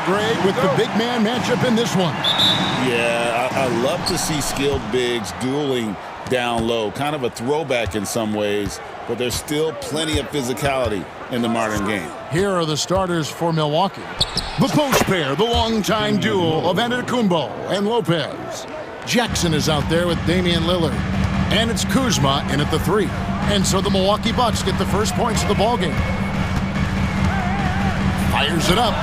Greg, with the big man matchup in this one. Yeah, I love to see skilled bigs dueling down low. Kind of a throwback in some ways, but there's still plenty of physicality in the modern game. Here are the starters for Milwaukee. The post pair, the longtime duo of Antetokounmpo and Lopez. Jackson is out there with Damian Lillard. And it's Kuzma in at the 3. And so the Milwaukee Bucks get the first points of the ballgame. Fires it up.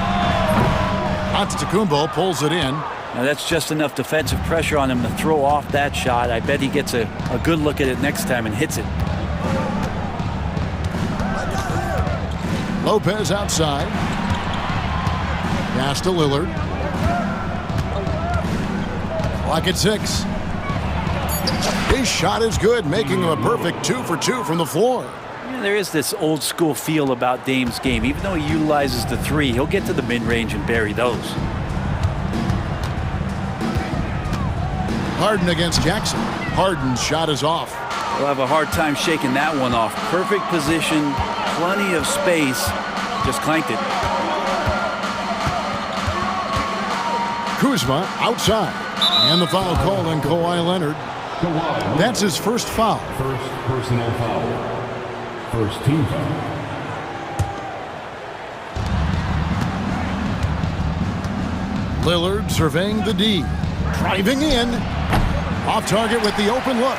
Antetokounmpo pulls it in. Now that's just enough defensive pressure on him to throw off that shot. I bet he gets a good look at it next time and hits it. Lopez outside. Pass to Lillard. Clock at 6. His shot is good, making him a perfect 2 for 2 from the floor. Yeah, there is this old school feel about Dame's game. Even though he utilizes the 3, he'll get to the mid-range and bury those. Harden against Jackson. Harden's shot is off. We'll have a hard time shaking that one off. Perfect position, plenty of space. Just clanked it. Kuzma outside. And the foul called on Kawhi Leonard. That's his first foul. First personal foul. First team foul. Lillard surveying the D. Driving in. Off target with the open look.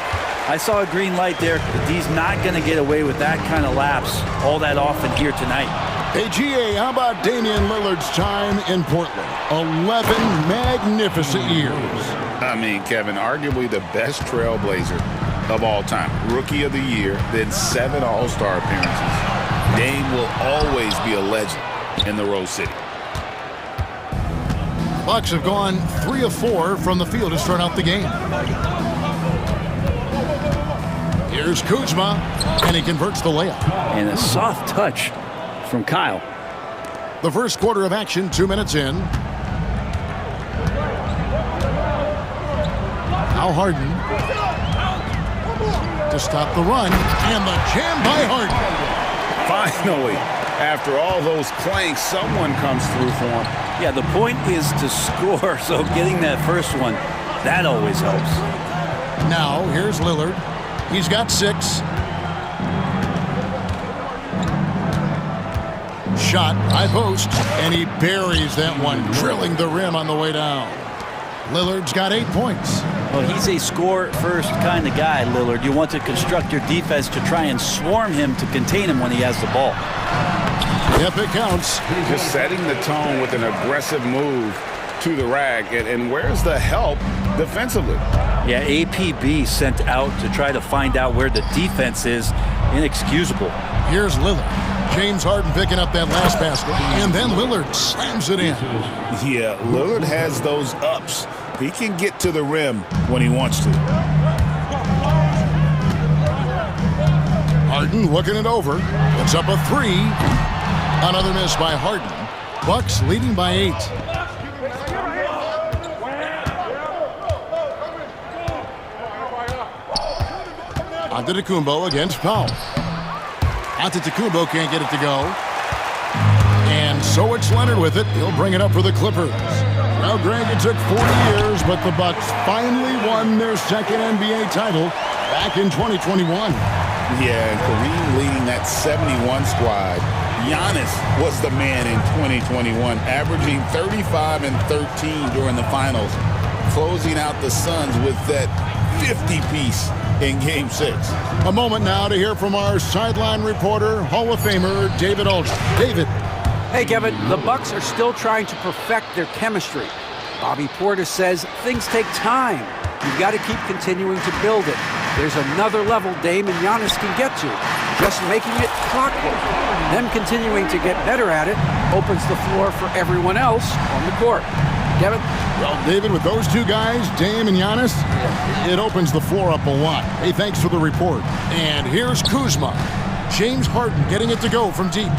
I saw a green light there. The D's not going to get away with that kind of lapse all that often here tonight. Hey, GA, how about Damian Lillard's time in Portland? 11 magnificent years. I mean, Kevin, arguably the best trailblazer of all time. Rookie of the year, then 7 All-Star appearances. Dame will always be a legend in the Rose City. Bucks have gone 3 of 4 from the field to start out the game. Here's Kuzma, and he converts the layup. And a soft touch from Kyle. The first quarter of action, 2 minutes in. Now Harden to stop the run, and the jam by Harden. Finally, after all those clanks, someone comes through for him. Yeah, the point is to score, so getting that first one, that always helps. Now, here's Lillard. He's got 6. Shot, high post, and he buries that one, drilling the rim on the way down. Lillard's got 8 points. Well, he's a score-first kind of guy, Lillard. You want to construct your defense to try and swarm him to contain him when he has the ball. Yep, it counts. Just setting the tone with an aggressive move to the rack. And where's the help defensively? Yeah, APB sent out to try to find out where the defense is. Inexcusable. Here's Lillard. James Harden picking up that last basket. And then Lillard slams it in. Yeah, Lillard has those ups. He can get to the rim when he wants to. Harden looking it over. Puts up a 3. Another miss by Harden. Bucks leading by 8. Antetokounmpo against Powell. Antetokounmpo can't get it to go. And so it's Leonard with it. He'll bring it up for the Clippers. Now, Greg, it took 40 years, but the Bucks finally won their second NBA title back in 2021. Yeah, and Kareem leading that 71 squad. Giannis was the man in 2021, averaging 35 and 13 during the finals, closing out the Suns with that 50-piece in Game 6. A moment now to hear from our sideline reporter, Hall of Famer David Aldridge. David. Hey, Kevin, the Bucks are still trying to perfect their chemistry. Bobby Portis says things take time. You've got to keep continuing to build it. There's another level Dame and Giannis can get to. Just making it clockwork. Them continuing to get better at it opens the floor for everyone else on the court. Kevin? Well, David, with those two guys, Dame and Giannis, it opens the floor up a lot. Hey, thanks for the report. And here's Kuzma. James Harden getting it to go from deep.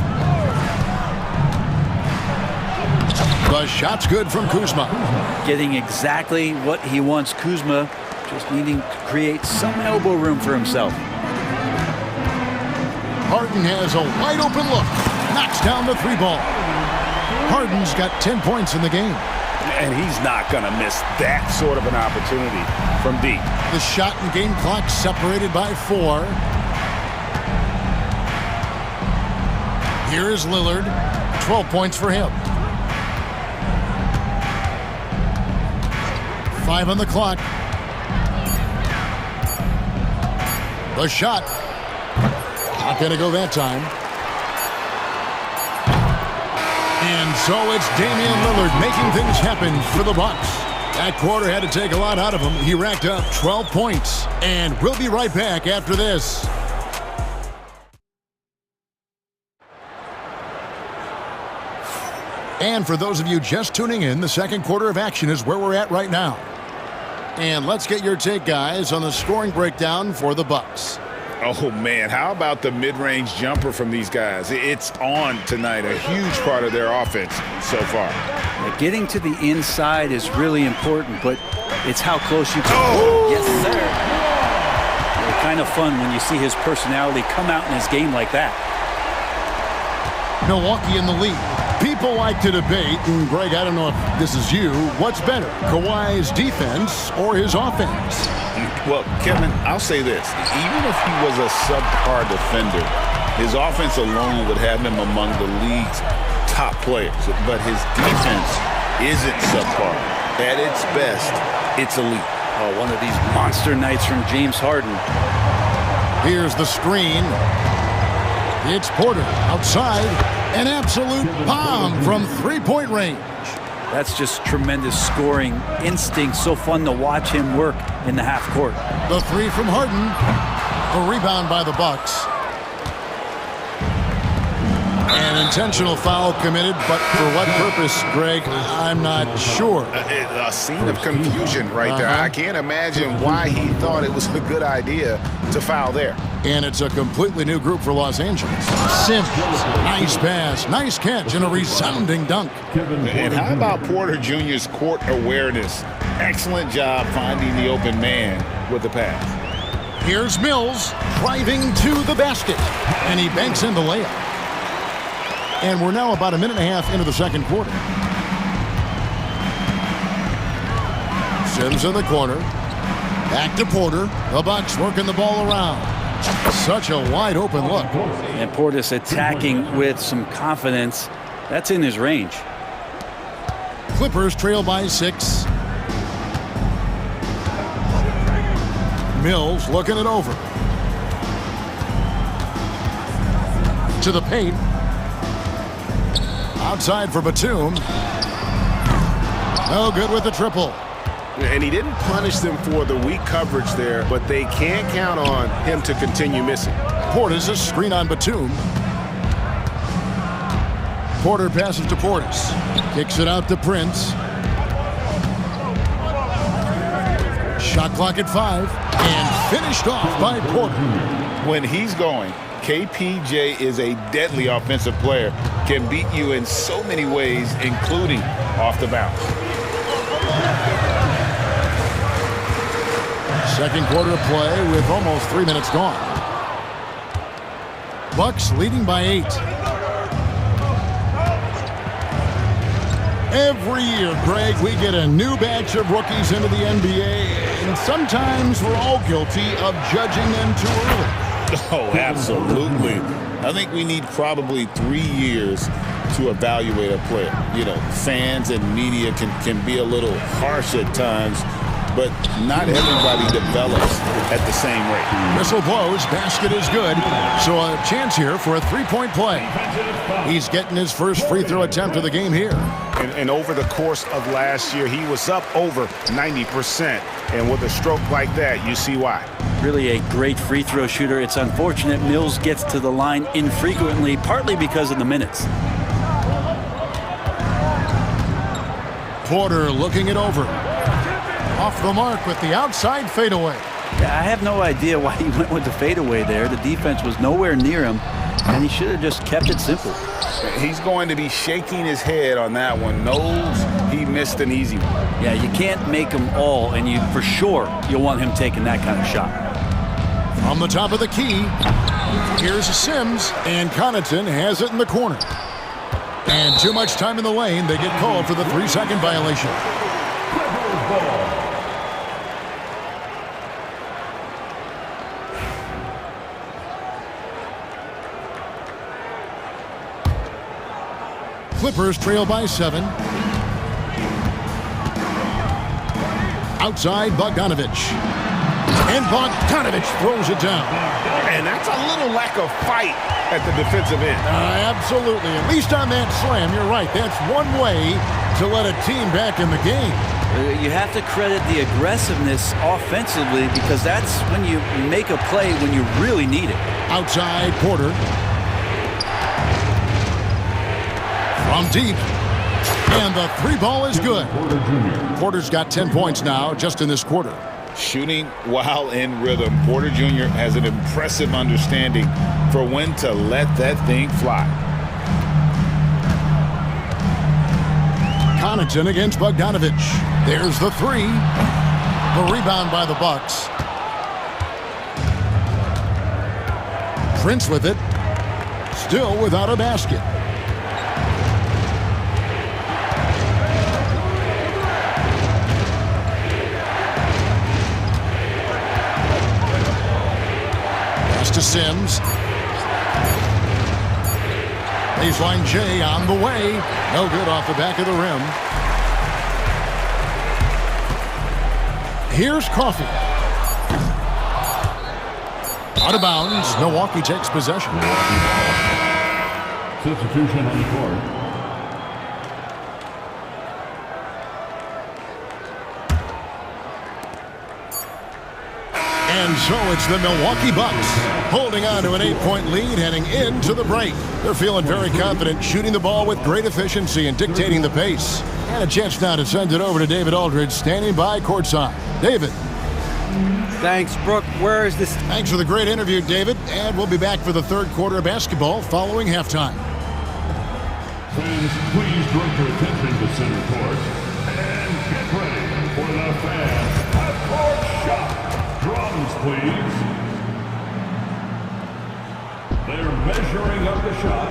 The shot's good from Kuzma. Getting exactly what he wants. Kuzma just needing to create some elbow room for himself. Harden has a wide open look. Knocks down the 3 ball. Harden's got 10 points in the game. And he's not going to miss that sort of an opportunity from deep. The shot and game clock separated by 4. Here is Lillard. 12 points for him. 5 on the clock. The shot. Not going to go that time. And so it's Damian Lillard making things happen for the Bucks. That quarter had to take a lot out of him. He racked up 12 points. And we'll be right back after this. And for those of you just tuning in, the second quarter of action is where we're at right now. And let's get your take, guys, on the scoring breakdown for the Bucks. Oh, man, how about the mid-range jumper from these guys? It's on tonight, a huge part of their offense so far. Getting to the inside is really important, but it's how close you can. Oh! Yes, sir. It's kind of fun when you see his personality come out in his game like that. Milwaukee in the lead. People like to debate, and Greg, I don't know if this is you, what's better, Kawhi's defense or his offense? Well, Kevin, I'll say this. Even if he was a subpar defender, his offense alone would have him among the league's top players. But his defense isn't subpar. At its best, it's elite. Oh, one of these monster nights from James Harden. Here's the screen. It's Porter outside. An absolute bomb from three-point range. That's just tremendous scoring instinct. So fun to watch him work in the half court. The three from Harden. The rebound by the Bucks. An intentional foul committed, but for what purpose, Greg, I'm not sure. A scene of confusion right there. I can't imagine why he thought it was a good idea to foul there. And it's a completely new group for Los Angeles. Sims, nice pass, nice catch, and a resounding dunk. And how about Porter Jr.'s court awareness? Excellent job finding the open man with the pass. Here's Mills driving to the basket, and he banks in the layup. And we're now about a minute and a half into the second quarter. Sims in the corner. Back to Porter. The Bucks working the ball around. Such a wide open look. And Portis attacking with some confidence. That's in his range. Clippers trail by 6. Mills looking it over. To the paint. Outside for Batum. No good with the triple. And he didn't punish them for the weak coverage there, but they can't count on him to continue missing. Portis, a screen on Batum. Porter passes to Portis. Kicks it out to Prince. Shot clock at 5. And finished off by Porter. When he's going, KPJ is a deadly offensive player. Can beat you in so many ways, including off the bounce. Second quarter of play with almost 3 minutes gone. Bucks leading by 8. Every year, Greg, we get a new batch of rookies into the NBA, and sometimes we're all guilty of judging them too early. Oh, absolutely. I think we need probably 3 years to evaluate a player. You know, fans and media can be a little harsh at times, but not everybody develops at the same rate. Whistle blows, basket is good, so a chance here for a three-point play. He's getting his first free throw attempt of the game here. And over the course of last year, he was up over 90%. And with a stroke like that, you see why. Really a great free throw shooter. It's unfortunate Mills gets to the line infrequently, partly because of the minutes. Porter looking it over. Off the mark with the outside fadeaway. Yeah, I have no idea why he went with the fadeaway there. The defense was nowhere near him, and he should have just kept it simple. He's going to be shaking his head on that one. Knows he missed an easy one. Yeah, you can't make them all, and you for sure you'll want him taking that kind of shot. From the top of the key, here's Sims, and Connaughton has it in the corner. And too much time in the lane. They get called for the 3-second violation. Clippers trail by 7. Outside, Bogdanovich. And Bogdanovich throws it down. And that's a little lack of fight at the defensive end. Absolutely. At least on that slam, you're right. That's one way to let a team back in the game. You have to credit the aggressiveness offensively because that's when you make a play when you really need it. Outside, Porter. From deep. And the 3-ball is good. Porter's got 10 points now just in this quarter. Shooting while in rhythm. Porter Jr. has an impressive understanding for when to let that thing fly. Connaughton against Bogdanovich. There's the 3. The rebound by the Bucks. Prince with it. Still without a basket. To Sims. Baseline J on the way. No good off the back of the rim. Here's Coffey. Out of bounds. Milwaukee takes possession. Substitution on the court. And so it's the Milwaukee Bucks holding on to an 8-point lead heading into the break. They're feeling very confident, shooting the ball with great efficiency and dictating the pace. And a chance now to send it over to David Aldridge, standing by courtside. David. Thanks, Brooke. Where is this? Thanks for the great interview, David. And we'll be back for the third quarter of basketball following halftime. Fans, please direct your attention to center court and get ready for the fans half-court shot. Drums, please. They're measuring up the shot.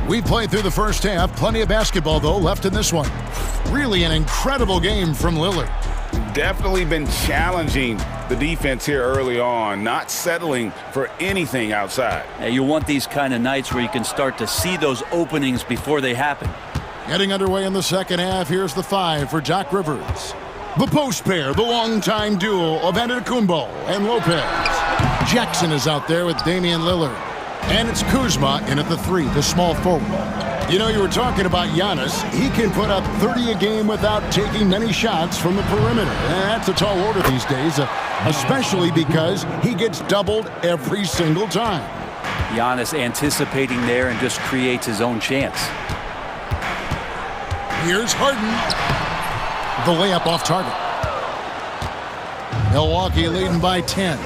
We played through the first half. Plenty of basketball, though, left in this one. Really an incredible game from Lillard. Definitely been challenging the defense here early on, not settling for anything outside. You want these kind of nights where you can start to see those openings before they happen. Getting underway in the second half, here's the 5 for Doc Rivers. The post pair, the longtime duo of Antetokounmpo and Lopez. Jackson is out there with Damian Lillard. And it's Kuzma in at the 3, the small forward. You know, you were talking about Giannis. He can put up 30 a game without taking many shots from the perimeter. And that's a tall order these days, especially because he gets doubled every single time. Giannis anticipating there and just creates his own chance. Here's Harden. The layup off target. Milwaukee leading by 10.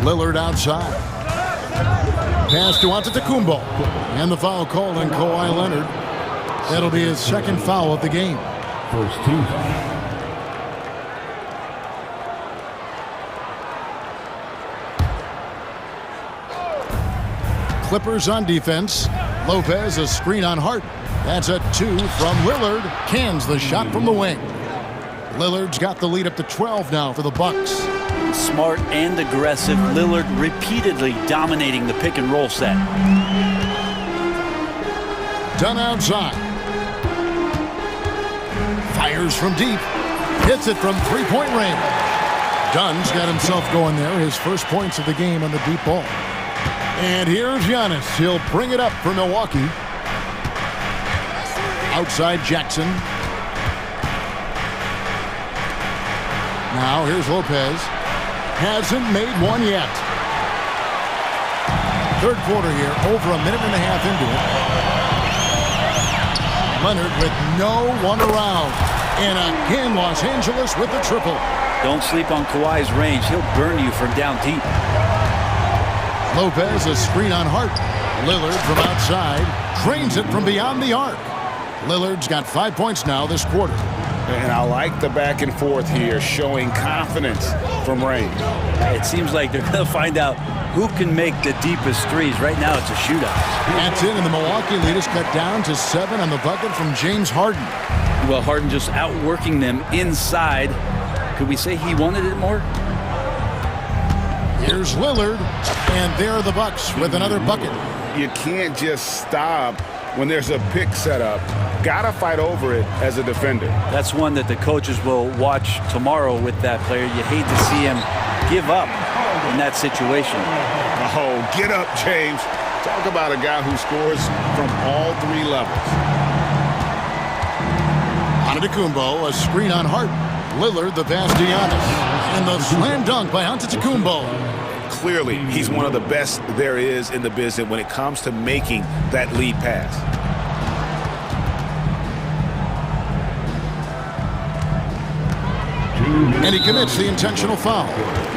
Lillard outside. Pass to Antetokounmpo. And the foul called on Kawhi Leonard. That'll be his second foul of the game. First team. Clippers on defense. Lopez a screen on Harden. That's a 2 from Lillard. Cans the shot from the wing. Lillard's got the lead up to 12 now for the Bucks. Smart and aggressive, Lillard repeatedly dominating the pick and roll set. Dunn outside. Fires from deep. Hits it from three-point range. Dunn's got himself going there. His first points of the game on the deep ball. And here's Giannis. He'll bring it up for Milwaukee. Outside Jackson. Now here's Lopez. Hasn't made one yet. Third quarter here, over a minute and a half into it. Leonard with no one around. And again, Los Angeles with the triple. Don't sleep on Kawhi's range. He'll burn you from down deep. Lopez a screen on Hart. Lillard from outside. Drains it from beyond the arc. Lillard's got 5 points now this quarter. And I like the back and forth here, showing confidence from Ray. It seems like they're going to find out who can make the deepest threes. Right now, it's a shootout. That's it, and the Milwaukee lead is cut down to 7 on the bucket from James Harden. Well, Harden just outworking them inside. Could we say he wanted it more? Here's Lillard, and there are the Bucks with another bucket. You can't just stop when there's a pick set up. Gotta fight over it as a defender. That's one that the coaches will watch tomorrow with that player. You hate to see him give up in that situation. Oh, get up, James. Talk about a guy who scores from all 3 levels. Antetokounmpo, a screen on Harden. Lillard, the pass to Giannis. And the slam dunk by Antetokounmpo. Clearly, he's one of the best there is in the business when it comes to making that lead pass. And he commits the intentional foul.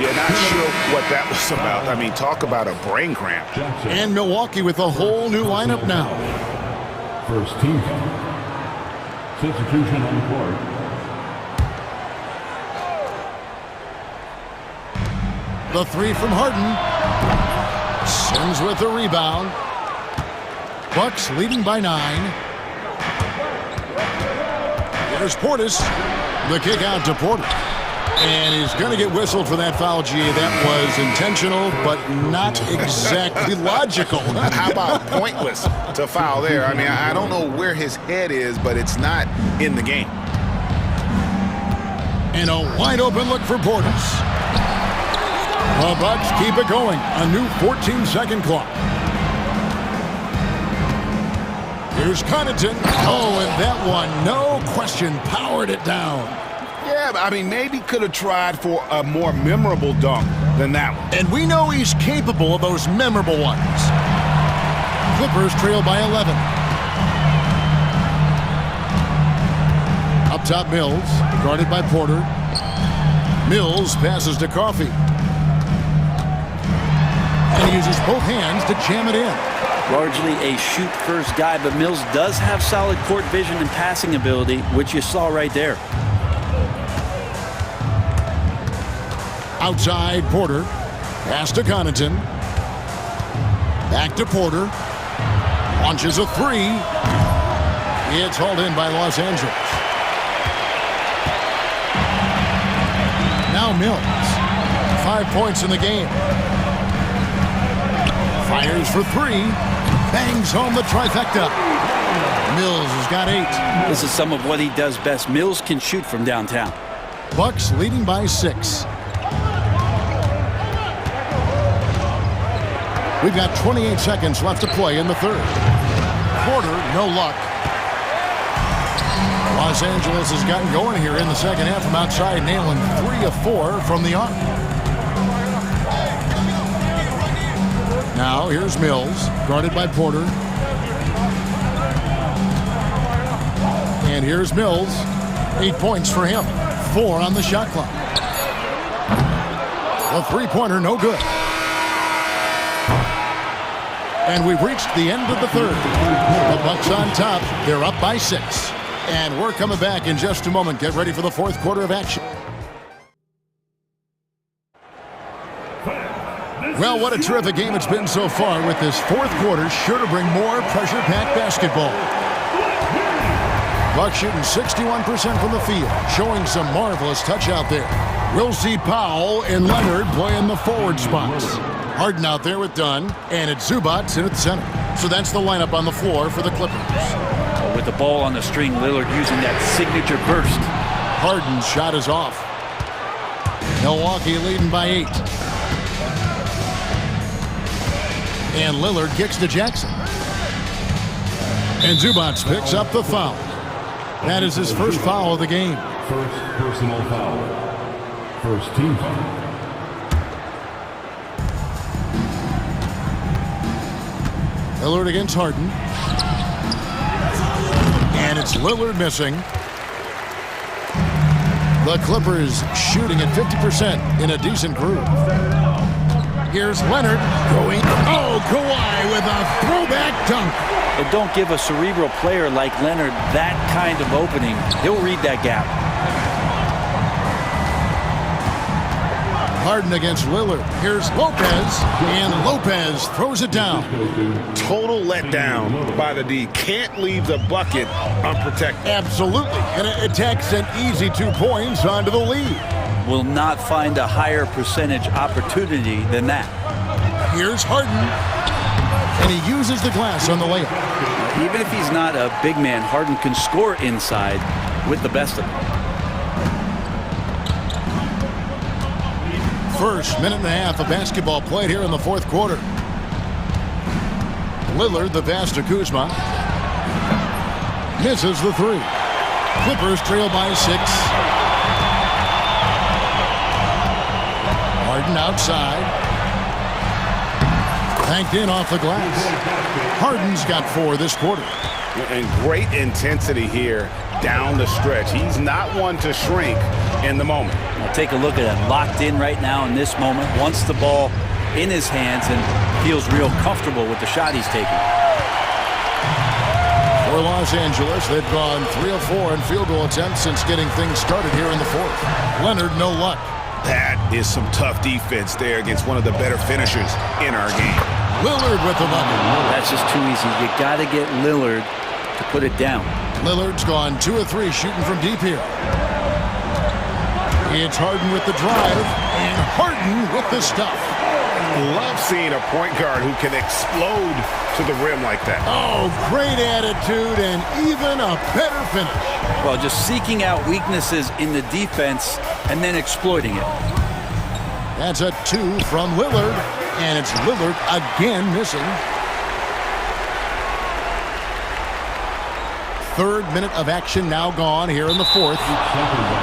Yeah, not sure what that was about. I mean, talk about a brain cramp. And Milwaukee with a whole new lineup now. First team foul. Substitution on the court. The 3 from Harden. Sims with the rebound. Bucks leading by 9. There's Portis. The kick out to Porter. And he's going to get whistled for that foul, G. That was intentional, but not exactly logical. How about pointless to foul there? I mean, I don't know where his head is, but it's not in the game. And a wide open look for Portis. The Bucks keep it going. A new 14-second clock. Here's Connaughton. Oh, and that one, no question, powered it down. Yeah, but I mean, maybe could have tried for a more memorable dunk than that one. And we know he's capable of those memorable ones. Clippers trail by 11. Up top, Mills, guarded by Porter. Mills passes to Coffey. And he uses both hands to jam it in. Largely a shoot-first guy, but Mills does have solid court vision and passing ability, which you saw right there. Outside, Porter. Pass to Connaughton. Back to Porter. Launches a 3. It's hauled in by Los Angeles. Now Mills. 5 points in the game. Fires for 3. Bangs home the trifecta. Mills has got 8. This is some of what he does best. Mills can shoot from downtown. Bucks leading by 6. We've got 28 seconds left to play in the third. Porter, no luck. Los Angeles has gotten going here in the second half from outside, nailing 3 of 4 from the arc. Now here's Mills, guarded by Porter. And here's Mills. 8 points for him. 4 on the shot clock. The three-pointer, no good. And we've reached the end of the third. The Bucks on top. They're up by 6. And we're coming back in just a moment. Get ready for the fourth quarter of action. Well, what a terrific game it's been so far, with this fourth quarter sure to bring more pressure-packed basketball. Bucks shooting 61% from the field, showing some marvelous touch out there. We'll see Powell and Leonard playing the forward spots. Harden out there with Dunn, and it's Zubac in at center. So that's the lineup on the floor for the Clippers. With the ball on the string, Lillard using that signature burst. Harden's shot is off. Milwaukee leading by 8. And Lillard kicks to Jackson. And Zubac picks up the foul. That is his first foul of the game. First personal foul. First team foul. Lillard against Harden. And it's Lillard missing. The Clippers shooting at 50% in a decent groove. Here's Leonard going. Oh, Kawhi with a throwback dunk. But don't give a cerebral player like Leonard that kind of opening. He'll read that gap. Harden against Lillard. Here's Lopez, and Lopez throws it down. Total letdown by the D. Can't leave the bucket unprotected. Absolutely, and it takes an easy 2 points onto the lead. Will not find a higher percentage opportunity than that. Here's Harden, and he uses the glass on the layup. Even if he's not a big man, Harden can score inside with the best of them. First minute and a half of basketball played here in the fourth quarter. Lillard, the pass to Kuzma. Misses the three. Clippers trail by 6. Harden outside. Banked in off the glass. Harden's got 4 this quarter. And great intensity here down the stretch. He's not one to shrink in the moment. Now take a look at him, locked in right now in this moment, wants the ball in his hands and feels real comfortable with the shot he's taking. For Los Angeles, they've gone 3 of 4 in field goal attempts since getting things started here in the fourth. Leonard, no luck. That is some tough defense there against one of the better finishers in our game. Lillard with the bucket. That's just too easy. You got to get Lillard to put it down. Lillard's gone 2 of 3 shooting from deep here. It's Harden with the drive, and Harden with the stuff. Love seeing a point guard who can explode to the rim like that. Oh, great attitude and even a better finish. Well, just seeking out weaknesses in the defense and then exploiting it. That's a 2 from Lillard, and it's Lillard again missing. Third minute of action now gone here in the fourth.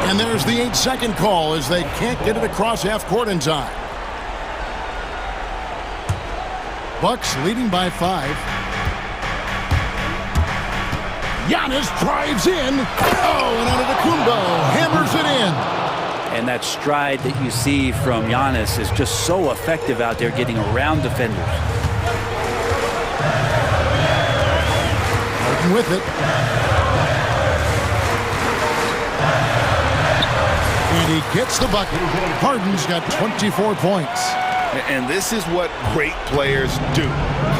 And there's the 8-second call as they can't get it across half court in time. Bucks leading by 5. Giannis drives in. Oh, and Antetokounmpo hammers it in. And that stride that you see from Giannis is just so effective out there getting around defenders. Harden with it. And he gets the bucket. Harden's got 24 points. And this is what great players do.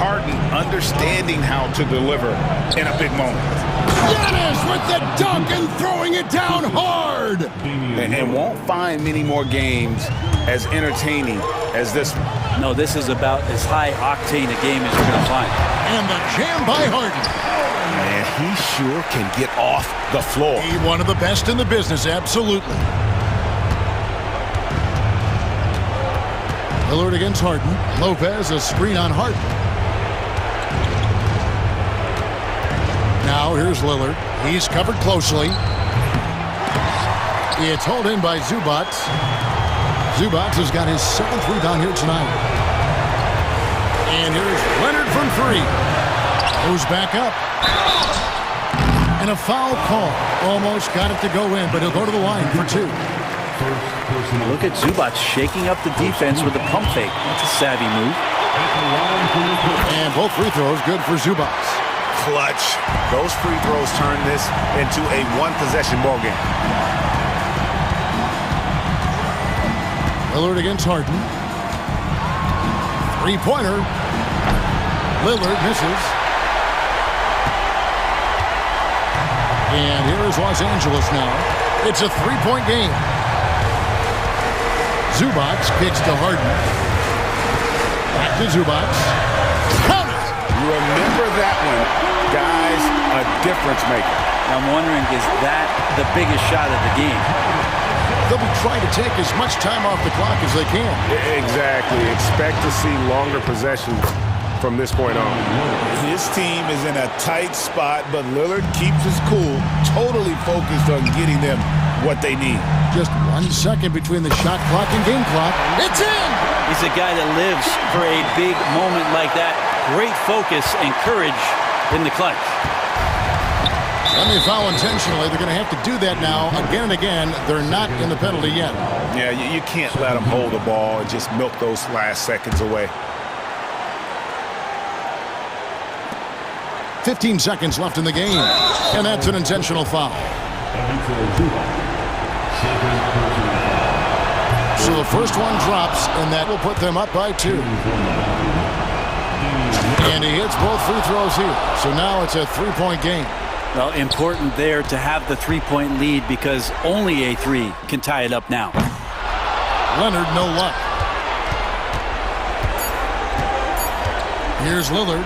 Harden understanding how to deliver in a big moment. Giannis with the dunk and throwing it down hard. And won't find many more games as entertaining as this one. No, this is about as high octane a game as you're going to find. And the jam by Harden. Man, he sure can get off the floor. He's one of the best in the business, absolutely. Lillard against Harden. Lopez, a screen on Harden. Now here's Lillard. He's covered closely. It's hauled in by Zubac. Zubac has got his 7th rebound here tonight. And here's Leonard from 3. Goes back up. And a foul call. Almost got it to go in, but he'll go to the line for 2. Look at Zubac shaking up the defense with a pump fake. That's a savvy move. And both free throws good for Zubac. Clutch. Those free throws turn this into a one-possession ball game. Lillard against Harden. 3-pointer. Lillard misses. And here is Los Angeles now. It's a 3-point game. Zubac kicks to Harden. Back to Zubac. Count it! Remember that one. Guys, a difference maker. I'm wondering, is that the biggest shot of the game? They'll be trying to take as much time off the clock as they can. Exactly. Expect to see longer possessions from this point on. His team is in a tight spot, but Lillard keeps his cool, totally focused on getting them what they need. Just 1 second between the shot clock and game clock. It's in! He's a guy that lives for a big moment like that. Great focus and courage in the clutch. And they foul intentionally. They're going to have to do that now again and again. They're not in the penalty yet. Yeah, you can't let them hold the ball and just milk those last seconds away. 15 seconds left in the game. And that's an intentional foul. So the first one drops, and that will put them up by 2. And he hits both free throws here. So now it's a 3-point game. Well, important there to have the 3-point lead because only a 3 can tie it up now. Leonard, no luck. Here's Lillard.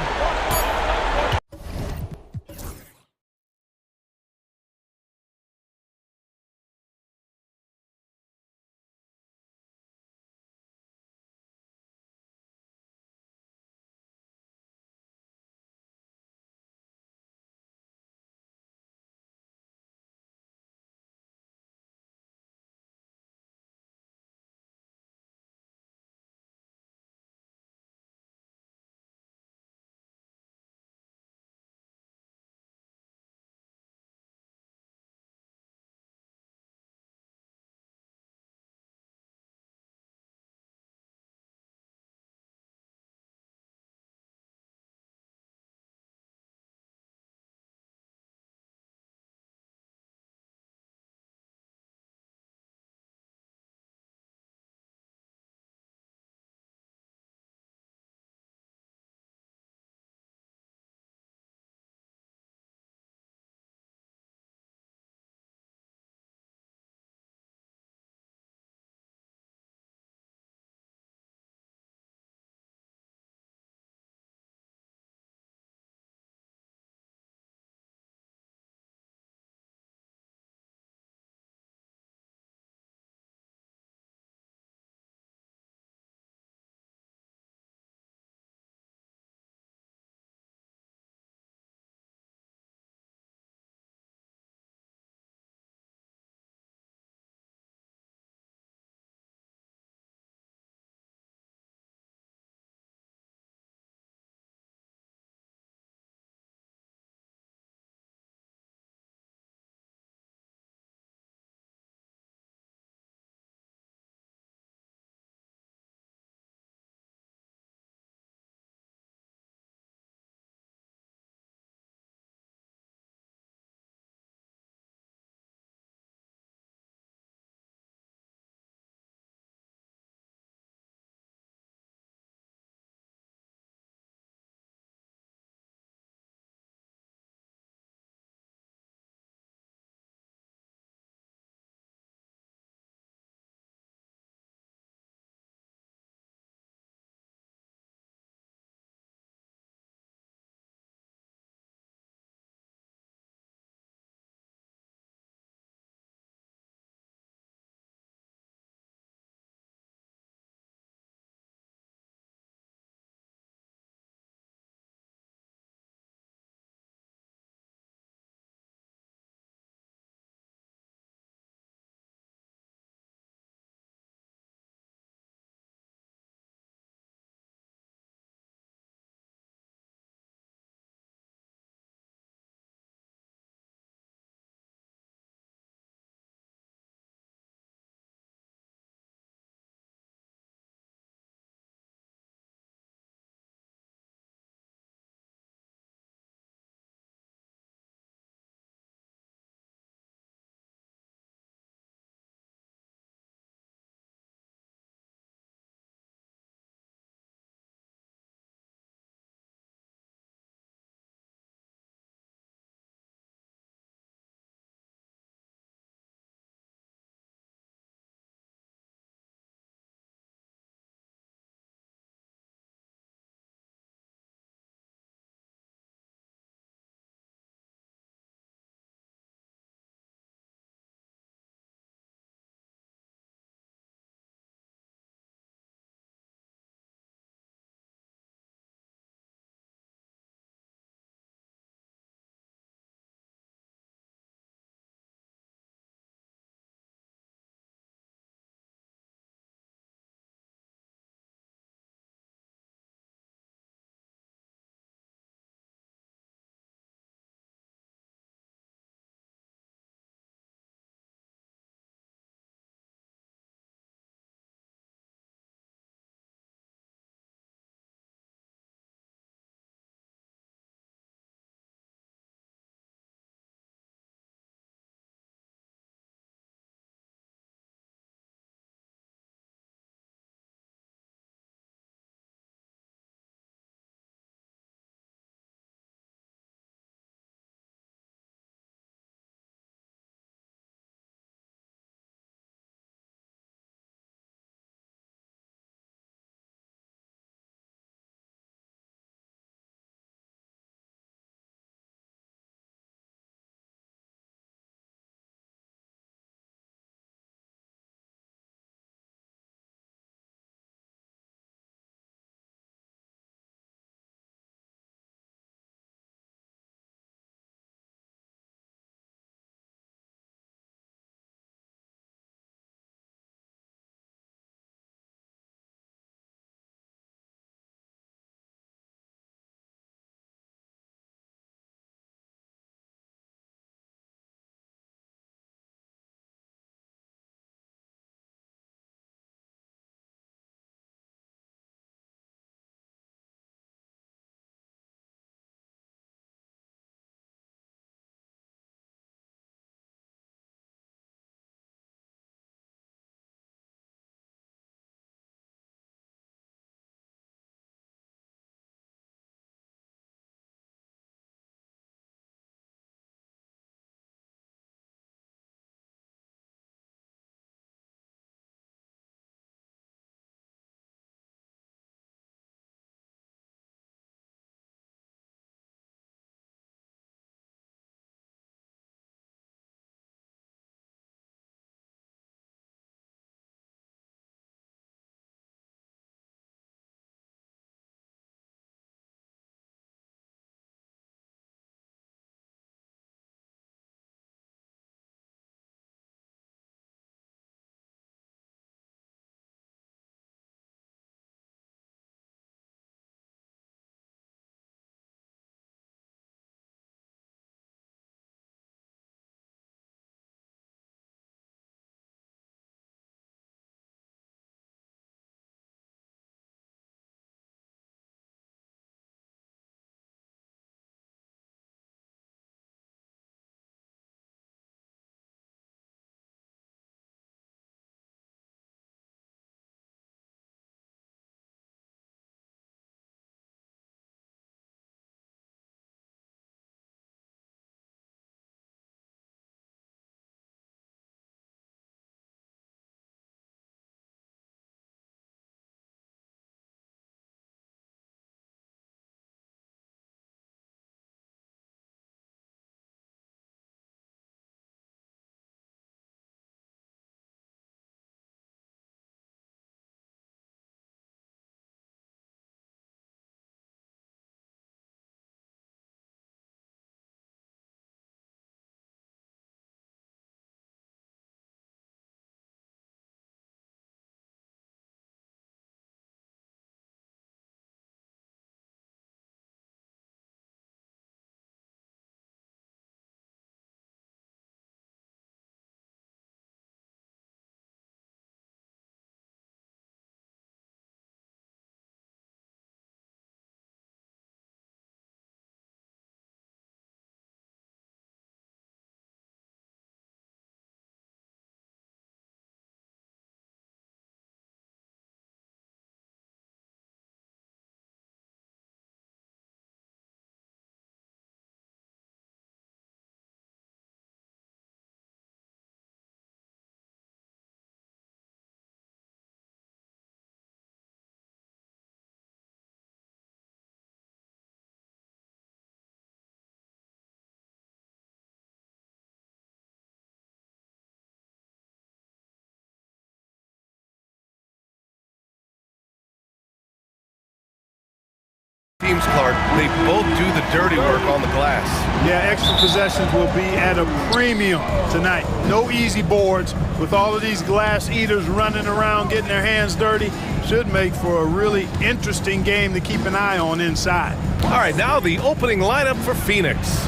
Teams, Clark, they both do the dirty work on the glass. Yeah, extra possessions will be at a premium tonight. No easy boards with all of these glass eaters running around, getting their hands dirty. Should make for a really interesting game to keep an eye on inside. All right, now the opening lineup for Phoenix.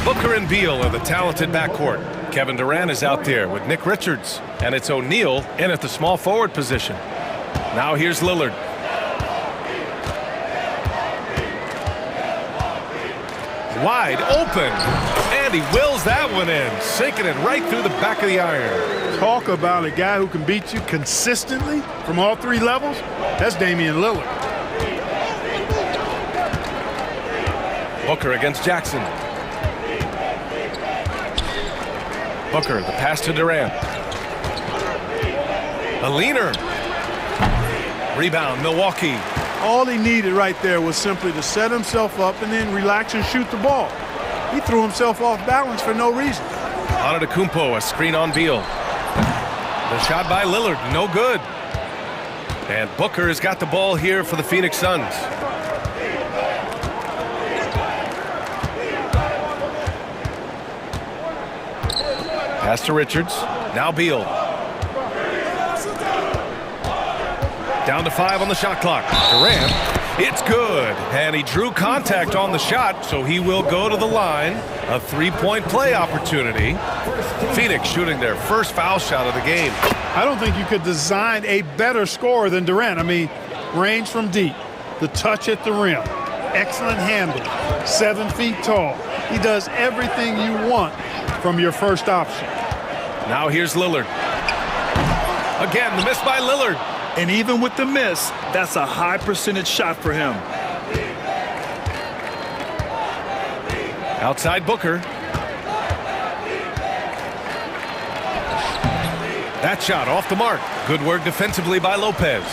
Booker and Beal are the talented backcourt. Kevin Durant is out there with Nick Richards, and it's O'Neal in at the small forward position. Now here's Lillard. Wide open, and he wills that one in, sinking it right through the back of the iron. Talk about a guy who can beat you consistently from all three levels. That's Damian Lillard. Booker against Jackson. Booker, the pass to Durant. A leaner. Rebound, Milwaukee. All he needed right there was simply to set himself up and then relax and shoot the ball. He threw himself off balance for no reason. Antetokounmpo, a screen on Beal. The shot by Lillard, no good. And Booker has got the ball here for the Phoenix Suns. Pass to Richards. Now Beal. Down to 5 on the shot clock. Durant, it's good. And he drew contact on the shot, so he will go to the line. A three-point play opportunity. Phoenix shooting their first foul shot of the game. I don't think you could design a better scorer than Durant. I mean, range from deep, the touch at the rim, excellent handle, 7 feet tall. He does everything you want from your first option. Now here's Lillard. Again, the miss by Lillard. And even with the miss, that's a high percentage shot for him. Outside Booker. That shot off the mark. Good work defensively by Lopez.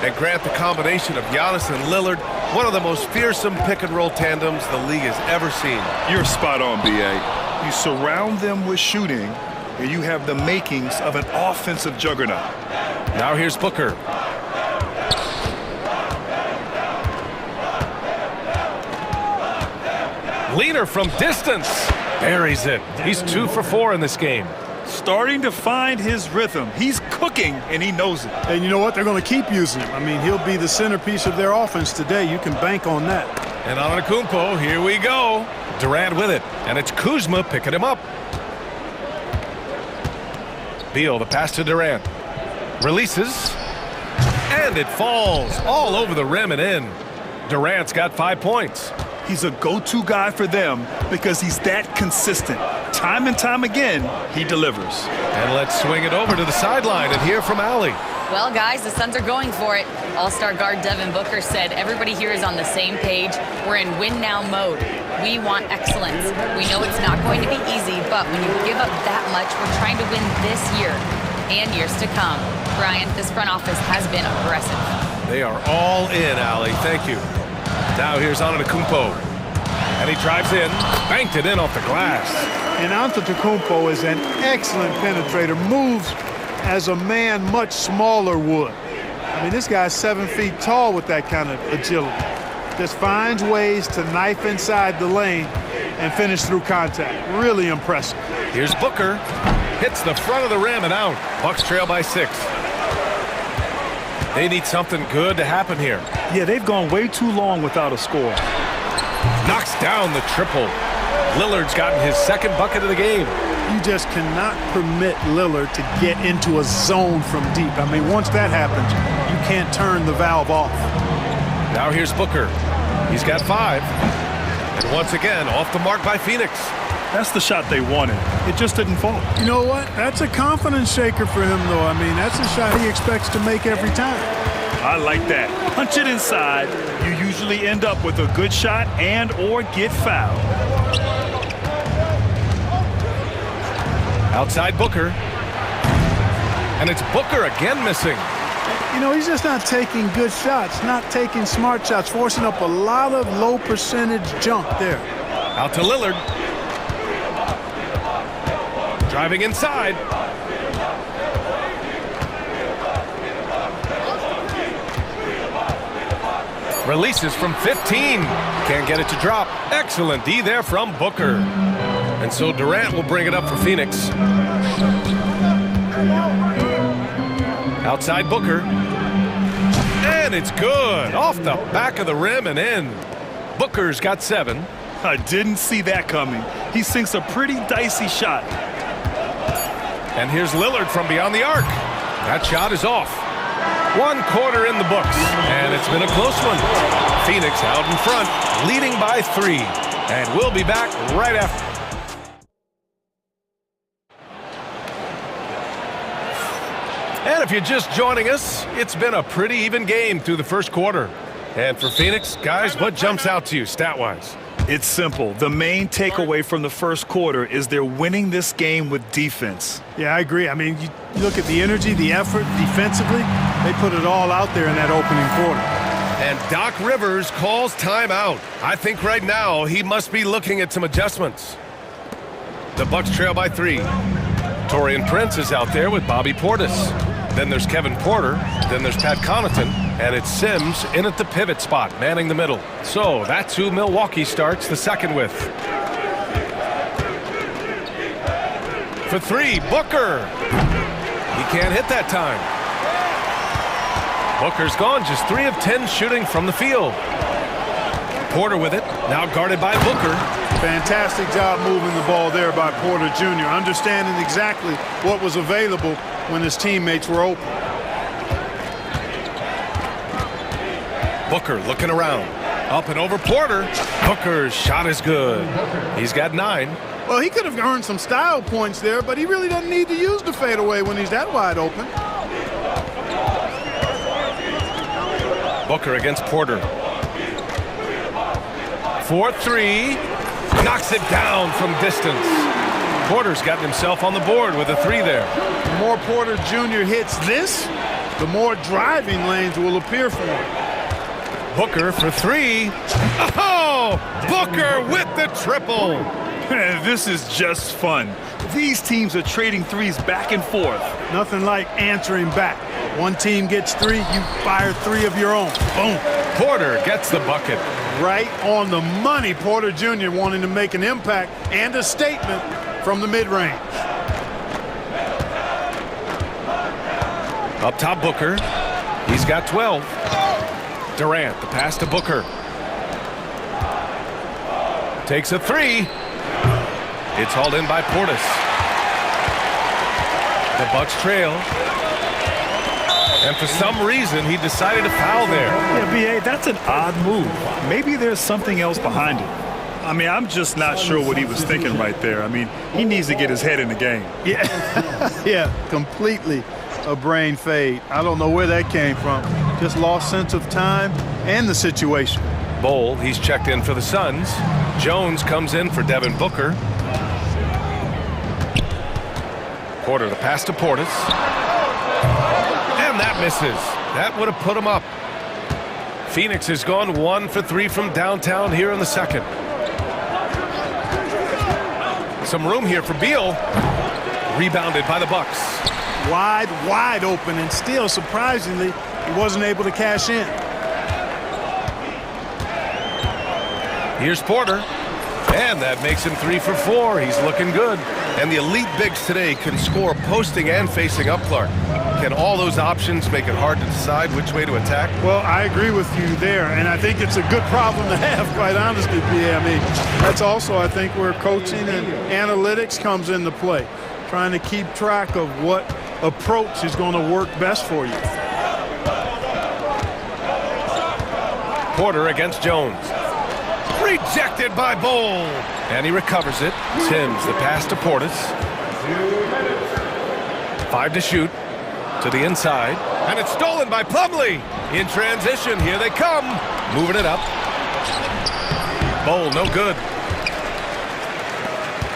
And Grant, the combination of Giannis and Lillard, one of the most fearsome pick-and-roll tandems the league has ever seen. You're spot on, B.A. You surround them with shooting, and you have the makings of an offensive juggernaut. Now here's Booker. Leaner from distance. Buries it. He's 2 for 4 in this game. Starting to find his rhythm. He's cooking, and he knows it. And you know what? They're going to keep using him. I mean, he'll be the centerpiece of their offense today. You can bank on that. And Antetokounmpo, here we go. Durant with it, and it's Kuzma picking him up. Beal, the pass to Durant. Releases, and it falls all over the rim and in. Durant's got 5 points. He's a go-to guy for them because he's that consistent. Time and time again, he delivers. And let's swing it over to the sideline and hear from Allie. Well, guys, the Suns are going for it. All-star guard Devin Booker said everybody here is on the same page. We're in win-now mode. We want excellence. We know it's not going to be easy, but when you give up that much, we're trying to win this year and years to come. Brian, this front office has been aggressive. They are all in, Allie. Thank you. Now here's Antetokounmpo. And he drives in, banked it in off the glass. And Antetokounmpo is an excellent penetrator, moves as a man much smaller would. I mean, this guy's 7 feet tall with that kind of agility. Just finds ways to knife inside the lane and finish through contact. Really impressive. Here's Booker. Hits the front of the rim and out. Bucks trail by 6. They need something good to happen here. Yeah, they've gone way too long without a score. Knocks down the triple. Lillard's gotten his second bucket of the game. You just cannot permit Lillard to get into a zone from deep. I mean, once that happens, you can't turn the valve off. Now here's Booker. He's got 5. And once again, off the mark by Phoenix. That's the shot they wanted. It just didn't fall. You know what? That's a confidence shaker for him, though. I mean, that's a shot he expects to make every time. I like that. Punch it inside. You usually end up with a good shot and or get fouled. Outside Booker. And it's Booker again missing. You know, he's just not taking good shots, not taking smart shots, forcing up a lot of low percentage jump there. Out to Lillard. Driving inside. Releases from 15. Can't get it to drop. Excellent D there from Booker. And so Durant will bring it up for Phoenix. Outside Booker. And it's good. Off the back of the rim and in. Booker's got 7. I didn't see that coming. He sinks a pretty dicey shot. And here's Lillard from beyond the arc. That shot is off. 1 quarter in the books, and it's been a close one. Phoenix out in front, leading by 3. And we'll be back right after. And if you're just joining us, it's been a pretty even game through the first quarter. And for Phoenix, guys, what jumps out to you stat-wise? It's simple. The main takeaway from the first quarter is they're winning this game with defense. Yeah, I agree. I mean, you look at the energy, the effort defensively, they put it all out there in that opening quarter. And Doc Rivers calls timeout. I think right now he must be looking at some adjustments. The Bucks trail by 3. Taurean Prince is out there with Bobby Portis. Then there's Kevin Porter. Then there's Pat Connaughton. And it's Sims in at the pivot spot, manning the middle. So that's who Milwaukee starts the second with. For 3, Booker. He can't hit that time. Booker's gone, just 3 of 10 shooting from the field. Porter with it, now guarded by Booker. Fantastic job moving the ball there by Porter Jr., understanding exactly what was available when his teammates were open. Booker looking around. Up and over Porter. Booker's shot is good. He's got 9. Well, he could have earned some style points there, but he really doesn't need to use the fadeaway when he's that wide open. Booker against Porter. 4-3. Knocks it down from distance. Porter's gotten himself on the board with a 3 there. The more Porter Jr. hits this, the more driving lanes will appear for him. Booker for 3. Oh! Booker with the triple. This is just fun. These teams are trading threes back and forth. Nothing like answering back. One team gets 3, you fire 3 of your own. Boom. Porter gets the bucket. Right on the money. Porter Jr. wanting to make an impact and a statement from the mid-range. Up top, Booker. He's got 12. Durant, the pass to Booker. Takes a 3. It's hauled in by Portis. The Bucks trail. And for some reason, he decided to foul there. Yeah, B.A., that's an odd move. Maybe there's something else behind it. I mean, I'm just not sure what he was thinking right there. I mean, he needs to get his head in the game. Yeah, yeah, completely a brain fade. I don't know where that came from. Just lost sense of time and the situation. Bowl, he's checked in for the Suns. Jones comes in for Devin Booker. Porter, the pass to Portis. And that misses. That would have put him up. Phoenix has gone 1 for 3 from downtown here in the second. Some room here for Beal. Rebounded by the Bucks. Wide open, and still, surprisingly, he wasn't able to cash in. Here's Porter. And that makes him 3 for 4. He's looking good. And the elite bigs today can score posting and facing up, Clark. Can all those options make it hard to decide which way to attack? Well, I agree with you there, and I think it's a good problem to have, quite honestly, Pierre. I mean, that's also, I think, where coaching and analytics comes into play. Trying to keep track of what approach is going to work best for you. Porter against Jones. Rejected by Bowl. And he recovers it. Sims, the pass to Portis. 5 to shoot. To the inside. And it's stolen by Plumlee. In transition, here they come. Moving it up. Bowl, no good.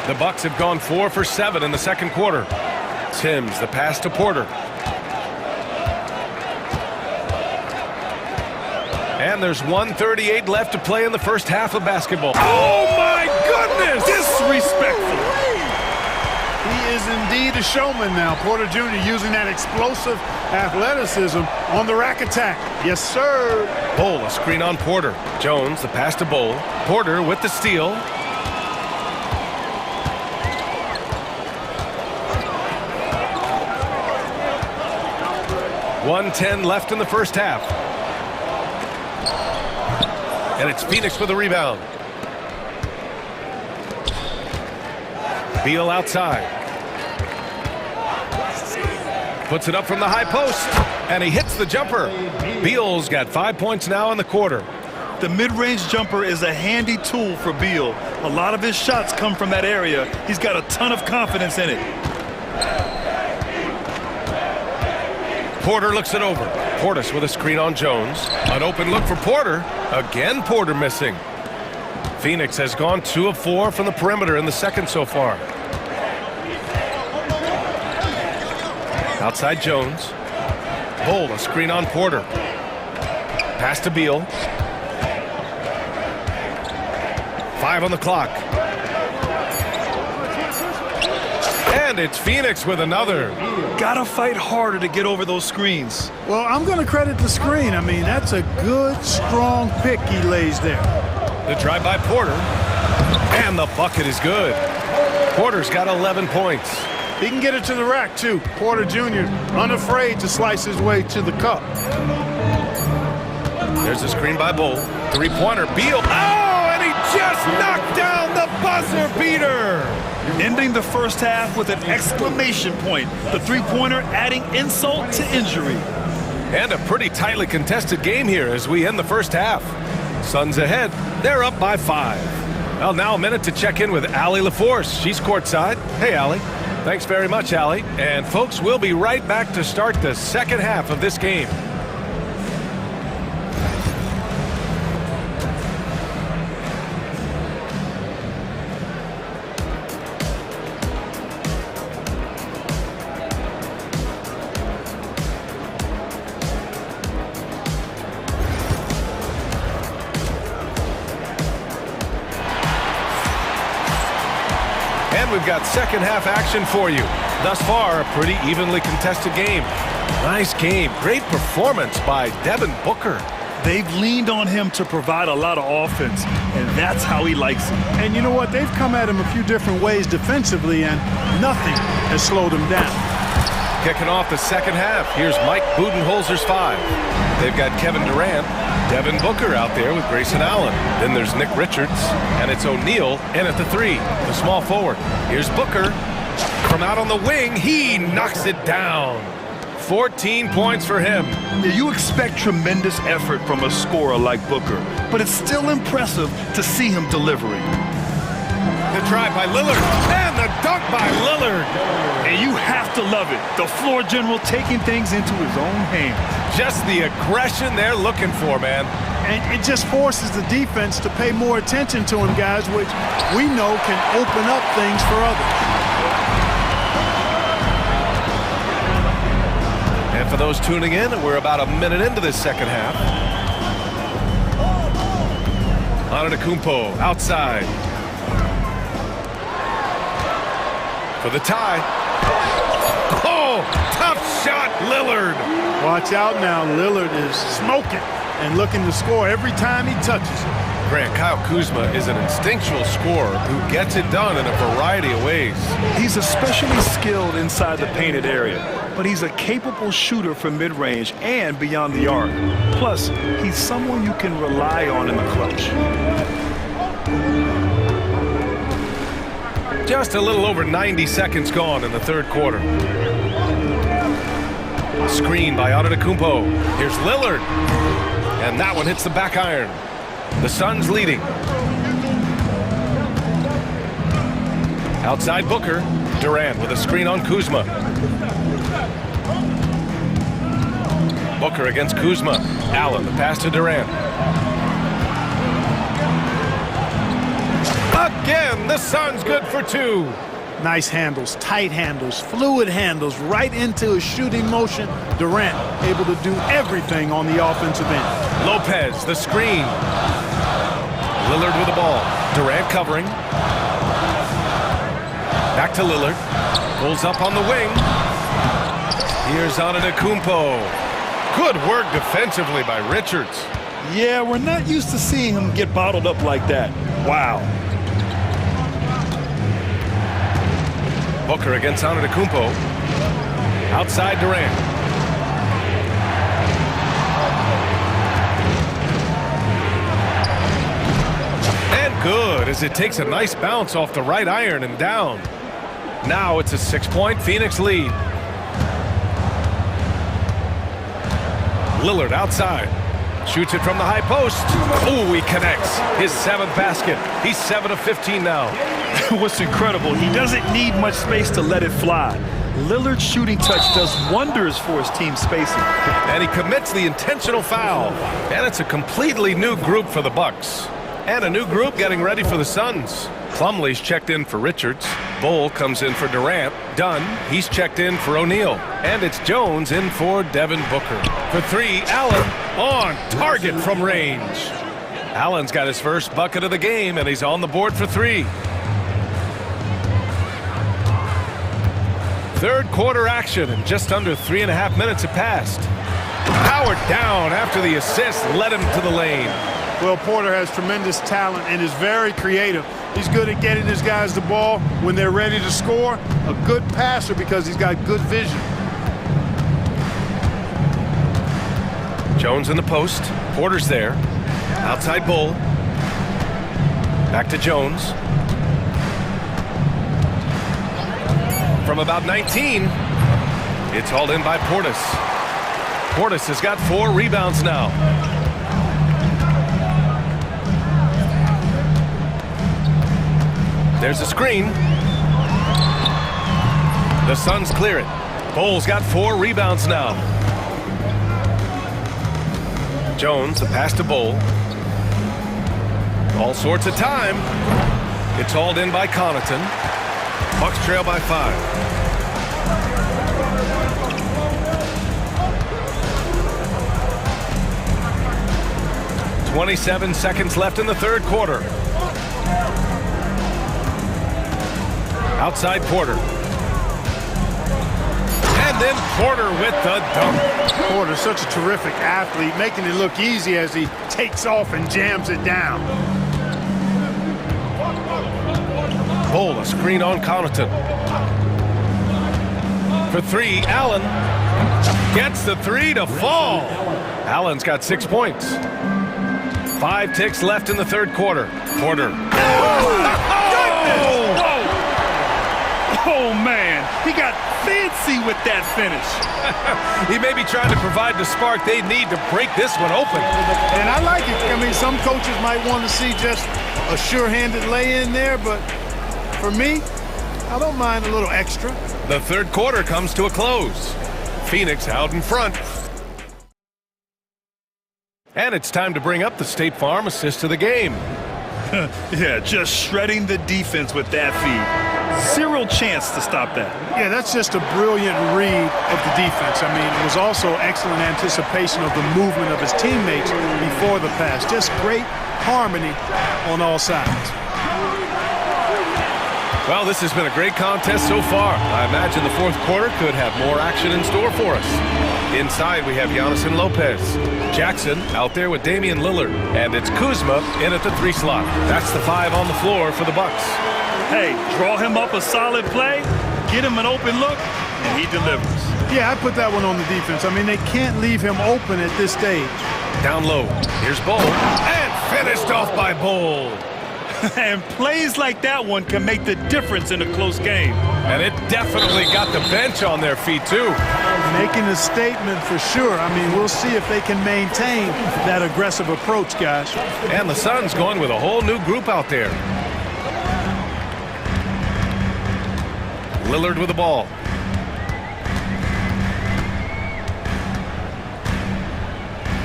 The Bucks have gone 4 for 7 in the second quarter. Sims, the pass to Porter. And there's 1:38 left to play in the first half of basketball. Oh, my goodness! Disrespectful. He is indeed a showman now. Porter Jr. using that explosive athleticism on the rack attack. Yes, sir. Bull, a screen on Porter. Jones, the pass to Bull. Porter with the steal. .110 left in the first half. And it's Phoenix with the rebound. Beal outside. Puts it up from the high post. And he hits the jumper. Beal's got 5 points now in the quarter. The mid-range jumper is a handy tool for Beal. A lot of his shots come from that area. He's got a ton of confidence in it. Porter looks it over. Portis with a screen on Jones. An open look for Porter. Again, Porter missing. Phoenix has gone 2 of 4 from the perimeter in the second so far. Outside Jones. Bull, a screen on Porter. Pass to Beal. 5 on the clock. And it's Phoenix with another. Gotta fight harder to get over those screens. Well, I'm going to credit the screen. I mean, that's a good, strong pick he lays there. The drive by Porter. And the bucket is good. Porter's got 11 points. He can get it to the rack, too. Porter Jr. unafraid to slice his way to the cup. There's a screen by Bull. Three-pointer. Beal. Oh, and he just knocked down the buzzer beater. Ending the first half with an exclamation point. The three-pointer adding insult to injury. And a pretty tightly contested game here as we end the first half. Suns ahead. They're up by 5. Well, now a minute to check in with Allie LaForce. She's courtside. Hey, Allie. Thanks very much, Allie. And folks, we'll be right back to start the second half of this game. We've got second half action for you. Thus far, a pretty evenly contested game. Nice game. Great performance by Devin Booker. They've leaned on him to provide a lot of offense, and that's how he likes it. And you know what? They've come at him a few different ways defensively, and nothing has slowed him down. Kicking off the second half, here's Mike Budenholzer's 5. They've got Kevin Durant, Devin Booker out there with Grayson Allen. Then there's Nick Richards, and it's O'Neal in at the 3, the small forward. Here's Booker. From out on the wing, he knocks it down. 14 points for him. You expect tremendous effort from a scorer like Booker, but it's still impressive to see him delivering. The drive by Lillard, and the dunk by Lillard. And you have to love it. The floor general taking things into his own hands. Just the aggression they're looking for, man. And it just forces the defense to pay more attention to him, guys, which we know can open up things for others. And for those tuning in, we're about a minute into this second half. Antetokounmpo outside. For the tie. Oh, tough shot, Lillard. Watch out now. Lillard is smoking and looking to score every time he touches it. Grant, Kyle Kuzma is an instinctual scorer who gets it done in a variety of ways. He's especially skilled inside the painted area, but he's a capable shooter from mid-range and beyond the arc. Plus, he's someone you can rely on in the clutch. Just a little over 90 seconds gone in the third quarter. Screen by Antetokounmpo. Here's Lillard. And that one hits the back iron. The Suns leading. Outside Booker. Durant with a screen on Kuzma. Booker against Kuzma. Allen, the pass to Durant. Again, the Suns good for 2. Nice handles, tight handles, fluid handles, right into a shooting motion. Durant able to do everything on the offensive end. Lopez, the screen. Lillard with the ball. Durant covering. Back to Lillard. Pulls up on the wing. Here's Antetokounmpo. Good work defensively by Richards. Yeah, we're not used to seeing him get bottled up like that. Wow. Booker against Antetokounmpo. Outside Durant. And good as it takes a nice bounce off the right iron and down. Now it's a 6-point Phoenix lead. Lillard outside. Shoots it from the high post. Oh, he connects. His 7th basket. He's 7 of 15 now. What's incredible, he doesn't need much space to let it fly. Lillard's shooting touch does wonders for his team spacing. And he commits the intentional foul. And it's a completely new group for the Bucks. And a new group getting ready for the Suns. Plumlee's checked in for Richards. Bull comes in for Durant. Dunn, he's checked in for O'Neal. And it's Jones in for Devin Booker. For 3, Allen on target from range. Allen's got his first bucket of the game, and he's on the board for 3. Third quarter action, and just under 3.5 minutes have passed. Howard down after the assist led him to the lane. Well, Porter has tremendous talent and is very creative. He's good at getting his guys the ball when they're ready to score. A good passer because he's got good vision. Jones in the post. Porter's there. Outside Bull. Back to Jones. From about 19, it's hauled in by Portis. Portis has got 4 rebounds now. There's a screen. The Suns clear it. Bull's got 4 rebounds now. Jones, a pass to Bull. All sorts of time. It's hauled in by Connaughton. Bucks trail by 5. 27 seconds left in the third quarter. Outside Porter. And then Porter with the dunk. Porter's such a terrific athlete, making it look easy as he takes off and jams it down. Bull, a screen on Connaughton. For 3, Allen gets the 3 to fall. Allen's got 6 points. 5 ticks left in the third quarter. Porter. Oh, man, he got fancy with that finish. He may be trying to provide the spark they need to break this one open. And I like it. I mean, some coaches might want to see just a sure-handed lay-in there, but for me, I don't mind a little extra. The third quarter comes to a close. Phoenix out in front. And it's time to bring up the State Farm assist of the game. Yeah, just shredding the defense with that feed. 0 chance to stop that. Yeah, that's just a brilliant read of the defense. I mean, it was also excellent anticipation of the movement of his teammates before the pass. Just great harmony on all sides. Well, this has been a great contest so far. I imagine the fourth quarter could have more action in store for us. Inside, we have Giannis and Lopez. Jackson out there with Damian Lillard. And it's Kuzma in at the 3 slot. That's the 5 on the floor for the Bucks. Hey, draw him up a solid play, get him an open look, and he delivers. Yeah, I put that one on the defense. I mean, they can't leave him open at this stage. Down low. Here's Bull. And finished off by Bull. And plays like that one can make the difference in a close game. And it definitely got the bench on their feet, too. Making a statement for sure. I mean, we'll see if they can maintain that aggressive approach, guys. And the Suns going with a whole new group out there. Lillard with the ball.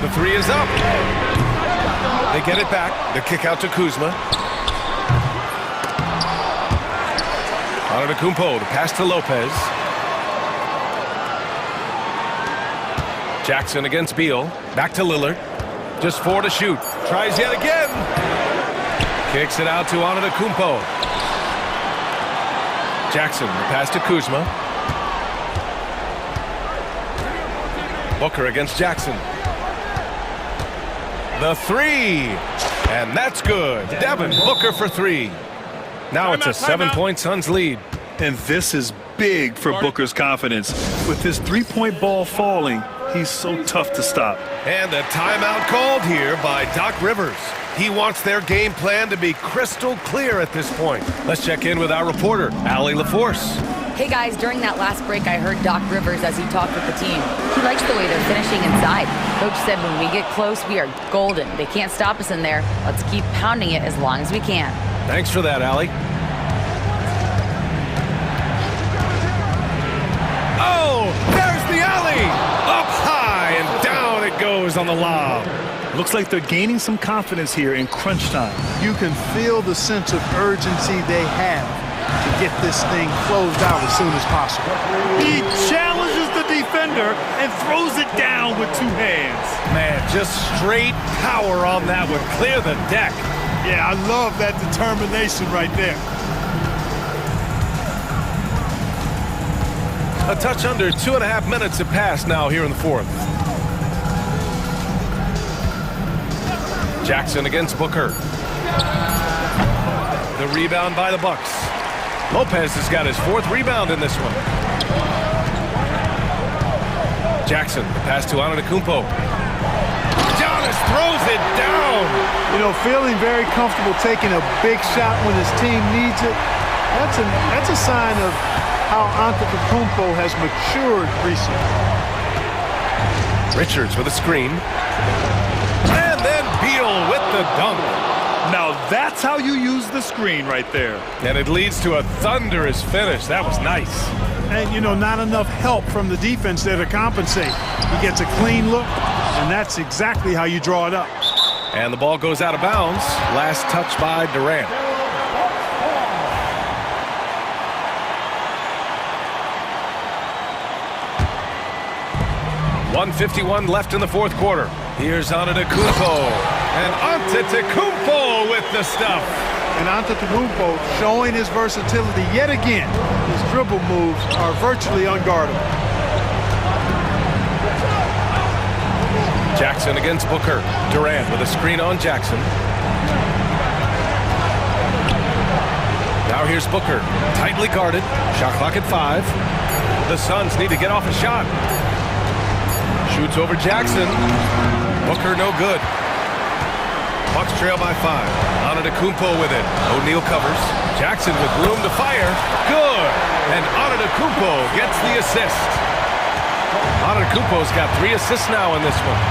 The 3 is up. They get it back. The kick out to Kuzma. Antetokounmpo, the pass to Lopez. Jackson against Beal. Back to Lillard. Just 4 to shoot. Tries yet again. Kicks it out to Antetokounmpo. Jackson, the pass to Kuzma. Booker against Jackson. The three, and that's good. Devin Booker for three. Now it's a 7-point Suns lead. And this is big for Booker's confidence. With his three-point ball falling, he's so tough to stop. And a timeout called here by Doc Rivers. He wants their game plan to be crystal clear at this point. Let's check in with our reporter, Allie LaForce. Hey guys, during that last break, I heard Doc Rivers as he talked with the team. He likes the way they're finishing inside. Coach said when we get close, we are golden. They can't stop us in there. Let's keep pounding it as long as we can. Thanks for that, Allie. Oh, there's the alley! Up high and down it goes on the lob. Looks like they're gaining some confidence here in crunch time. You can feel the sense of urgency they have to get this thing closed out as soon as possible. He challenges the defender and throws it down with two hands. Man, just straight power on that would clear the deck. Yeah, I love that determination right there. A touch under 2.5 minutes have passed now here in the fourth. Jackson against Booker. The rebound by the Bucks. Lopez has got his fourth rebound in this one. Jackson, the pass to Antetokounmpo. Giannis throws it down. You know, feeling very comfortable taking a big shot when his team needs it. That's a sign of how Antetokounmpo has matured recently. Richards with a screen. And then Beal with the dunk. Now that's how you use the screen right there. And it leads to a thunderous finish. That was nice. And, you know, not enough help from the defense there to compensate. He gets a clean look, and that's exactly how you draw it up. And the ball goes out of bounds. Last touch by Durant. .151 left in the fourth quarter. Here's Antetokounmpo. And Antetokounmpo with the stuff. And Antetokounmpo showing his versatility yet again. His dribble moves are virtually unguardable. Jackson against Booker. Durant with a screen on Jackson. Now here's Booker. Tightly guarded. Shot clock at 5. The Suns need to get off a shot. Shoots over Jackson. Booker no good. Bucks trail by 5. Antetokounmpo with it. O'Neal covers. Jackson with room to fire. Good. And Antetokounmpo gets the assist. Antetokounmpo's got 3 assists now in this one.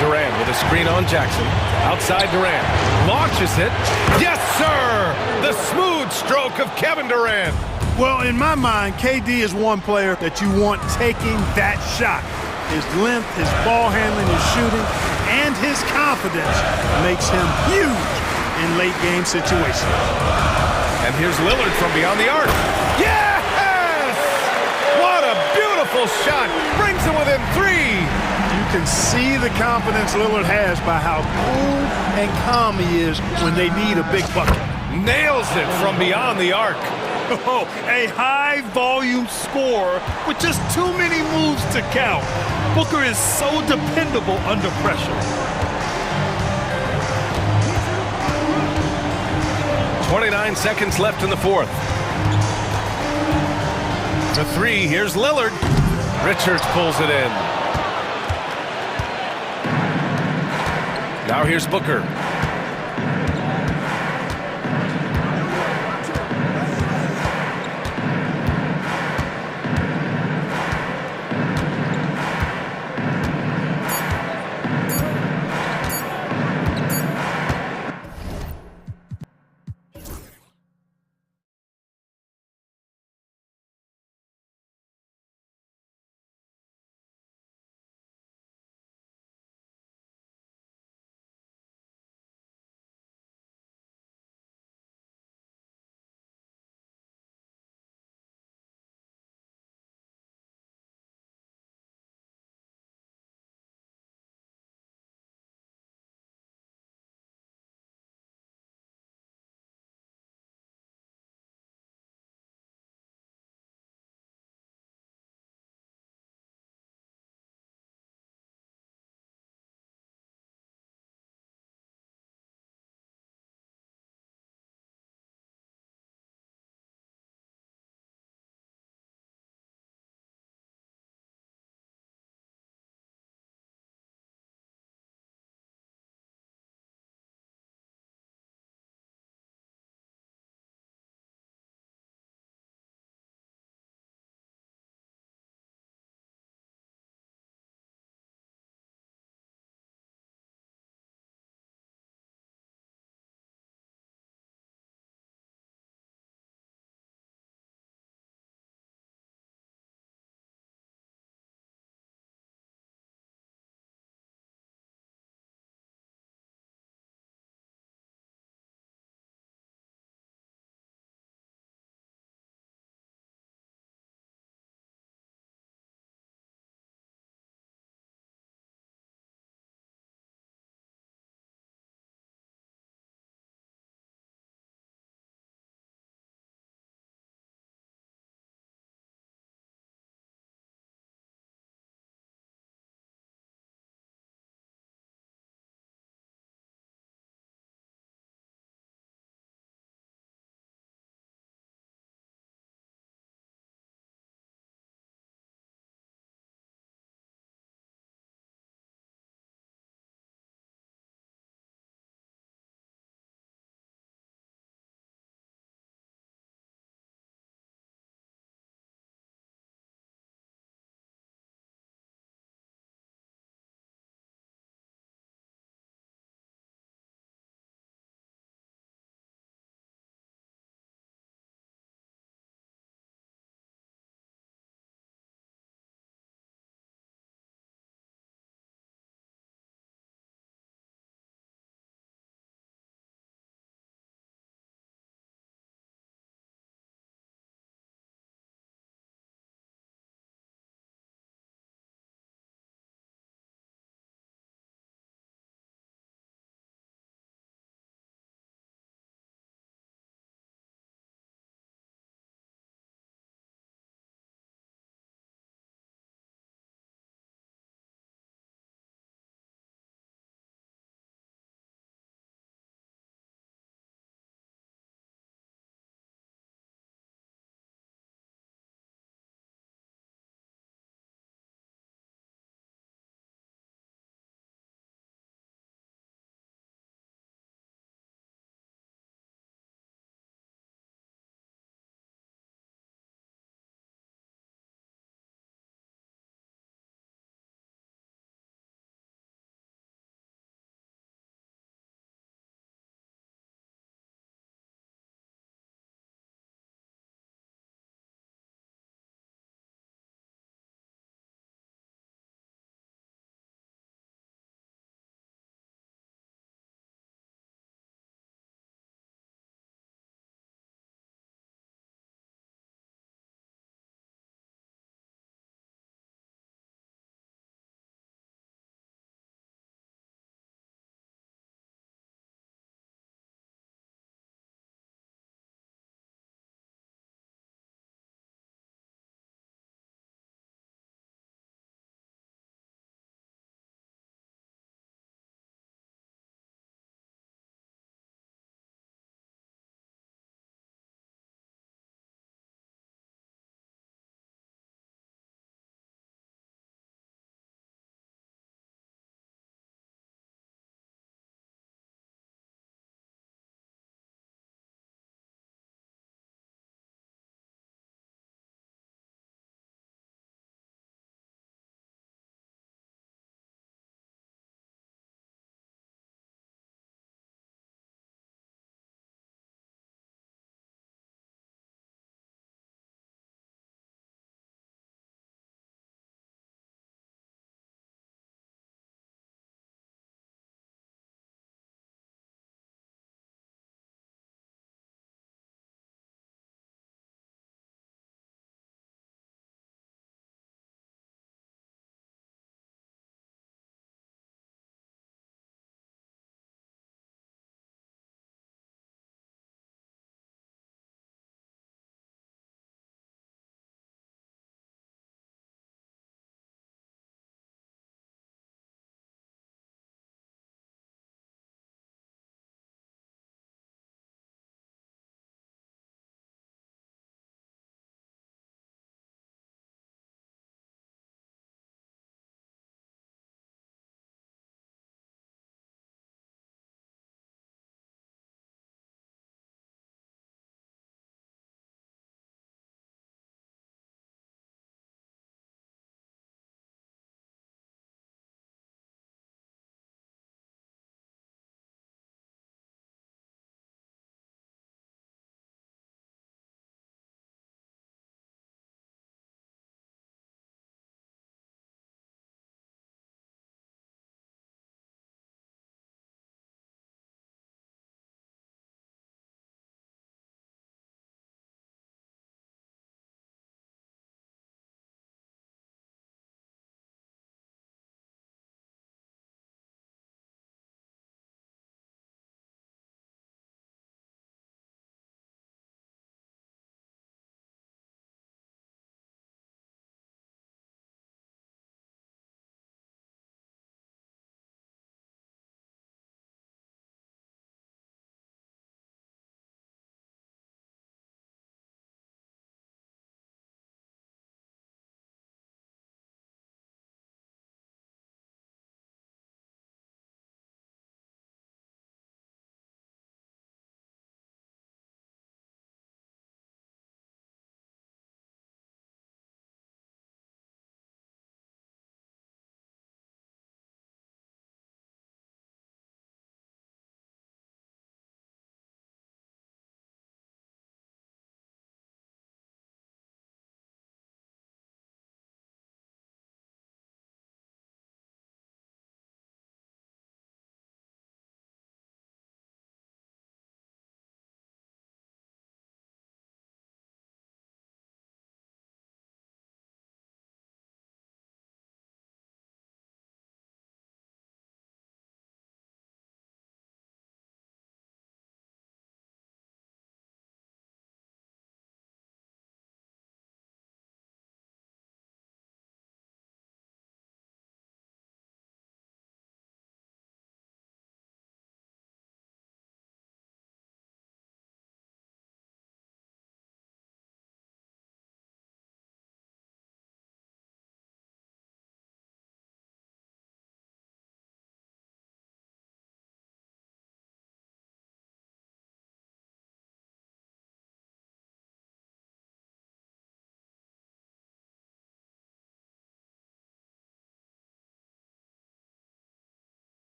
Durant with a screen on Jackson. Outside Durant. Launches it. Yes, sir! The smooth stroke of Kevin Durant. Well, in my mind, KD is one player that you want taking that shot. His length, his ball handling, his shooting, and his confidence makes him huge in late-game situations. And here's Lillard from beyond the arc. Yes! What a beautiful shot. Brings him within 3. You can see the confidence Lillard has by how cool and calm he is when they need a big bucket. Nails it from beyond the arc. Oh, a high-volume score with just too many moves to count. Booker is so dependable under pressure. 29 seconds left in the fourth. The 3, here's Lillard. Richards pulls it in. Now here's Booker.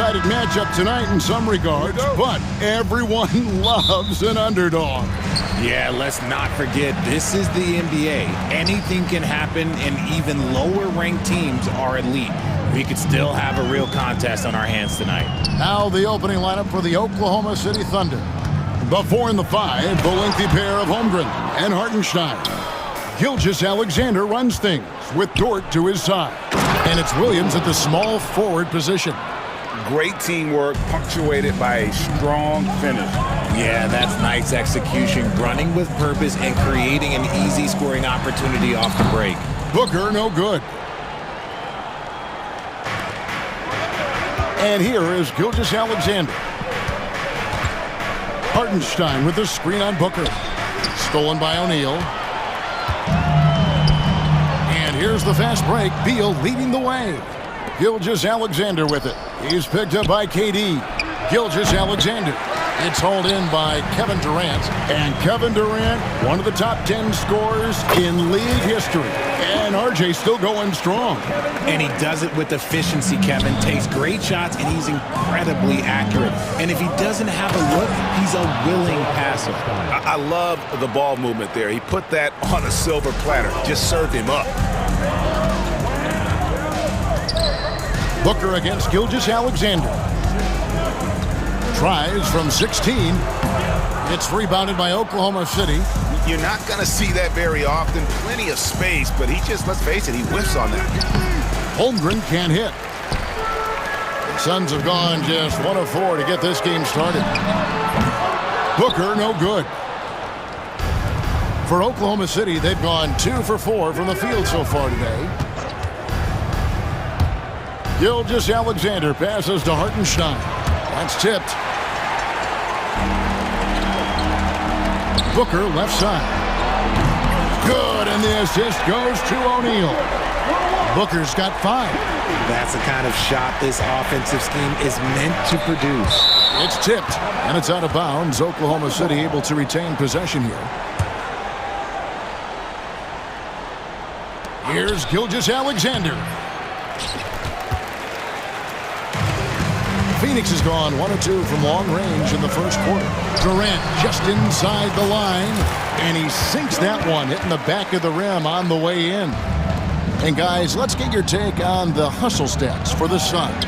one-sided matchup tonight in some regards, but everyone loves an underdog. Yeah, let's not forget, this is the NBA. Anything can happen, and even lower-ranked teams are elite. We could still have a real contest on our hands tonight. Now the opening lineup for the Oklahoma City Thunder. Before in the 5, the lengthy pair of Holmgren and Hartenstein. Gilgeous-Alexander runs things with Dort to his side. And it's Williams at the small forward position. Great teamwork punctuated by a strong finish. Yeah, that's nice execution, running with purpose and creating an easy scoring opportunity off the break. Booker, no good. And here is Gilgeous-Alexander. Hartenstein with the screen on Booker. Stolen by O'Neal. And here's the fast break. Beal leading the way. Gilgeous-Alexander with it. He's picked up by KD. Gilgeous-Alexander. It's hauled in by Kevin Durant. And Kevin Durant, one of the top 10 scorers in league history. And RJ still going strong. And he does it with efficiency, Kevin. Takes great shots, and he's incredibly accurate. And if he doesn't have a look, he's a willing passer. I love the ball movement there. He put that on a silver platter. Just served him up. Booker against Gilgeous-Alexander. Tries from 16. It's rebounded by Oklahoma City. You're not going to see that very often. Plenty of space, but he just, let's face it, he whiffs on that. Holmgren can't hit. The Suns have gone just 1 of 4 to get this game started. Booker, no good. For Oklahoma City, they've gone 2 for 4 from the field so far today. Gilgeous-Alexander passes to Hartenstein. That's tipped. Booker left side. Good, and the assist goes to O'Neal. Booker's got 5. That's the kind of shot this offensive scheme is meant to produce. It's tipped, and it's out of bounds. Oklahoma City able to retain possession here. Here's Gilgeous-Alexander. Phoenix has gone 1 of 2 from long range in the first quarter. Durant just inside the line, and he sinks that one, hitting the back of the rim on the way in. And guys, let's get your take on the hustle stats for the Suns.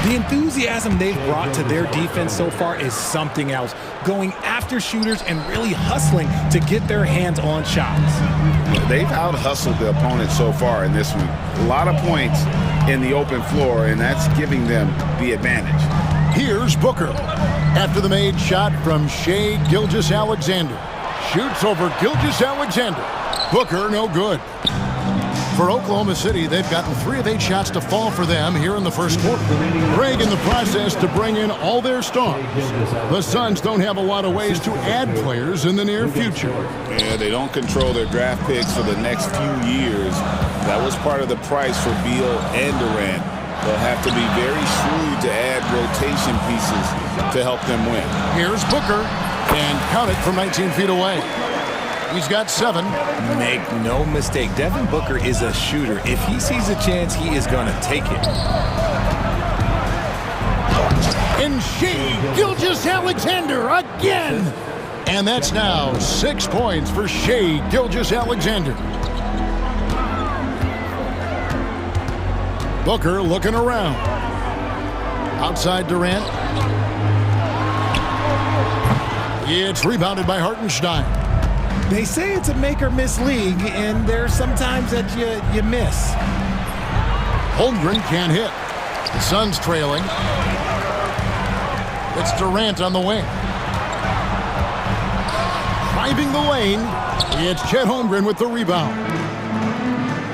The enthusiasm they've brought to their defense so far is something else. Going after shooters and really hustling to get their hands on shots. They've out-hustled the opponent so far in this one. A lot of points in the open floor, and that's giving them the advantage. Here's Booker. After the made shot from Shai Gilgeous-Alexander. Shoots over Gilgeous-Alexander. Booker, no good. For Oklahoma City, they've gotten 3 of 8 shots to fall for them here in the first quarter. Craig in the process to bring in all their stars. The Suns don't have a lot of ways to add players in the near future. Yeah, they don't control their draft picks for the next few years. That was part of the price for Beal and Durant. They'll have to be very shrewd to add rotation pieces to help them win. Here's Booker, and count it from 19 feet away. He's got 7. Make no mistake, Devin Booker is a shooter. If he sees a chance, he is going to take it. And Shai Gilgeous-Alexander again. And that's now 6 points for Shai Gilgeous-Alexander. Booker looking around. Outside Durant. It's rebounded by Hartenstein. They say it's a make-or-miss league, and there's sometimes that you miss. Holmgren can't hit. The Suns trailing. It's Durant on the wing. Driving the lane, it's Chet Holmgren with the rebound.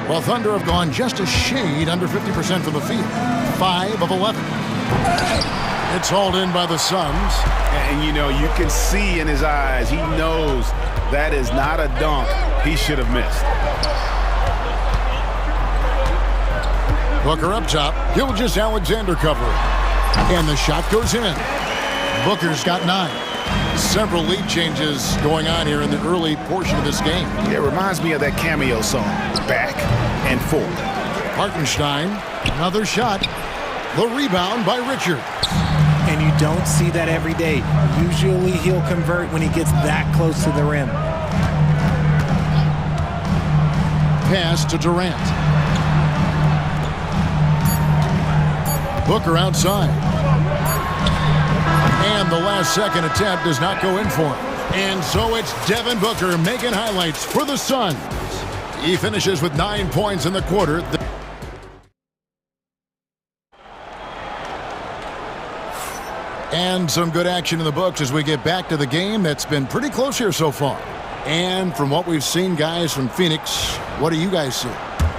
Well, Thunder have gone just a shade under 50% from the field. 5 of 11. It's hauled in by the Suns. And, you know, you can see in his eyes, he knows that is not a dunk he should have missed. Booker up top. Gilgeous-Alexander covering. And the shot goes in. Booker's got 9. Several lead changes going on here in the early portion of this game. Yeah, it reminds me of that cameo song, Back and Forth. Hartenstein, another shot. The rebound by Richard. and you don't see that every day. Usually he'll convert when he gets that close to the rim. Pass to Durant. Booker outside. And the last second attempt does not go in for him. And so it's Devin Booker making highlights for the Suns. He finishes with 9 points in the quarter. And some good action in the books as we get back to the game that's been pretty close here so far. And from what we've seen, guys, from Phoenix, what do you guys see?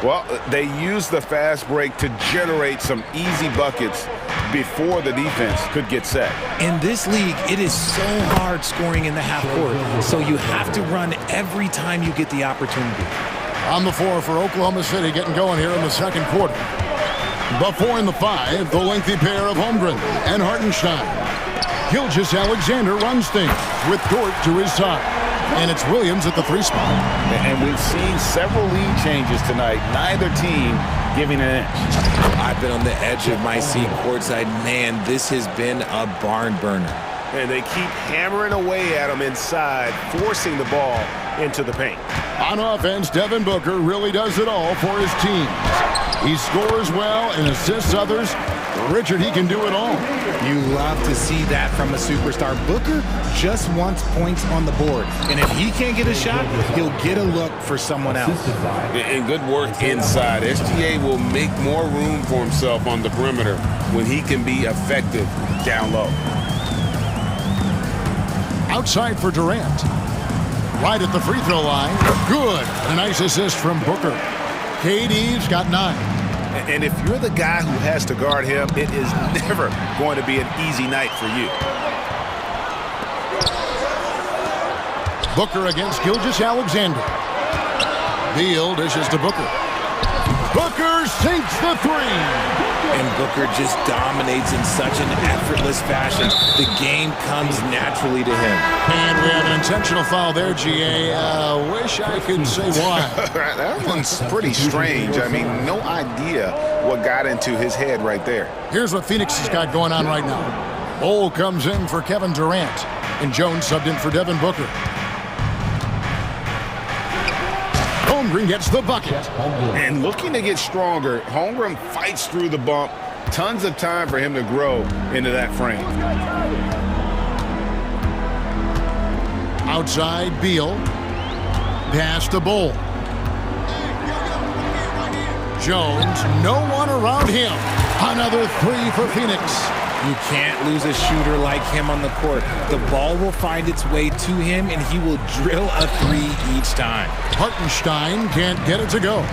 Well, they use the fast break to generate some easy buckets before the defense could get set. In this league, it is so hard scoring in the half court, so you have to run every time you get the opportunity. On the floor for Oklahoma City, getting going here in the second quarter. The 4 and the 5, the lengthy pair of Holmgren and Hartenstein. Gilgeous-Alexander runs things with Dort to his side. And it's Williams at the 3 spot. And we've seen several lead changes tonight. Neither team giving an inch. I've been on the edge of my seat courtside. Man, this has been a barn burner. And they keep hammering away at him inside, forcing the ball into the paint. On offense, Devin Booker really does it all for his team. He scores well and assists others. Richard, he can do it all. You love to see that from a superstar. Booker just wants points on the board. And if he can't get a shot, he'll get a look for someone else. And good work inside. SGA will make more room for himself on the perimeter when he can be effective down low. Outside for Durant. Right at the free throw line. Good. A nice assist from Booker. KD's got 9. And if you're the guy who has to guard him, it is never going to be an easy night for you. Booker against Gilgeous-Alexander. Beal dishes to Booker. Booker sinks the 3. And Booker just dominates in such an effortless fashion. The game comes naturally to him. And we have an intentional foul there, GA. Wish I could say why. That one's pretty strange. I mean, no idea what got into his head right there. Here's what Phoenix has got going on right now. Bol comes in for Kevin Durant. And Jones subbed in for Devin Booker. Holmgren gets the bucket. And looking to get stronger, Holmgren fights through the bump. Tons of time for him to grow into that frame. Outside, Beal. Pass to Bol. Jones, no one around him. Another 3 for Phoenix. You can't lose a shooter like him on the court. The ball will find its way to him, and he will drill a 3 each time. Hartenstein can't get it to go.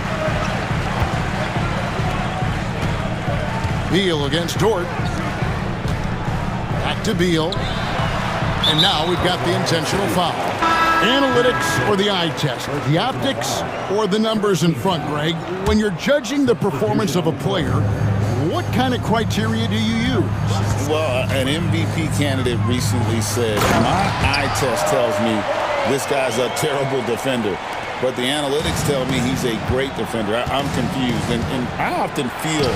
Beal against Dort. Back to Beal. And now we've got the intentional foul. Analytics or the eye test? The optics or the numbers in front, Greg? When you're judging the performance of a player, what kind of criteria do you use? Well, an MVP candidate recently said, my eye test tells me this guy's a terrible defender, but the analytics tell me he's a great defender. I'm confused, and I often feel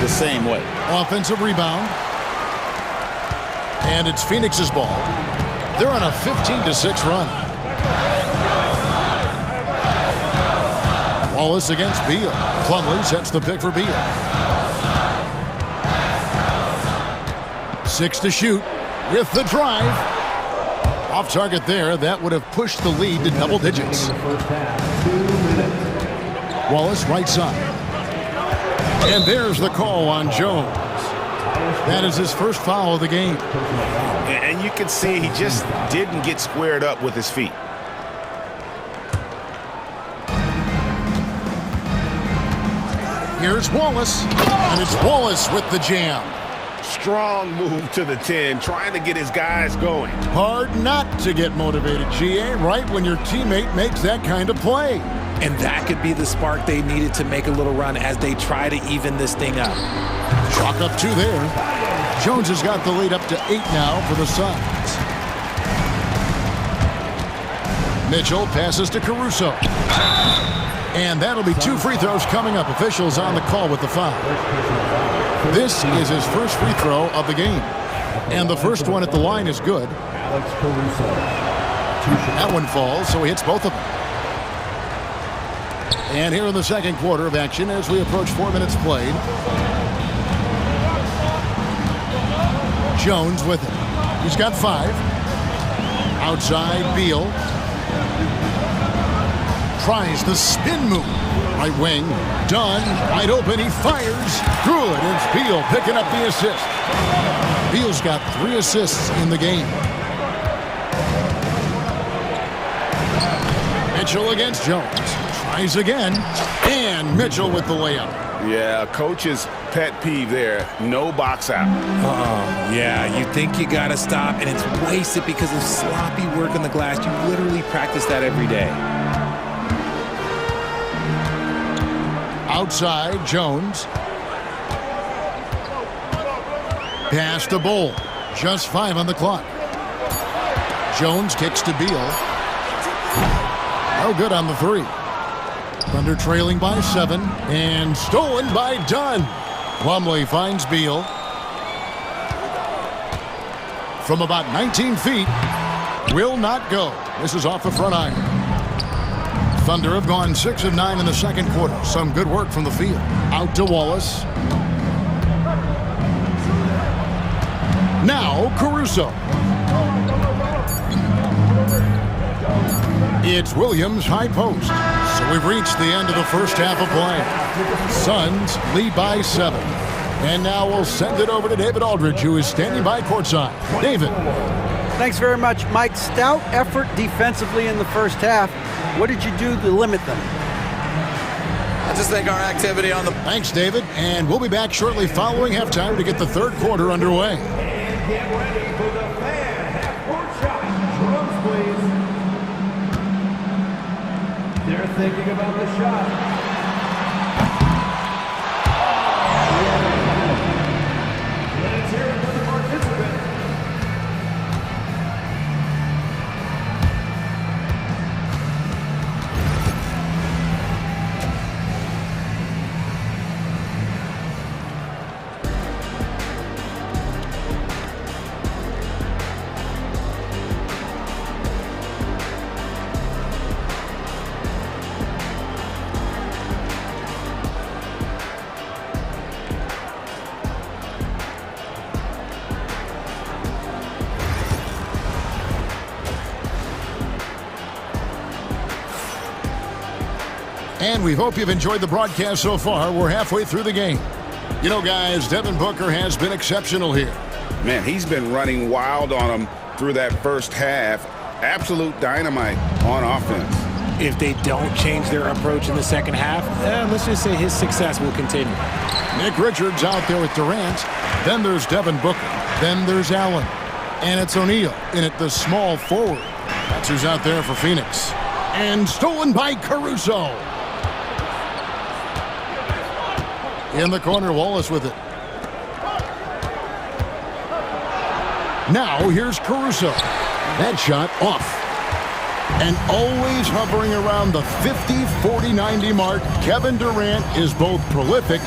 the same way. Offensive rebound. And it's Phoenix's ball. They're on a 15-6 run. Wallace against Beal. Plumlee sets the pick for Beal. 6 to shoot with the drive. Off target there. That would have pushed the lead to double digits. Wallace right side. And there's the call on Jones. That is his first foul of the game. And you can see he just didn't get squared up with his feet. Here's Wallace. And it's Wallace with the jam. Strong move to the 10, trying to get his guys going. Hard not to get motivated, GA, right when your teammate makes that kind of play. And that could be the spark they needed to make a little run as they try to even this thing up. Chalk up 2 there. Jones has got the lead up to 8 now for the Suns. Mitchell passes to Caruso. And that'll be 2 free throws coming up. Officials on the call with the foul. This is his first free throw of the game. And the first one at the line is good. That one falls, so he hits both of them. And here in the second quarter of action as we approach 4 minutes played. Jones with it. He's got 5. Outside, Beal. Tries the spin move. Right wing, done, wide open, he fires. Good, it's Beal picking up the assist. Beal's got 3 assists in the game. Mitchell against Jones. Tries again, and Mitchell with the layup. Yeah, coach's pet peeve there. No box out. Yeah, you think you got to stop, and it's wasted because of sloppy work on the glass. You literally practice that every day. Outside, Jones. Pass to Bull. Just 5 on the clock. Jones kicks to Beal. No good on the 3. Thunder trailing by 7 and stolen by Dunn. Plumlee finds Beal. From about 19 feet. Will not go. This is off the front iron. Thunder have gone 6 of 9 in the second quarter. Some good work from the field. Out to Wallace. Now Caruso. It's Williams high post. So we've reached the end of the first half of play. Suns lead by 7. And now we'll send it over to David Aldridge, who is standing by courtside. David. Thanks very much, Mike. Stout effort defensively in the first half. What did you do to limit them? I just think our activity on the... Thanks, David. And we'll be back shortly following halftime to get the third quarter underway. Get ready for the fan half-court shot. Drums, please. They're thinking about the shot. Let's hear it for the participant. And we hope you've enjoyed the broadcast so far. We're halfway through the game. You know, guys, Devin Booker has been exceptional here. Man, he's been running wild on them through that first half. Absolute dynamite on offense. If they don't change their approach in the second half, let's just say his success will continue. Nick Richards out there with Durant. Then there's Devin Booker. Then there's Allen. And it's O'Neal in at the small forward. That's who's out there for Phoenix. And stolen by Caruso. In the corner, Wallace with it. Now here's Caruso. That shot off. And always hovering around the 50, 40, 90 mark, Kevin Durant is both prolific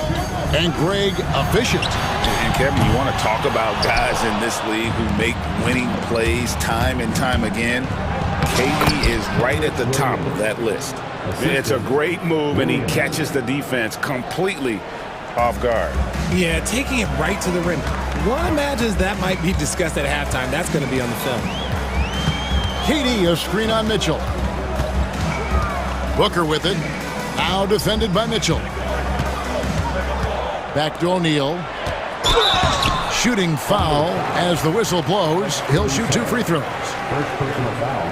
and Greg efficient. And Kevin, you want to talk about guys in this league who make winning plays time and time again? KD is right at the top of that list. It's a great move, and he catches the defense completely off guard. Yeah, taking it right to the rim. One imagines that might be discussed at halftime. That's going to be on the film. KD, a screen on Mitchell. Booker with it. Now defended by Mitchell. Back to O'Neal. Shooting foul as the whistle blows. He'll shoot 2 free throws.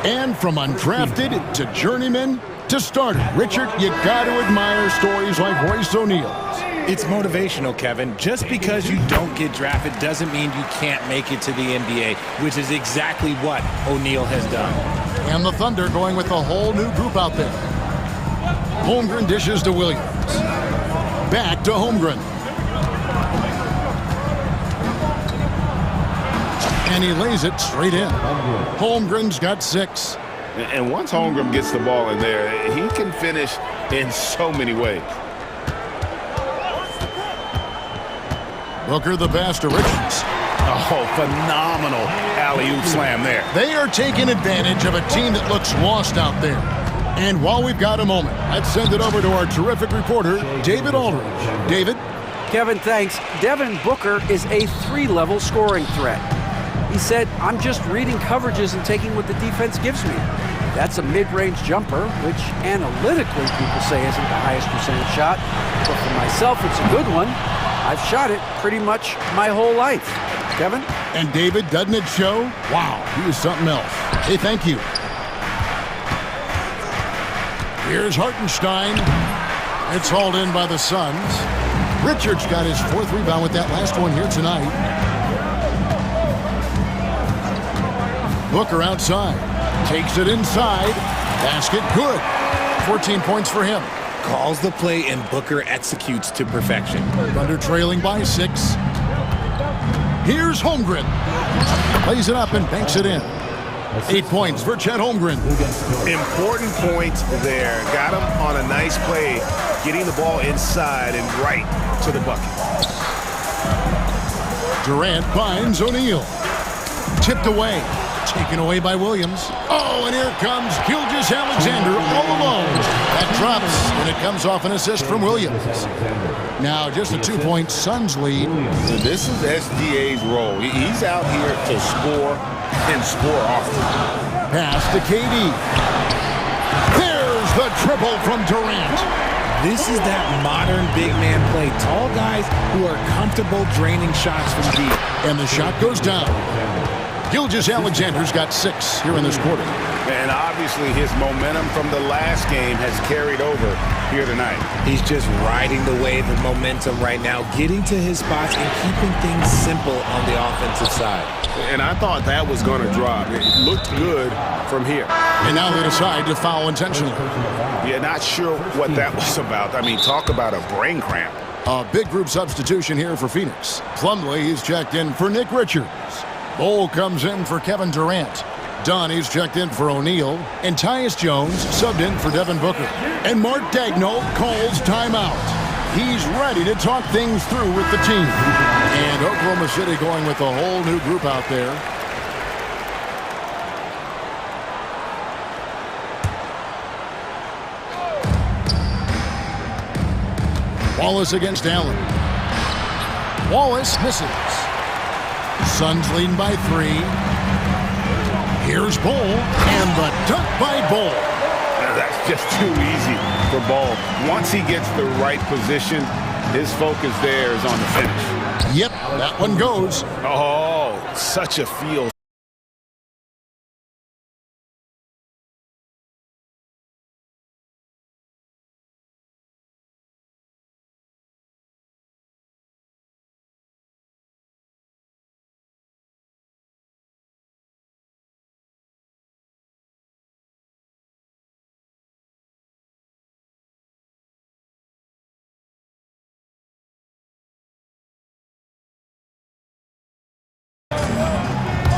And from undrafted to journeyman to starter. Richard, you got to admire stories like Royce O'Neal's. It's motivational, Kevin. Just because you don't get drafted doesn't mean you can't make it to the NBA, which is exactly what O'Neal has done. And the Thunder going with a whole new group out there. Holmgren dishes to Williams. Back to Holmgren. And he lays it straight in. Holmgren's got 6. And once Holmgren gets the ball in there, he can finish in so many ways. Booker the pass to Richards. Oh, phenomenal alley-oop slam there. They are taking advantage of a team that looks lost out there. And while we've got a moment, let's send it over to our terrific reporter, David Aldridge. David? Kevin, thanks. Devin Booker is a 3-level scoring threat. He said, I'm just reading coverages and taking what the defense gives me. That's a mid-range jumper, which analytically people say isn't the highest percentage shot. But for myself, it's a good one. I've shot it pretty much my whole life. Kevin? And David, doesn't it show? Wow, he is something else. Hey, thank you. Here's Hartenstein. It's hauled in by the Suns. Richards got his 4th rebound with that last one here tonight. Booker outside. Takes it inside. Basket good. 14 points for him. Calls the play and Booker executes to perfection. Thunder trailing by 6. Here's Holmgren. Plays it up and banks it in. 8 points for Chet Holmgren. Important points there. Got him on a nice play, getting the ball inside and right to the bucket. Durant finds O'Neal. Tipped away. Taken away by Williams. Oh, and here comes Gilgeous-Alexander all alone. That drops, and it comes off an assist from Williams. Now just a 2-point Suns lead. This is SGA's role. He's out here to score and score often. Pass to KD. There's the triple from Durant. This is that modern big man play. Tall guys who are comfortable draining shots from deep. And the shot goes down. Gilgeous-Alexander's got 6 here in this quarter. And obviously his momentum from the last game has carried over here tonight. He's just riding the wave of momentum right now, getting to his spots and keeping things simple on the offensive side. And I thought that was going to drop. It looked good from here. And now they decide to foul intentionally. Yeah, not sure what that was about. I mean, talk about a brain cramp. A big group substitution here for Phoenix. Plumlee is checked in for Nick Richards. Bol comes in for Kevin Durant. Dunn is checked in for O'Neal. And Tyus Jones subbed in for Devin Booker. And Mark Daigneault calls timeout. He's ready to talk things through with the team. And Oklahoma City going with a whole new group out there. Wallace against Allen. Wallace misses. Suns leading by 3. Here's Bol, and the dunk by Bol. That's just too easy for Bol. Once he gets the right position, his focus there is on the finish. Yep, that one goes. Oh, such a feel.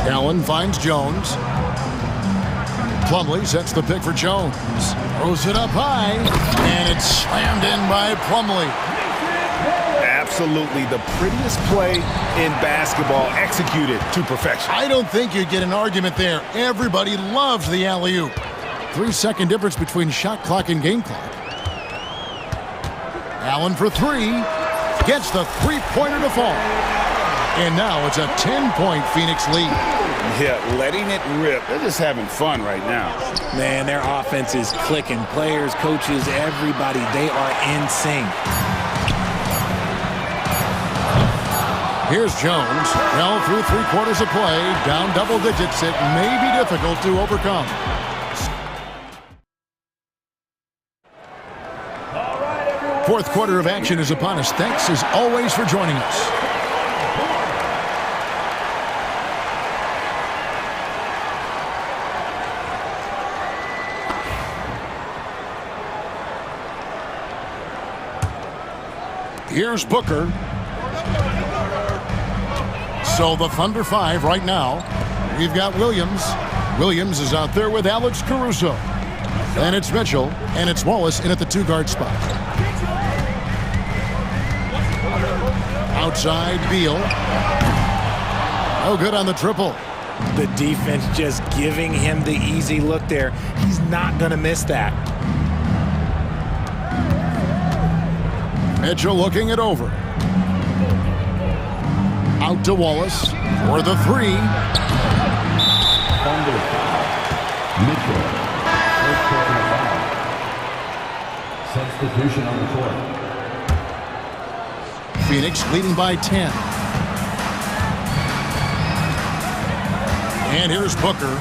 Allen finds Jones. Plumlee sets the pick for Jones. Throws it up high, and it's slammed in by Plumlee. Absolutely the prettiest play in basketball, executed to perfection. I don't think you'd get an argument there. Everybody loves the alley-oop. 3-second difference between shot clock and game clock. Allen for 3. Gets the three-pointer to fall. And now it's a 10-point Phoenix lead. Yeah, letting it rip. They're just having fun right now. Man, their offense is clicking. Players, coaches, everybody, they are in sync. Here's Jones. Well, through 3/4 of play, down double digits. It may be difficult to overcome. Fourth quarter of action is upon us. Thanks as always for joining us. Here's Booker. So the Thunder 5 right now. We've got Williams. Williams is out there with Alex Caruso. And it's Mitchell. And it's Wallace in at the 2-guard spot. Outside, Beal. No good on the triple. The defense just giving him the easy look there. He's not going to miss that. Mitchell looking it over. Out to Wallace for the three. Mitchell. First personal foul. Substitution on the court. Phoenix leading by 10. And here's Booker.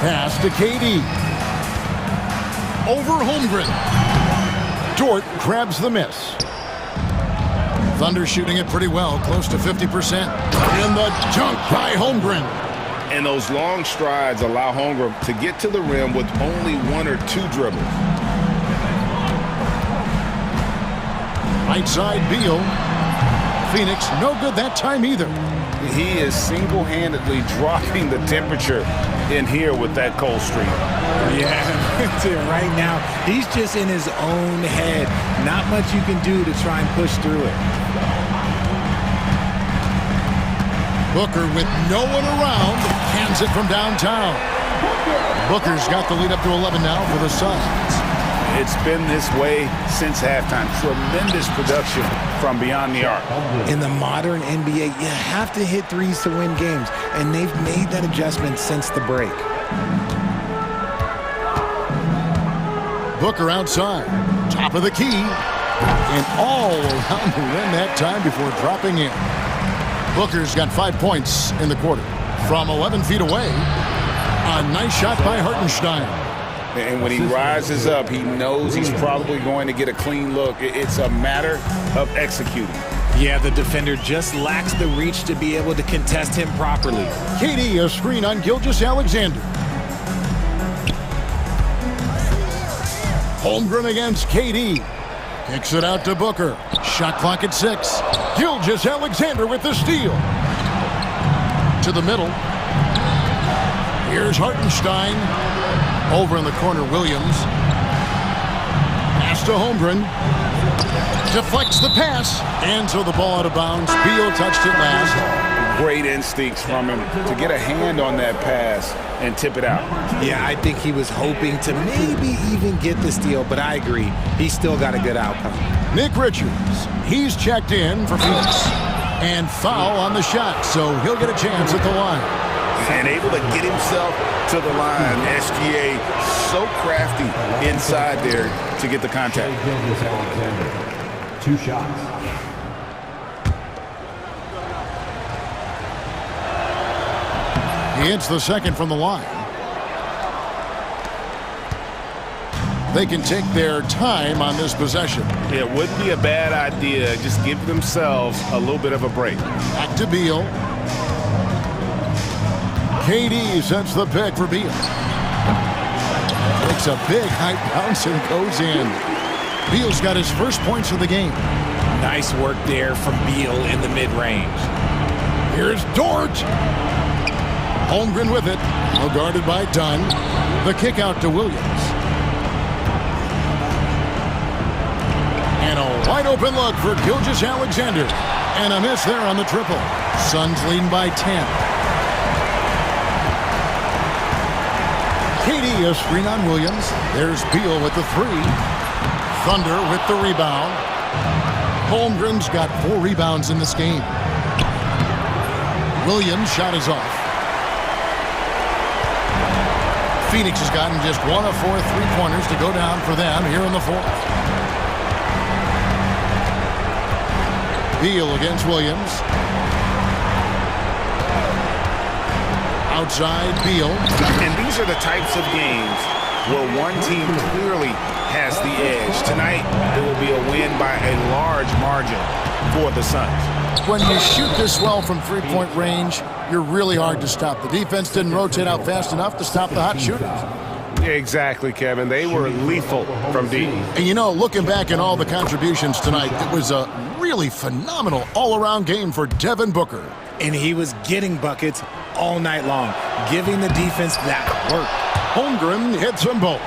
Pass to KD. Over Holmgren. Dort grabs the miss. Thunder shooting it pretty well, close to 50%. And the dunk by Holmgren. And those long strides allow Holmgren to get to the rim with only 1 or 2 dribbles. Right side, Beal. Phoenix, no good that time either. He is single-handedly dropping the temperature in here with that cold streak. Yeah, right now, he's just in his own head. Not much you can do to try and push through it. Booker with no one around, hands it from downtown. Booker's got the lead up to 11 now for the Suns. It's been this way since halftime. Tremendous production from beyond the arc. In the modern NBA, you have to hit threes to win games, and they've made that adjustment since the break. Booker outside, top of the key, and all around the rim that time before dropping in. Booker's got 5 points in the quarter. From 11 feet away, a nice shot by Hartenstein. And when he rises up, he knows he's probably going to get a clean look. It's a matter of executing. Yeah, the defender just lacks the reach to be able to contest him properly. KD, a screen on Gilgeous-Alexander. Holmgren against KD. Kicks it out to Booker. Shot clock at 6. Gilgeous-Alexander with the steal. To the middle. Here's Hartenstein. Over in the corner, Williams. Pass to Holmgren. Deflects the pass. And so the ball out of bounds. Beal touched it last. Great instincts from him to get a hand on that pass and tip it out. Yeah, I think he was hoping to maybe even get the steal, but I agree. He still got a good outcome. Nick Richards. He's checked in for Phoenix. And foul on the shot, so he'll get a chance at the line. And able to get himself to the line. SGA so crafty inside there to get the contact. 2 shots. He hits the second from the line. They can take their time on this possession. It wouldn't be a bad idea. Just give themselves a little bit of a break. Back to Beal. KD sets the pick for Beal. Takes a big high bounce and goes in. Beal's got his first points of the game. Nice work there from Beal in the mid-range. Here's Dort. Holmgren with it. Well guarded by Dunn. The kick out to Williams. And a wide open look for Gilgeous-Alexander. And a miss there on the triple. Suns leading by 10. KD, a screen on Williams. There's Beal with the 3. Thunder with the rebound. Holmgren's got 4 rebounds in this game. Williams' shot is off. Phoenix has gotten just 1 of 4 3-pointers to go down for them here in the 4th. Beal against Williams. Outside Beal. And these are the types of games where one team clearly has the edge. Tonight, it will be a win by a large margin for the Suns. When you shoot this well from 3-point range, you're really hard to stop. The defense didn't rotate out fast enough to stop the hot shooters. Exactly, Kevin. They were lethal from deep. And you know, looking back at all the contributions tonight, it was a really phenomenal all-around game for Devin Booker. And he was getting buckets all night long, giving the defense that work. Holmgren hits them both.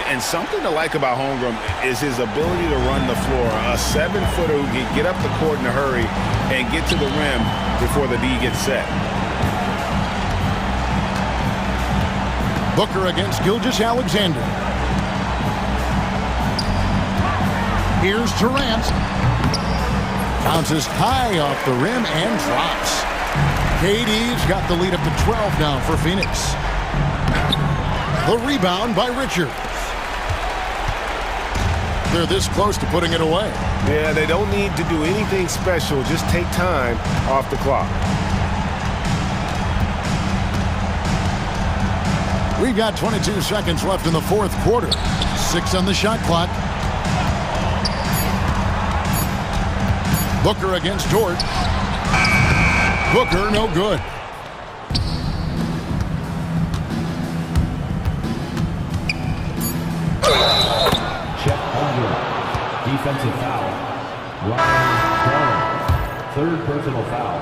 And something to like about Holmgren is his ability to run the floor. A 7-footer who can get up the court in a hurry and get to the rim before the D gets set. Booker against Gilgeous-Alexander. Here's Durant. Bounces high off the rim and drops. KD's got the lead up to 12 now for Phoenix. The rebound by Richards. They're this close to putting it away. Yeah, they don't need to do anything special. Just take time off the clock. We've got 22 seconds left in the fourth quarter. 6 on the shot clock. Booker against George. Booker, no good. Check under. Defensive foul. Ryan Garland. Third personal foul.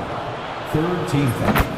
Third team foul.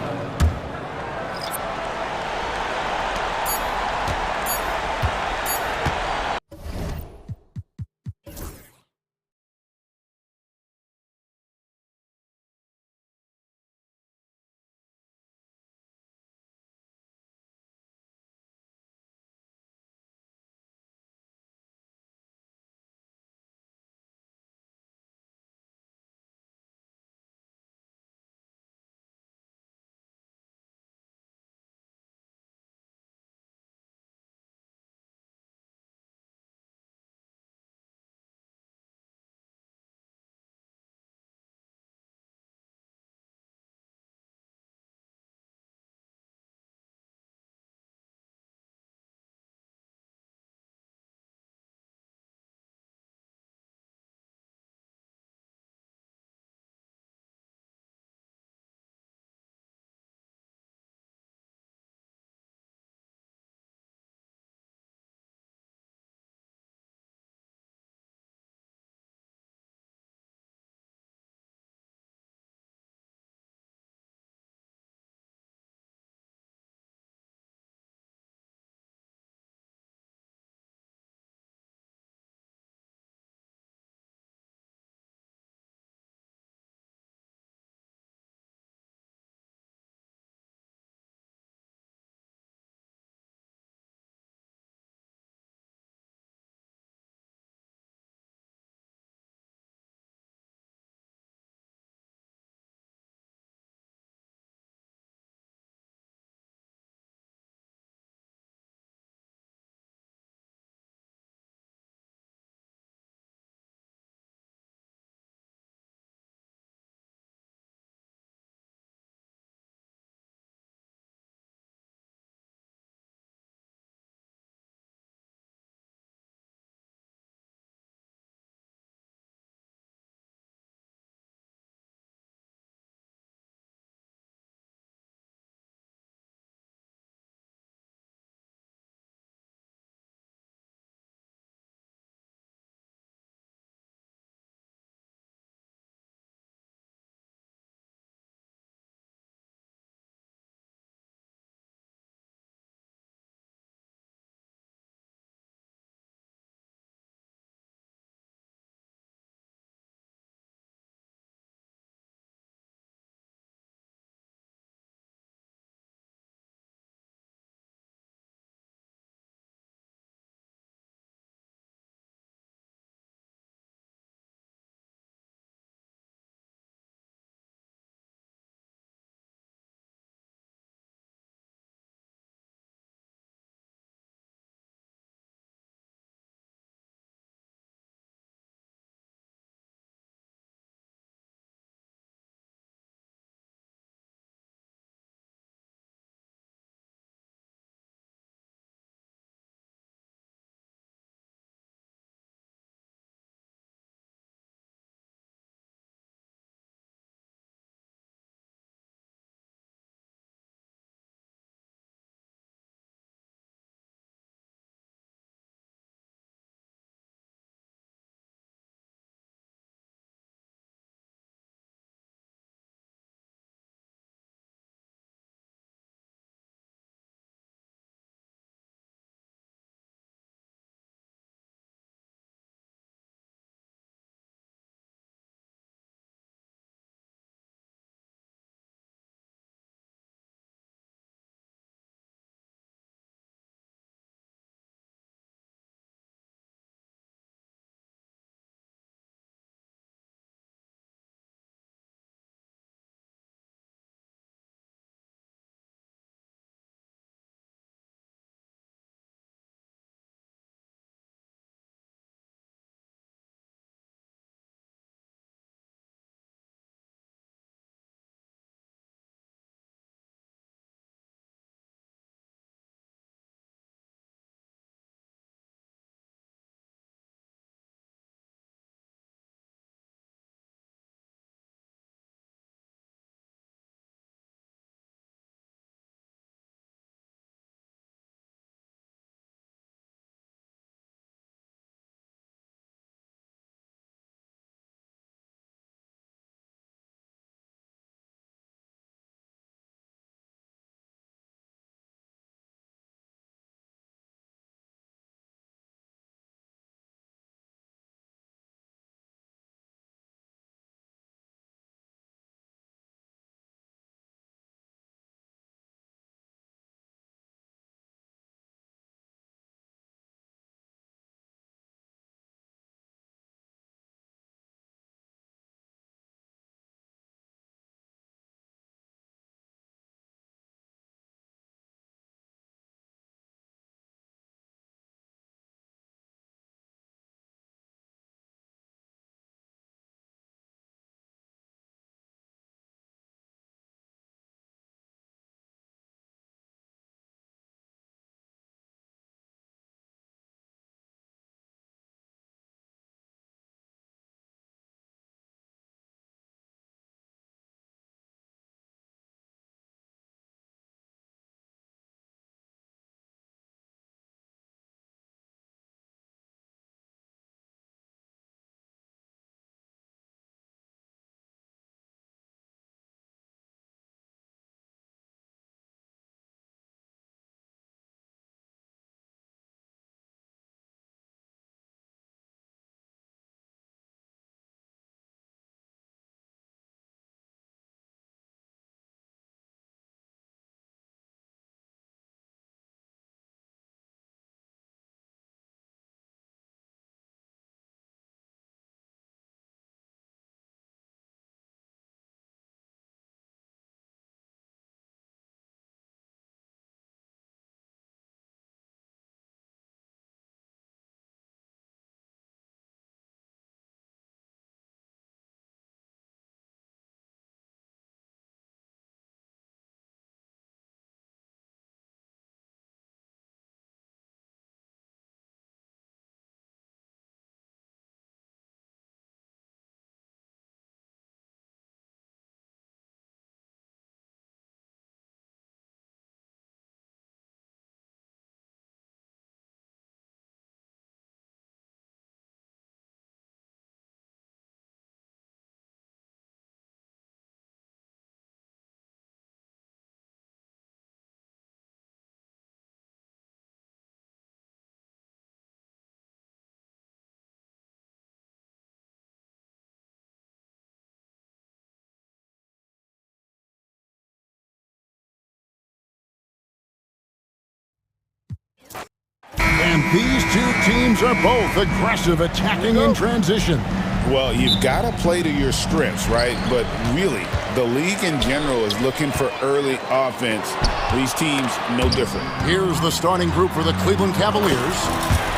And these two teams are both aggressive, attacking in transition. Well, you've got to play to your strengths, right? But really, the league in general is looking for early offense. These teams, no different. Here's the starting group for the Cleveland Cavaliers.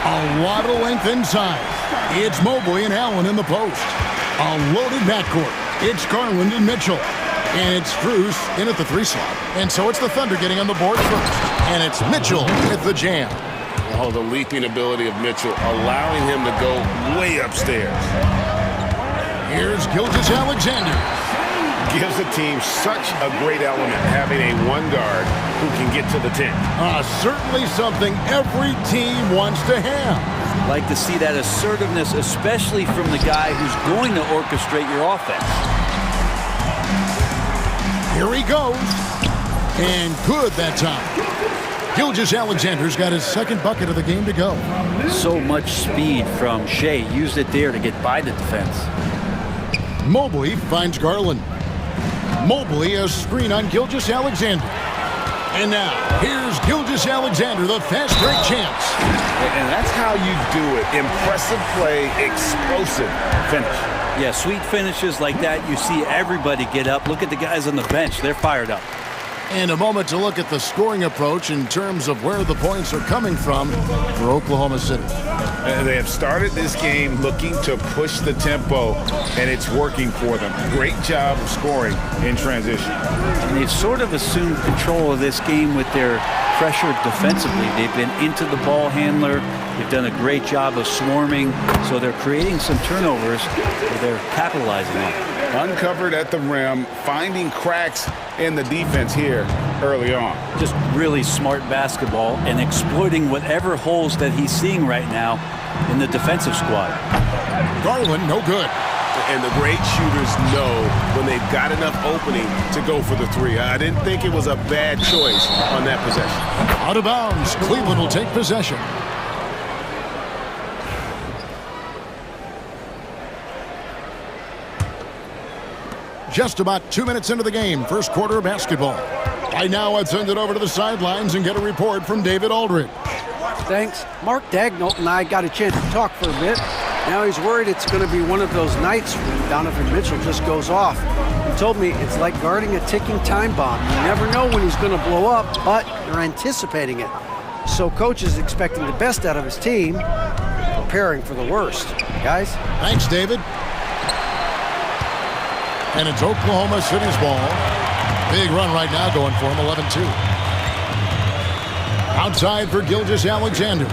A lot of length inside. It's Mobley and Allen in the post. A loaded backcourt. It's Garland and Mitchell. And it's Strus in at the 3 slot. And so it's the Thunder getting on the board first. And it's Mitchell with the jam. Oh, the leaping ability of Mitchell, allowing him to go way upstairs. Here's Gilgeous-Alexander. Gives the team such a great element having a one guard who can get to the 10. Certainly something every team wants to have. Like to see that assertiveness, especially from the guy who's going to orchestrate your offense. Here he goes. And good that time. Gilgeous-Alexander's got his second bucket of the game to go. So much speed from Shea. Used it there to get by the defense. Mobley finds Garland. Mobley a screen on Gilgeous-Alexander. And now, here's Gilgeous-Alexander, the fast break champs. And that's how you do it. Impressive play, explosive finish. Yeah, sweet finishes like that, you see everybody get up. Look at the guys on the bench. They're fired up. And a moment to look at the scoring approach in terms of where the points are coming from for Oklahoma City. They have started this game looking to push the tempo, and it's working for them. Great job of scoring in transition. And they've sort of assumed control of this game with their pressure defensively. They've been into the ball handler. They've done a great job of swarming, so they're creating some turnovers that they're capitalizing on. Uncovered at the rim, finding cracks in the defense here early on. Just really smart basketball and exploiting whatever holes that he's seeing right now in the defensive squad. Garland, no good. And the great shooters know when they've got enough opening to go for the 3. I didn't think it was a bad choice on that possession. Out of bounds, Cleveland will take possession. Just about 2 minutes into the game, first quarter of basketball. Right now, I'd send it over to the sidelines and get a report from David Aldridge. Thanks. Mark Dagnall and I got a chance to talk for a bit. Now he's worried it's going to be one of those nights when Donovan Mitchell just goes off. He told me it's like guarding a ticking time bomb. You never know when he's going to blow up, but you're anticipating it. So coach is expecting the best out of his team, preparing for the worst. Guys? Thanks, David. And it's Oklahoma City's ball. Big run right now going for him, 11-2. Outside for Gilgeous-Alexander.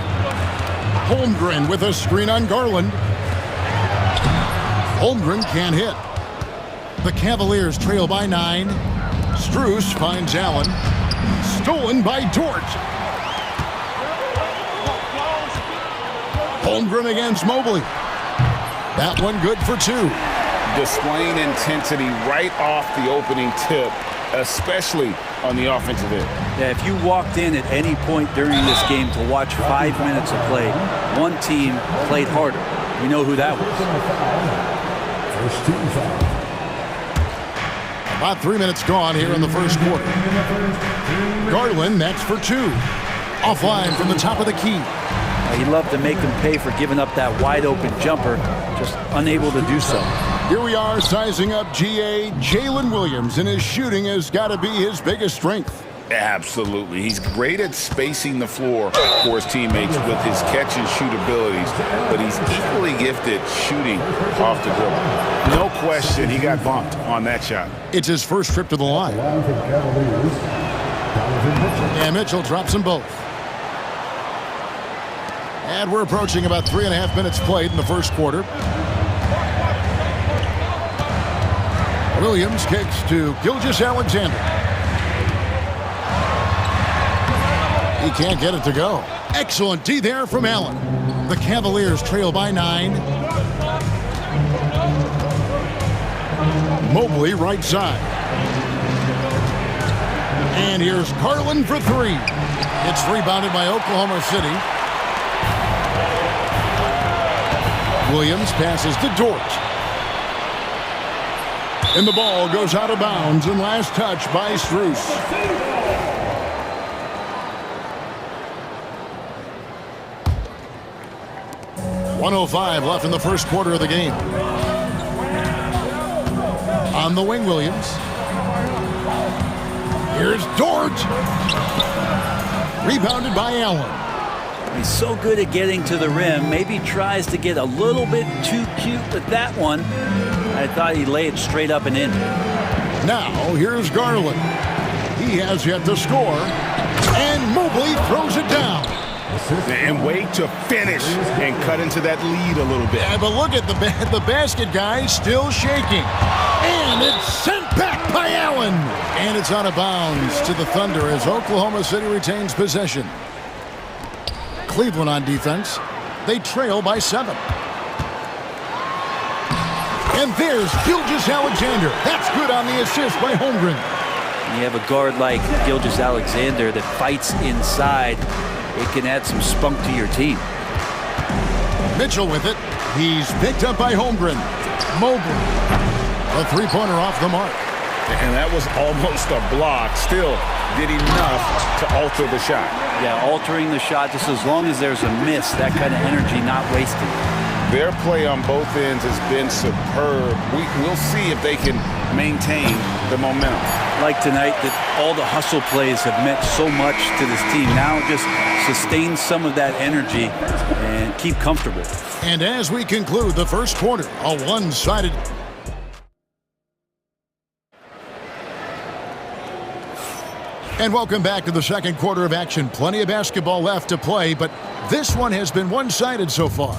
Holmgren with a screen on Garland. Holmgren can't hit. The Cavaliers trail by 9. Strus finds Allen. Stolen by Dort. Holmgren against Mobley. That one good for 2. Displaying intensity right off the opening tip, especially on the offensive end. Yeah, if you walked in at any point during this game to watch 5 minutes of play, one team played harder. We know who that was. About 3 minutes gone here in the first quarter. Garland, that's for 2. Offline from the top of the key. He'd love to make them pay for giving up that wide-open jumper, just unable to do so. Here we are sizing up GA. Jalen Williams, and his shooting has got to be his biggest strength. Absolutely. He's great at spacing the floor for his teammates with his catch and shoot abilities, but he's equally gifted shooting off the dribble. No question he got bumped on that shot. It's his first trip to the line. And Mitchell drops them both. And we're approaching about 3.5 minutes played in the first quarter. Williams kicks to Gilgeous-Alexander. He can't get it to go. Excellent D there from Allen. The Cavaliers trail by 9. Mobley right side. And here's Garland for 3. It's rebounded by Oklahoma City. Williams passes to Dort. And the ball goes out of bounds, and last touch by Strus. 1:05 left in the first quarter of the game. On the wing, Williams. Here's Dort. Rebounded by Allen. He's so good at getting to the rim. Maybe tries to get a little bit too cute with that one. I thought he laid it straight up and in. Now, here's Garland. He has yet to score. And Mobley throws it down. And wait to finish and cut into that lead a little bit. Yeah, but look at the basket guy still shaking. And it's sent back by Allen. And it's out of bounds to the Thunder as Oklahoma City retains possession. Cleveland on defense. They trail by 7. And there's Gilgeous-Alexander. That's good on the assist by Holmgren. You have a guard like Gilgeous-Alexander that fights inside. It can add some spunk to your team. Mitchell with it. He's picked up by Holmgren. Mobley. A three-pointer off the mark. And that was almost a block. Still did enough to alter the shot. Yeah, altering the shot just as long as there's a miss. That kind of energy not wasted. Their play on both ends has been superb. We'll see if they can maintain the momentum. Like tonight, that all the hustle plays have meant so much to this team. Now just sustain some of that energy and keep comfortable. And as we conclude the first quarter, a one-sided... And welcome back to the second quarter of action. Plenty of basketball left to play, but this one has been one-sided so far.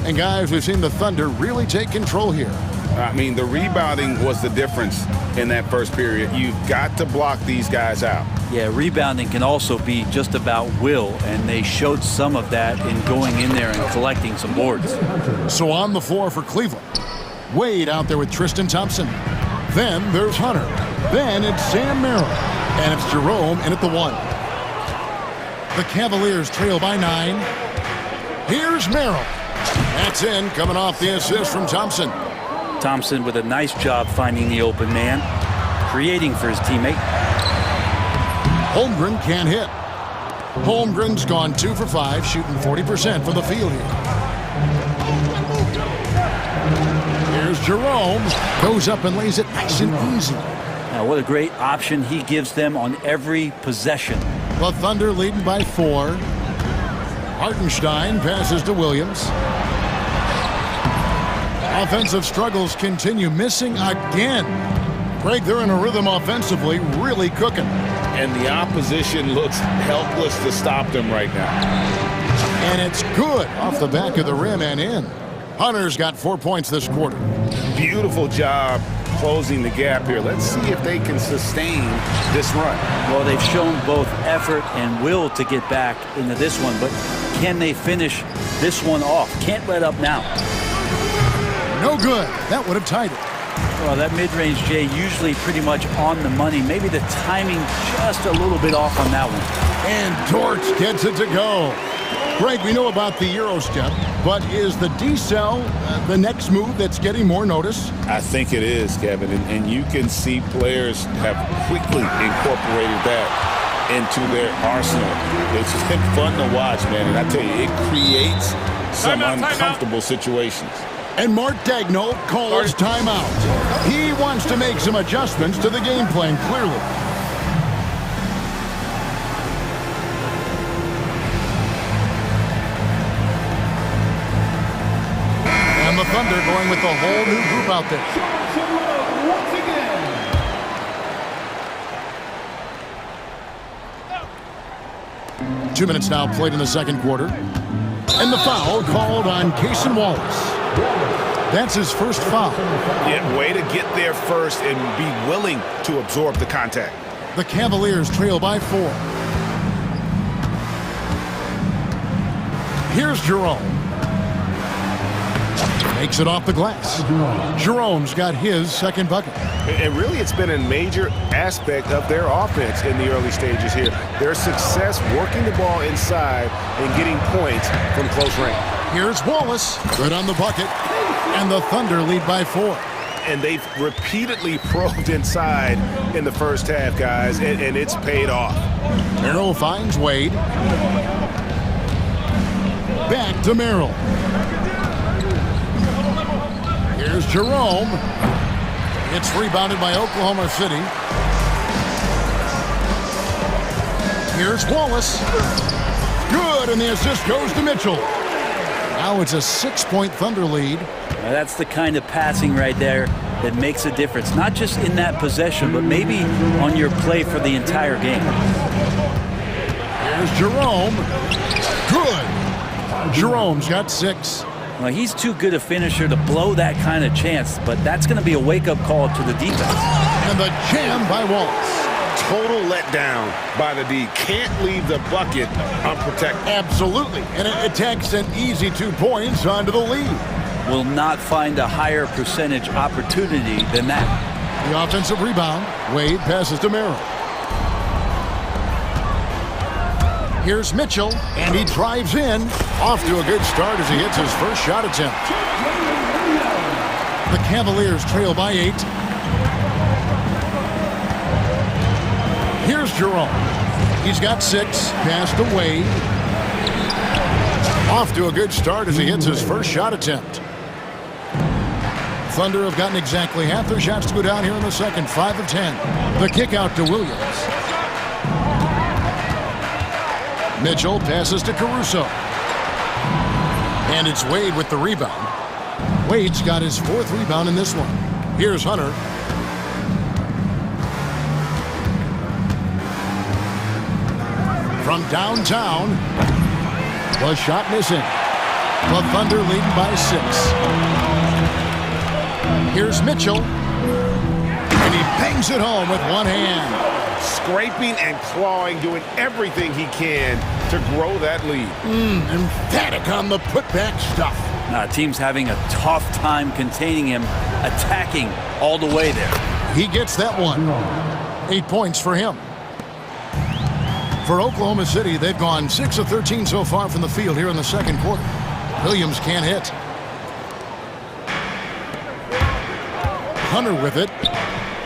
And guys, we've seen the Thunder really take control here. I mean, the rebounding was the difference in that first period. You've got to block these guys out. Yeah, rebounding can also be just about will, and they showed some of that in going in there and collecting some boards. So on the floor for Cleveland, Wade out there with Tristan Thompson. Then there's Hunter. Then it's Sam Merrill. And it's Jerome in at the 1. The Cavaliers trail by 9. Here's Merrill. That's in, coming off the assist from Thompson. Thompson with a nice job finding the open man, creating for his teammate. Holmgren can't hit. Holmgren's gone 2 for 5, shooting 40% from the field here. Here's Jerome. Goes up and lays it nice and easy. Now, what a great option he gives them on every possession. The Thunder leading by 4. Hartenstein passes to Williams. Offensive struggles continue, missing again. Greg, they're in a rhythm offensively, really cooking. And the opposition looks helpless to stop them right now. And it's good off the back of the rim and in. Hunter's got 4 points this quarter. Beautiful job closing the gap here. Let's see if they can sustain this run. Well, they've shown both effort and will to get back into this one, but can they finish this one off? Can't let up now. No good. That would have tied it. Well, that mid-range, Jay, usually pretty much on the money. Maybe the timing just a little bit off on that one. And Dort gets it to go. Greg, we know about the Euro step, but is the decel the next move that's getting more notice? I think it is, Kevin, and you can see players have quickly incorporated that into their arsenal. It's been fun to watch, man, and I tell you, it creates some uncomfortable situations. And Mark Daigneault calls timeout. He wants to make some adjustments to the game plan, clearly. And the Thunder going with a whole new group out there. 2 minutes now played in the second quarter. And the foul called on Cason Wallace. That's his first foul. Yeah, way to get there first and be willing to absorb the contact. The Cavaliers trail by 4. Here's Jerome. Makes it off the glass. Jerome's got his second bucket. And really, it's been a major aspect of their offense in the early stages here. Their success working the ball inside and getting points from close range. Here's Wallace. Good on the bucket. And the Thunder lead by 4. And they've repeatedly probed inside in the first half, guys, and it's paid off. Merrill finds Wade. Back to Merrill. Here's Jerome. It's rebounded by Oklahoma City. Here's Wallace. Good, and the assist goes to Mitchell. Now it's a 6-point Thunder lead. Now that's the kind of passing right there that makes a difference, not just in that possession, but maybe on your play for the entire game. Here's Jerome. Good. Jerome's got 6. Well, he's too good a finisher to blow that kind of chance, but that's going to be a wake-up call to the defense. And the jam by Wallace. Total letdown by the D. Can't leave the bucket unprotected. Absolutely. And it takes an easy 2 points onto the lead. Will not find a higher percentage opportunity than that. The offensive rebound. Wade passes to Merrill. Here's Mitchell, and he drives in. Off to a good start as he hits his first shot attempt. The Cavaliers trail by 8. Here's Jerome. He's got 6. Pass to Wade. Off to a good start as he hits his first shot attempt. Thunder have gotten exactly half their shots to go down here in the second. 5 of 10. The kick out to Williams. Mitchell passes to Caruso. And it's Wade with the rebound. Wade's got his 4th rebound in this one. Here's Hunter. From downtown, the shot missing. The Thunder leading by 6. Here's Mitchell. And he bangs it home with one hand. Scraping and clawing, doing everything he can to grow that lead. Emphatic on the putback stuff. Team's having a tough time containing him, attacking all the way there. He gets that one. 8 points for him. For Oklahoma City, they've gone 6 of 13 so far from the field here in the second quarter. Williams can't hit. Hunter with it.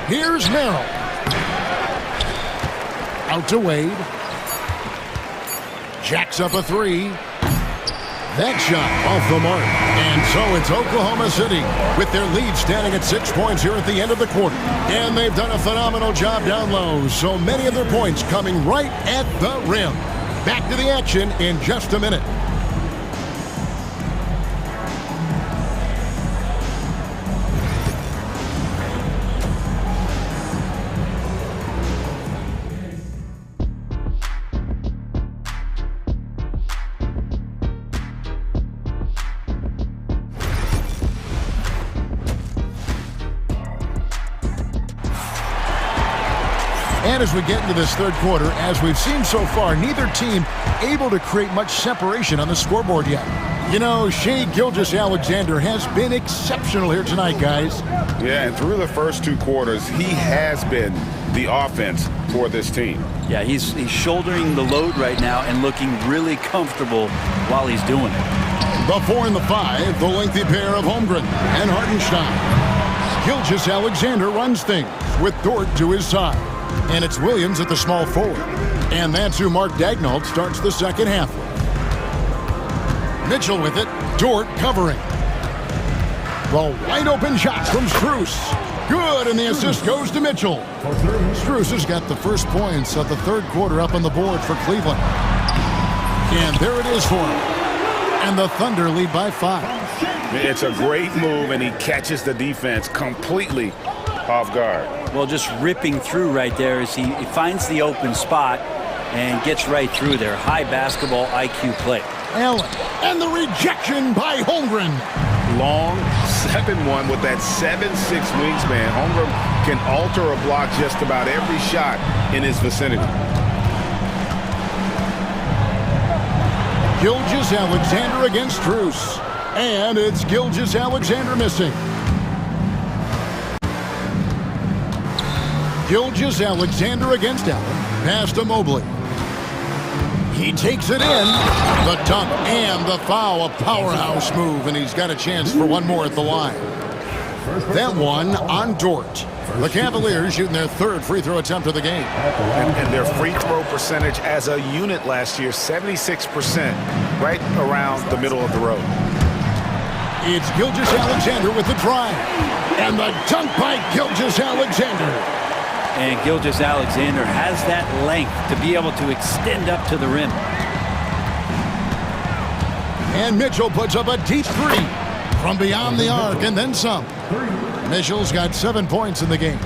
Here's Merrill. Out to Wade. Jacks up a 3. That shot off the mark. And so it's Oklahoma City with their lead standing at 6 points here at the end of the quarter. And they've done a phenomenal job down low. So many of their points coming right at the rim. Back to the action in just a minute. And as we get into this third quarter, as we've seen so far, neither team able to create much separation on the scoreboard yet. You know, Shai Gilgeous-Alexander has been exceptional here tonight, guys. Yeah, and through the first 2 quarters, he has been the offense for this team. Yeah, he's shouldering the load right now and looking really comfortable while he's doing it. The 4 and the 5, the lengthy pair of Holmgren and Hartenstein. Gilgeous-Alexander runs things with Dort to his side. And it's Williams at the small forward. And that's who Mark Daignault starts the second half with. Mitchell with it. Dort covering. The wide open shot from Strus. Good, and the assist goes to Mitchell. Strus has got the first points of the third quarter up on the board for Cleveland. And there it is for him. And the Thunder lead by 5. It's a great move, and he catches the defense completely off guard. Well, just ripping through right there as he finds the open spot and gets right through there. High basketball IQ play. Allen, and the rejection by Holmgren. Long 7-1 with that 7'6" wingspan. Holmgren can alter a block just about every shot in his vicinity. Gilgeous-Alexander against Strus. And it's Gilgeous-Alexander missing. Gilgeous-Alexander against Allen. Pass to Mobley. He takes it in. The dunk and the foul. A powerhouse move, and he's got a chance for one more at the line. That one on Dort. The Cavaliers shooting their 3rd free throw attempt of the game. And their free throw percentage as a unit last year, 76%, right around the middle of the road. It's Gilgeous-Alexander with the drive. And the dunk by Gilgeous-Alexander. And Gilgeous-Alexander has that length to be able to extend up to the rim. And Mitchell puts up a deep three from beyond the arc and then some. Mitchell's got 7 points in the game.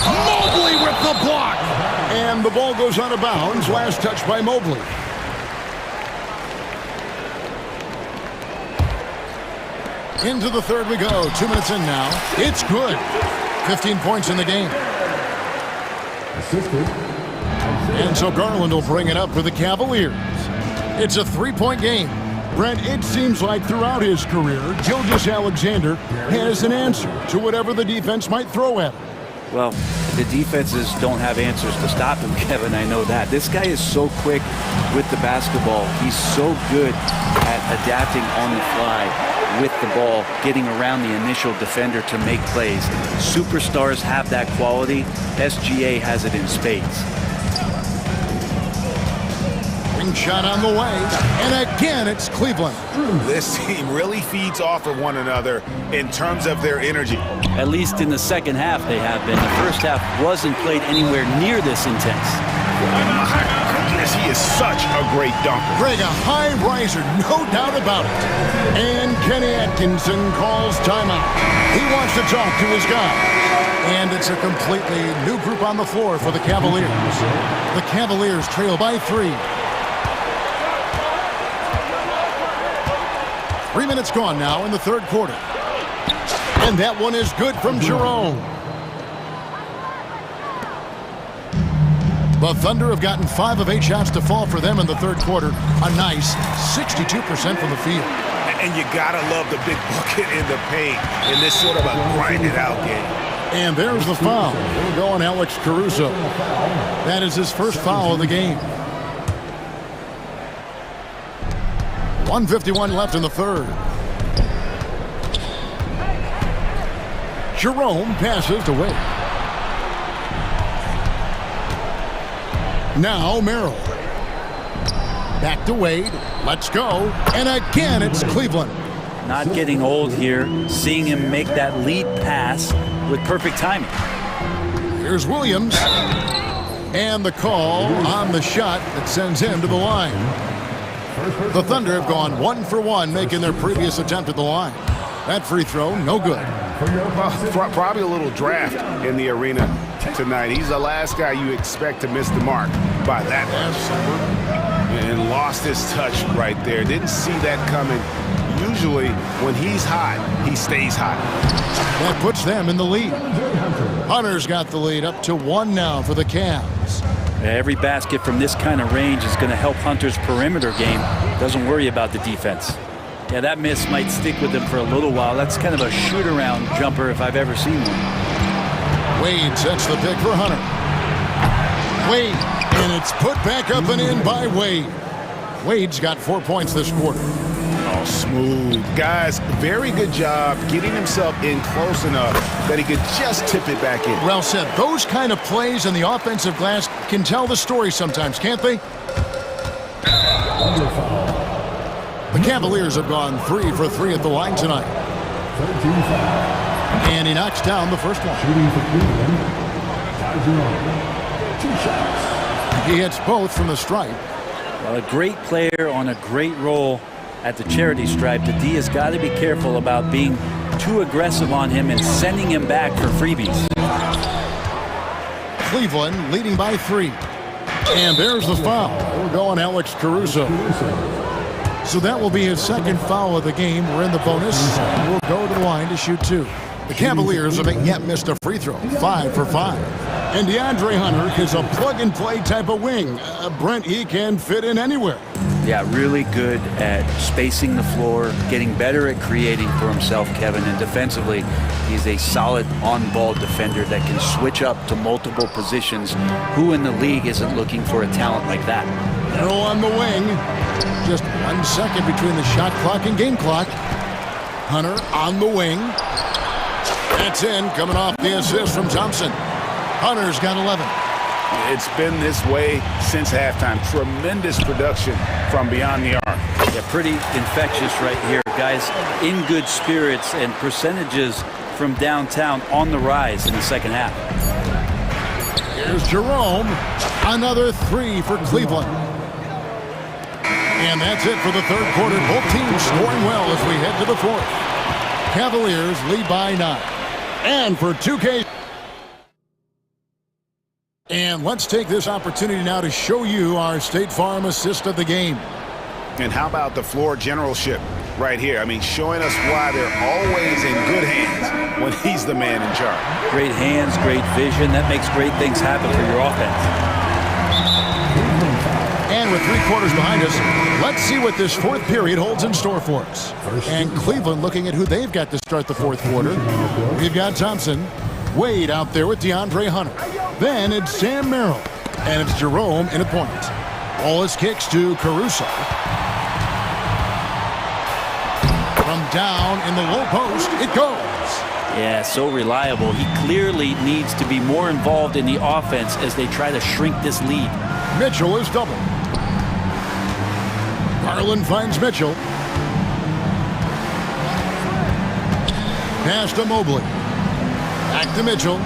Mobley with the block. And the ball goes out of bounds. Last touch by Mobley. Into the third we go. 2 minutes in now. It's good. 15 points in the game. And so Garland will bring it up for the Cavaliers. It's a 3-point game. Brent, it seems like throughout his career, Gilgeous-Alexander has an answer to whatever the defense might throw at him. Well, the defenses don't have answers to stop him, Kevin. I know that. This guy is so quick with the basketball. He's so good at adapting on the fly with the ball, getting around the initial defender to make plays. Superstars have that quality. SGA has it in spades. Shot on the way, and again it's Cleveland. This team really feeds off of one another in terms of their energy. At least in the second half they have been. The first half wasn't played anywhere near this intense. My goodness, he is such a great dunker. Greg, a high riser, no doubt about it. And Kenny Atkinson calls timeout. He wants to talk to his guy. And it's a completely new group on the floor for the Cavaliers. The Cavaliers trail by 3. 3 minutes gone now in the third quarter. And that one is good from Jerome. The Thunder have gotten 5 of 8 shots to fall for them in the third quarter. A nice 62% from the field. And you gotta love the big bucket in the paint in this sort of a grinded out game. And there's the foul. We'll go on Alex Caruso. That is his first foul of the game. 1:51 left in the third. Jerome passes to Wade. Now Merrill. Back to Wade. Let's go. And again it's Cleveland. Not getting old here. Seeing him make that lead pass with perfect timing. Here's Williams. And the call on the shot that sends him to the line. The Thunder have gone 1 for 1, making their previous attempt at the line. That free throw, no good. Well, probably a little draft in the arena tonight. He's the last guy you expect to miss the mark by that much. And lost his touch right there. Didn't see that coming. Usually, when he's hot, he stays hot. That puts them in the lead. Hunter's got the lead up to 1 now for the Cavs. Every basket from this kind of range is going to help Hunter's perimeter game. Doesn't worry about the defense. Yeah, that miss might stick with him for a little while. That's kind of a shoot-around jumper if I've ever seen one. Wade sets the pick for Hunter. Wade, and it's put back up and in by Wade. Wade's got 4 points this quarter. Oh, smooth. Guys, very good job getting himself in close enough that he could just tip it back in. Well said. Those kind of plays in the offensive glass can tell the story sometimes, can't they? The Cavaliers have gone 3 for 3 at the line tonight. And he knocks down the first one. He hits both from the stripe. Well, a great player on a great roll at the charity stripe. The D has got to be careful about being too aggressive on him and sending him back for freebies. Cleveland leading by 3. And there's the foul. We're going Alex Caruso. So that will be his second foul of the game. We're in the bonus. We'll go to the line to shoot 2. The Cavaliers haven't yet missed a free throw. 5 for 5. And DeAndre Hunter is a plug-and-play type of wing. Brent, he can fit in anywhere. Yeah, really good at spacing the floor, getting better at creating for himself, Kevin. And defensively, he's a solid on-ball defender that can switch up to multiple positions. Who in the league isn't looking for a talent like that? Arrow on the wing. Just 1 second between the shot clock and game clock. Hunter on the wing. That's in, coming off the assist from Thompson. Hunter's got 11. It's been this way since halftime. Tremendous production from beyond the arc. Yeah, pretty infectious right here. Guys in good spirits and percentages from downtown on the rise in the second half. Here's Jerome. Another three for Cleveland. And that's it for the third quarter. Both teams scoring well as we head to the fourth. Cavaliers lead by 9. And for 2K. And let's take this opportunity now to show you our State Farm assist of the game. And how about the floor generalship right here? I mean, showing us why they're always in good hands when he's the man in charge. Great hands, great vision. That makes great things happen for your offense. And with 3 quarters behind us, let's see what this fourth period holds in store for us. And Cleveland looking at who they've got to start the fourth quarter. We've got Thompson, Wade out there with DeAndre Hunter. Then it's Sam Merrill, and it's Jerome in a point. Wallace kicks to Caruso. From down in the low post, it goes. Yeah, so reliable. He clearly needs to be more involved in the offense as they try to shrink this lead. Mitchell is doubled. Garland finds Mitchell. Pass to Mobley. Back to Mitchell.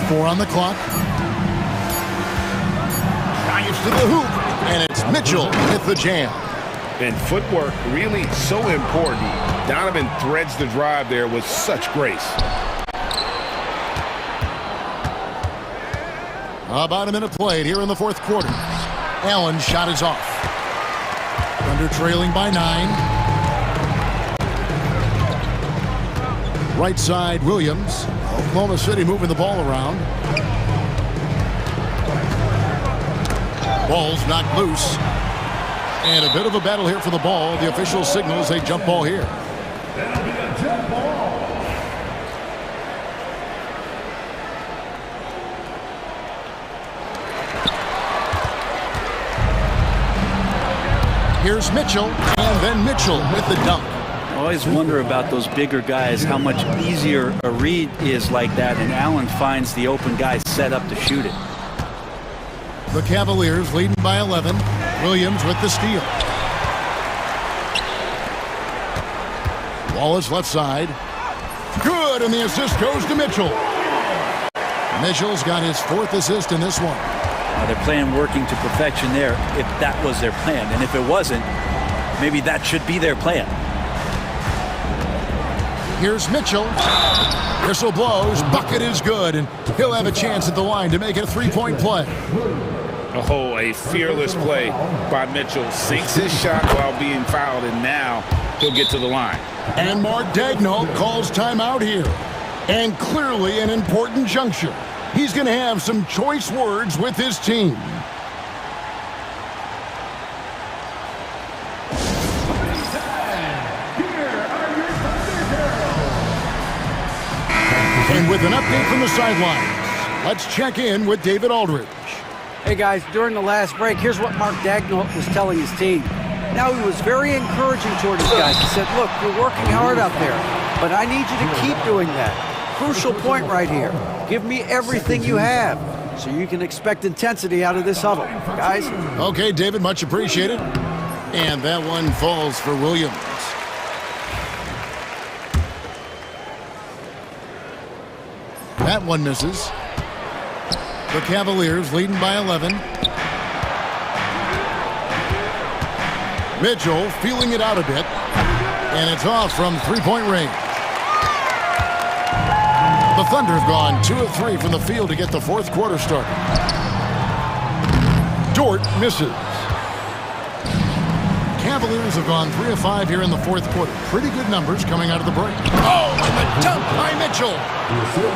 4 on the clock. Drives to the hoop, and it's Mitchell with the jam. And footwork really so important. Donovan threads the drive there with such grace. About a minute played here in the fourth quarter. Allen's shot is off. Thunder trailing by 9. Right side, Williams. Oklahoma City moving the ball around. Ball's knocked loose. And a bit of a battle here for the ball. The official signals a jump ball here. Here's Mitchell, and then Mitchell with the dunk. I always wonder about those bigger guys, how much easier a read is like that, and Allen finds the open guy set up to shoot it. The Cavaliers leading by 11. Williams with the steal. Wallace left side. Good, and the assist goes to Mitchell. Mitchell's got his 4th assist in this one. They're playing working to perfection there if that was their plan. And if it wasn't, maybe that should be their plan. Here's Mitchell. Whistle blows. Bucket is good, and he'll have a chance at the line to make it a 3-point play. Oh, a fearless play by Mitchell. Sinks his shot while being fouled, and now he'll get to the line. And Mark Daigneault calls timeout here. And clearly an important juncture. He's going to have some choice words with his team. And with an update from the sidelines, let's check in with David Aldridge. Hey guys, during the last break, here's what Mark Daigneault was telling his team. Now, he was very encouraging toward his guys. He said, look, you're working hard out there, but I need you to keep doing that. Crucial point right here. Give me everything you have so you can expect intensity out of this huddle. Guys? Okay, David, much appreciated. And that one falls for Williams. That one misses. The Cavaliers leading by 11. Mitchell feeling it out a bit. And it's off from 3-point range. The Thunder have gone 2 of 3 from the field to get the fourth quarter started. Dort misses. Cavaliers have gone 3 of 5 here in the fourth quarter. Pretty good numbers coming out of the break. Oh, and the dunk by Mitchell.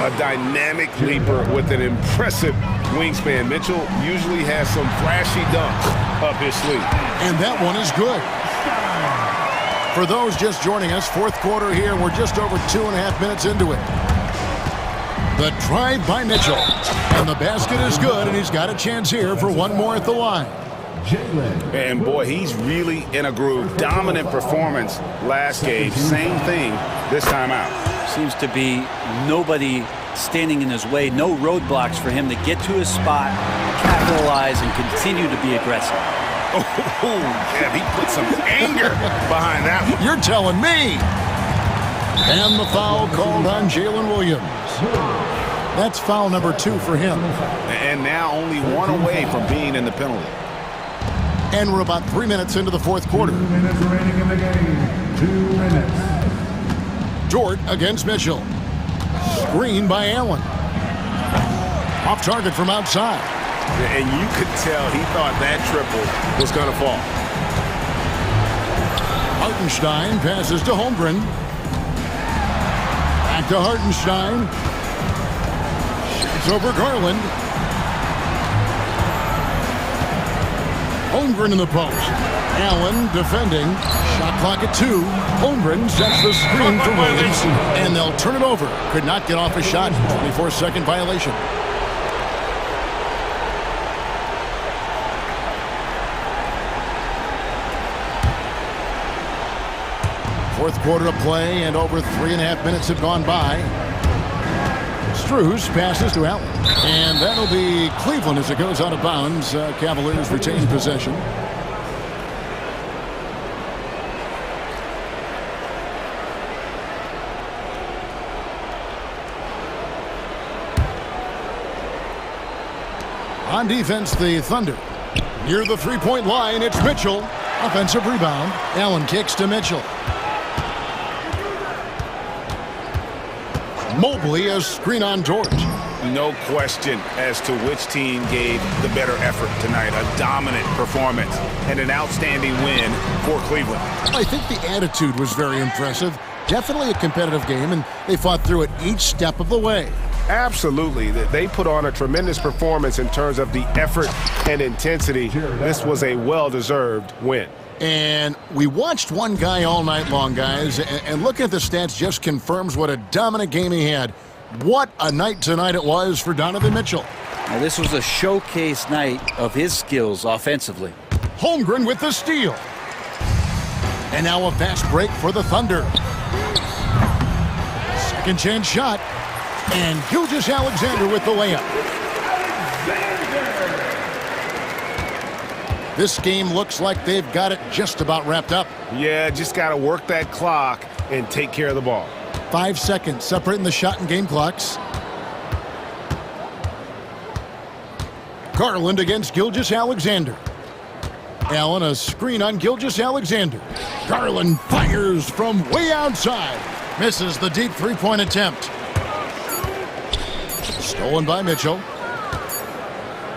A dynamic leaper with an impressive wingspan. Mitchell usually has some flashy dunks up his sleeve. And that one is good. For those just joining us, fourth quarter here, we're just over 2.5 minutes into it. The drive by Mitchell. And the basket is good, and he's got a chance here for one more at the line. And boy, he's really in a groove. Dominant performance last game. Same thing this time out. Seems to be nobody standing in his way, no roadblocks for him to get to his spot, capitalize, and continue to be aggressive. Oh, yeah, he put some anger behind that one. You're telling me. And the foul called on Jalen Williams. That's foul number 2 for him. And now only one away from being in the penalty. And we're about 3 minutes into the fourth quarter. 2 minutes remaining in the game. 2 minutes. Dort against Mitchell. Screen by Allen. Off target from outside. And you could tell he thought that triple was going to fall. Hartenstein passes to Holmgren. Back to Hartenstein. Shoots over Garland. Holmgren in the post. Allen defending. Shot clock at 2. Holmgren sets the screen for Williams. And they'll turn it over. Could not get off a shot. 24-second violation. Fourth quarter of play, and over 3.5 minutes have gone by. Strus passes to Allen. And that'll be Cleveland as it goes out of bounds. Cavaliers retain possession. On defense, the Thunder. Near the three-point line, it's Mitchell. Offensive rebound. Allen kicks to Mitchell. Mobley a screen on George. No question as to which team gave the better effort tonight. A dominant performance and an outstanding win for Cleveland. I think the attitude was very impressive. Definitely a competitive game, and they fought through it each step of the way. Absolutely. They put on a tremendous performance in terms of the effort and intensity. This was a well-deserved win. And we watched one guy all night long, guys, and looking at the stats just confirms what a dominant game he had. What a night tonight it was for Donovan Mitchell. Now, this was a showcase night of his skills offensively. Holmgren with the steal. And now a fast break for the Thunder. Second chance shot. And Gilgeous-Alexander with the layup. This game looks like they've got it just about wrapped up. Yeah, just got to work that clock and take care of the ball. 5 seconds separating the shot and game clocks. Garland against Gilgeous-Alexander. Allen a screen on Gilgeous-Alexander. Garland fires from way outside. Misses the deep three-point attempt. Stolen by Mitchell.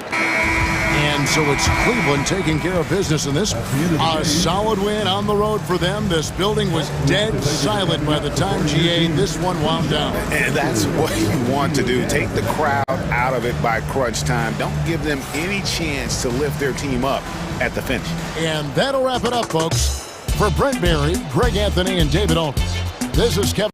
And so it's Cleveland taking care of business in this. A solid win on the road for them. This building was dead silent by the time GA this one wound down. And that's what you want to do. Take the crowd out of it by crunch time. Don't give them any chance to lift their team up at the finish. And that'll wrap it up, folks. For Brent Berry, Greg Anthony, and David Aldridge, this is Kevin.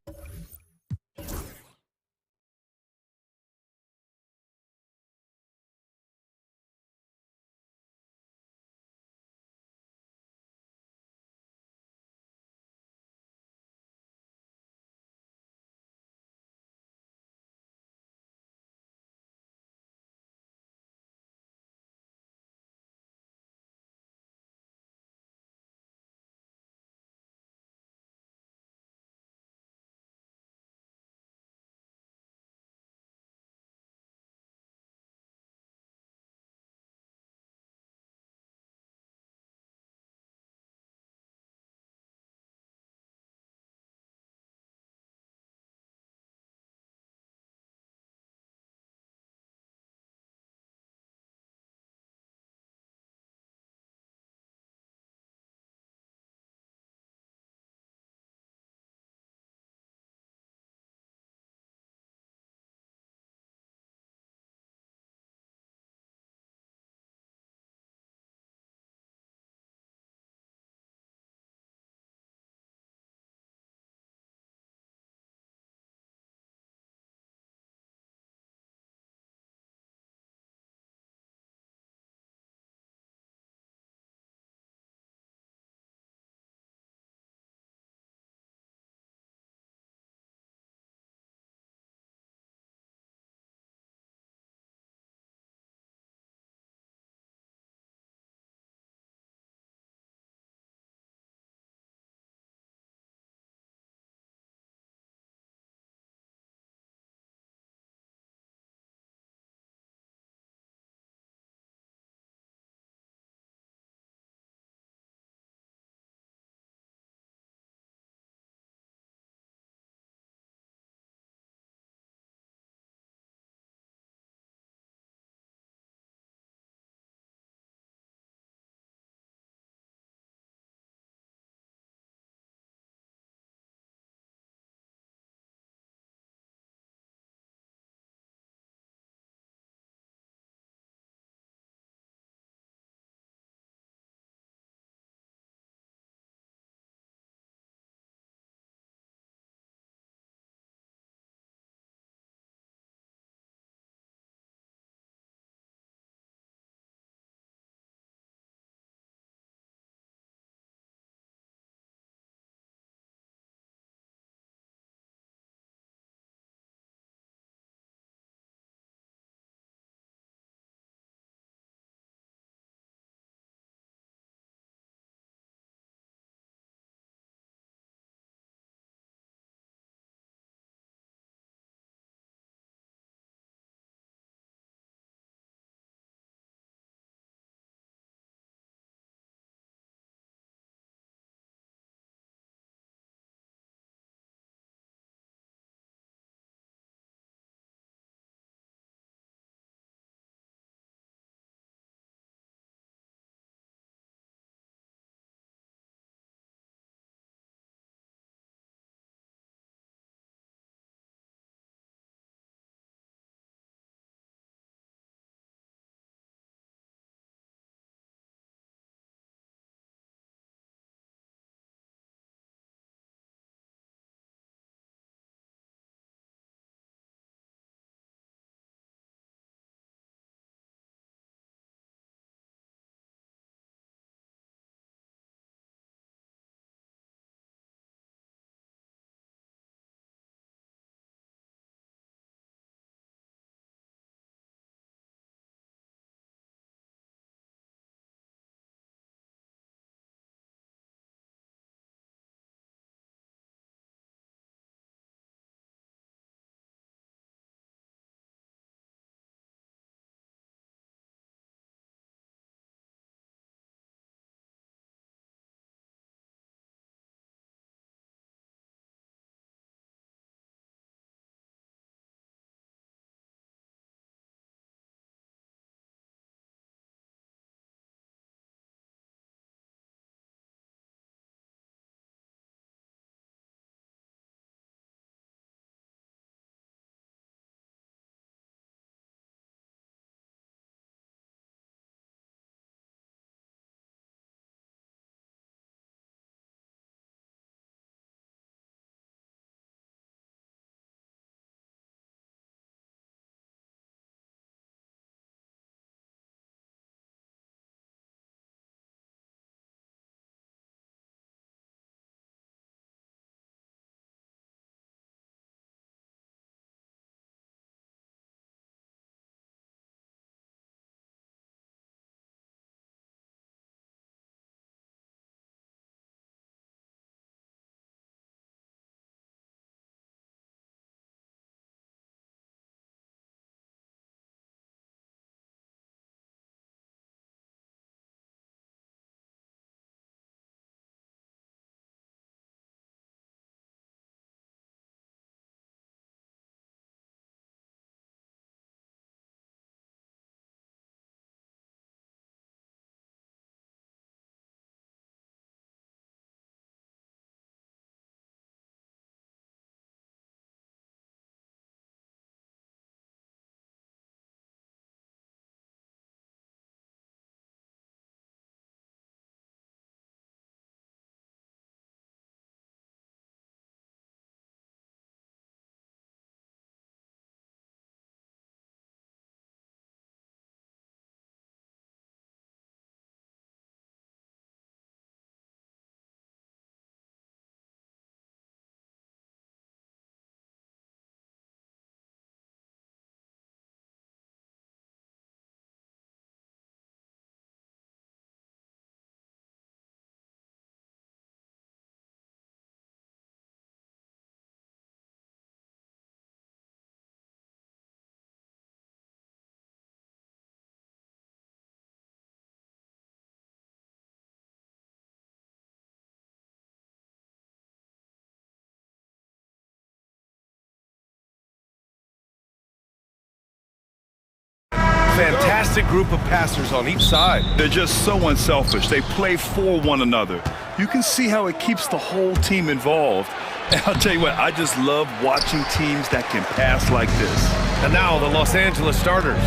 fantastic group of passers on each side. They're just so unselfish. They play for one another. You can see how it keeps the whole team involved. And I'll tell you what, I just love watching teams that can pass like this. And now the Los Angeles starters.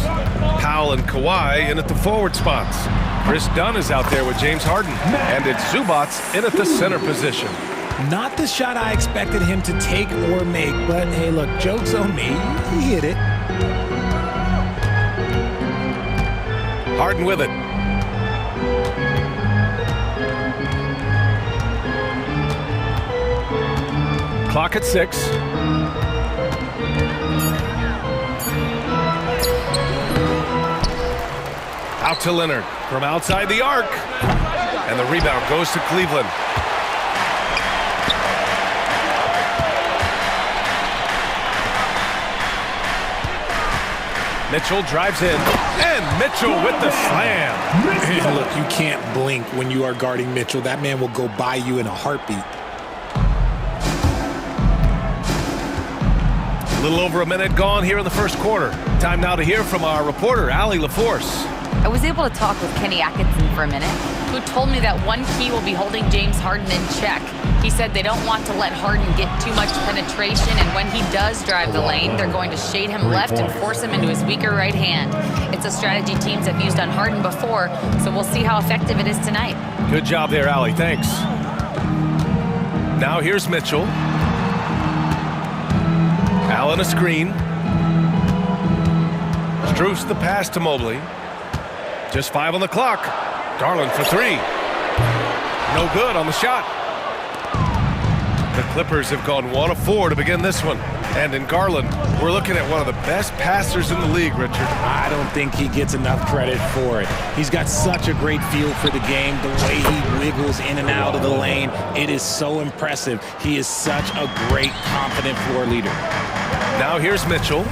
Powell and Kawhi in at the forward spots. Chris Dunn is out there with James Harden. And it's Zubats in at the center position. Not the shot I expected him to take or make, but hey, look, joke's on me. He hit it. Harden with it. Clock at 6. Out to Leonard from outside the arc. And the rebound goes to Cleveland. Mitchell drives in, and Mitchell with the slam. And look, you can't blink when you are guarding Mitchell. That man will go by you in a heartbeat. A little over a minute gone here in the first quarter. Time now to hear from our reporter, Allie LaForce. I was able to talk with Kenny Atkinson for a minute, who told me that one key will be holding James Harden in check. He said they don't want to let Harden get too much penetration, and when he does drive the lane, they're going to shade him left and force him into his weaker right hand. It's a strategy teams have used on Harden before, so we'll see how effective it is tonight. Good job there, Allie. Thanks. Now here's Mitchell. Allen a screen. Strus the pass to Mobley. Just 5 on the clock. Garland for 3. No good on the shot. The Clippers have gone 1 of 4 to begin this one. And in Garland, we're looking at one of the best passers in the league, Richard. I don't think he gets enough credit for it. He's got such a great feel for the game, the way he wiggles in and out of the lane. It is so impressive. He is such a great, confident floor leader. Now here's Mitchell.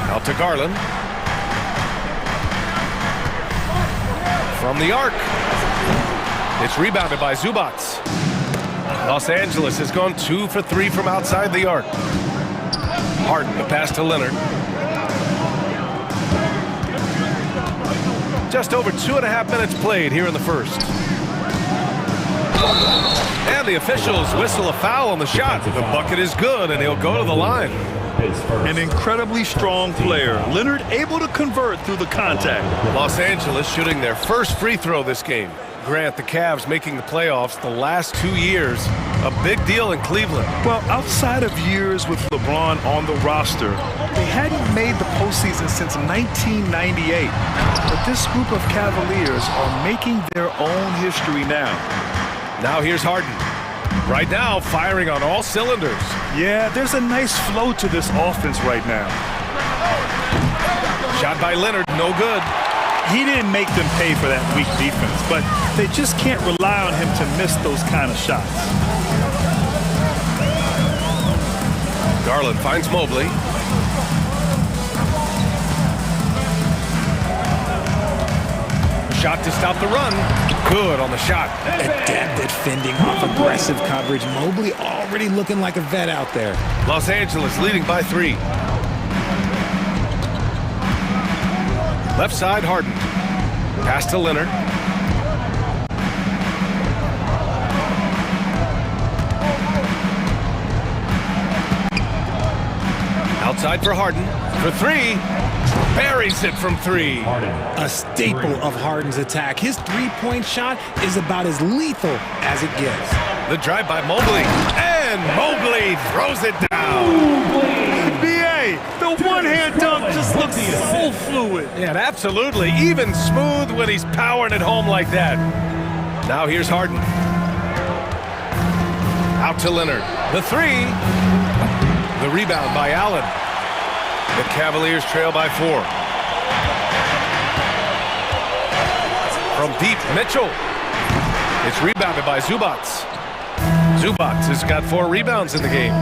Out to Garland. From the arc. It's rebounded by Zubats. Los Angeles has gone 2 for 3 from outside the arc. Harden, the pass to Leonard. Just over 2.5 minutes played here in the first. And the officials whistle a foul on the shot. The bucket is good, and he'll go to the line. An incredibly strong player. Leonard able to convert through the contact. Los Angeles shooting their first free throw this game. Grant, the Cavs making the playoffs the last 2 years. A big deal in Cleveland. Well, outside of years with LeBron on the roster, they hadn't made the postseason since 1998. But this group of Cavaliers are making their own history now. Now here's Harden. Right now, firing on all cylinders. Yeah, there's a nice flow to this offense right now. Shot by Leonard, no good. He didn't make them pay for that weak defense, but they just can't rely on him to miss those kind of shots. Garland finds Mobley. Shot to stop the run. Good on the shot. Adept at fending off aggressive coverage. Mobley already looking like a vet out there. Los Angeles leading by 3. Left side, Harden. Pass to Leonard. Outside for Harden. For 3. Buries it from 3. A staple of Harden's attack. His three-point shot is about as lethal as it gets. The drive by Mobley. And Mobley throws it down. B.A., the one-hand dunk just looks so fluid. Yeah, absolutely. Even smooth when he's powering it home like that. Now here's Harden. Out to Leonard. The 3. The rebound by Allen. The Cavaliers trail by 4. From deep, Mitchell. It's rebounded by Zubats. Zubats has got 4 rebounds in the game.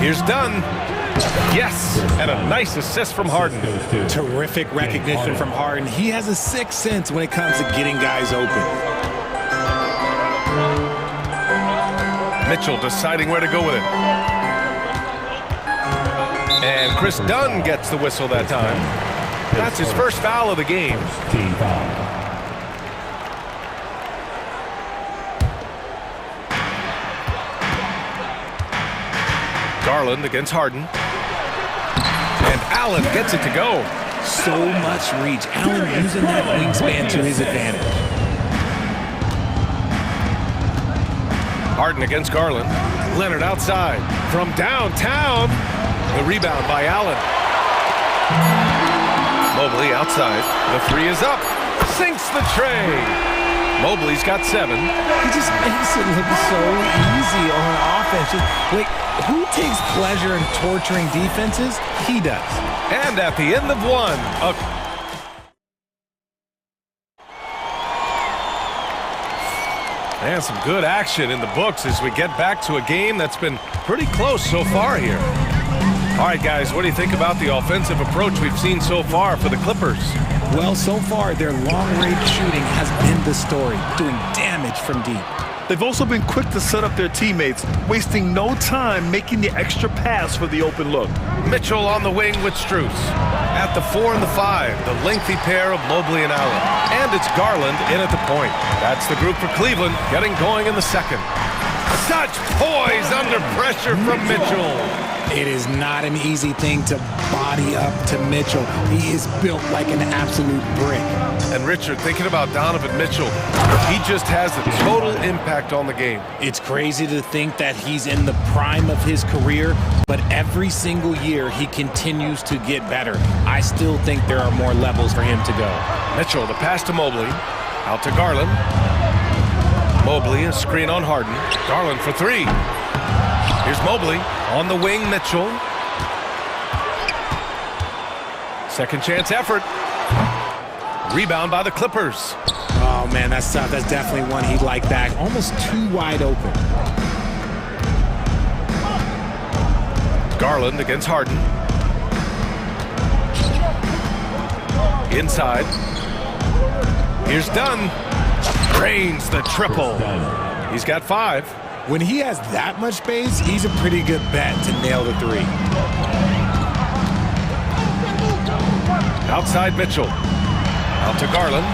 Here's Dunn. Yes, and a nice assist from Harden. Terrific recognition from Harden. He has a sixth sense when it comes to getting guys open. Mitchell deciding where to go with it. And Chris Dunn gets the whistle that time. That's his first foul of the game. Team foul. Garland against Harden. And Allen gets it to go. So much reach. Allen using that wingspan to his advantage. Harden against Garland. Leonard outside. From downtown. The rebound by Allen. Mobley outside. The three is up. Sinks the tray. Mobley's got 7. He just makes it look so easy on offense. Like, who takes pleasure in torturing defenses? He does. And at the end of 1, and some good action in the books as we get back to a game that's been pretty close so far here. All right, guys, what do you think about the offensive approach we've seen so far for the Clippers? Well, so far, their long-range shooting has been the story, doing damage from deep. They've also been quick to set up their teammates, wasting no time making the extra pass for the open look. Mitchell on the wing with Strus. At the 4 and the 5, the lengthy pair of Mobley and Allen. And it's Garland in at the point. That's the group for Cleveland, getting going in the second. Such poise under pressure from Mitchell. It is not an easy thing to body up to Mitchell. He is built like an absolute brick. And Richard, thinking about Donovan Mitchell, he just has a total impact on the game. It's crazy to think that he's in the prime of his career, but every single year he continues to get better. I still think there are more levels for him to go. Mitchell, the pass to Mobley. Out to Garland. Mobley, a screen on Harden. Garland for 3. Here's Mobley. On the wing, Mitchell. Second chance effort. Rebound by the Clippers. Oh, man, that's tough. That's definitely one he'd like back. Almost too wide open. Garland against Harden. Inside. Here's Dunn. Drains the triple. He's got 5. When he has that much space, he's a pretty good bet to nail the 3. Outside Mitchell. Out to Garland.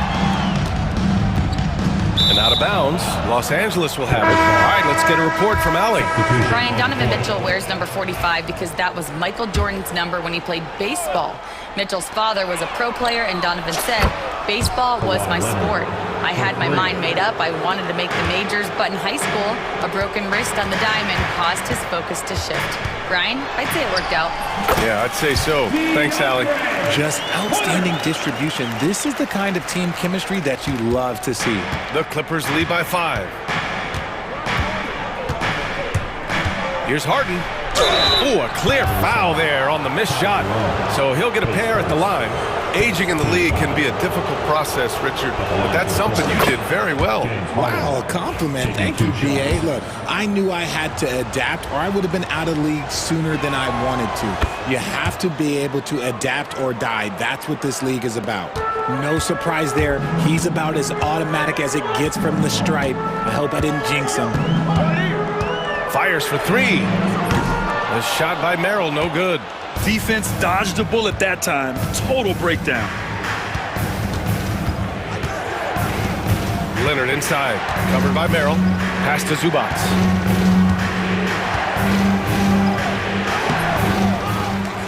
And out of bounds. Los Angeles will have it. All right, let's get a report from Allie. Brian, Donovan Mitchell wears number 45 because that was Michael Jordan's number when he played baseball. Mitchell's father was a pro player, and Donovan said, "Baseball was my sport. I had my mind made up. I wanted to make the majors, but in high school, a broken wrist on the diamond caused his focus to shift." Brian, I'd say it worked out. Yeah, I'd say so. Thanks, Allie. Just outstanding distribution. This is the kind of team chemistry that you love to see. The Clippers lead by 5. Here's Harden. Oh, a clear foul there on the missed shot. So he'll get a pair at the line. Aging in the league can be a difficult process, Richard, but that's something you did very well. Wow, a compliment. Thank you, B.A. Look, I knew I had to adapt, or I would have been out of league sooner than I wanted to. You have to be able to adapt or die. That's what this league is about. No surprise there. He's about as automatic as it gets from the stripe. I hope I didn't jinx him. Fires for 3. The shot by Merrill, no good. Defense dodged a bullet that time. Total breakdown. Leonard inside. Covered by Merrill. Pass to Zubats.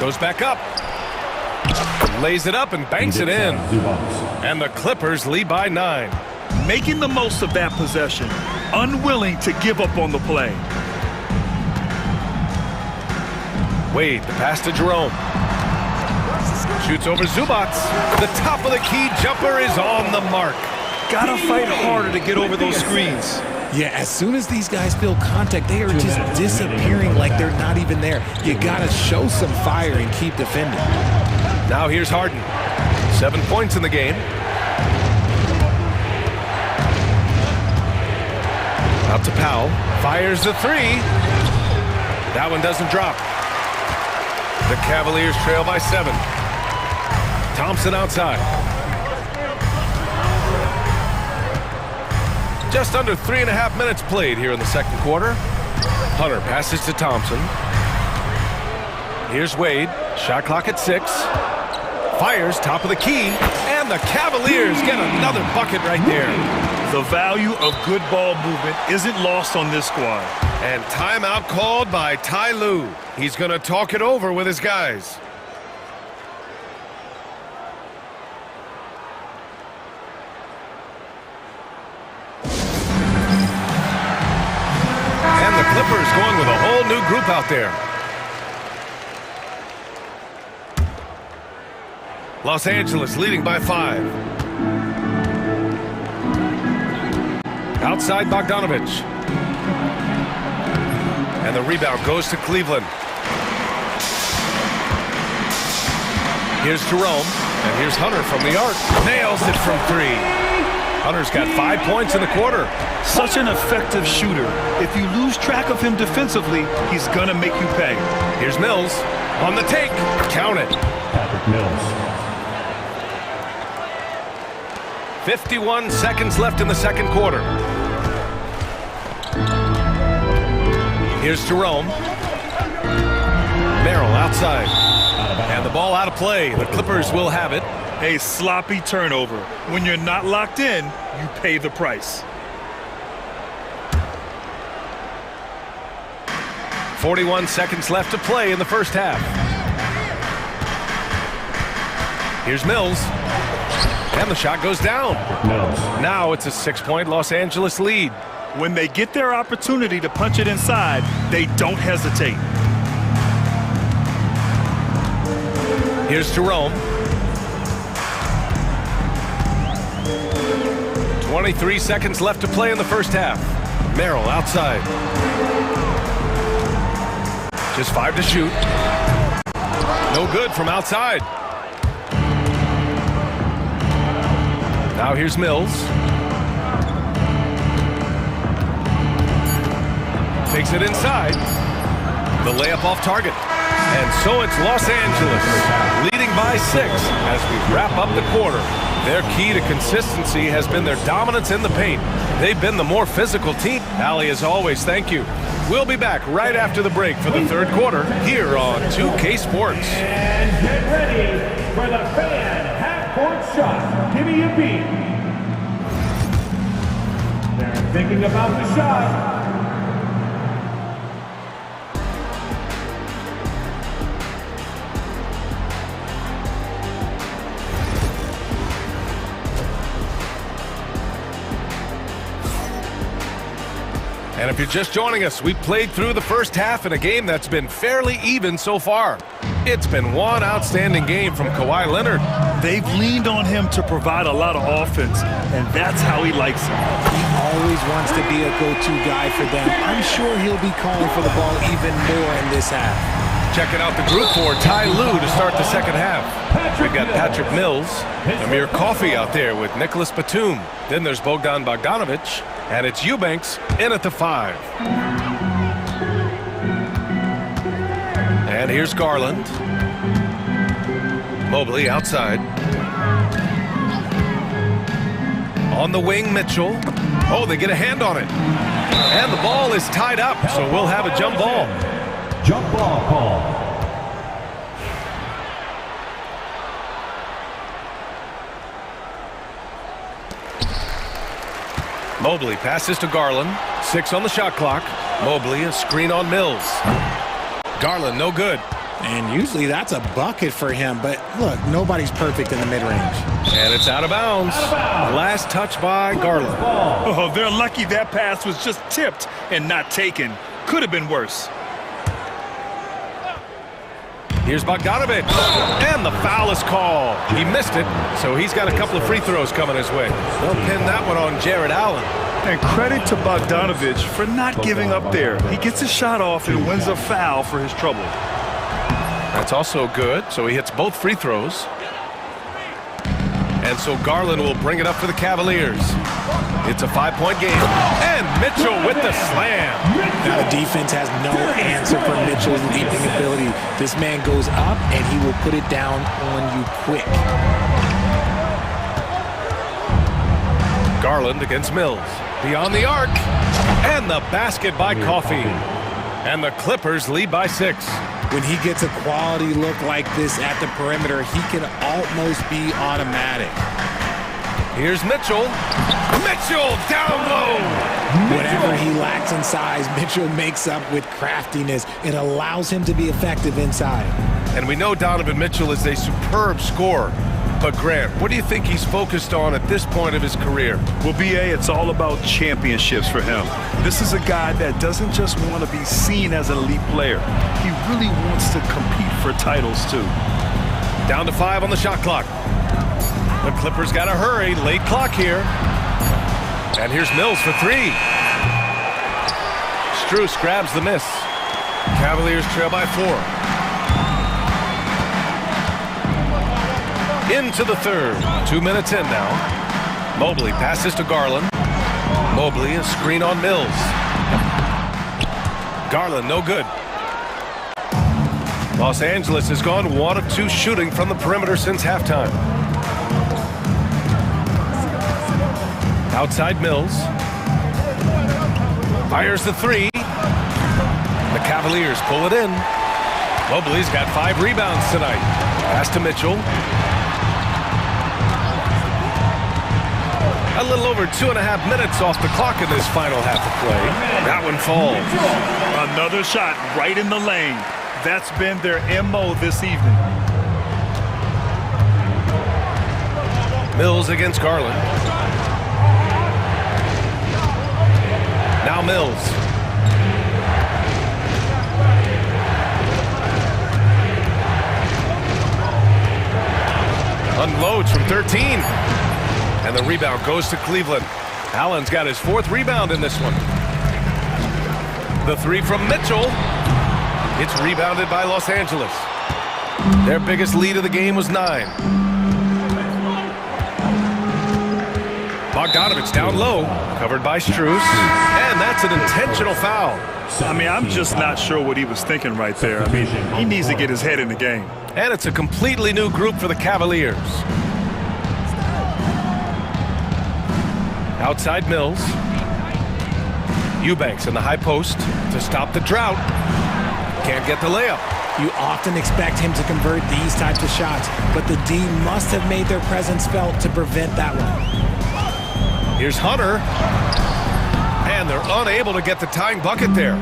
Goes back up. Lays it up and banks it in. And the Clippers lead by 9. Making the most of that possession. Unwilling to give up on the play. Wade, the pass to Jerome. Shoots over Zubats. The top of the key jumper is on the mark. Gotta fight harder to get over those screens. Yeah, as soon as these guys feel contact, they are just disappearing like they're not even there. You gotta show some fire and keep defending. Now here's Harden. 7 points in the game. Out to Powell. Fires the 3. That one doesn't drop. The Cavaliers trail by 7. Thompson outside. Just under 3.5 minutes played here in the second quarter. Hunter passes to Thompson. Here's Wade. Shot clock at 6. Fires, top of the key. And the Cavaliers get another bucket right there. The value of good ball movement isn't lost on this squad. And timeout called by Ty Lue. He's going to talk it over with his guys. And the Clippers going with a whole new group out there. Los Angeles leading by 5. Outside Bogdanovich. And the rebound goes to Cleveland. Here's Jerome. And here's Hunter from the arc. Nails it from 3. Hunter's got 5 points in the quarter. Such an effective shooter. If you lose track of him defensively, he's gonna make you pay. Here's Mills on the take. Count it. Patrick Mills. 51 seconds left in the second quarter. Here's Jerome. Merrill outside. And the ball out of play. The Clippers will have it. A sloppy turnover. When you're not locked in, you pay the price. 41 seconds left to play in the first half. Here's Mills. And the shot goes down. Now it's a 6-point Los Angeles lead. When they get their opportunity to punch it inside, they don't hesitate. Here's Jerome. 23 seconds left to play in the first half. Merrill outside. Just 5 to shoot. No good from outside. Now here's Mills. Takes it inside. The layup off target. And so it's Los Angeles leading by 6 as we wrap up the quarter. Their key to consistency has been their dominance in the paint. They've been the more physical team. Allie, as always, thank you. We'll be back right after the break for the third quarter here on 2K Sports. And get ready for the fan half-court shot. Give me a beat. They're thinking about the shot. And if you're just joining us, we played through the first half in a game that's been fairly even so far. It's been one outstanding game from Kawhi Leonard. They've leaned on him to provide a lot of offense, and that's how he likes it. He always wants to be a go-to guy for them. I'm sure he'll be calling for the ball even more in this half. Checking out the group for Ty Lue to start the second half. We've got Patrick Mills, Amir Coffey out there with Nicholas Batum. Then there's Bogdan Bogdanovich, and it's Eubanks in at the 5. And here's Garland. Mobley outside. On the wing, Mitchell. Oh, they get a hand on it. And the ball is tied up, so we'll have a jump ball. Jump ball call. Mobley passes to Garland. 6 on the shot clock. Mobley, a screen on Mills. Garland, no good. And usually that's a bucket for him, but look, nobody's perfect in the mid-range. And it's out of bounds. Last touch by Garland. Oh, they're lucky that pass was just tipped and not taken. Could have been worse. Here's Bogdanovich. And the foul is called. He missed it, so he's got a couple of free throws coming his way. They'll pin that one on Jared Allen. And credit to Bogdanovich for not giving up there. He gets a shot off and wins a foul for his trouble. That's also good, so he hits both free throws. And so Garland will bring it up for the Cavaliers. It's a 5-point game. And Mitchell with the slam. Now the defense has no answer for Mitchell's leaping ability. This man goes up and he will put it down on you quick. Garland against Mills. Beyond the arc. And the basket by Coffey. And the Clippers lead by 6. When he gets a quality look like this at the perimeter, he can almost be automatic. Here's Mitchell. Mitchell down low. Whatever he lacks in size, Mitchell makes up with craftiness. It allows him to be effective inside. And we know Donovan Mitchell is a superb scorer. But Grant, what do you think he's focused on at this point of his career? Well, BA, it's all about championships for him. This is a guy that doesn't just want to be seen as an elite player. He really wants to compete for titles, too. Down to 5 on the shot clock. The Clippers got to hurry. Late clock here. And here's Mills for 3. Strus grabs the miss. Cavaliers trail by 4. Into the third. 2 minutes in now. Mobley passes to Garland. Mobley, a screen on Mills. Garland, no good. Los Angeles has gone 1 of 2 shooting from the perimeter since halftime. Outside Mills. Fires the 3. The Cavaliers pull it in. Mobley's got 5 rebounds tonight. Pass to Mitchell. A little over 2.5 minutes off the clock in this final half of play. That one falls. Another shot right in the lane. That's been their MO this evening. Mills against Garland. Now Mills. Unloads from 13. And the rebound goes to Cleveland. Allen's got his 4th rebound in this one. The 3 from Mitchell. It's rebounded by Los Angeles. Their biggest lead of the game was 9. Bogdanovich down low, covered by Strus. And that's an intentional foul. I mean, I'm just not sure what he was thinking right there. I mean, he needs to get his head in the game. And it's a completely new group for the Cavaliers. Outside Mills. Eubanks in the high post to stop the drought. Can't get the layup. You often expect him to convert these types of shots, but the D must have made their presence felt to prevent that one. Here's Hunter. And they're unable to get the tying bucket there.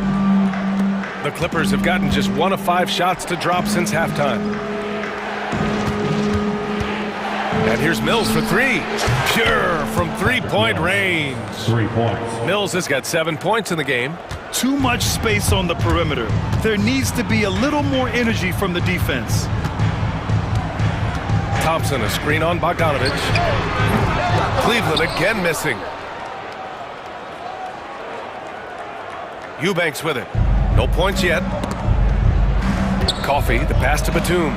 The Clippers have gotten just 1 of 5 shots to drop since halftime. And here's Mills for 3. Pure from 3-point range. 3 points. Mills has got 7 points in the game. Too much space on the perimeter. There needs to be a little more energy from the defense. Thompson, a screen on Bogdanovich. Cleveland again missing. Eubanks with it. No points yet. Coffey, the pass to Batum.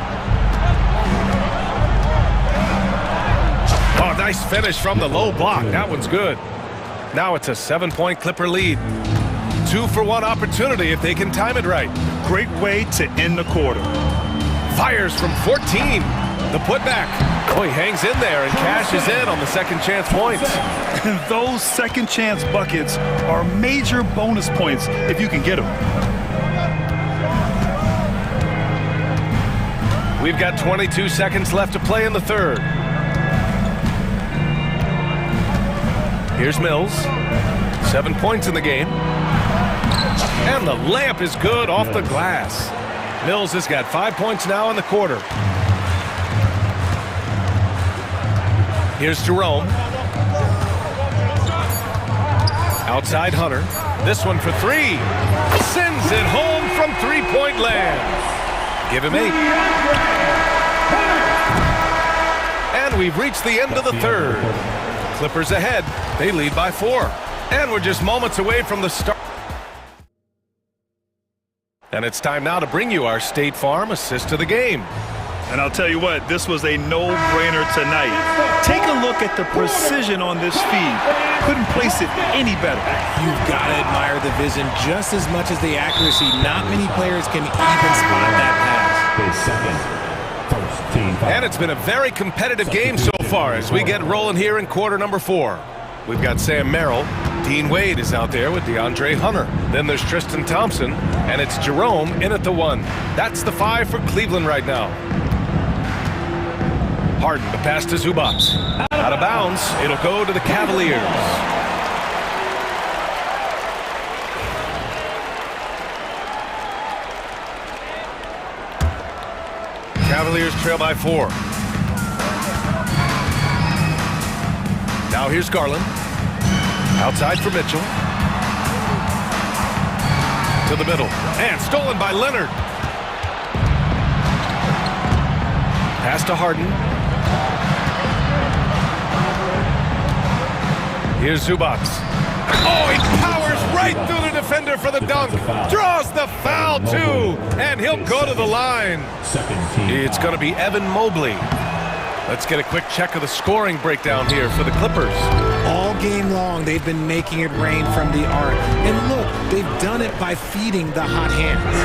Oh, nice finish from the low block. That one's good. Now it's a 7-point Clipper lead. 2-for-1 opportunity if they can time it right. Great way to end the quarter. Fires from 14. The putback. Oh, he hangs in there and cashes in on the second chance points. Those second chance buckets are major bonus points if you can get them. We've got 22 seconds left to play in the third. Here's Mills. 7 points in the game. And the layup is good off the glass. Mills has got 5 points now in the quarter. Here's Jerome. Outside Hunter. This one for 3. Sends it home from 3-point land. Give him 8. And we've reached the end of the third. Clippers ahead. They lead by 4. And we're just moments away from the start. And it's time now to bring you our State Farm assist of the game. And I'll tell you what, this was a no-brainer tonight. Take a look at the precision on this feed. Couldn't place it any better. You've got to admire the vision just as much as the accuracy. Not many players can even spot that pass. And it's been a very competitive game so far as we get rolling here in quarter number 4. We've got Sam Merrill, Dean Wade is out there with DeAndre Hunter. Then there's Tristan Thompson, and it's Jerome in at the 1. That's the 5 for Cleveland right now. Harden, the pass to Zubac. Out of bounds, it'll go to the Cavaliers. Cavaliers trail by 4. Now here's Garland. Outside for Mitchell. To the middle. And stolen by Leonard. Pass to Harden. Here's Zubac. Oh, he powers right through the defender for the dunk. Draws the foul, too. And he'll go to the line. It's going to be Evan Mobley. Let's get a quick check of the scoring breakdown here for the Clippers. All game long, they've been making it rain from the arc. And look, they've done it by feeding the hot hands.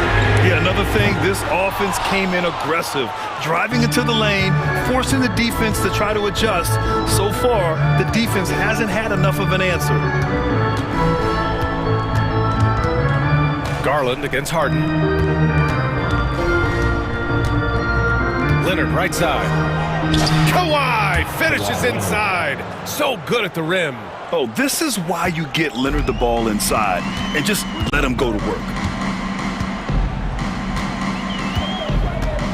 Yeah, another thing, this offense came in aggressive, driving into the lane, forcing the defense to try to adjust. So far, the defense hasn't had enough of an answer. Garland against Harden. Leonard right side. Kawhi finishes inside. So good at the rim. Oh, this is why you get Leonard the ball inside and just let him go to work.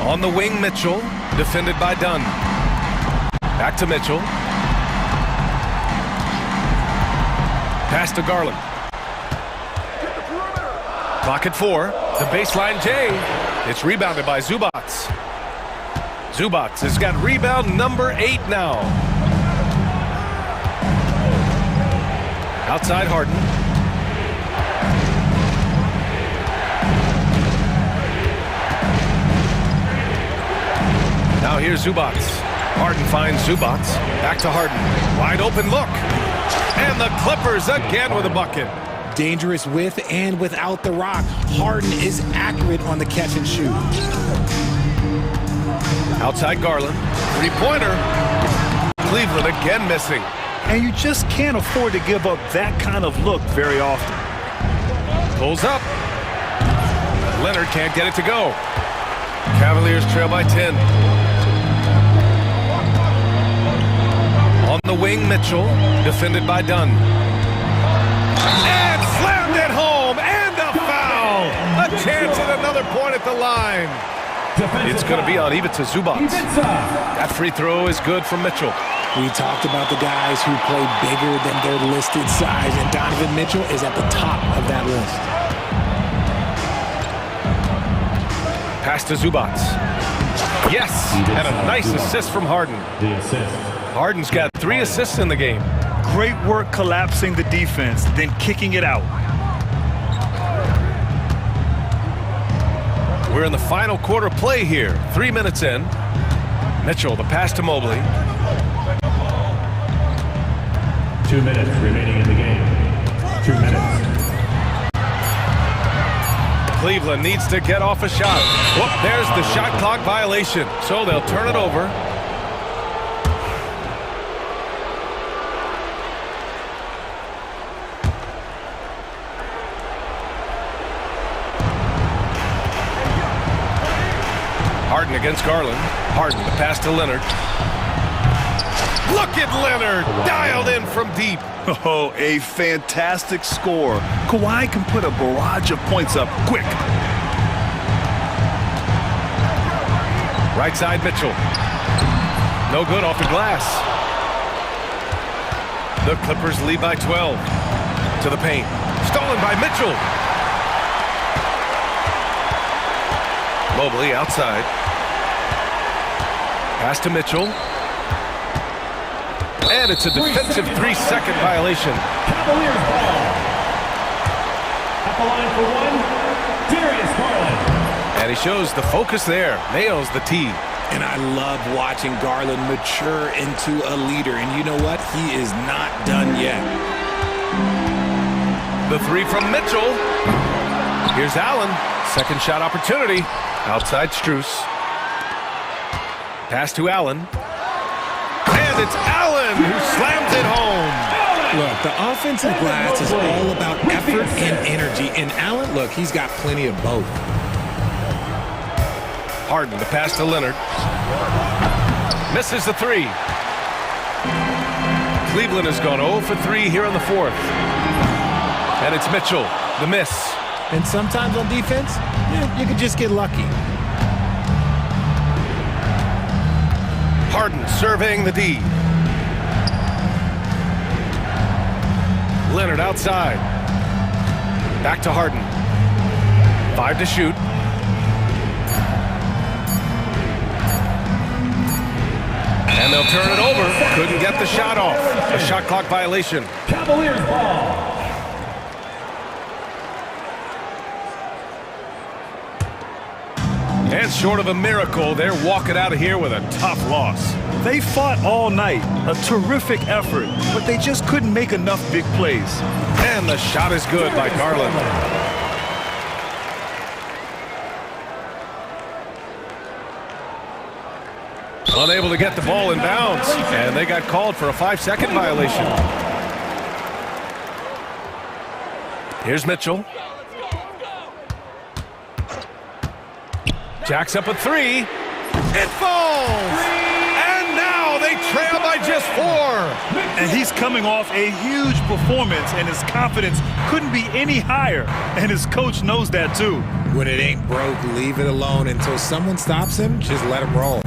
On the wing, Mitchell, defended by Dunn. Back to Mitchell. Pass to Garland. Clock at 4. The baseline J. It's rebounded by Zubac. Zubac has got rebound number 8 now. Outside Harden. Now here's Zubac. Harden finds Zubac. Back to Harden. Wide open look. And the Clippers again with a bucket. Dangerous with and without the rock. Harden is accurate on the catch and shoot. Outside Garland. Three-pointer. Cleveland again missing. And you just can't afford to give up that kind of look very often. Pulls up. Leonard can't get it to go. Cavaliers trail by 10. On the wing, Mitchell, defended by Dunn. And slammed it home, and a foul! A chance at another point at the line. It's going to be on Ivica Zubac. That free throw is good from Mitchell. We talked about the guys who play bigger than their listed size, and Donovan Mitchell is at the top of that list. Pass to Zubac. Yes, and a nice assist from Harden. Harden's got 3 assists in the game. Great work collapsing the defense, then kicking it out. We're in the final quarter play here. 3 minutes in. Mitchell, the pass to Mobley. 2 minutes remaining in the game. 2 minutes. Cleveland needs to get off a shot. Whoop, there's the shot clock violation. So they'll turn it over. Harden against Garland. Harden, the pass to Leonard. Look at Leonard, dialed in from deep. Oh, a fantastic score. Kawhi can put a barrage of points up quick. Right side, Mitchell. No good off the glass. The Clippers lead by 12. To the paint. Stolen by Mitchell. Mobley outside. Pass to Mitchell. And it's a defensive 3-second violation. Cavaliers ball. At the line for 1, Darius Garland. And he shows the focus there. Nails the tee. And I love watching Garland mature into a leader. And you know what? He is not done yet. The 3 from Mitchell. Here's Allen. Second shot opportunity. Outside Strus. Pass to Allen. And it's Allen who slams it home. Look, the offensive glass is all about effort and energy. And Allen, look, he's got plenty of both. Harden, the pass to Leonard. Misses the three. Cleveland has gone 0 for 3 here in the fourth. And it's Mitchell, the miss. And sometimes on defense, you could just get lucky. Harden surveying the D. Leonard outside. Back to Harden. 5 to shoot. And they'll turn it over. Couldn't get the shot off. A shot clock violation. Cavaliers ball. And short of a miracle, they're walking out of here with a tough loss. They fought all night, a terrific effort, but they just couldn't make enough big plays. And the shot is good by Garland. Unable to get the ball in bounds, and they got called for a 5-second violation. Here's Mitchell. Jacks up a three. It falls! And now they trail by just 4. And he's coming off a huge performance, and his confidence couldn't be any higher. And his coach knows that too. When it ain't broke, leave it alone until someone stops him. Just let him roll.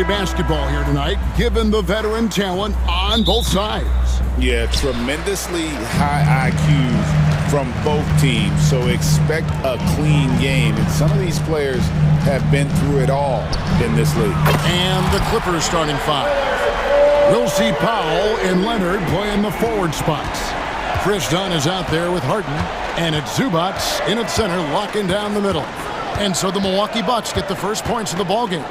quality basketball here tonight, given the veteran talent on both sides. Yeah, tremendously high IQs from both teams, so expect a clean game. And some of these players have been through it all in this league. And the Clippers starting five. We'll see Powell and Leonard playing the forward spots. Chris Dunn is out there with Harden, and it's Zubats in at center, locking down the middle. And so the Milwaukee Bucks get the first points of the ballgame.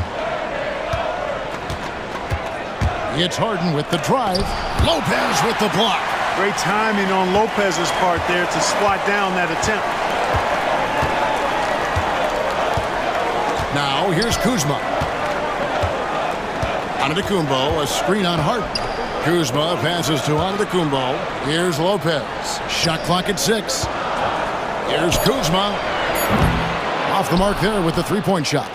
It's Harden with the drive. Lopez with the block. Great timing on Lopez's part there to squat down that attempt. Now here's Kuzma. Antetokounmpo, a screen on Harden. Kuzma passes to Antetokounmpo. Here's Lopez. Shot clock at 6. Here's Kuzma. Off the mark there with the three-point shot.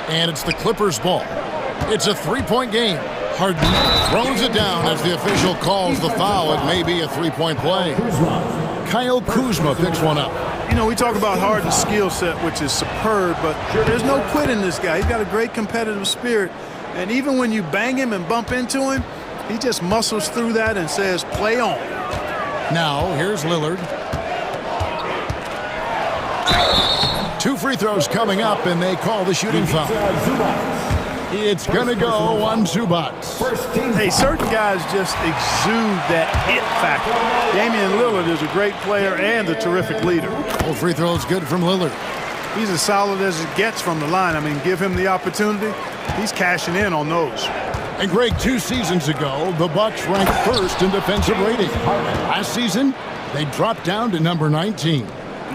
And it's the Clippers' ball. It's a three-point game. Harden throws it down as the official calls the foul. It may be a three-point play. Kyle Kuzma picks one up. You know, we talk about Harden's skill set, which is superb, but there's no quit in this guy. He's got a great competitive spirit. And even when you bang him and bump into him, he just muscles through that and says, play on. Now, here's Lillard. 2 free throws coming up, and they call the shooting foul. It's going to go on Zubats. Hey, certain guys just exude that it factor. Damian Lillard is a great player and a terrific leader. Full free throw is good from Lillard. He's as solid as it gets from the line. I mean, give him the opportunity. He's cashing in on those. And Greg, 2 seasons ago, the Bucks ranked first in defensive rating. Last season, they dropped down to number 19.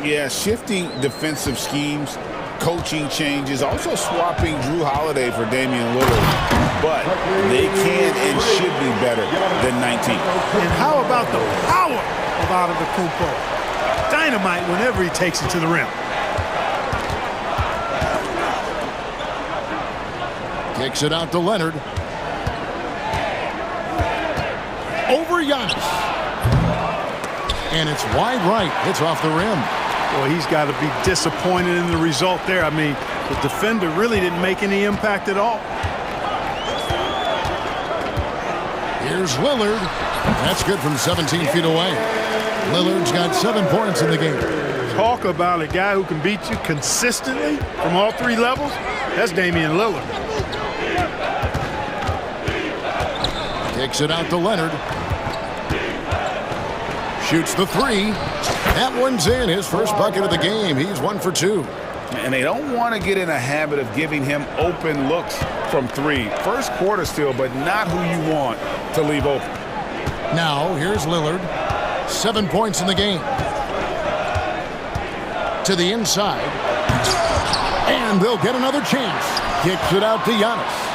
Yeah, shifting defensive schemes, coaching changes, also swapping Drew Holiday for Damian Lillard. But they can and should be better than 19. And how about the power of Antetokounmpo? Dynamite whenever he takes it to the rim. Kicks it out to Leonard. Over Giannis. And it's wide right. It's off the rim. Well, he's got to be disappointed in the result there. I mean, the defender really didn't make any impact at all. Here's Lillard. That's good from 17 feet away. Lillard's got 7 points in the game. Talk about a guy who can beat you consistently from all 3 levels. That's Damian Lillard. Kicks it out to Leonard. Shoots the 3. That one's in. His first bucket of the game. He's 1 for 2. And they don't want to get in a habit of giving him open looks from 3. First quarter still, but not who you want to leave open. Now, here's Lillard. 7 points in the game. To the inside. And they'll get another chance. Kicks it out to Giannis.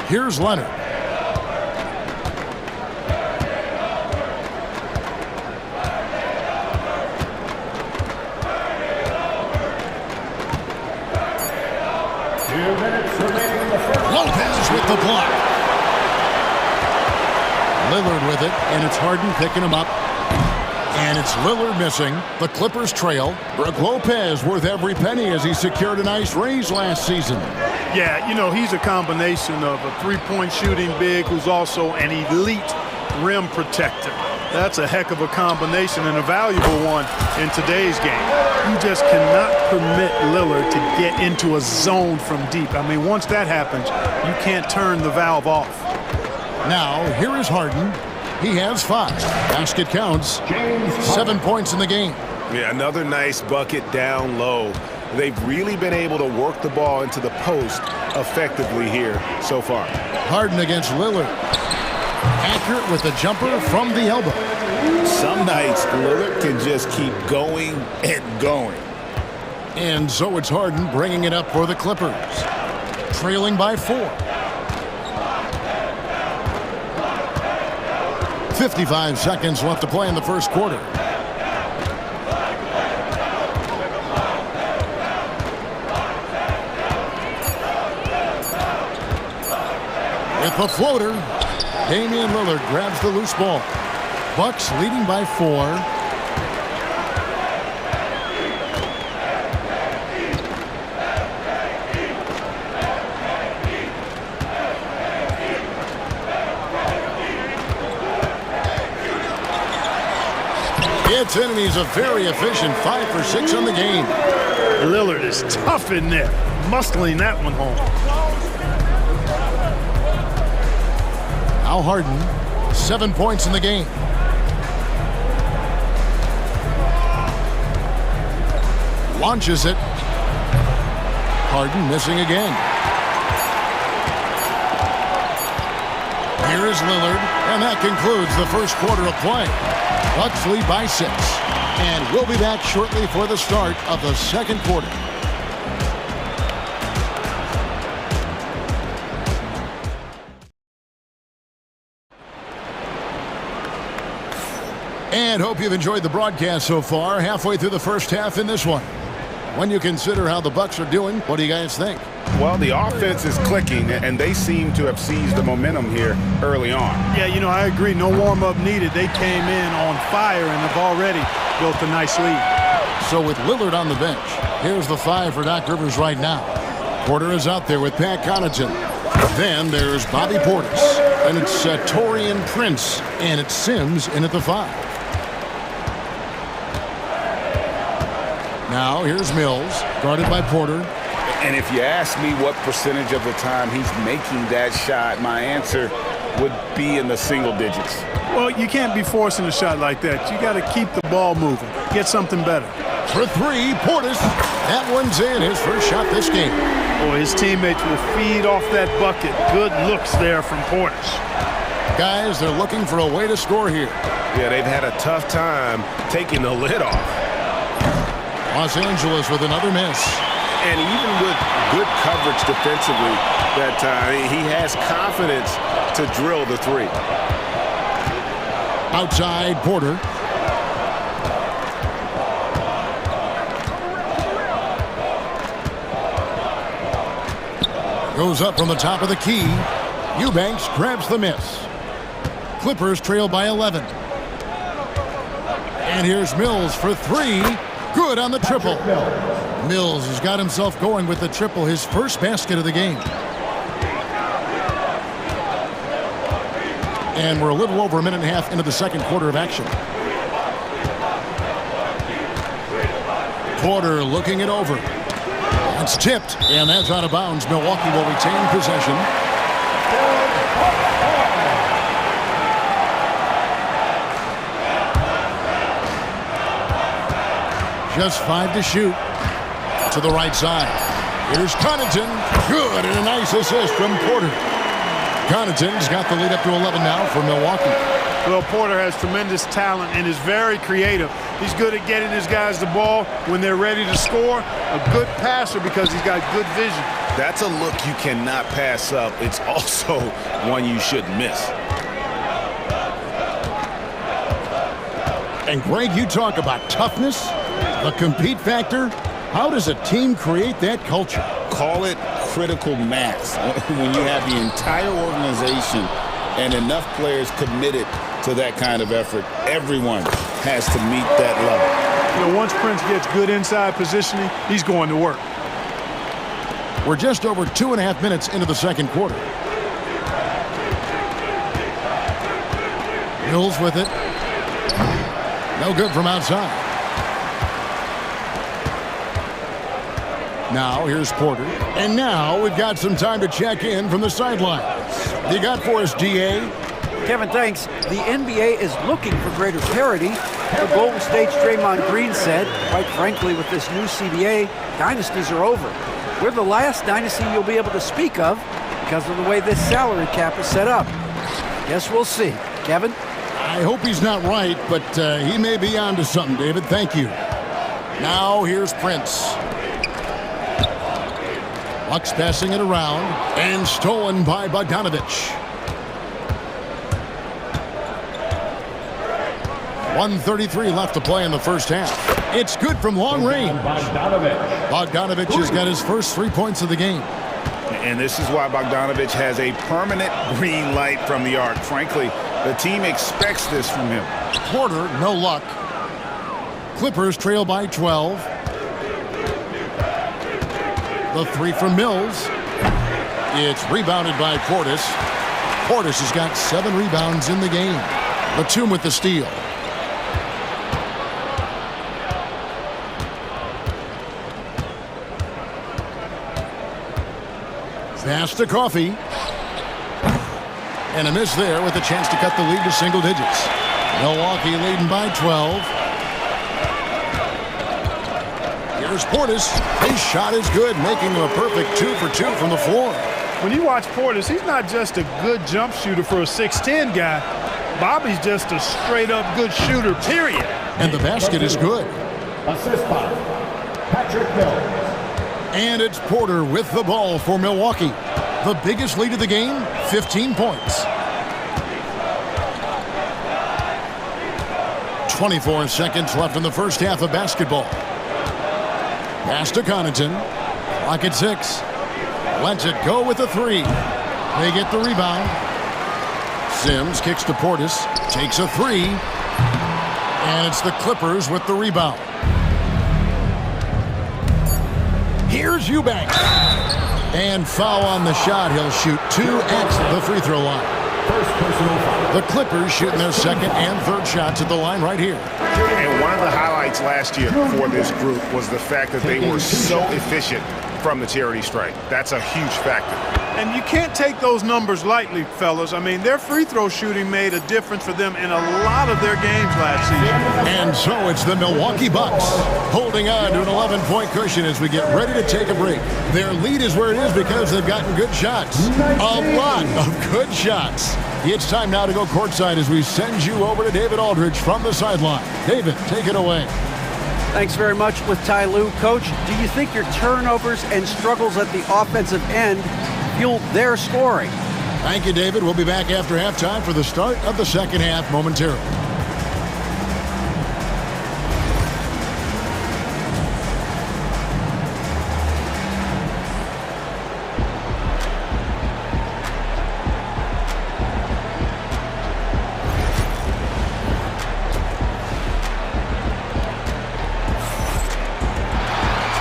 Here's Leonard. Lopez with the block. Lillard with it, and it's Harden picking him up. And it's Lillard missing. The Clippers trail. Brook Lopez worth every penny as he secured a nice raise last season. Yeah, you know, he's a combination of a three-point shooting big who's also an elite rim protector. That's a heck of a combination and a valuable one in today's game. You just cannot permit Lillard to get into a zone from deep. I mean, once that happens, you can't turn the valve off. Now, here is Harden. He has 5. Basket counts. 7 points in the game. Yeah, another nice bucket down low. They've really been able to work the ball into the post effectively here so far. Harden against Lillard. Accurate with the jumper from the elbow. Some nights, Lillard can just keep going and going. And so it's Harden bringing it up for the Clippers. Trailing by 4. 55 seconds left to play in the first quarter. With the floater, Damian Lillard grabs the loose ball. Bucks leading by 4. gets in, and he's a very efficient 5 for 6 on the game. Lillard is tough in there, muscling that one home. Now Harden, 7 points in the game. Launches it. Harden missing again. Here is Lillard, and that concludes the first quarter of play. Bucks lead by 6, and we'll be back shortly for the start of the second quarter. And hope you've enjoyed the broadcast so far. Halfway through the first half in this one. When you consider how the Bucks are doing, what do you guys think? Well, the offense is clicking, and they seem to have seized the momentum here early on. Yeah, you know, I agree. No warm-up needed. They came in on fire and have already built a nice lead. So with Lillard on the bench, here's the 5 for Doc Rivers right now. Porter is out there with Pat Connaughton. Then there's Bobby Portis. And it's Taurean Prince. And it's Sims in at the 5. Now here's Mills, guarded by Porter. And if you ask me what percentage of the time he's making that shot, my answer would be in the single digits. Well, you can't be forcing a shot like that. You got to keep the ball moving. Get something better. For 3, Portis. That one's in. His first shot this game. Boy, his teammates will feed off that bucket. Good looks there from Portis. Guys, they're looking for a way to score here. Yeah, they've had a tough time taking the lid off. Los Angeles with another miss. And even with good coverage defensively, that he has confidence to drill the 3. Outside, Porter. Goes up from the top of the key. Eubanks grabs the miss. Clippers trail by 11. And here's Mills for 3. Good on the triple. Mills has got himself going with the triple, his first basket of the game. And we're a little over a minute and a half into the second quarter of action. Porter looking it over. It's tipped, and that's out of bounds. Milwaukee will retain possession. Just 5 to shoot. To the right side. Here's Connaughton. Good, and a nice assist from Porter. Connaughton's got the lead up to 11 now for Milwaukee. Well, Porter has tremendous talent and is very creative. He's good at getting his guys the ball when they're ready to score. A good passer because he's got good vision. That's a look you cannot pass up. It's also one you shouldn't miss. And Greg, you talk about toughness, the compete factor. How does a team create that culture? Call it critical mass. When you have the entire organization and enough players committed to that kind of effort, everyone has to meet that level. You know, once Prince gets good inside positioning, he's going to work. We're just over 2.5 minutes into the second quarter. Mills with it. No good from outside. Now, here's Porter. And now we've got some time to check in from the sidelines. You got for us, DA? Kevin, thanks. The NBA is looking for greater parity. The Golden State's Draymond Green said, quite frankly, with this new CBA, dynasties are over. We're the last dynasty you'll be able to speak of because of the way this salary cap is set up. Guess we'll see. Kevin? I hope he's not right, but he may be onto something, David. Thank you. Now, here's Prince. Bucks passing it around, and stolen by Bogdanovich. 1:33 left to play in the first half. It's good from long range. Bogdanovich has got his first 3 points of the game. And this is why Bogdanovich has a permanent green light from the arc. Frankly, the team expects this from him. Porter, no luck. Clippers trail by 12. The 3 from Mills. It's rebounded by Portis. Portis has got 7 rebounds in the game. Batum with the steal. Pass to Coffee. And a miss there with a chance to cut the lead to single digits. Milwaukee leading by 12. Here's Portis. His shot is good, making him a perfect 2 for 2 from the floor. When you watch Portis, he's not just a good jump shooter for a 6'10 guy. Bobby's just a straight-up good shooter, period. And the basket is good. Assist by Patrick Hill. And it's Porter with the ball for Milwaukee. The biggest lead of the game, 15 points. 24 seconds left in the first half of basketball. Pass to Connaughton. Clock at 6. Lets it go with a 3. They get the rebound. Sims kicks to Portis. Takes a 3. And it's the Clippers with the rebound. Here's Eubanks. And foul on the shot. He'll shoot 2 at the free throw line. First personal foul. The Clippers shooting their second and third shots at the line right here. And one of the highlights last year for this group was the fact that they were so efficient from the charity stripe. That's a huge factor. And you can't take those numbers lightly, fellas. I mean, their free throw shooting made a difference for them in a lot of their games last season. And so it's the Milwaukee Bucks holding on to an 11-point cushion as we get ready to take a break. Their lead is where it is because they've gotten good shots. A lot of good shots. It's time now to go courtside as we send you over to David Aldridge from the sideline. David, take it away. Thanks very much with Ty Lue. Coach, do you think your turnovers and struggles at the offensive end fueled their scoring? Thank you, David. We'll be back after halftime for the start of the second half momentarily.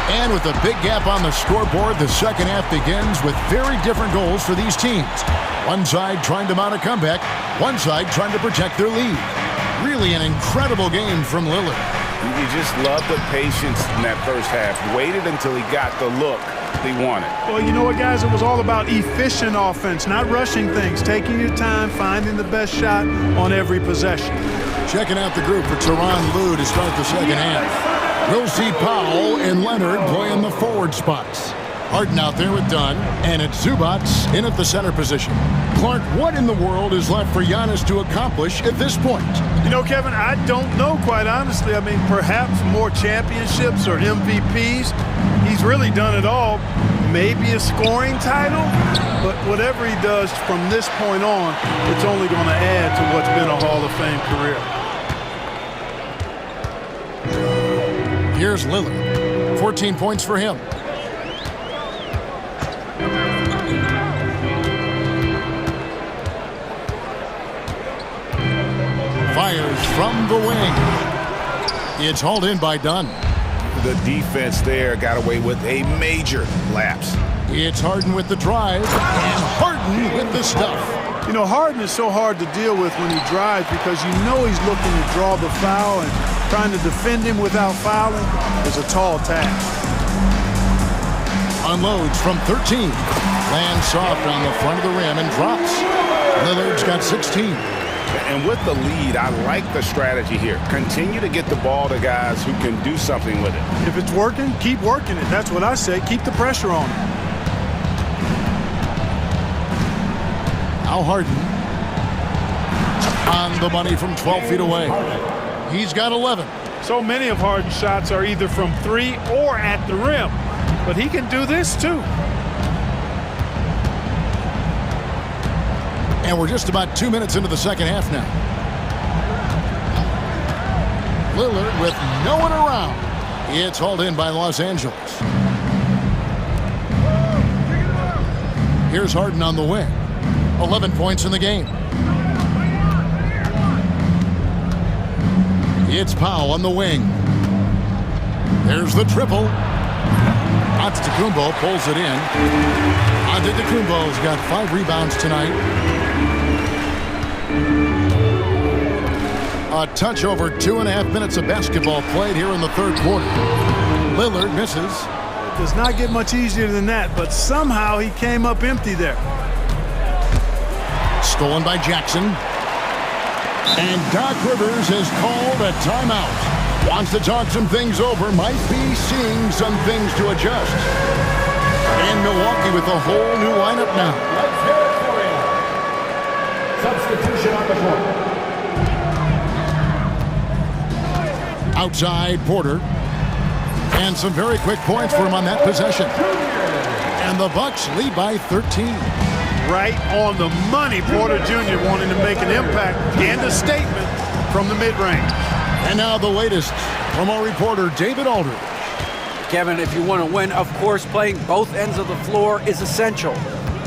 And with a big gap on the scoreboard, the second half begins with very different goals for these teams. One side trying to mount a comeback, one side trying to protect their lead. Really an incredible game from Lillard. You just love the patience in that first half. Waited until he got the look he wanted. Well, you know what, guys? It was all about efficient offense, not rushing things, taking your time, finding the best shot on every possession. Checking out the group for Tyronn Lue to start the second half. We'll see Powell and Leonard playing the forward spots. Harden out there with Dunn, and it's Zubac in at the center position. Clark, what in the world is left for Giannis to accomplish at this point? You know, Kevin, I don't know, quite honestly. I mean, perhaps more championships or MVPs. He's really done it all. Maybe a scoring title, but whatever he does from this point on, it's only going to add to what's been a Hall of Fame career. Here's Lillard. 14 points for him. Fires from the wing. It's hauled in by Dunn. The defense there got away with a major lapse. It's Harden with the drive, and Harden with the stuff. You know, Harden is so hard to deal with when he drives because you know he's looking to draw the foul, and trying to defend him without fouling is a tall task. Unloads from 13. Lands soft on the front of the rim and drops. Lillard's got 16. And with the lead, I like the strategy here. Continue to get the ball to guys who can do something with it. If it's working, keep working it. That's what I say. Keep the pressure on him. Now Harden. On the money from 12 feet away. He's got 11. So many of Harden's shots are either from 3 or at the rim. But he can do this too. And we're just about 2 minutes into the second half now. Lillard with no one around. It's hauled in by Los Angeles. Here's Harden on the wing. 11 points in the game. It's Powell on the wing. There's the triple. Antetokounmpo pulls it in. Antetokounmpo's got 5 rebounds tonight. A touch over 2.5 minutes of basketball played here in the third quarter. Lillard misses. Does not get much easier than that, but somehow he came up empty there. Stolen by Jackson. And Doc Rivers has called a timeout. Wants to talk some things over, might be seeing some things to adjust. And Milwaukee with a whole new lineup now. Let's hear it for you. Substitution on the court. Outside Porter. And some very quick points for him on that possession. And the Bucks lead by 13. Right on the money, Porter Jr. wanting to make an impact and a statement from the mid-range. And now the latest from our reporter, David Aldridge. Kevin, if you want to win, of course, playing both ends of the floor is essential.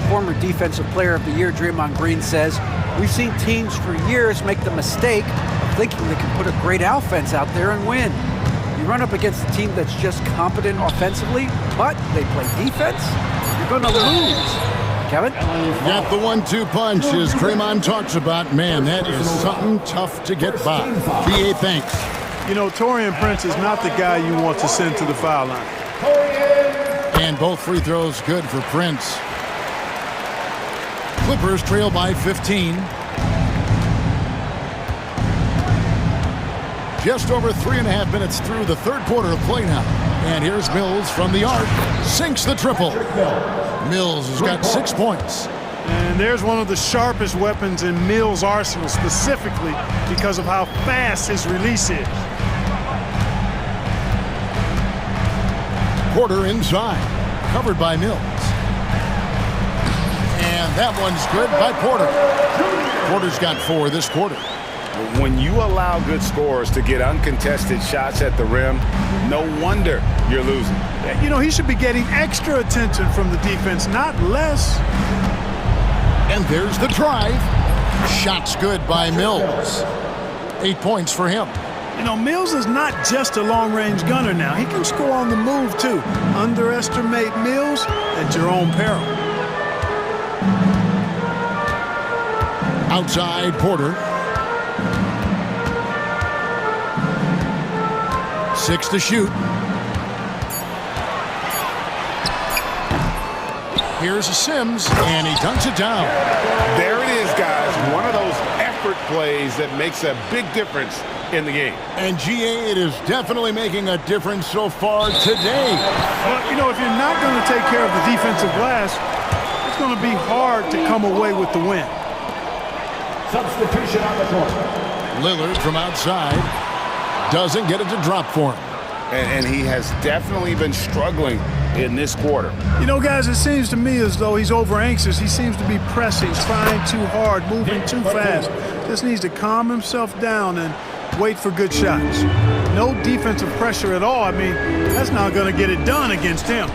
Former Defensive Player of the Year Draymond Green says, we've seen teams for years make the mistake of thinking they can put a great offense out there and win. You run up against a team that's just competent offensively, but they play defense, you're going to lose. Kevin? Got the 1-2 punch, as Draymond talks about. Man, that is something tough to get by. BA, thanks. You know, Taurean Prince is not the guy you want to send to the foul line. And both free throws good for Prince. Clippers trail by 15. Just over 3.5 minutes through the third quarter of play now. And here's Mills from the arc. Sinks the triple. Mills has got 6 points. And there's one of the sharpest weapons in Mills' arsenal, specifically because of how fast his release is. Porter inside. Covered by Mills. And that one's good by Porter. Porter's got 4 this quarter. When you allow good scorers to get uncontested shots at the rim, no wonder you're losing. You know, he should be getting extra attention from the defense, not less. And there's the drive. Shot's good by Mills. 8 points for him. You know, Mills is not just a long-range gunner now. He can score on the move, too. Underestimate Mills at your own peril. Outside Porter. 6 to shoot. Here's a Sims, and he dunks it down. There it is, guys. One of those effort plays that makes a big difference in the game. And GA, it is definitely making a difference so far today. Well, you know, if you're not going to take care of the defensive glass, it's going to be hard to come away with the win. Substitution on the court. Lillard from outside doesn't get it to drop for him. And he has definitely been struggling in this quarter. You know, guys, it seems to me as though he's over-anxious. He seems to be pressing, trying too hard, moving too fast. Just needs to calm himself down and wait for good shots. No defensive pressure at all. I mean, that's not going to get it done against him.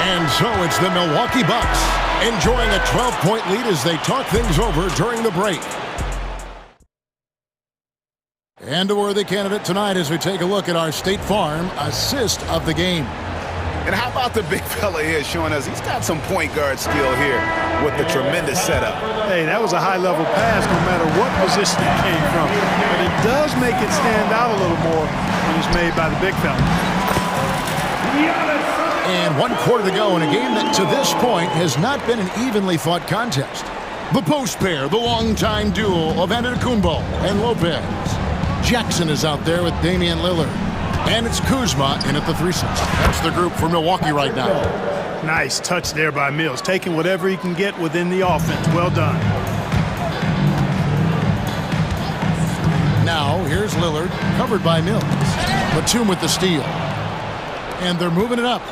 And so it's the Milwaukee Bucks enjoying a 12-point lead as they talk things over during the break. And a worthy candidate tonight as we take a look at our State Farm assist of the game. And how about the big fella here showing us he's got some point guard skill here with the tremendous setup. Hey, that was a high-level pass no matter what position it came from. But it does make it stand out a little more when it's made by the big fella. And 1 quarter to go in a game that to this point has not been an evenly fought contest. The post pair, the longtime duel of Antetokounmpo and Lopez. Jackson is out there with Damian Lillard. And it's Kuzma in at the threesome. That's the group for Milwaukee right now. Nice touch there by Mills, taking whatever he can get within the offense. Well done. Now, here's Lillard, covered by Mills. Batum with the steal. And they're moving it up.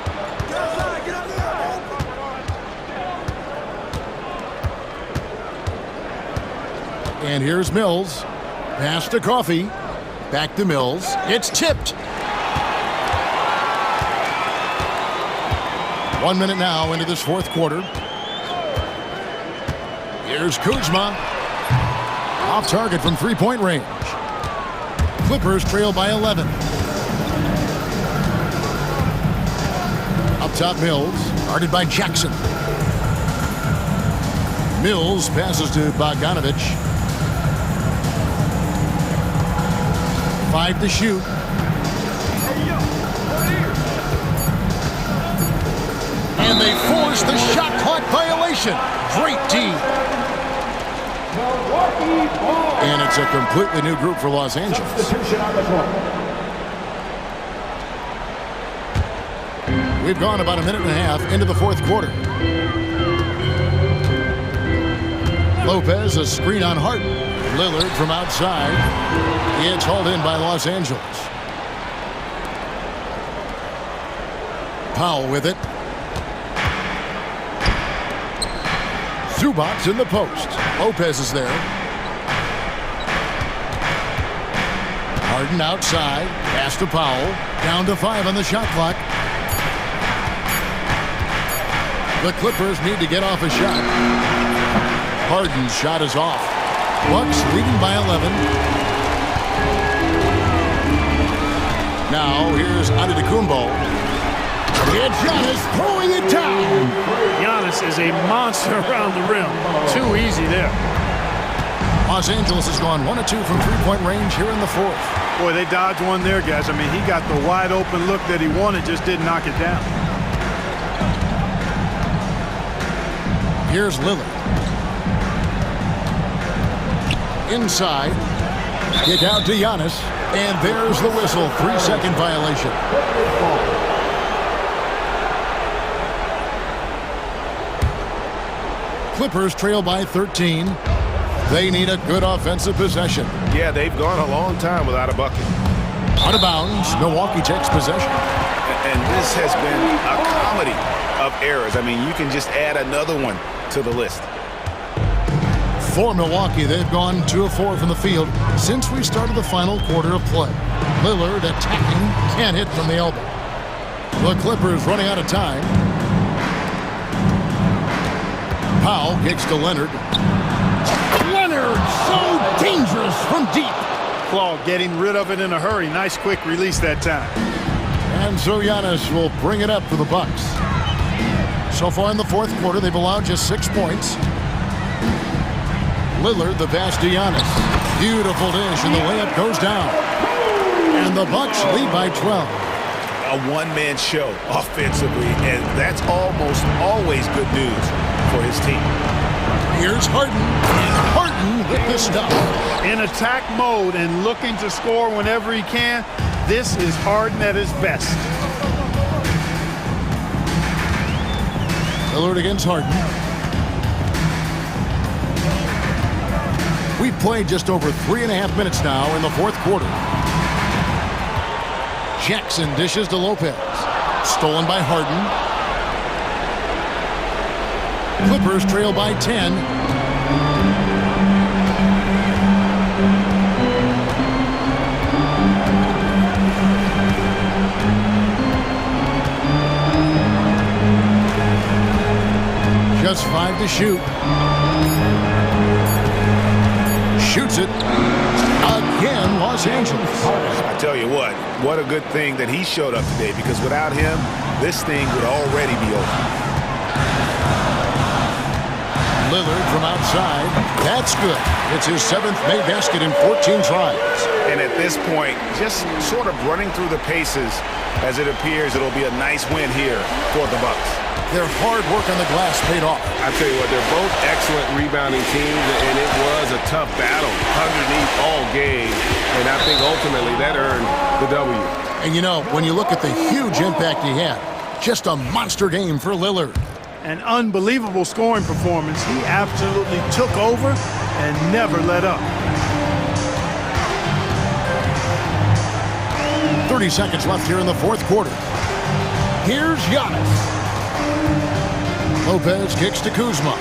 And here's Mills. Pass to Coffey. Back to Mills. It's tipped. 1 minute now into this fourth quarter. Here's Kuzma. Off target from three-point range. Clippers trail by 11. Up top, Mills. Guarded by Jackson. Mills passes to Bogdanovich. 5 to shoot. And they force the shot clock violation. Great D. And it's a completely new group for Los Angeles. We've gone about a minute and a half into the fourth quarter. Lopez, a screen on Harden. Lillard from outside. It's hauled in by Los Angeles. Powell with it. Zubac's in the post. Lopez is there. Harden outside. Pass to Powell. Down to 5 on the shot clock. The Clippers need to get off a shot. Harden's shot is off. Bucks leading by 11. Now here's Antetokounmpo. And Giannis throwing it down. Giannis is a monster around the rim. Too easy there. Los Angeles has gone 1 of 2 from three-point range here in the fourth. Boy, they dodged one there, guys. I mean, he got the wide open look that he wanted, just didn't knock it down. Here's Lillard. Inside. Kick out to Giannis. And there's the whistle. 3-second violation. Clippers trail by 13. They need a good offensive possession. Yeah, they've gone a long time without a bucket. Out of bounds. Milwaukee takes possession. And this has been a comedy of errors. I mean, you can just add another one to the list. For Milwaukee, they've gone 2 of 4 from the field since we started the final quarter of play. Lillard attacking, can't hit from the elbow. The Clippers running out of time. Powell kicks to Leonard. Leonard, so dangerous from deep. Claw getting rid of it in a hurry. Nice quick release that time. And so Giannis will bring it up for the Bucks. So far in the fourth quarter, they've allowed just 6 points. Lillard, the pass to Giannis. Beautiful dish, and the layup goes down. And the Bucks lead by 12. A one-man show offensively, and that's almost always good news for his team. Here's Harden, and Harden with the stuff. In attack mode and looking to score whenever he can, this is Harden at his best. Lillard against Harden. We've played just over 3.5 minutes now in the fourth quarter. Jackson dishes to Lopez. Stolen by Harden. Clippers trail by 10. Just 5 to shoot. Shoots it. Again, Los Angeles. I tell you what a good thing that he showed up today, because without him, this thing would already be over. Lillard from outside. That's good. It's his 7th made basket in 14 tries. And at this point, just sort of running through the paces, as it appears it'll be a nice win here for the Bucks. Their hard work on the glass paid off. I tell you what, they're both excellent rebounding teams, and it was a tough battle underneath all game. And I think ultimately that earned the W. And you know, when you look at the huge impact he had, just a monster game for Lillard. An unbelievable scoring performance. He absolutely took over and never let up. 30 seconds left here in the fourth quarter. Here's Giannis. Lopez kicks to Kuzma.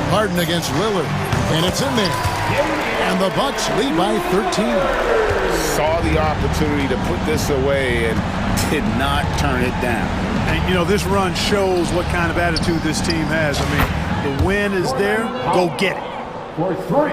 Harden against Lillard, and it's in there. And the Bucks lead by 13. Saw the opportunity to put this away and did not turn it down. And, you know, this run shows what kind of attitude this team has. I mean, the win is there. Go get it. For 3.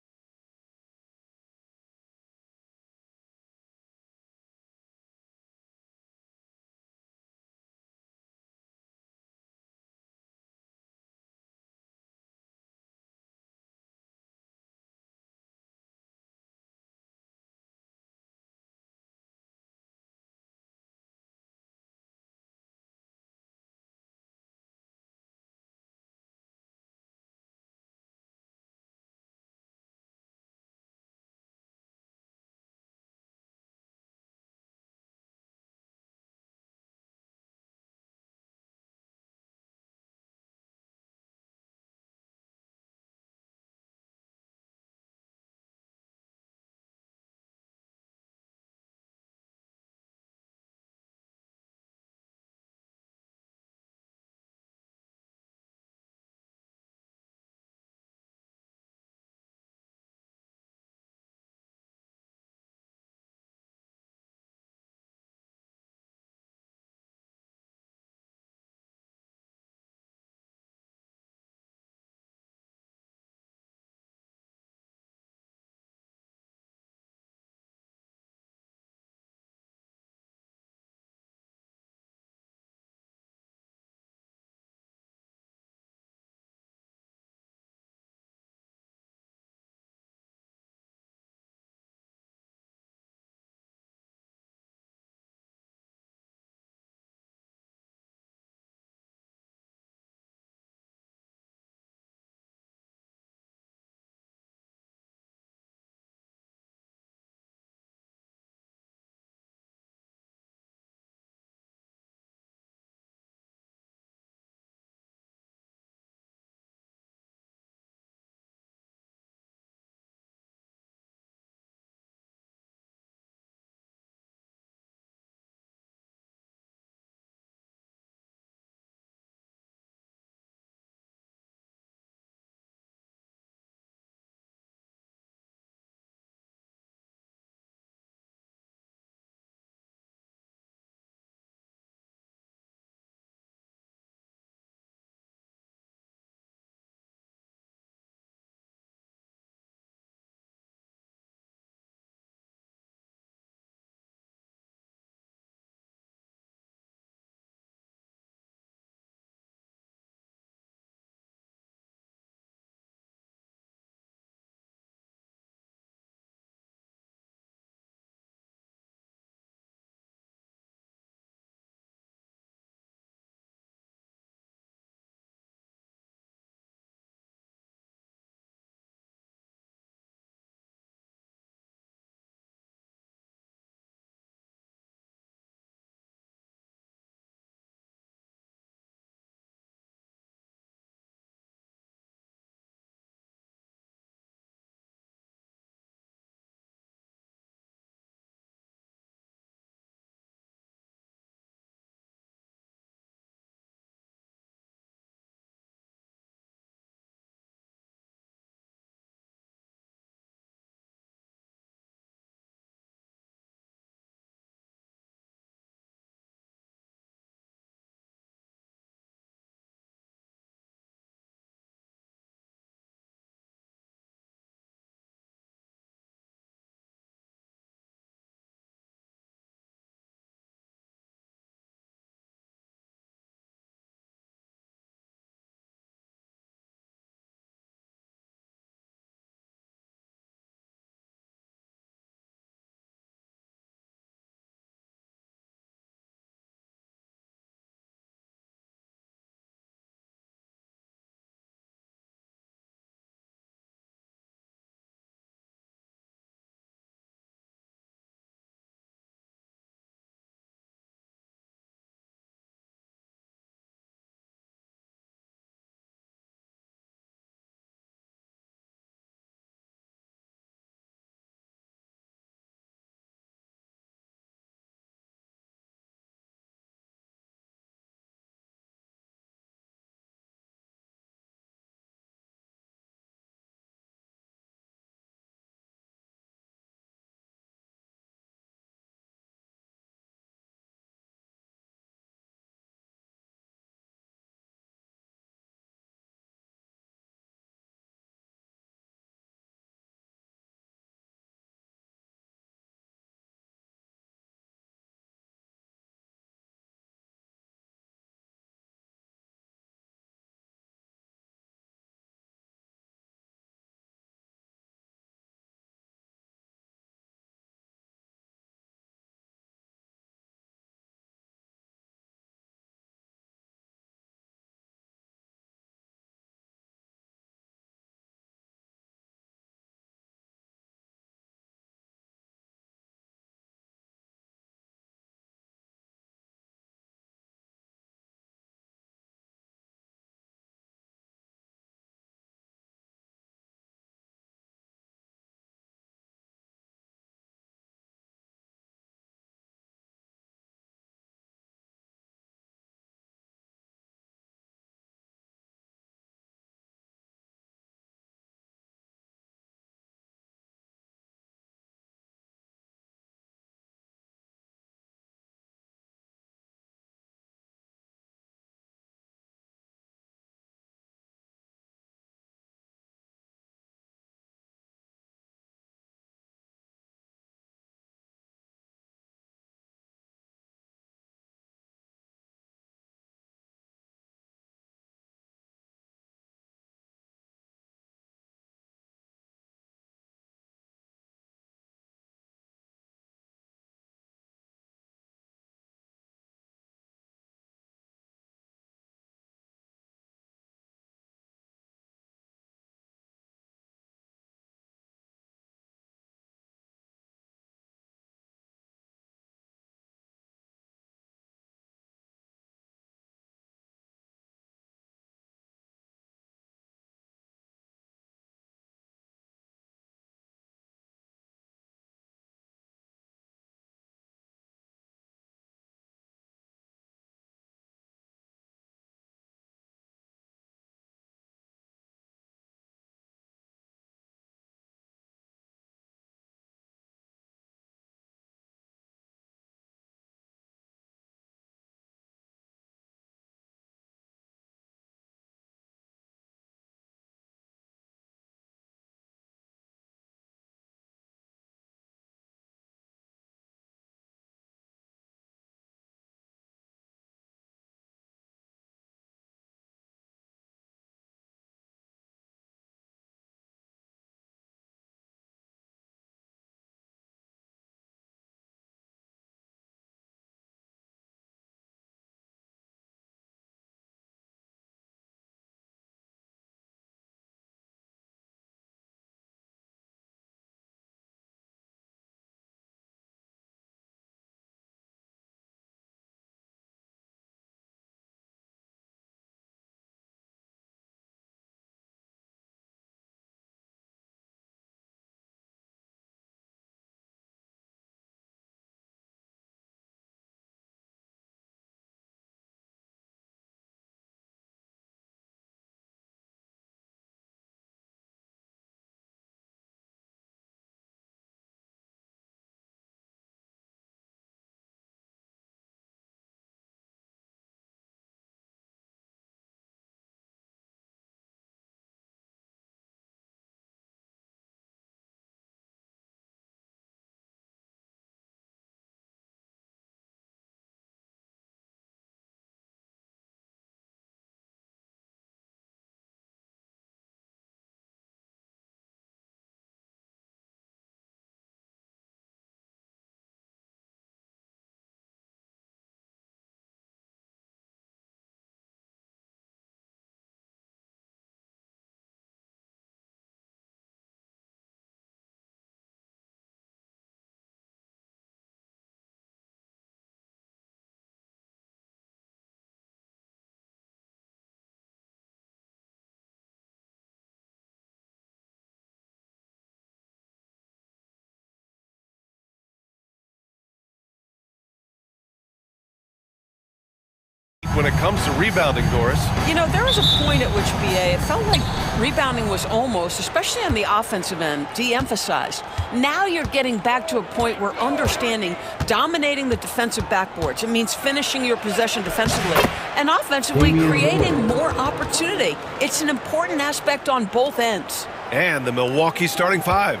when it comes to rebounding, Doris. You know, there was a point at which, BA, it felt like rebounding was almost, especially on the offensive end, de-emphasized. Now you're getting back to a point where understanding dominating the defensive backboards, it means finishing your possession defensively and offensively creating more opportunity. It's an important aspect on both ends. And the Milwaukee starting five.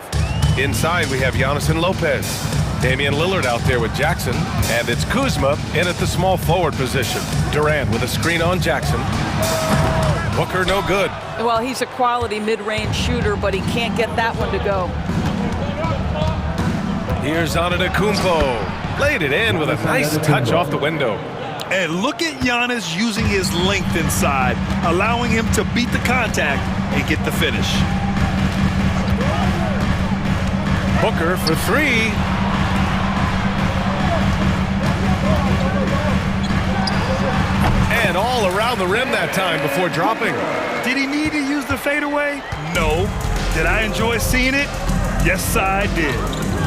Inside, we have Giannis and Lopez. Damian Lillard out there with Jackson, and it's Kuzma in at the small forward position. Durant with a screen on Jackson. Booker no good. Well, he's a quality mid-range shooter, but he can't get that one to go. Here's Antetokounmpo. Laid it in with a nice touch off the window. And look at Giannis using his length inside, allowing him to beat the contact and get the finish. Booker for three. And all around the rim that time before dropping. Did he need to use the fadeaway? No. Did I enjoy seeing it? Yes, I did.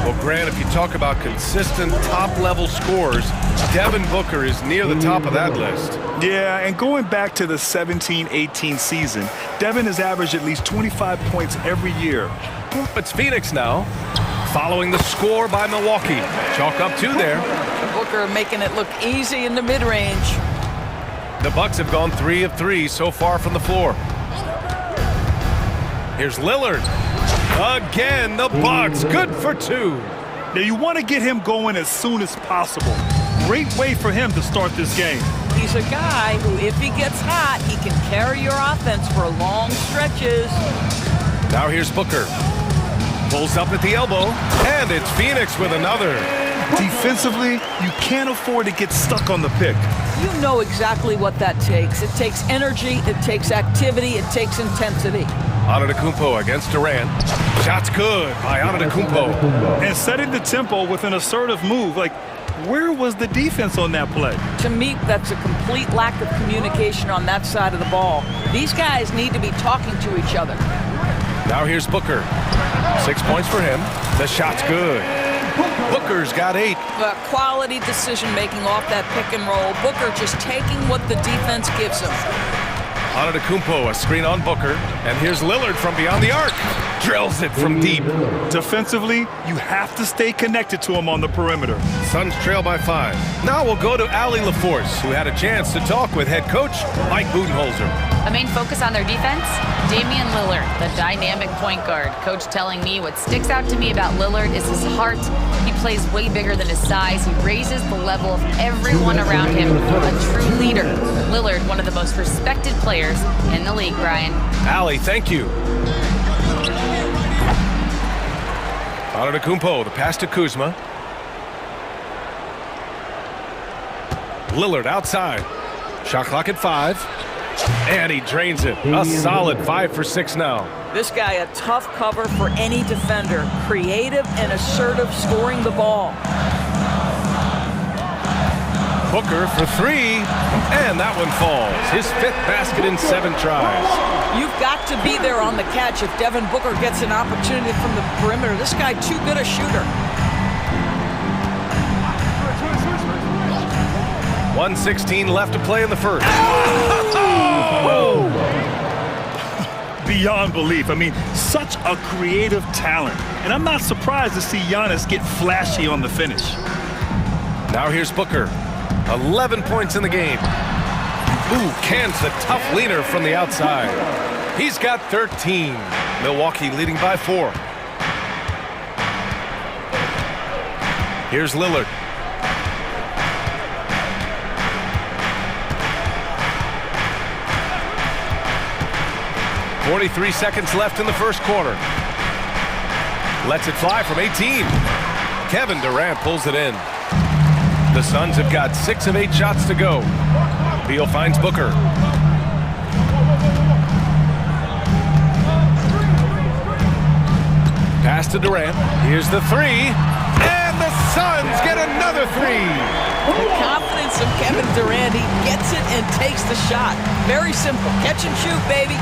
Well, Grant, if you talk about consistent top-level scores, Devin Booker is near the top of that list. Yeah, and going back to the 17-18 season, Devin has averaged at least 25 points every year. It's Phoenix now, following the score by Milwaukee. Chalk up two there. Booker making it look easy in the mid-range. The Bucks have gone 3 of 3 so far from the floor. Here's Lillard. Again, the Bucks, good for two. Now you want to get him going as soon as possible. Great way for him to start this game. He's a guy who, if he gets hot, he can carry your offense for long stretches. Now here's Booker. Pulls up at the elbow, and it's Phoenix with another. Defensively, you can't afford to get stuck on the pick. You know exactly what that takes. It takes energy, it takes activity, it takes intensity. Antetokounmpo against Durant. Shot's good by Antetokounmpo. And setting the tempo with an assertive move. Like, where was the defense on that play? To me, that's a complete lack of communication on that side of the ball. These guys need to be talking to each other. Now here's Booker. 6 points for him. The shot's good. Booker's got 8. Quality decision-making off that pick and roll. Booker just taking what the defense gives him. Antetokounmpo, a screen on Booker. And here's Lillard from beyond the arc. Drills it from deep. Defensively, you have to stay connected to him on the perimeter. Suns trail by 5. Now we'll go to Allie LaForce, who had a chance to talk with head coach Mike Budenholzer. A main focus on their defense, Damian Lillard, the dynamic point guard. Coach telling me what sticks out to me about Lillard is his heart. He plays way bigger than his size. He raises the level of everyone around him. A true leader. Lillard, one of the most respected players in the league, Brian. Allie, thank you. Antetokounmpo, the pass to Kuzma. Lillard outside. Shot clock at 5. And he drains it. A solid 5 for 6 now. This guy, a tough cover for any defender. Creative and assertive scoring the ball. Booker for 3. And that one falls. His 5th basket in 7 tries. You've got to be there on the catch if Devin Booker gets an opportunity from the perimeter. This guy, too good a shooter. 1:16 left to play in the first. Whoa! Beyond belief. I mean, such a creative talent. And I'm not surprised to see Giannis get flashy on the finish. Now here's Booker. 11 points in the game. Ooh, cans the tough leaner from the outside. He's got 13. Milwaukee leading by 4. Here's Lillard. .43 seconds left in the first quarter. Lets it fly from 18. Kevin Durant pulls it in. The Suns have got 6 of 8 shots to go. Beal finds Booker. Pass to Durant. Here's the 3. And the Suns get another 3. The confidence of Kevin Durant. He gets it and takes the shot. Very simple. Catch and shoot, baby.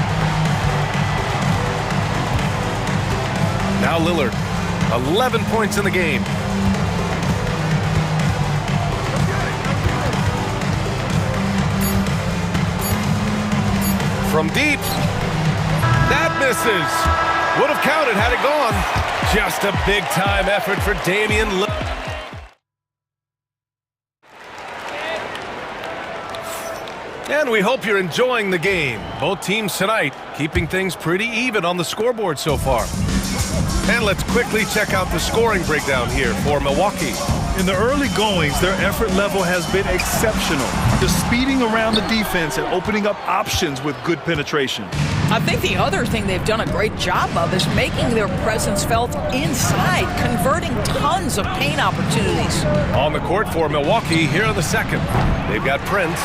Now Lillard, 11 points in the game. from deep. That misses. Would have counted had it gone. Just a big-time effort for Damian Lillard. And we hope you're enjoying the game. Both teams tonight keeping things pretty even on the scoreboard so far. And let's quickly check out the scoring breakdown here for Milwaukee. In the early goings, their effort level has been exceptional. Just speeding around the defense and opening up options with good penetration. I think the other thing they've done a great job of is making their presence felt inside, converting tons of paint opportunities. On the court for Milwaukee here in the second. They've got Prince.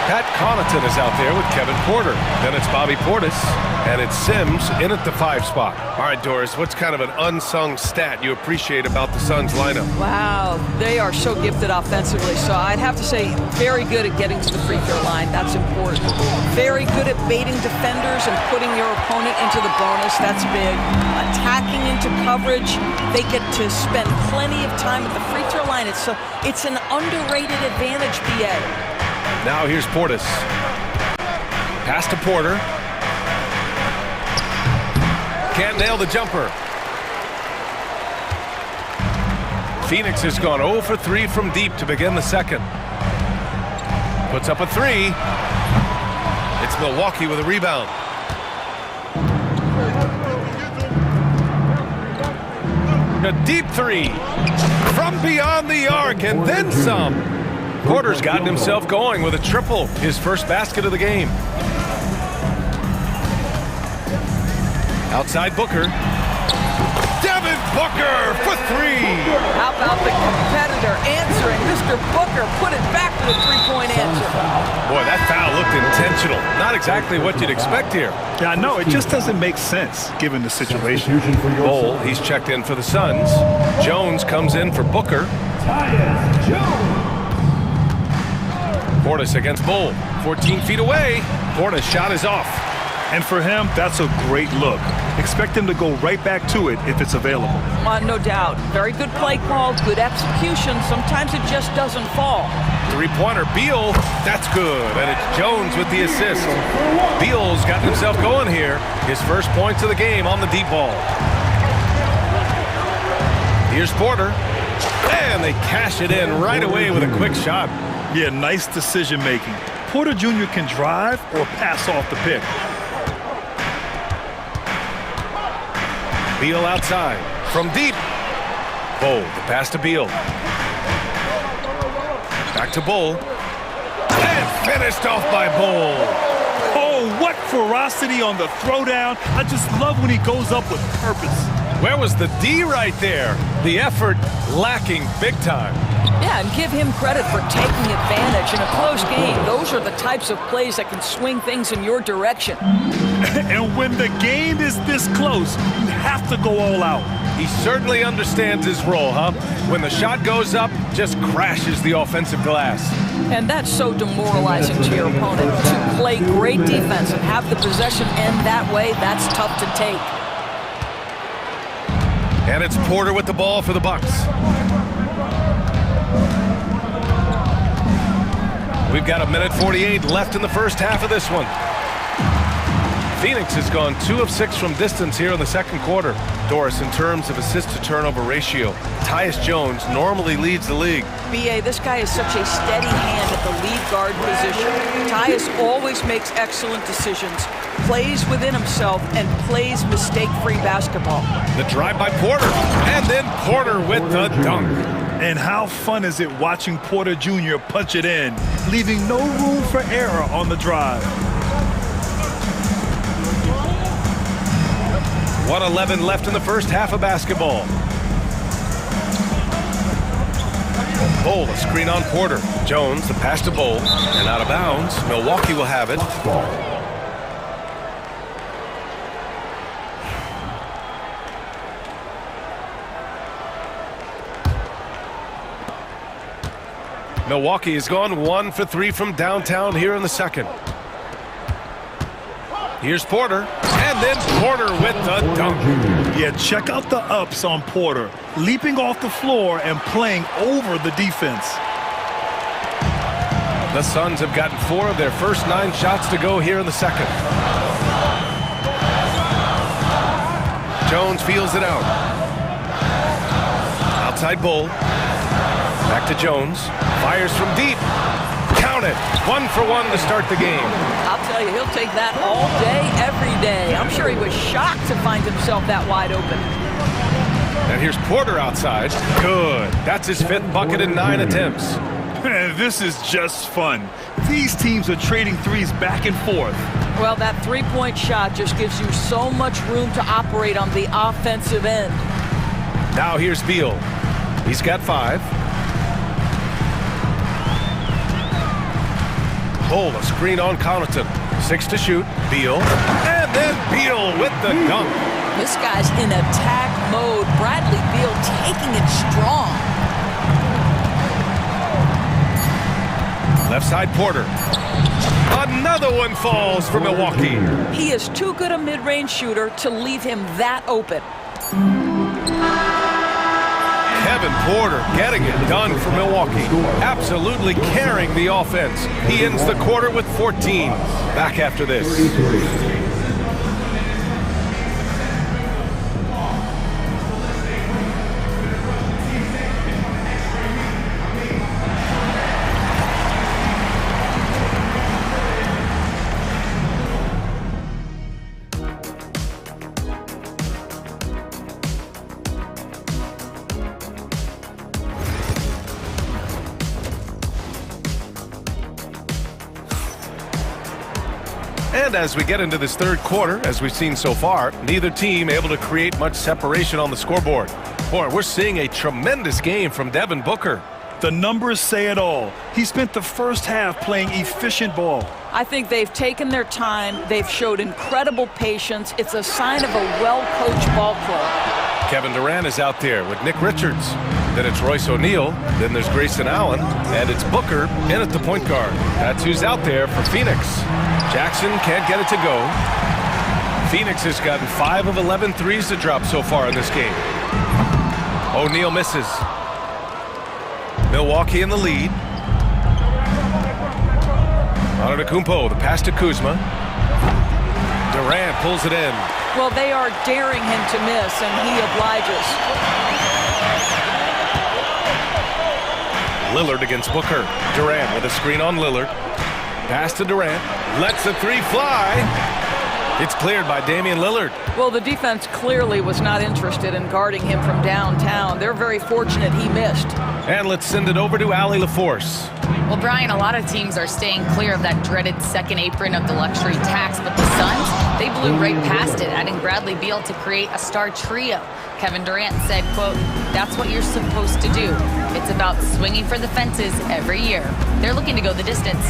Pat Connaughton is out there with Kevin Porter. Then it's Bobby Portis. And it's Sims in at the 5 spot. All right, Doris, what's kind of an unsung stat you appreciate about the Suns lineup? Wow, they are so gifted offensively. So I'd have to say very good at getting to the free throw line. That's important. Very good at baiting defenders and putting your opponent into the bonus. That's big. Attacking into coverage. They get to spend plenty of time at the free throw line. It's an underrated advantage, BA. Now here's Portis. Pass to Porter. Can't nail the jumper. Phoenix has gone 0 for 3 from deep to begin the second. Puts up a 3. It's Milwaukee with a rebound. A deep 3 from beyond the arc and then some. Porter's gotten himself going with a triple, his first basket of the game. Outside Booker. Devin Booker for 3. How about the competitor answering? Mr. Booker put it back with a three-point answer. Boy, that foul looked intentional. Not exactly what you'd expect here. Yeah, I know. It just doesn't make sense given the situation. Bol, he's checked in for the Suns. Jones comes in for Booker. Portis against Bol. 14 feet away. Portis' shot is off. And for him, that's a great look. Expect him to go right back to it if it's available. No doubt. Very good play call, good execution. Sometimes it just doesn't fall. Three-pointer, Beal, that's good. And it's Jones with the assist. Beal's got himself going here. His first points of the game on the deep ball. Here's Porter. And they cash it in right away with a quick shot. Yeah, nice decision-making. Porter Jr. can drive or pass off the pick. Beal outside. From deep. Bol, the pass to Beal. Back to Bol. And finished off by Bol. Oh, what ferocity on the throwdown. I just love when he goes up with purpose. Where was the D right there? The effort lacking big time. Yeah, and give him credit for taking advantage in a close game. Those are the types of plays that can swing things in your direction. And when the game is this close, you have to go all out. He certainly understands his role, huh? When the shot goes up, just crashes the offensive glass. And that's so demoralizing to your opponent. To play great defense and have the possession end that way, that's tough to take. And it's Porter with the ball for the Bucks. We've got 1:48 left in the first half of this one. Phoenix has gone 2 of 6 from distance here in the second quarter. Doris, in terms of assist-to-turnover ratio, Tyus Jones normally leads the league. BA, this guy is such a steady hand at the lead guard position. Tyus always makes excellent decisions, plays within himself, and plays mistake-free basketball. The drive by Porter, and then Porter with the dunk. And how fun is it watching Porter Jr. punch it in, leaving no room for error on the drive. 1:11 left in the first half of basketball. Bol, a screen on Porter. Jones, the pass to Bol, and out of bounds. Milwaukee will have it. Milwaukee has gone 1 for 3 from downtown here in the second. Here's Porter, and then Porter with the dunk. Yeah, check out the ups on Porter, leaping off the floor and playing over the defense. The Suns have gotten 4 of their first 9 shots to go here in the second. Jones feels it out. Outside Bull. Back to Jones. Fires from deep. Count it. 1 for 1 to start the game. I'll tell you, he'll take that all day, every day. I'm sure he was shocked to find himself that wide open. And here's Porter outside. Good. That's his 5th bucket in 9 attempts. Man, this is just fun. These teams are trading threes back and forth. Well, that three-point shot just gives you so much room to operate on the offensive end. Now here's Beal. He's got 5. Bull, a screen on Connaughton. 6 to shoot. Beal. And then Beal with the dunk. This guy's in attack mode. Bradley Beal taking it strong. Left side Porter. Another one falls for Milwaukee. He is too good a mid-range shooter to leave him that open. Kevin Porter getting it done for Milwaukee. Absolutely carrying the offense. He ends the quarter with 14. Back after this. And as we get into this third quarter, as we've seen so far, neither team able to create much separation on the scoreboard. Boy, we're seeing a tremendous game from Devin Booker. The numbers say it all. He spent the first half playing efficient ball. I think they've taken their time. They've showed incredible patience. It's a sign of a well-coached ball club. Kevin Durant is out there with Nick Richards. Then it's Royce O'Neal. Then there's Grayson Allen. And it's Booker in at the point guard. That's who's out there for Phoenix. Jackson can't get it to go. Phoenix has gotten 5 of 11 threes to drop so far in this game. O'Neal misses. Milwaukee in the lead. Antetokounmpo, the pass to Kuzma. Durant pulls it in. Well, they are daring him to miss, and he obliges. Lillard against Booker. Durant with a screen on Lillard. Pass to Durant. Lets the 3 fly. It's cleared by Damian Lillard. Well, the defense clearly was not interested in guarding him from downtown. They're very fortunate he missed. And let's send it over to Allie LaForce. Well, Brian, a lot of teams are staying clear of that dreaded second apron of the luxury tax, but the Suns, they blew right past it, adding Bradley Beal to create a star trio. Kevin Durant said, quote, "That's what you're supposed to do. It's about swinging for the fences every year." They're looking to go the distance.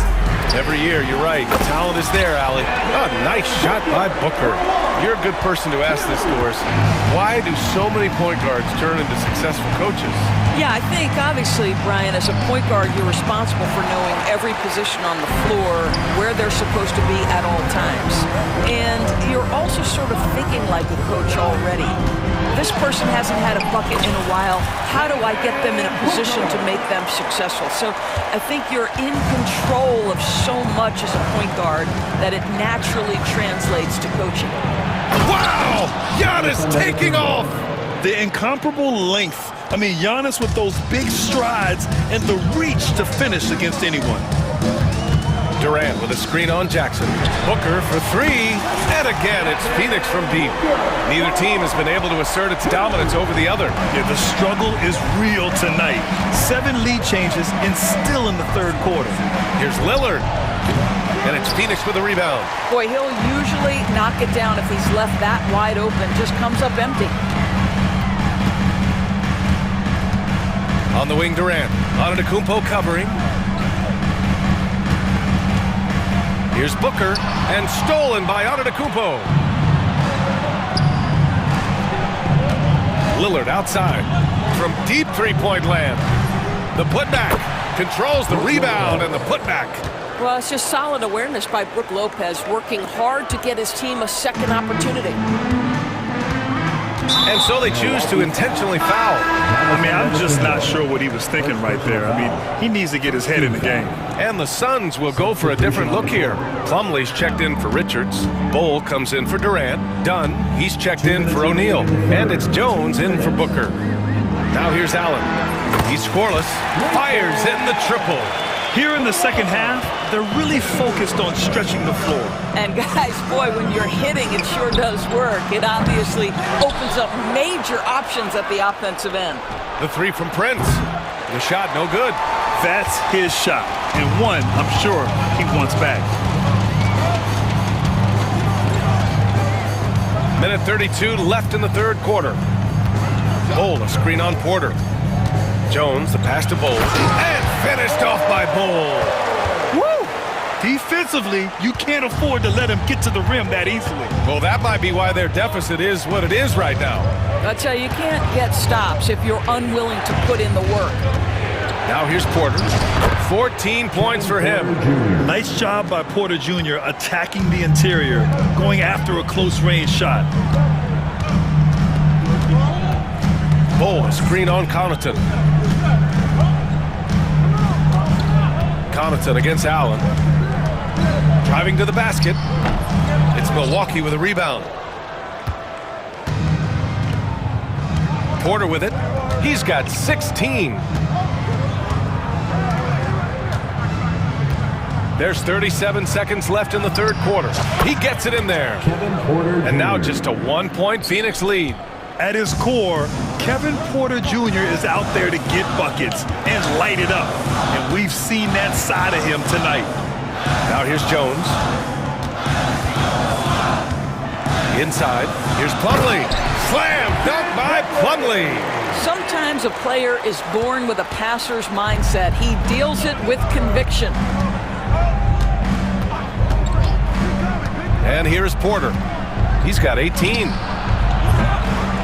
Every year, you're right. The talent is there, Allie. A nice shot by Booker. You're a good person to ask this, Doris. Why do so many point guards turn into successful coaches? Yeah, I think, obviously, Brian, as a point guard, you're responsible for knowing every position on the floor, where they're supposed to be at all times. And you're also sort of thinking like a coach already. This person hasn't had a bucket in a while. How do I get them in a position to make them successful? So I think you're in control of so much as a point guard that it naturally translates to coaching. Wow! Giannis taking off! The incomparable length. I mean, Giannis with those big strides and the reach to finish against anyone. Durant with a screen on Jackson. Booker for 3. And again, it's Phoenix from deep. Neither team has been able to assert its dominance over the other. Yeah, the struggle is real tonight. 7 lead changes and still in the third quarter. Here's Lillard. And it's Phoenix with a rebound. Boy, he'll usually knock it down if he's left that wide open. Just comes up empty. On the wing, Durant. Antetokounmpo covering. Here's Booker, and stolen by Antetokounmpo. Lillard outside from deep three-point land. The putback controls the rebound and the putback. Well, it's just solid awareness by Brook Lopez, working hard to get his team a second opportunity. And so they choose to intentionally foul. I mean, I'm just not sure what he was thinking right there. I mean, he needs to get his head in the game. And the Suns will go for a different look here. Plumlee's checked in for Richards. Bull comes in for Durant. Dunn, he's checked in for O'Neal. And it's Jones in for Booker. Now here's Allen. He's scoreless. Fires in the triple. Here in the second half, they're really focused on stretching the floor. And guys, boy, when you're hitting, it sure does work. It obviously opens up major options at the offensive end. The three from Prince. The shot, no good. That's his shot. And one, I'm sure, he wants back. Minute 32 left in the third quarter. Bull, a screen on Porter. Jones, the pass to Bull. And finished off by Bull. Woo! Defensively, you can't afford to let him get to the rim that easily. Well, that might be why their deficit is what it is right now. I tell you, you can't get stops if you're unwilling to put in the work. Now here's Porter. 14 points for him. Nice job by Porter Jr. attacking the interior, going after a close-range shot. Bull, a screen on Connaughton. Connaughton against Allen. Driving to the basket. It's Milwaukee with a rebound. Porter with it. He's got 16. There's 37 seconds left in the third quarter. He gets it in there. And now just a 1-point Phoenix lead. At his core, Kevin Porter Jr. is out there to get buckets and light it up. And we've seen that side of him tonight. Now here's Jones. Inside, here's Plumlee. Slam dunk by Plumlee. Sometimes a player is born with a passer's mindset. He deals it with conviction. And here's Porter. He's got 18.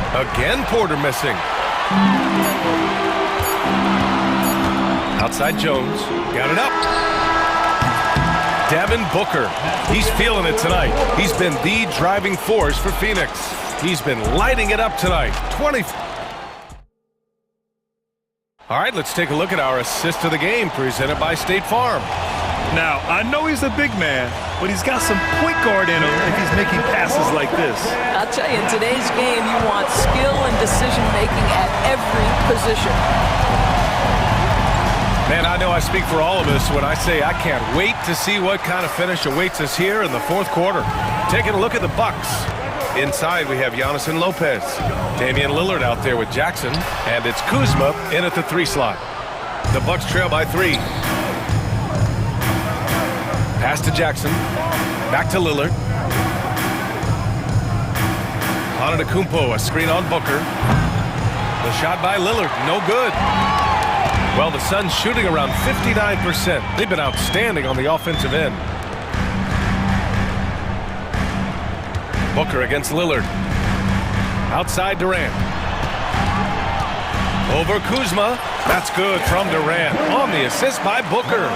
Again, Porter missing. Outside Jones. Got it up. Devin Booker. He's feeling it tonight. He's been the driving force for Phoenix. He's been lighting it up tonight. 20. All right, let's take a look at our assist of the game presented by State Farm. Now, I know he's a big man, but he's got some point guard in him if he's making passes like this. I'll tell you, in today's game, you want skill and decision-making at every position. Man, I know I speak for all of us when I say I can't wait to see what kind of finish awaits us here in the fourth quarter. Taking a look at the Bucks. Inside, we have Giannis and Lopez. Damian Lillard out there with Jackson. And it's Kuzma in at the 3 slot. The Bucks trail by 3. Pass to Jackson. Back to Lillard. Antetokounmpo, a screen on Booker. The shot by Lillard, no good. Well, the Suns shooting around 59%. They've been outstanding on the offensive end. Booker against Lillard. Outside Durant. Over Kuzma. That's good from Durant on the assist by Booker.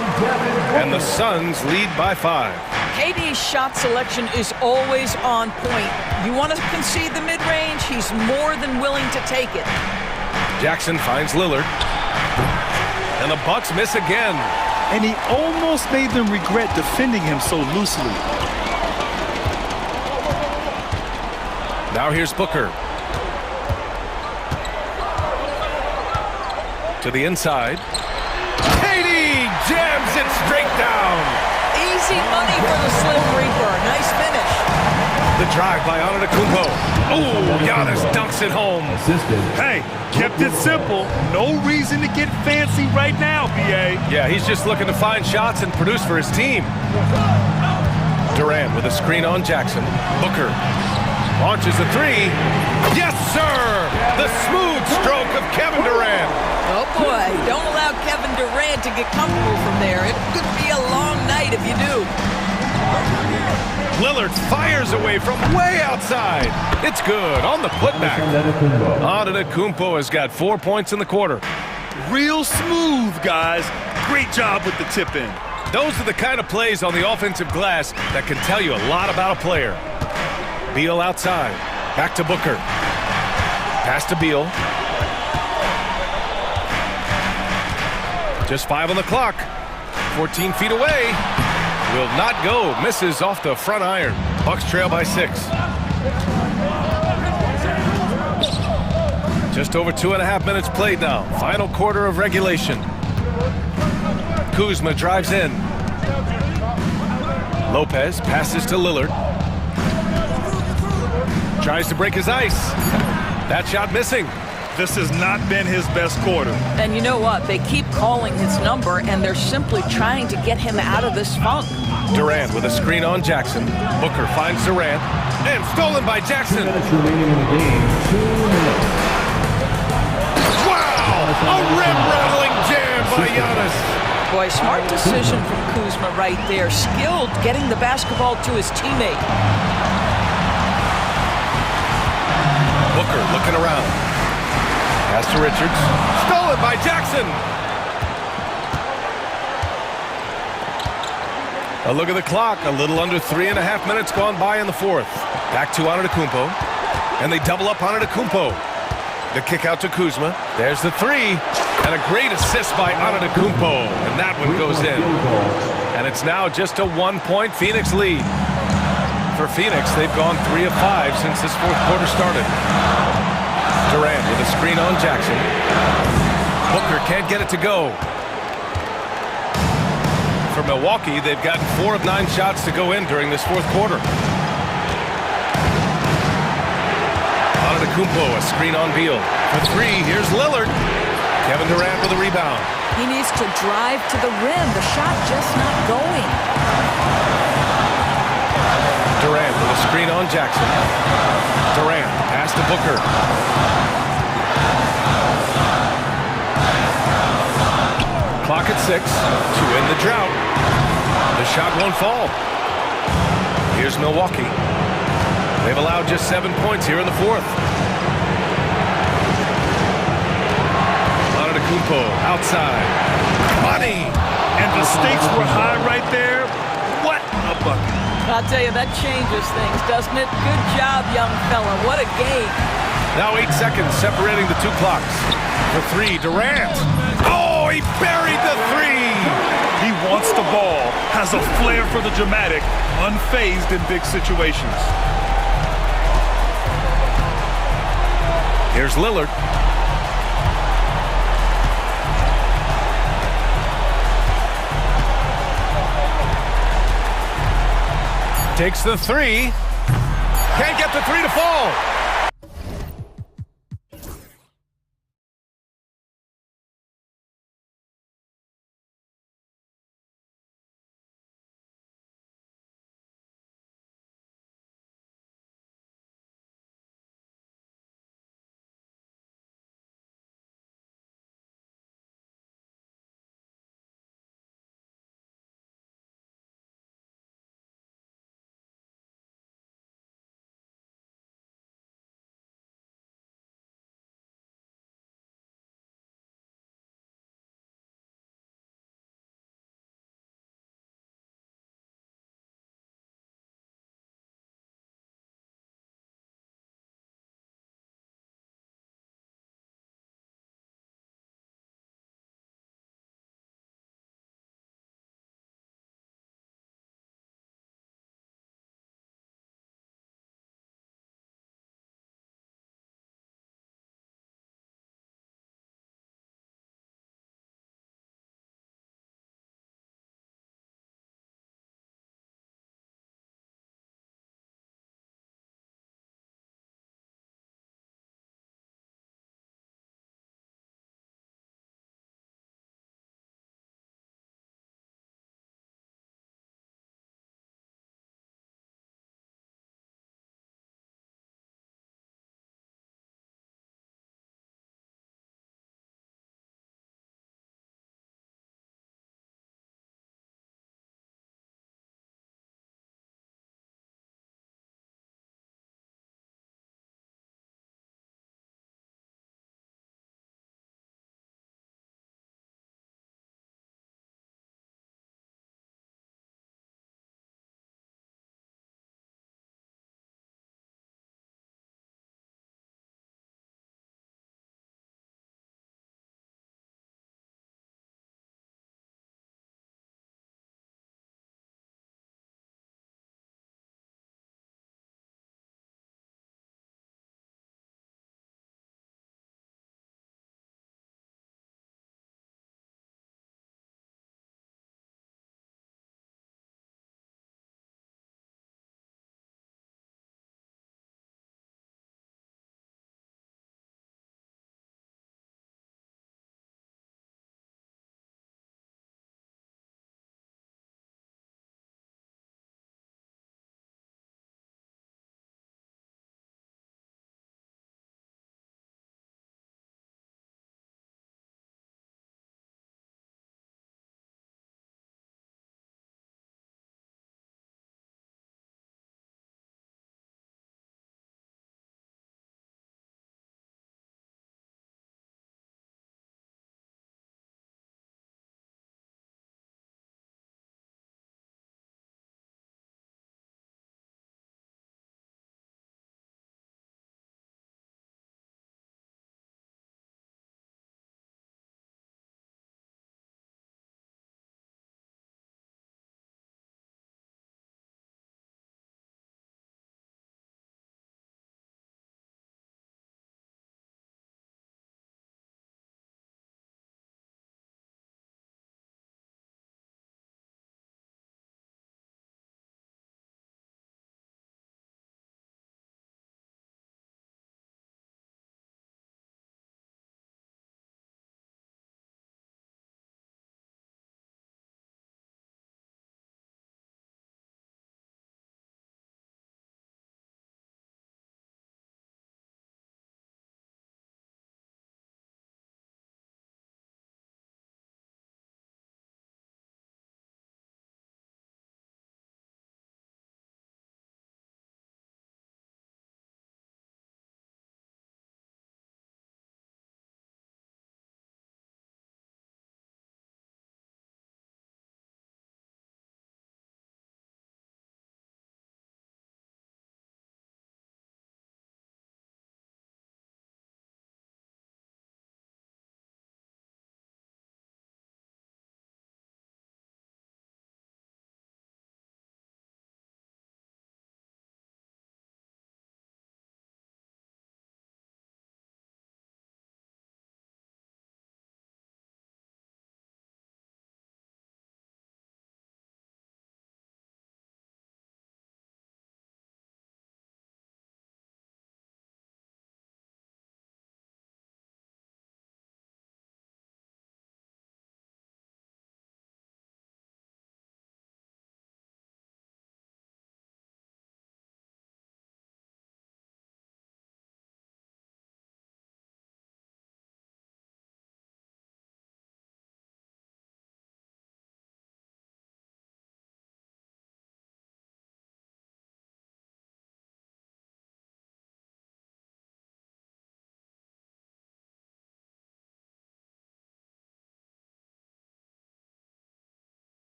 And the Suns lead by 5. KD's shot selection is always on point. You want to concede the mid-range, he's more than willing to take it. Jackson finds Lillard. And the Bucks miss again. And he almost made them regret defending him so loosely. Now here's Booker. To the inside. KD jams it straight down. Easy money for the Slim Reaper. Nice finish. The drive by Antetokounmpo. Oh, Giannis dunks it home. Hey, kept it simple. No reason to get fancy right now, BA. Yeah, he's just looking to find shots and produce for his team. Durant with a screen on Jackson. Booker launches a 3. Yes, sir! The smooth stroke of Kevin Durant. Oh, boy. Don't allow Kevin Durant to get comfortable from there. It could be a long night if you do. Lillard fires away from way outside. It's good on the putback. Antetokounmpo has got 4 points in the quarter. Real smooth, guys. Great job with the tip in. Those are the kind of plays on the offensive glass that can tell you a lot about a player. Beal outside. Back to Booker. Pass to Beal. Just 5 on the clock. 14 feet away. Will not go. Misses off the front iron. Bucks trail by 6. Just over 2.5 minutes played now. Final quarter of regulation. Kuzma drives in. Lopez passes to Lillard. Tries to break his ice. That shot missing. This has not been his best quarter. And you know what? They keep calling his number, and they're simply trying to get him out of this funk. Durant with a screen on Jackson. Booker finds Durant. And stolen by Jackson. Wow! A rim-rattling jam by Giannis. Boy, smart decision from Kuzma right there. Skilled getting the basketball to his teammate. Booker looking around. Pass to Richards. Stolen by Jackson. A look at the clock. A little under 3.5 minutes gone by in the fourth. Back to Antetokounmpo. And they double up Antetokounmpo. The kick out to Kuzma. There's the three. And a great assist by Antetokounmpo. And that one goes in. And it's now just a 1-point Phoenix lead. For Phoenix, they've gone 3 of 5 since this fourth quarter started. Durant with a screen on Jackson. Booker can't get it to go. For Milwaukee, they've gotten 4 of 9 shots to go in during this fourth quarter. Antetokounmpo, a screen on Beal. For 3, here's Lillard. Kevin Durant with a rebound. He needs to drive to the rim. The shot just not going. Durant with a screen on Jackson. Durant, pass to Booker. Clock at 6 to end the drought. The shot won't fall. Here's Milwaukee. They've allowed just 7 points here in the fourth. Antetokounmpo outside. Money! And the stakes were high right there. What a bucket. I'll tell you, that changes things, doesn't it? Good job, young fella. What a game. Now 8 seconds separating the 2 clocks. For 3, Durant. Oh, he buried the 3. He wants the ball, has a flair for the dramatic, unfazed in big situations. Here's Lillard. Takes the 3. Can't get the 3 to fall.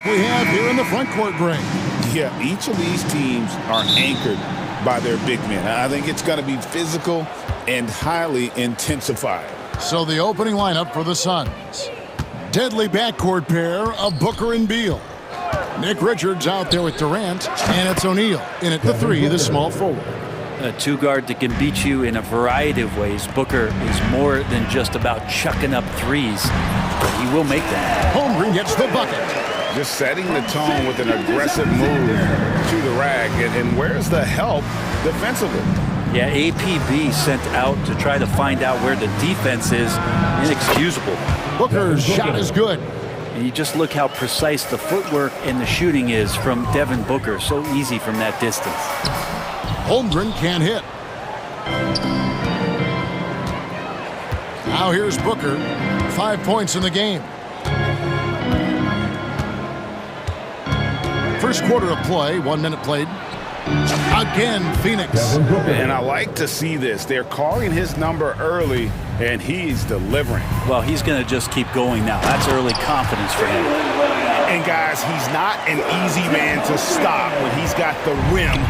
We have here in the front court, Greg. Yeah, each of these teams are anchored by their big men. I think it's going to be physical and highly intensified. So the opening lineup for the Suns. Deadly backcourt pair of Booker and Beal. Nick Richards out there with Durant, and it's O'Neal in at the 3, the small forward. A two-guard that can beat you in a variety of ways. Booker is more than just about chucking up threes, but he will make them. Holmgren gets the bucket. Just setting the tone with an aggressive move to the rack. And where's the help defensively? Yeah, APB sent out to try to find out where the defense is. Inexcusable. Booker's shot is good. And you just look how precise the footwork and the shooting is from Devin Booker. So easy from that distance. Holmgren can't hit. Now here's Booker. 5 points in the game. First quarter of play, 1 minute played. Again, Phoenix. And I like to see this. They're calling his number early, and he's delivering. Well, he's going to just keep going now. That's early confidence for him. And guys, he's not an easy man to stop when he's got the rim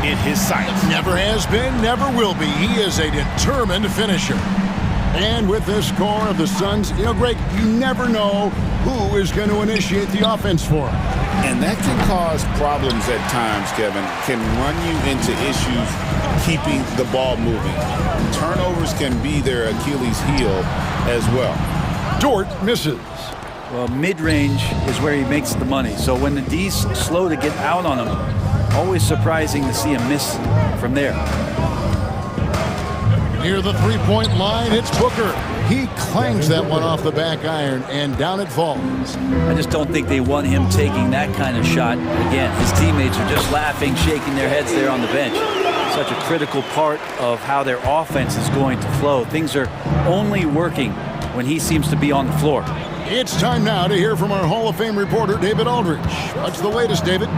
in his sights. Never has been, never will be. He is a determined finisher. And with this score of the Suns, you know, Greg, you never know who is going to initiate the offense for him. And that can cause problems at times, Kevin. Can run you into issues keeping the ball moving. Turnovers can be their Achilles heel as well. Dort misses. Well, mid-range is where he makes the money. So when the D's slow to get out on him, always surprising to see him miss from there. Near the three-point line, it's Booker. He clangs that one off the back iron, and down it falls. I just don't think they want him taking that kind of shot. Again, his teammates are just laughing, shaking their heads there on the bench. Such a critical part of how their offense is going to flow. Things are only working when he seems to be on the floor. It's time now to hear from our Hall of Fame reporter, David Aldridge. What's the latest, David?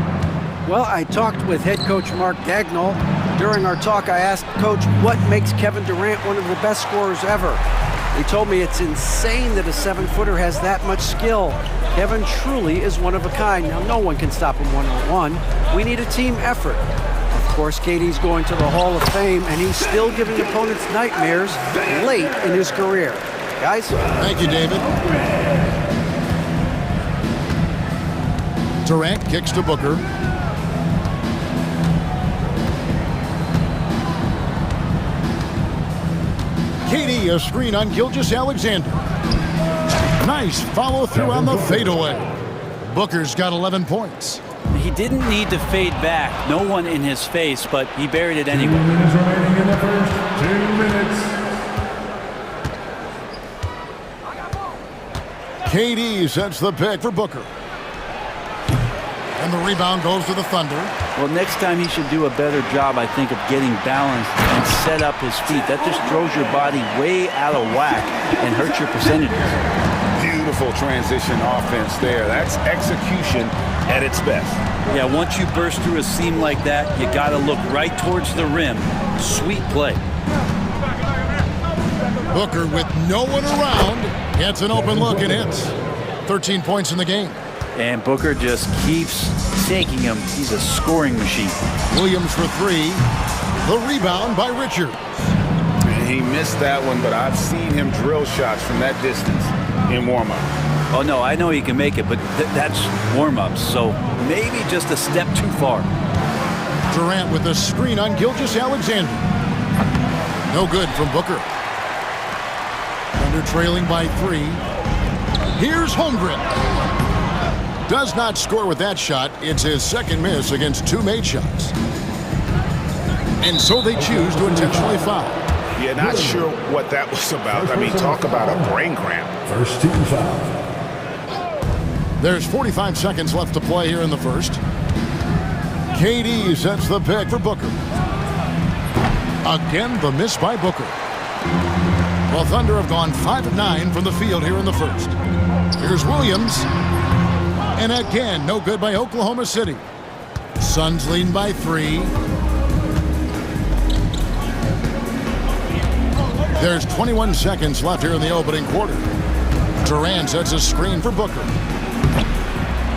Well, I talked with head coach Mark Dagnall. During our talk, I asked Coach what makes Kevin Durant one of the best scorers ever. He told me it's insane that a 7-footer has that much skill. Kevin truly is one of a kind. Now, no one can stop him one-on-one. We need a team effort. Of course, KD's going to the Hall of Fame, and he's still giving opponents nightmares late in his career. Guys? Thank you, David. Durant kicks to Booker. KD, a screen on Gilgeous-Alexander. Nice follow through on the fadeaway. Booker's got 11 points. He didn't need to fade back. No one in his face, but he buried it anyway. 2 minutes remaining in the first. 2 minutes. KD sets the pick for Booker. And the rebound goes to the Thunder. Well, next time he should do a better job, I think, of getting balanced and set up his feet. That just throws your body way out of whack and hurts your percentages. Beautiful transition offense there. That's execution at its best. Yeah, once you burst through a seam like that, you got to look right towards the rim. Sweet play. Booker, with no one around, gets an open look and hits. 13 points in the game. And Booker just keeps taking him. He's a scoring machine. Williams for 3. The rebound by Richards. He missed that one, but I've seen him drill shots from that distance in warm-up. Oh, no, I know he can make it, but that's warm-ups, so maybe just a step too far. Durant with a screen on Gilgeous-Alexander. No good from Booker. Thunder trailing by 3. Here's Holmgren. Does not score with that shot. It's his second miss against 2 made shots. And so they choose to intentionally foul. Yeah, not sure what that was about. I mean, talk about a brain cramp. First team foul. There's 45 seconds left to play here in the first. KD sets the pick for Booker. Again, the miss by Booker. Well, Thunder have gone 5 of 9 from the field here in the first. Here's Williams. And again, no good by Oklahoma City. Suns lead by 3. There's 21 seconds left here in the opening quarter. Durant sets a screen for Booker.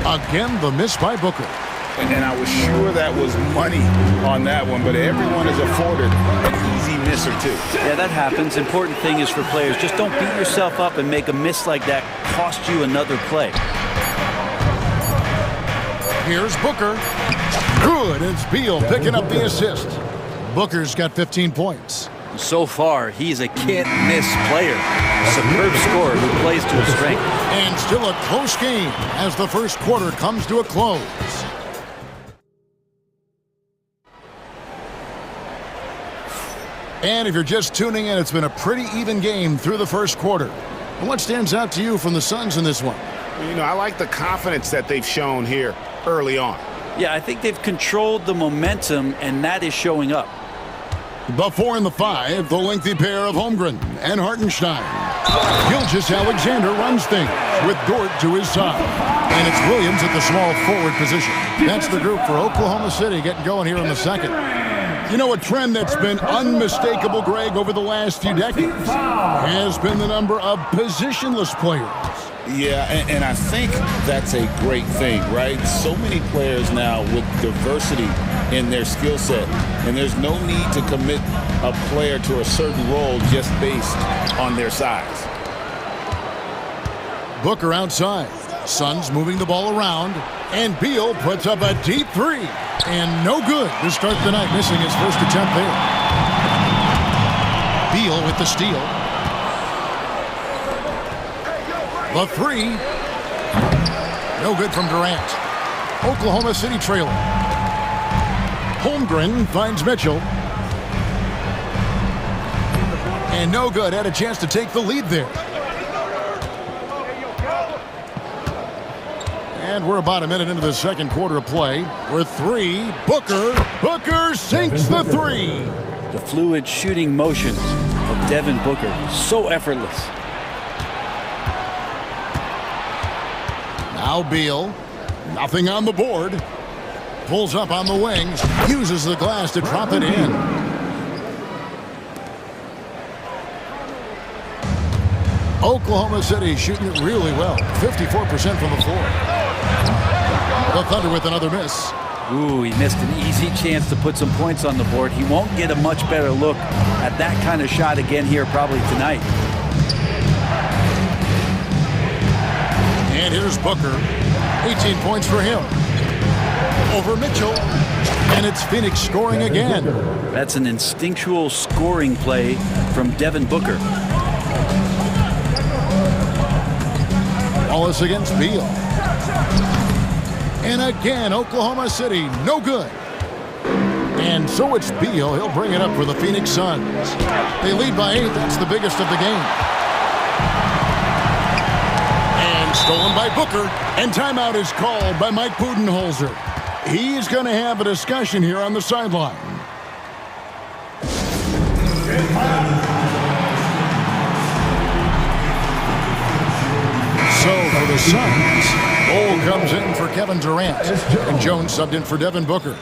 Again, the miss by Booker. And I was sure that was money on that one, but everyone is afforded an easy miss or two. Yeah, that happens. Important thing is for players, just don't beat yourself up and make a miss like that cost you another play. Here's Booker. Good. It's Beal picking up the assist. Booker's got 15 points. So far, he's a can't-miss player. Superb scorer who plays to his strength. And still a close game as the first quarter comes to a close. And if you're just tuning in, it's been a pretty even game through the first quarter. And what stands out to you from the Suns in this one? You know, I like the confidence that they've shown here early on. Yeah, I think they've controlled the momentum, and that is showing up. The 4 and the 5, the lengthy pair of Holmgren and Hartenstein. Gilgeous-Alexander runs things with Dort to his side. And it's Williams at the small forward position. That's the group for Oklahoma City getting going here in the second. You know, a trend that's been unmistakable, Greg, over the last few decades has been the number of positionless players. Yeah, and I think that's a great thing, right? So many players now with diversity in their skill set, and there's no need to commit a player to a certain role just based on their size. Booker outside. Suns moving the ball around, and Beal puts up a deep three. And no good to start the night, missing his first attempt there. Beal with the steal. The three. No good from Durant. Oklahoma City trailing. Holmgren finds Mitchell. And no good. Had a chance to take the lead there. And we're about a minute into the second quarter of play. We're three. Booker sinks the three. The fluid shooting motions of Devin Booker. So effortless. Now Beal. Nothing on the board. Pulls up on the wing. Uses the glass to drop it in. Oklahoma City shooting it really well. 54% from the floor. The Thunder with another miss. Ooh, he missed an easy chance to put some points on the board. He won't get a much better look at that kind of shot again here probably tonight. And here's Booker. 18 points for him. Over Mitchell. And it's Phoenix scoring again. That's an instinctual scoring play from Devin Booker. Wallace against Beal. And again, Oklahoma City, no good. And so it's Beal. He'll bring it up for the Phoenix Suns. They lead by 8. That's the biggest of the game. And stolen by Booker. And timeout is called by Mike Budenholzer. He's going to have a discussion here on the sideline. So for the Suns, Bol comes in for Kevin Durant, and Jones subbed in for Devin Booker.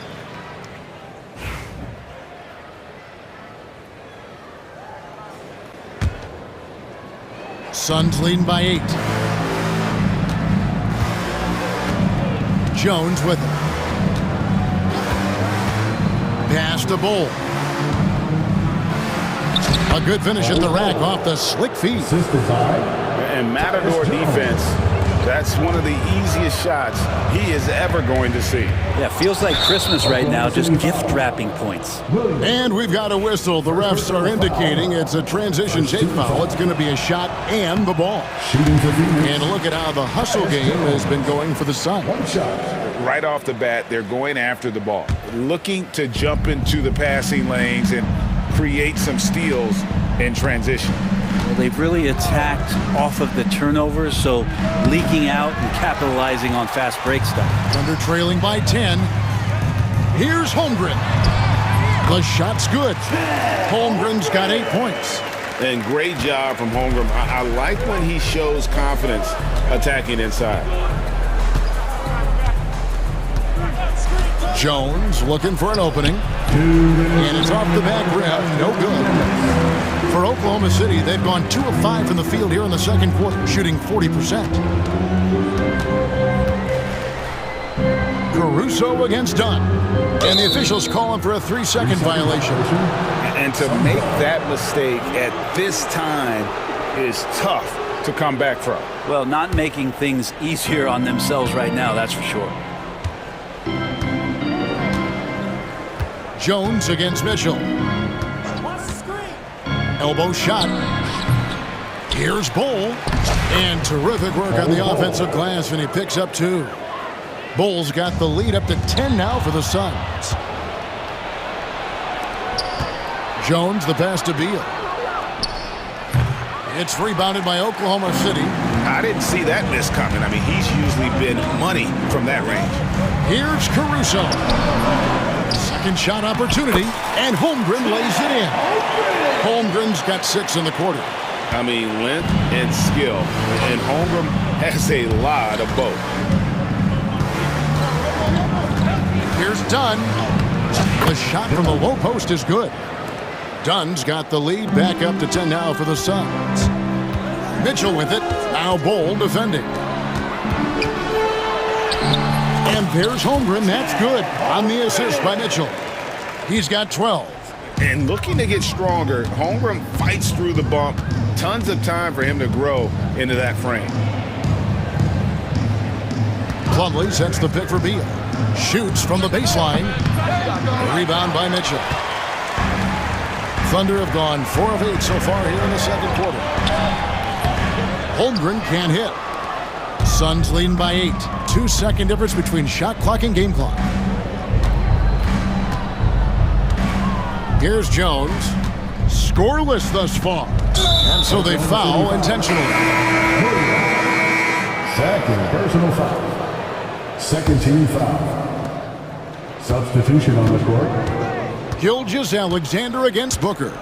Suns leading by 8. Jones with it. Pass to Bol. A good finish at the rack off the slick feed. And Matador defense, that's one of the easiest shots he is ever going to see. Yeah, feels like Christmas right now, just gift wrapping points. And we've got a whistle. The refs are indicating it's a transition tape foul. It's going to be a shot and the ball. And look at how the hustle game has been going for the Suns. Right off the bat, they're going after the ball, looking to jump into the passing lanes and create some steals in transition. Well, they've really attacked off of the turnovers, so leaking out and capitalizing on fast break stuff. Thunder trailing by 10. Here's Holmgren. The shot's good. Holmgren's got 8 points. And great job from Holmgren. I like when he shows confidence attacking inside. Jones looking for an opening. And it's off the back rim. No good. For Oklahoma City, they've gone 2 of 5 from the field here in the second quarter, shooting 40%. Caruso against Dunn. And the officials calling for a 3-second violation. And to make that mistake at this time is tough to come back from. Well, not making things easier on themselves right now, that's for sure. Jones against Mitchell. Elbow shot. Here's Bull. And terrific work on the offensive glass, and he picks up 2. Bull's got the lead up to 10 now for the Suns. Jones, the pass to Beal. It's rebounded by Oklahoma City. I didn't see that miss coming. I mean, he's usually been money from that range. Here's Caruso. Second shot opportunity, and Holmgren lays it in. Holmgren's got 6 in the quarter. I mean, length and skill. And Holmgren has a lot of both. Here's Dunn. The shot from the low post is good. Dunn's got the lead back up to 10 now for the Suns. Mitchell with it. Now Bull defending. And there's Holmgren. That's good on the assist by Mitchell. He's got 12. And looking to get stronger, Holmgren fights through the bump. Tons of time for him to grow into that frame. Plumlee sets the pick for Beal. Shoots from the baseline. Rebound by Mitchell. Thunder have gone 4 of 8 so far here in the second quarter. Holmgren can't hit. Suns leading by 8. 2-second difference between shot clock and game clock. Here's Jones. Scoreless thus far. And so they foul intentionally. Second personal foul. Second team foul. Substitution on the court. Gilgeous-Alexander against Booker.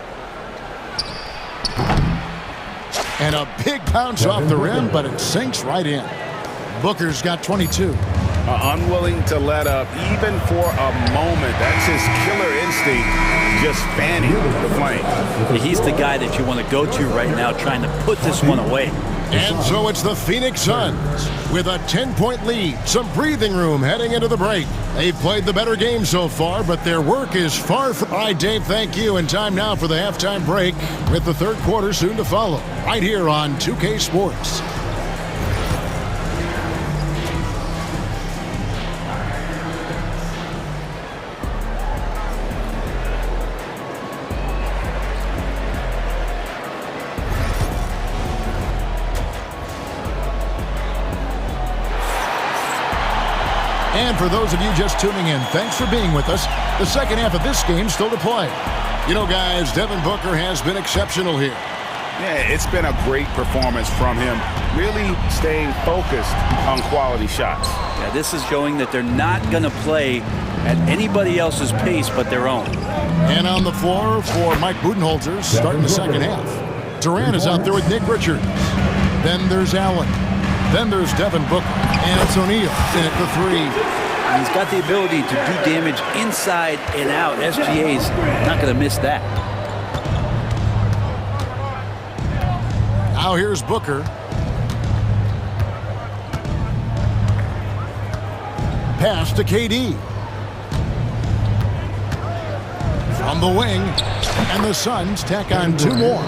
And a big bounce off the rim, but it sinks right in. Booker's got 22. Unwilling to let up even for a moment. That's his killer instinct, just fanning the flame. He's the guy that you want to go to right now, trying to put this one away. And so it's the Phoenix Suns with a 10-point lead. Some breathing room heading into the break. They've played the better game so far, but their work is far from... All right, Dave, thank you. And time now for the halftime break with the third quarter soon to follow. Right here on 2K Sports. And for those of you just tuning in, thanks for being with us. The second half of this game still to play. You know, guys, Devin Booker has been exceptional here. Yeah, it's been a great performance from him, really staying focused on quality shots. Yeah, this is showing that they're not going to play at anybody else's pace but their own. And on the floor for Mike Budenholzer starting the second half. Durant is out there with Nick Richards. Then there's Allen. Then there's Devin Booker. And it's O'Neal in at the 3. He's got the ability to do damage inside and out. SGA's not going to miss that. Now here's Booker. Pass to KD. From the wing. And the Suns tack on 2 more.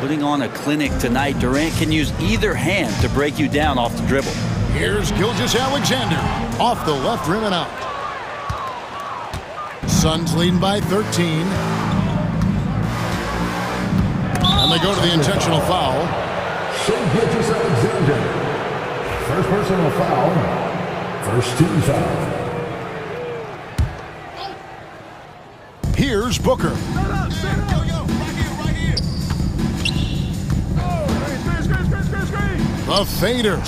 Putting on a clinic tonight. Durant can use either hand to break you down off the dribble. Here's Gilgeous-Alexander off the left rim and out. Suns leading by 13. And they go to the intentional foul. Gilgeous-Alexander. First personal foul. First team foul. Here's Booker. The fader.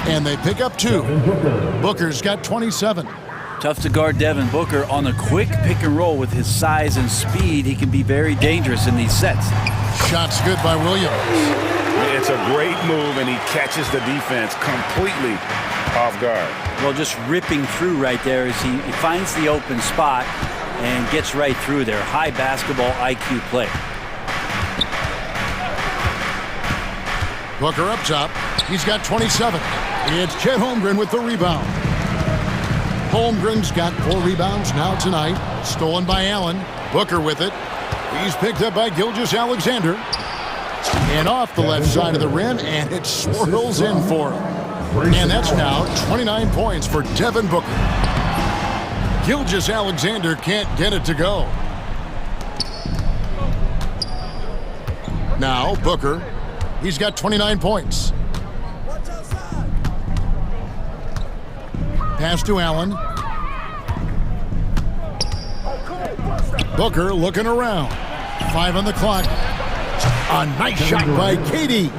And they pick up 2. Booker's got 27. Tough to guard Devin Booker on a quick pick and roll with his size and speed. He can be very dangerous in these sets. Shot's good by Williams. It's a great move, and he catches the defense completely off guard. Well, just ripping through right there as he finds the open spot and gets right through there. High basketball IQ play. Booker up top. He's got 27. It's Chet Holmgren with the rebound. Holmgren's got 4 rebounds now tonight. Stolen by Allen. Booker with it. He's picked up by Gilgeous-Alexander. And off the left side of the rim, and it swirls in for him. And that's now 29 points for Devin Booker. Gilgeous-Alexander can't get it to go. Now Booker, he's got 29 points. Pass to Allen. Booker looking around. 5 on the clock. A nice shot by Katie.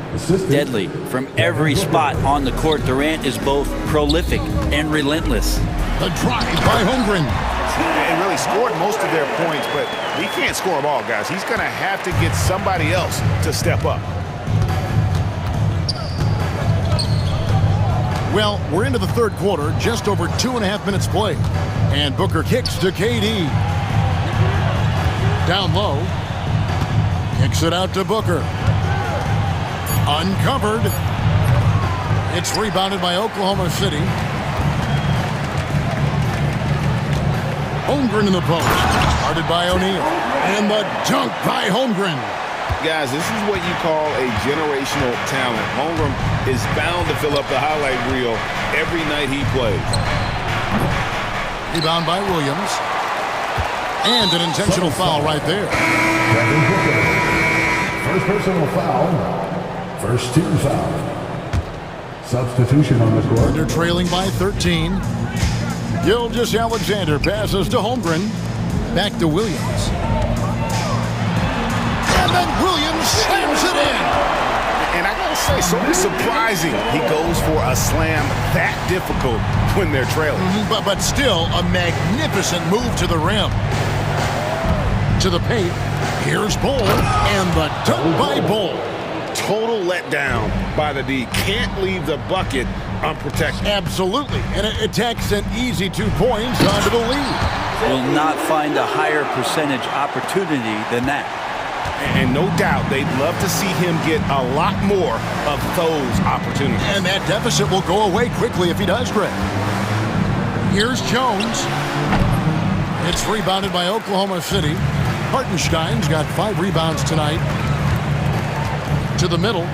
Deadly from every spot on the court. Durant is both prolific and relentless. The drive by Holmgren. And really scored most of their points, but he can't score them all, guys. He's going to have to get somebody else to step up. Well, we're into the third quarter, just over 2.5 minutes played. And Booker kicks to KD. Down low. Kicks it out to Booker. Uncovered. It's rebounded by Oklahoma City. Holmgren in the post. Guarded by O'Neal. And the dunk by Holmgren. Guys, this is what you call a generational talent. Holmgren is bound to fill up the highlight reel every night he plays. Rebound by Williams. And an intentional foul right there. First personal foul. First team foul. Substitution on the court. They're trailing by 13. Gilgeous-Alexander passes to Holmgren. Back to Williams. And then Williams slams it in. And I gotta say, sort of surprising he goes for a slam that difficult when they're trailing. But still a magnificent move to the rim. To the paint. Here's Bull, and the dunk by Bull. Total letdown by the D. Can't leave the bucket unprotected. Absolutely, and it takes an easy 2 points onto the lead. Will not find a higher percentage opportunity than that. And no doubt they'd love to see him get a lot more of those opportunities. And that deficit will go away quickly if he does, Greg. Here's Jones. It's rebounded by Oklahoma City. Hartenstein's got 5 rebounds tonight. To the middle.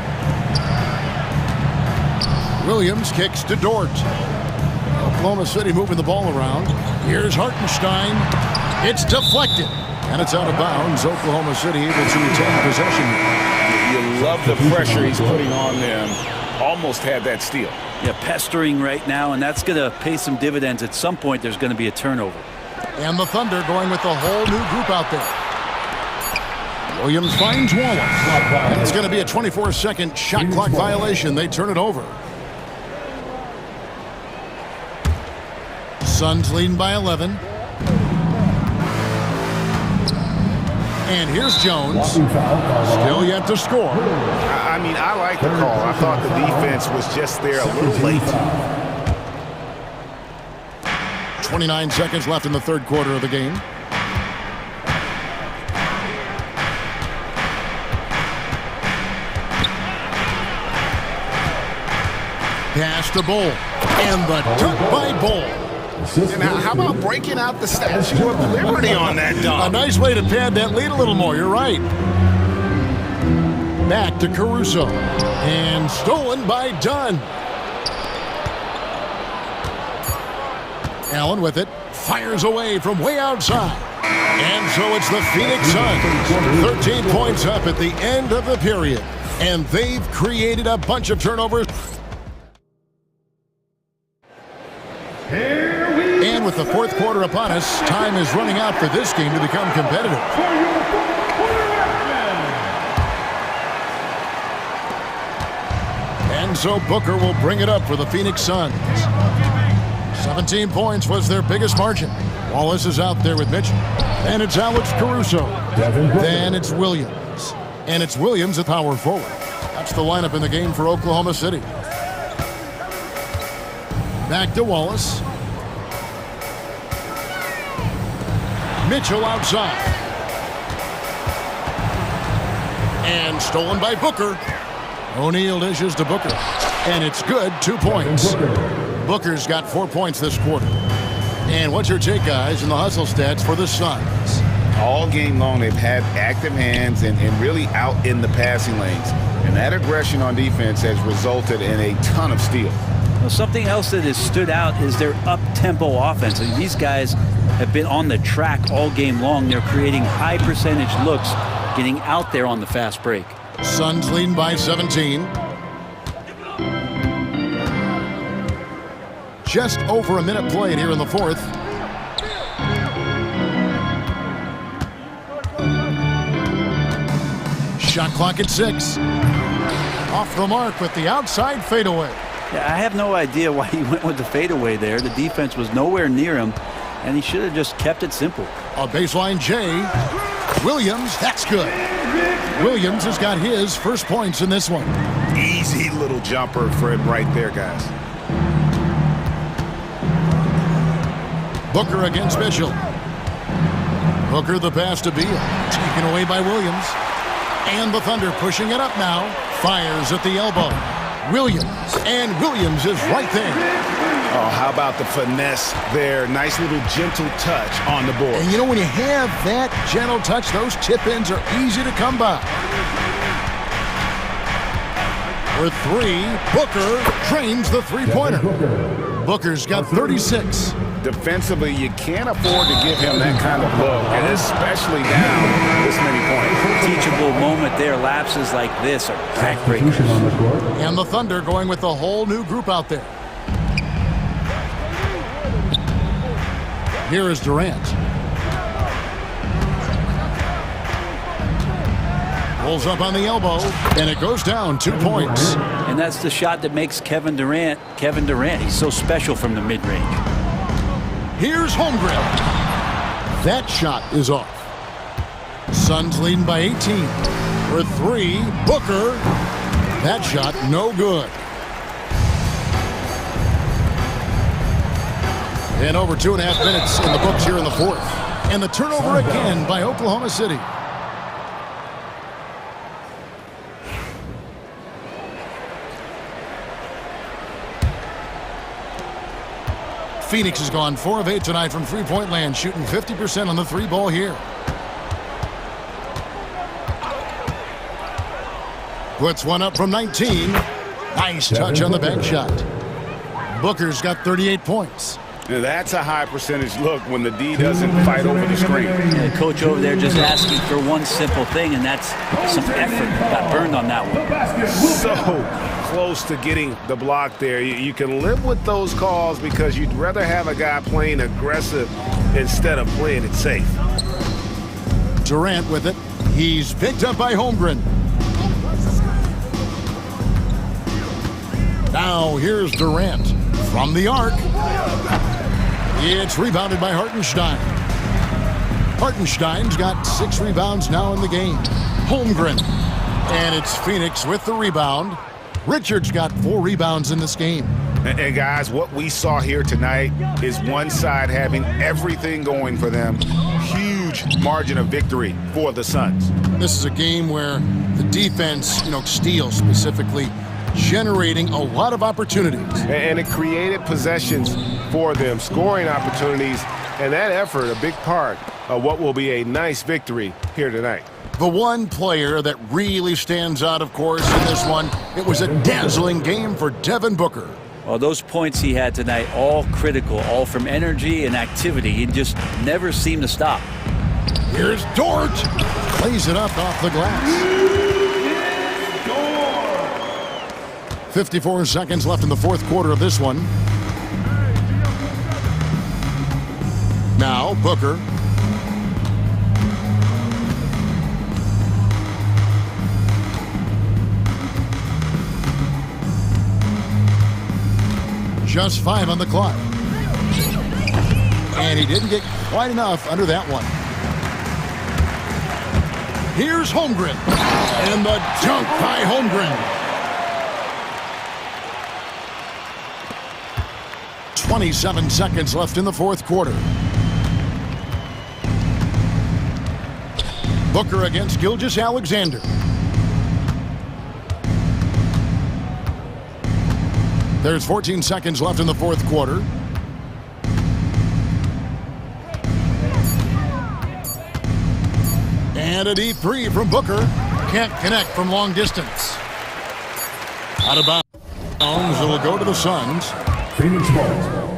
Williams kicks to Dort. Oklahoma City moving the ball around. Here's Hartenstein. It's deflected. And it's out of bounds. Oklahoma City able to retain possession. You love the pressure he's putting on them. Almost had that steal. Yeah, pestering right now, and that's going to pay some dividends. At some point, there's going to be a turnover. And the Thunder going with a whole new group out there. Williams finds Wallace. And it's going to be a 24-second shot clock violation. They turn it over. Suns leading by 11. And here's Jones. Still yet to score. I mean, I like the call. I thought the defense was just there a little late. 29 seconds left in the third quarter of the game. Pass to Bull. And the dunk by Bull. And how about breaking out the Statue of Liberty on that dunk? A nice way to pad that lead a little more. You're right. Back to Caruso. And stolen by Dunn. Allen with it. Fires away from way outside. And so it's the Phoenix Suns. 13 points up at the end of the period. And they've created a bunch of turnovers. And with the fourth quarter upon us, time is running out for this game to become competitive. And so Booker will bring it up for the Phoenix Suns. 17 points was their biggest margin. Wallace is out there with Mitchell. And it's Alex Caruso. Then it's Williams. And it's Williams at power forward. That's the lineup in the game for Oklahoma City. Back to Wallace. Mitchell outside. And stolen by Booker. O'Neal dishes to Booker. And it's good, 2 points. Booker's got 4 points this quarter. And what's your take, guys, in the hustle stats for the Suns? All game long, they've had active hands and really out in the passing lanes. And that aggression on defense has resulted in a ton of steals. Well, something else that has stood out is their up-tempo offense. I mean, these guys have been on the track all game long. They're creating high percentage looks, getting out there on the fast break. Suns leading by 17. Just over a minute played here in the fourth. Shot clock at 6. Off the mark with the outside fadeaway. Yeah, I have no idea why he went with the fadeaway there. The defense was nowhere near him, and he should have just kept it simple. A baseline J. Williams, that's good. Williams has got his first points in this one. Easy little jumper for him right there, guys. Booker against Mitchell. Booker the pass to Beal. Taken away by Williams. And the Thunder pushing it up now. Fires at the elbow. Williams. And Williams is right there. Oh, how about the finesse there? Nice little gentle touch on the board. And you know, when you have that gentle touch, those tip-ins are easy to come by. For 3, Booker drains the three-pointer. Booker's got 36. Defensively, you can't afford to give him that kind of look, and especially down this many points. Teachable moment there. Lapses like this are backbreakers. And the Thunder going with the whole new group out there. Here is Durant. Pulls up on the elbow, and it goes down 2 points. And that's the shot that makes Kevin Durant. He's so special from the mid-range. Here's Holmgren. That shot is off. Suns leading by 18. For 3, Booker. That shot no good. And over 2.5 minutes in the books here in the fourth. And the turnover again by Oklahoma City. Phoenix has gone 4 of 8 tonight from three-point land, shooting 50% on the three ball here. Puts one up from 19. Nice touch on the bank shot. Booker's got 38 points. Now that's a high percentage look when the D doesn't fight over the screen. Yeah, the coach over there just asking for one simple thing, and that's some effort. Got burned on that one. So close to getting the block there. You can live with those calls because you'd rather have a guy playing aggressive instead of playing it safe. Durant with it. He's picked up by Holmgren. Now here's Durant from the arc. It's rebounded by Hartenstein. Hartenstein's got 6 rebounds now in the game. Holmgren. And it's Phoenix with the rebound. Richards got 4 rebounds in this game. And guys, what we saw here tonight is one side having everything going for them. Huge margin of victory for the Suns. This is a game where the defense, steals specifically, generating a lot of opportunities. And it created possessions for them, scoring opportunities, and that effort a big part of what will be a nice victory here tonight. The one player that really stands out, of course, in this one, it was a dazzling game for Devin Booker. Well, those points he had tonight, all critical, all from energy and activity. He just never seemed to stop. Here's Dort. Plays it up off the glass. 54 seconds left in the fourth quarter of this one. Now, Booker. Just 5 on the clock. And he didn't get quite enough under that one. Here's Holmgren. And the dunk by Holmgren. 27 seconds left in the fourth quarter. Booker against Gilgeous-Alexander. There's 14 seconds left in the fourth quarter. And a deep three from Booker. Can't connect from long distance. Out of bounds. It'll go to the Suns. Phoenix Ball.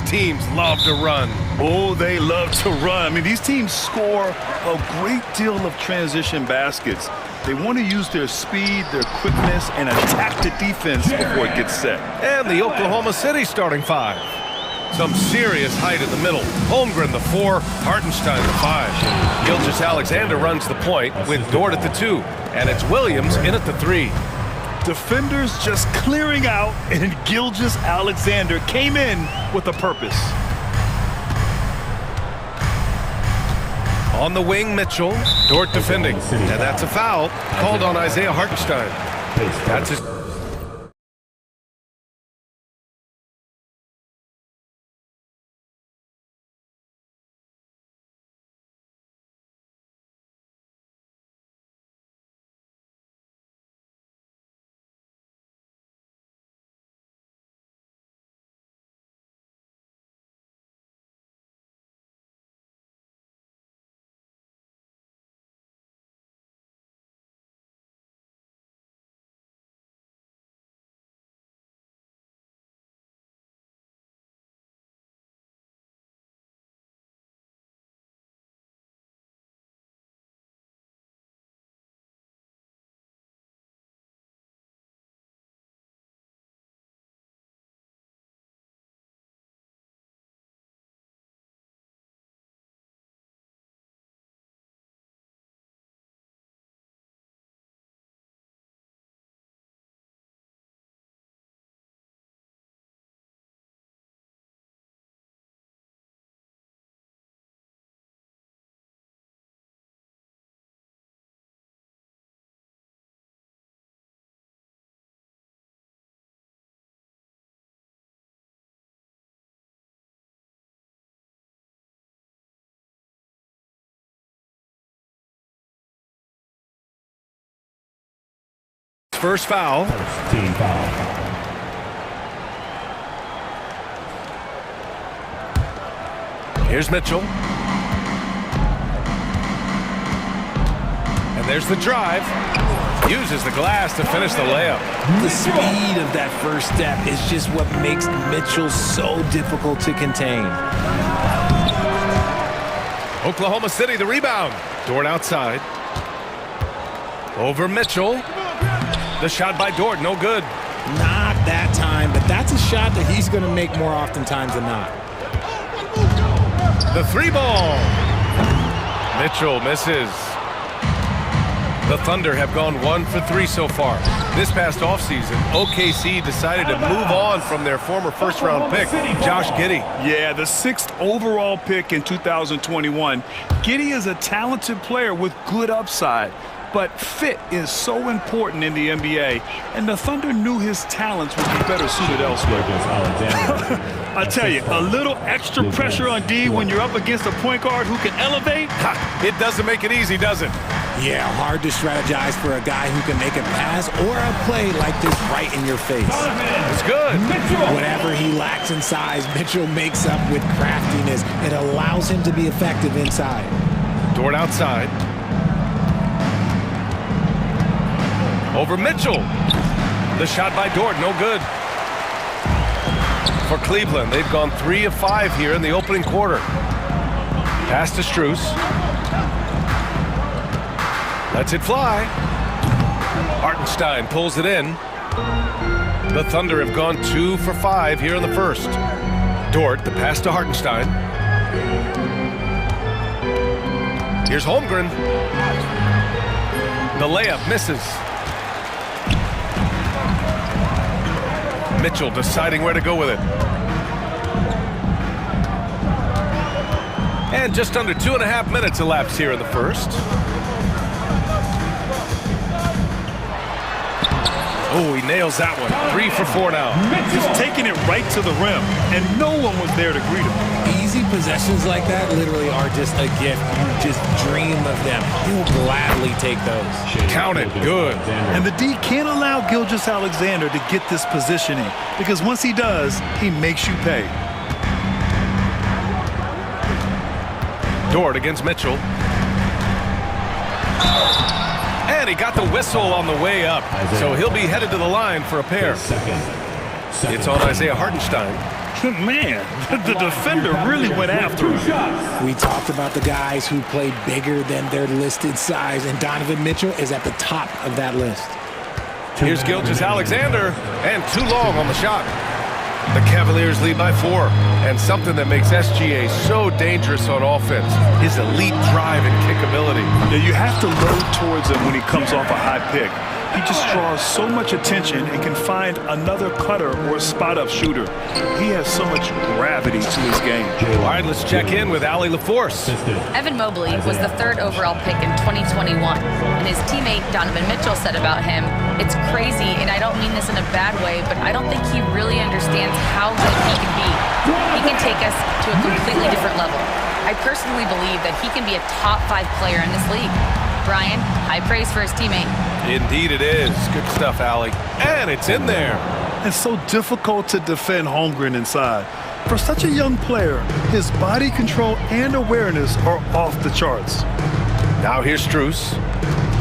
These teams love to run. Oh, they love to run. I mean, these teams score a great deal of transition baskets. They want to use their speed, their quickness, and attack the defense before it gets set. And the Oklahoma City starting five. Some serious height in the middle. Holmgren, the 4, Hartenstein, the 5. Gilgeous-Alexander runs the point with Dort at the 2. And it's Williams in at the 3. Defenders just clearing out, and Gilgeous-Alexander came in with a purpose. On the wing, Mitchell. Dort defending. And that's a foul called on Isaiah Hartenstein. That's his... First foul. Team foul. Here's Mitchell. And there's the drive. Uses the glass to finish the layup. The speed of that first step is just what makes Mitchell so difficult to contain. Oklahoma City, the rebound. Dort outside. Over Mitchell. The shot by Dort, no good. Not that time, but that's a shot that he's going to make more oftentimes than not. The 3 ball. Mitchell misses. The Thunder have gone 1 for 3 so far. This past offseason, OKC decided to move on from their former first-round pick, Josh Giddey. Yeah, the 6th overall pick in 2021. Giddey is a talented player with good upside. But fit is so important in the NBA, and the Thunder knew his talents would be better suited elsewhere. I tell you, a little extra pressure on D when you're up against a point guard who can elevate. It doesn't make it easy, does it? Yeah, hard to strategize for a guy who can make a pass or a play like this right in your face. It's good. Whatever he lacks in size, Mitchell makes up with craftiness. It allows him to be effective inside. Dort outside. Over Mitchell. The shot by Dort, no good. For Cleveland, they've gone 3 of 5 here in the opening quarter. Pass to Strus. Lets it fly. Hartenstein pulls it in. The Thunder have gone 2 for 5 here in the first. Dort, the pass to Hartenstein. Here's Holmgren. The layup misses. Mitchell deciding where to go with it. And just under 2.5 minutes elapsed here in the first. Oh, he nails that one. 3 for 4 now. Just taking it right to the rim, and no one was there to greet him. Easy possessions like that literally are just a gift. You just dream of them. He'll gladly take those. Count it. Good. And the D can't allow Gilgeous-Alexander to get this positioning, because once he does, he makes you pay. Dort against Mitchell. And he got the whistle on the way up, so he'll be headed to the line for a pair. It's on Isaiah Hartenstein. Man, the defender really went after him. We talked about the guys who play bigger than their listed size, and Donovan Mitchell is at the top of that list. Here's Gilgeous-Alexander, and too long on the shot. The Cavaliers lead by 4, and something that makes SGA so dangerous on offense, his elite drive and kick ability. Yeah, you have to load towards him when he comes off a high pick. He just draws so much attention and can find another cutter or spot-up shooter. He has so much gravity to his game. All right, let's check in with Allie LaForce. Evan Mobley was the 3rd overall pick in 2021, and his teammate Donovan Mitchell said about him, "It's crazy, and I don't mean this in a bad way, but I don't think he really understands how good he can be. He can take us to a completely different level. I personally believe that he can be a top 5 player in this league." Brian, high praise for his teammate. Indeed it is. Good stuff, Allie. And it's in there. It's so difficult to defend Holmgren inside. For such a young player, his body control and awareness are off the charts. Now here's Strus.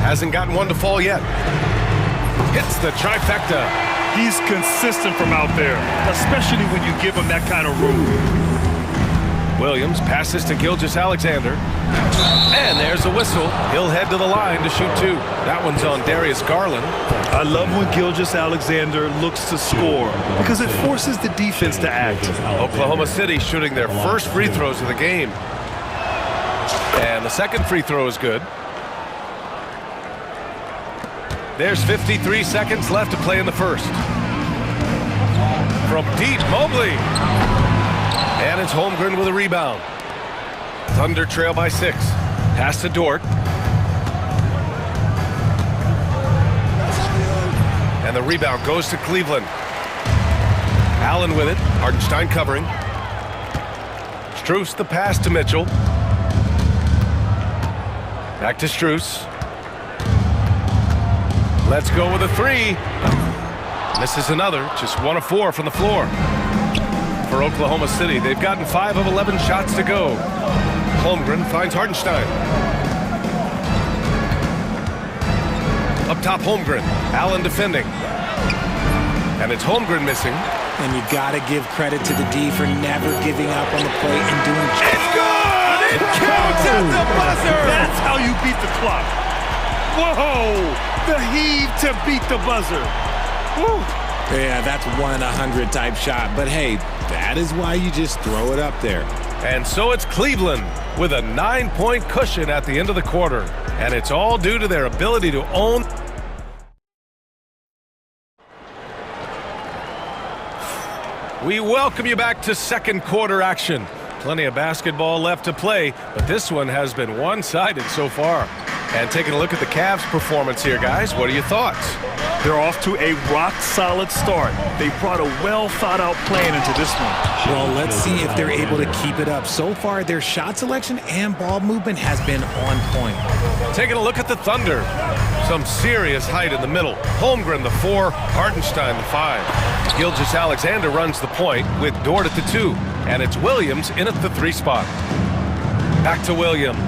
Hasn't gotten one to fall yet. Hits the trifecta. He's consistent from out there, especially when you give him that kind of room. Williams passes to Gilgeous-Alexander. And there's a whistle. He'll head to the line to shoot 2. That one's on Darius Garland. I love when Gilgeous-Alexander looks to score because it forces the defense to act. Oklahoma City shooting their first free throws of the game. And the second free throw is good. There's 53 seconds left to play in the first. From deep, Mobley. And it's Holmgren with a rebound. Thunder trail by 6. Pass to Dort. And the rebound goes to Cleveland. Allen with it. Hartenstein covering. Strus the pass to Mitchell. Back to Strus. Let's go with a 3. Misses another. Just 1 of 4 from the floor. For Oklahoma City, they've gotten 5 of 11 shots to go. Holmgren finds Hartenstein. Up top, Holmgren. Allen defending. And it's Holmgren missing. And you got to give credit to the D for never giving up on the plate and doing... It's good! It counts at the buzzer! That's how you beat the clock. Whoa! The heave to beat the buzzer. Woo! Yeah, that's 1 in 100 type shot. But hey, that is why you just throw it up there. And so it's Cleveland with a 9-point cushion at the end of the quarter. And it's all due to their ability to own. We welcome you back to second quarter action. Plenty of basketball left to play, but this one has been one-sided so far. And taking a look at the Cavs' performance here, guys, what are your thoughts? They're off to a rock-solid start. They brought a well-thought-out plan into this one. Well, let's see if they're able to keep it up. So far, their shot selection and ball movement has been on point. Taking a look at the Thunder. Some serious height in the middle. Holmgren, the 4, Hartenstein, the 5. Gilgeous-Alexander runs the point with Dort at the 2. And it's Williams in at the 3 spot. Back to Williams.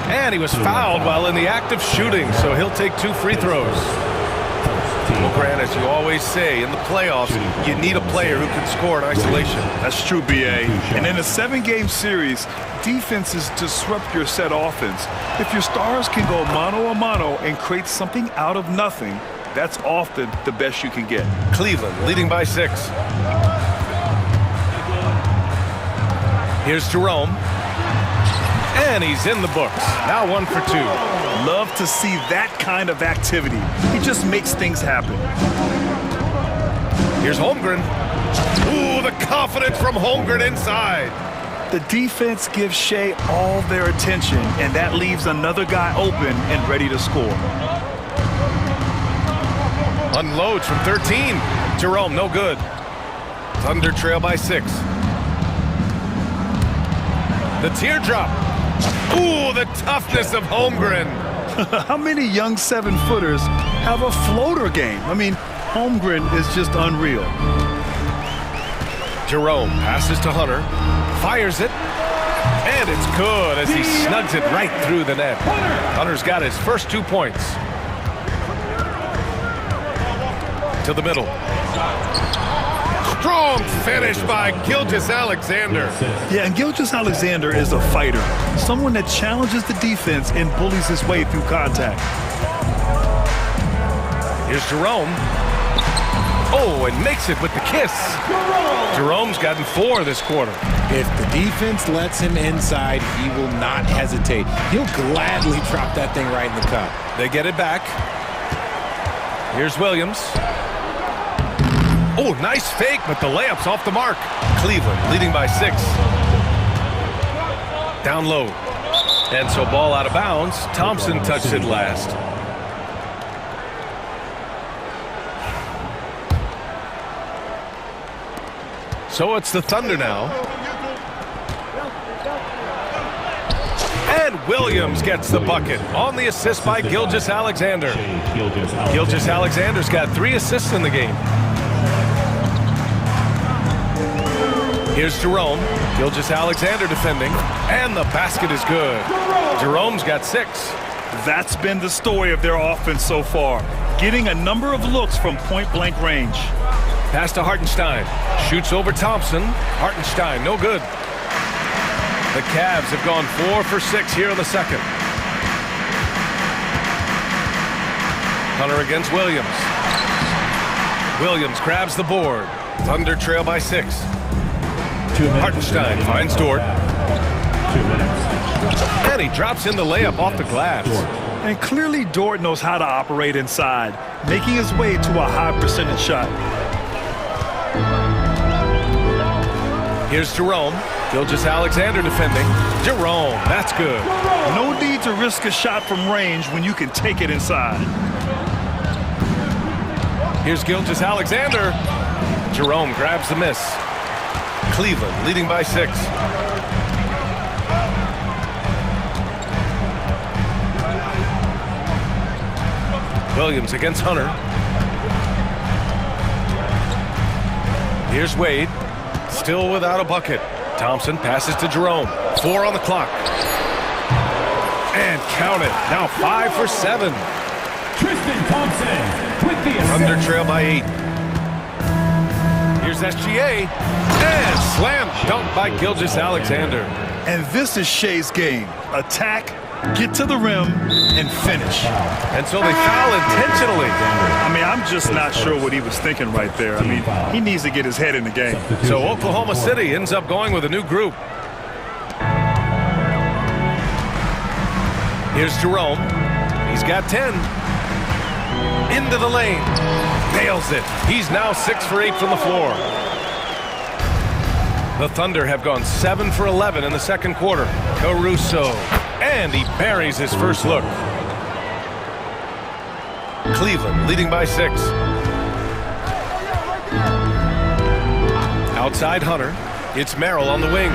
And he was fouled while in the act of shooting, so he'll take 2 free throws. Well, Grant, as you always say, in the playoffs, you need a player who can score in isolation. That's true, B.A. And in a 7-game series, defenses disrupt your set offense. If your stars can go mano-a-mano and create something out of nothing, that's often the best you can get. Cleveland leading by 6. Here's Jerome. And he's in the books. Now 1 for 2. Love to see that kind of activity. He just makes things happen. Here's Holmgren. Ooh, the confidence from Holmgren inside. The defense gives Shea all their attention, and that leaves another guy open and ready to score. Unloads from 13. Jerome, no good. Thunder trail by 6. The teardrop. Ooh, the toughness of Holmgren. How many young 7-footers have a floater game? I mean, Holmgren is just unreal. Jerome passes to Hunter, fires it, and it's good as he snugs it right through the net. Hunter's got his first 2 points. to the middle. Strong finish by Gilgeous-Alexander. Yeah, and Gilgeous-Alexander is a fighter. Someone that challenges the defense and bullies his way through contact. Here's Jerome. Oh, and makes it with the kiss. Jerome's gotten 4 this quarter. If the defense lets him inside, he will not hesitate. He'll gladly drop that thing right in the cup. They get it back. Here's Williams. Oh, nice fake, but the layup's off the mark. Cleveland leading by 6. Down low. And so ball out of bounds. Thompson touched it last. So it's the Thunder now. And Williams gets the bucket on the assist by Gilgeous-Alexander. Gilgeous-Alexander's got 3 assists in the game. Here's Jerome. Gilgeous-Alexander defending. And the basket is good. Jerome's got 6. That's been the story of their offense so far. Getting a number of looks from point-blank range. Pass to Hartenstein. Shoots over Thompson. Hartenstein, no good. The Cavs have gone 4 for 6 here in the second. Hunter against Williams. Williams grabs the board. Thunder trail by 6. Hartenstein finds Dort. 2 minutes. And he drops in the layup off the glass. And clearly Dort knows how to operate inside, making his way to a high percentage shot. Here's Jerome. Gilgeous-Alexander defending. Jerome, that's good. No need to risk a shot from range when you can take it inside. Here's Gilgeous-Alexander. Jerome grabs the miss. Cleveland leading by 6. Williams against Hunter. Here's Wade. Still without a bucket. Thompson passes to Jerome. 4 on the clock. And count it. Now 5 for 7. Tristan Thompson with the assist. Thunder trail by 8. Here's SGA. And slam dunk by Gilgeous-Alexander. And this is Shea's game. Attack, get to the rim, and finish. And so they foul intentionally. I mean, I'm just not sure what he was thinking right there. I mean, he needs to get his head in the game. So Oklahoma City ends up going with a new group. Here's Jerome. He's got 10. Into the lane. Nails it. He's now 6 for 8 from the floor. The Thunder have gone 7 for 11 in the second quarter. Caruso. And he buries his first look. Cleveland leading by 6. Outside Hunter. It's Merrill on the wing.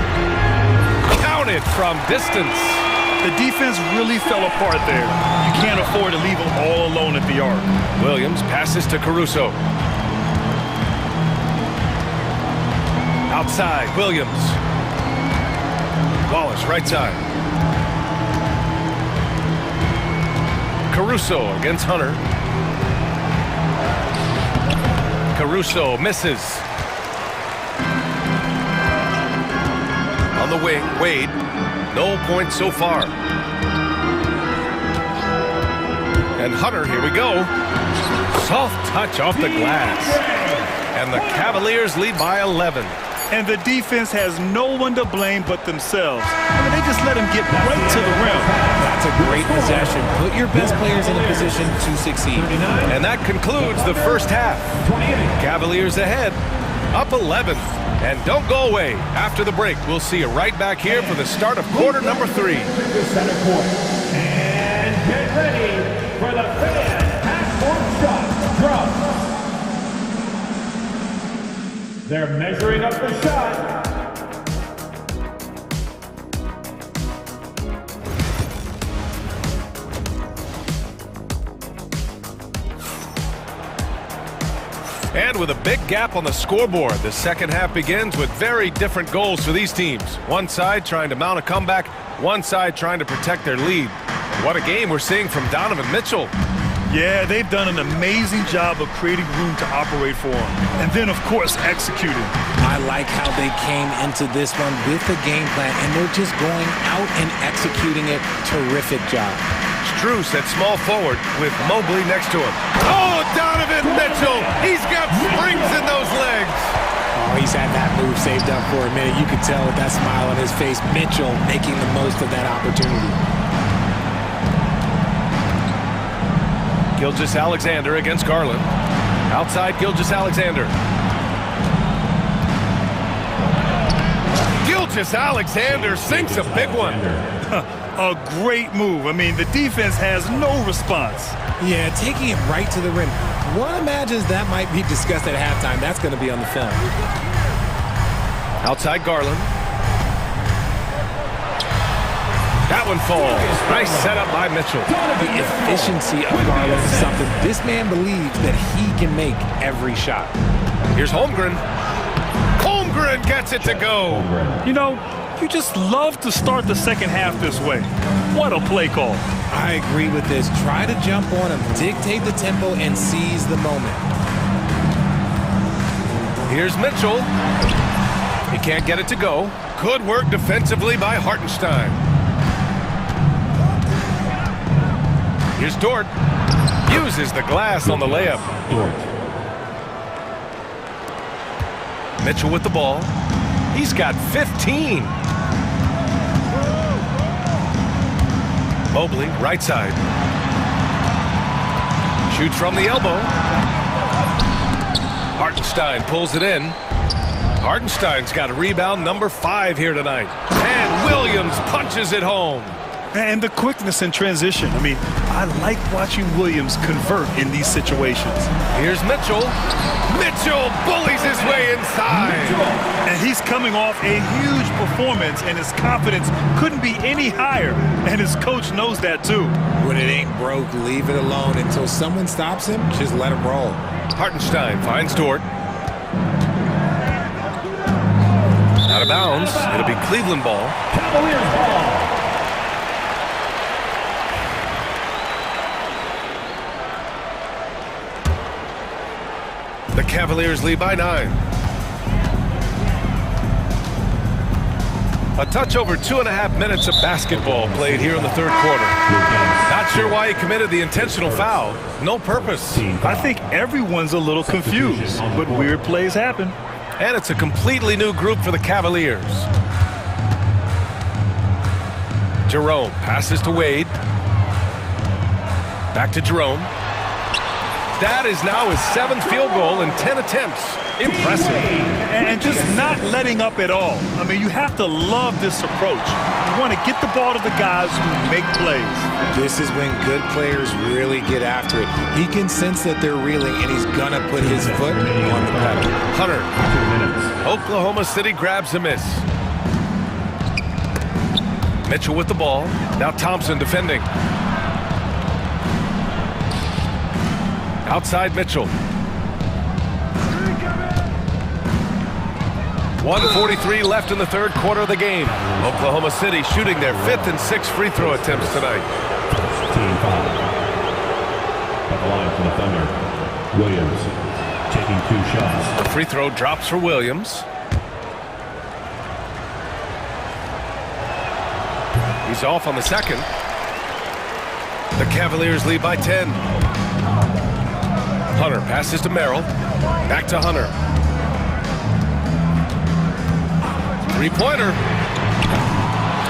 Counted from distance. The defense really fell apart there. You can't afford to leave them all alone at the arc. Williams passes to Caruso. Outside, Williams. Wallace, right side. Caruso against Hunter. Caruso misses. On the wing, Wade. No points so far. And Hunter, here we go. Soft touch off the glass. And the Cavaliers lead by 11. And the defense has no one to blame but themselves. I mean, they just let him get right to the rim. That's a great possession. Put your best players in a position to succeed. And that concludes the first half. Cavaliers ahead, up 11. And don't go away. After the break, we'll see you right back here for the start of quarter number 3. Center court. And get ready for the fan half-court shot drop. They're measuring up the shot. And with a big gap on the scoreboard, the second half begins with very different goals for these teams. One side trying to mount a comeback, one side trying to protect their lead. What a game we're seeing from Donovan Mitchell. Yeah, they've done an amazing job of creating room to operate for him. And then, of course, executing. I like how they came into this one with a game plan, and they're just going out and executing it. Terrific job. Strus at small forward with Mobley next to him. Oh, Donovan Mitchell! He's got springs in those legs! Oh, he's had that move saved up for a minute. You could tell with that smile on his face. Mitchell making the most of that opportunity. Gilgeous-Alexander against Garland. Outside Gilgeous-Alexander. Gilgeous-Alexander sinks a big one. A great move. I mean, the defense has no response. Yeah, taking it right to the rim. One imagines that might be discussed at halftime. That's going to be on the film. Outside Garland. That one falls. Nice setup by Mitchell. The efficiency of Garland is something this man believes that he can make every shot. Here's Holmgren. Holmgren gets it to go. You know, you just love to start the second half this way. What a play call. I agree with this. Try to jump on him, dictate the tempo, and seize the moment. Here's Mitchell. He can't get it to go. Good work defensively by Hartenstein. Here's Dort. Uses the glass on the layup. Mitchell with the ball. He's got 15. Mobley, right side. Shoots from the elbow. Hartenstein pulls it in. Hartenstein's got a rebound number 5 here tonight. And Williams punches it home. And the quickness in transition. I mean, I like watching Williams convert in these situations. Here's Mitchell. Mitchell bullies his way inside. And he's coming off a huge performance, and his confidence couldn't be any higher. And his coach knows that too. When it ain't broke, leave it alone. Until someone stops him, just let him roll. Hartenstein finds Dort. Out of bounds. It'll be Cleveland ball. Cavaliers ball. The Cavaliers lead by 9. A touch over 2.5 minutes of basketball played here in the third quarter. Not sure why he committed the intentional foul. No purpose. I think everyone's a little confused, but weird plays happen. And it's a completely new group for the Cavaliers. Jerome passes to Wade. Back to Jerome. That is now his 7th field goal in 10 attempts. Impressive. And just not letting up at all. I mean, you have to love this approach. You want to get the ball to the guys who make plays. This is when good players really get after it. He can sense that they're reeling, and he's going to put his foot on the pedal. Hunter. Oklahoma City grabs a miss. Mitchell with the ball. Now Thompson defending. Outside Mitchell. 1:43 left in the third quarter of the game. Oklahoma City shooting their 5th and 6th free throw attempts tonight. Team foul. At the line for the Thunder, Williams taking 2 shots. The free throw drops for Williams. He's off on the second. The Cavaliers lead by 10. Hunter passes to Merrill. Back to Hunter. Three-pointer.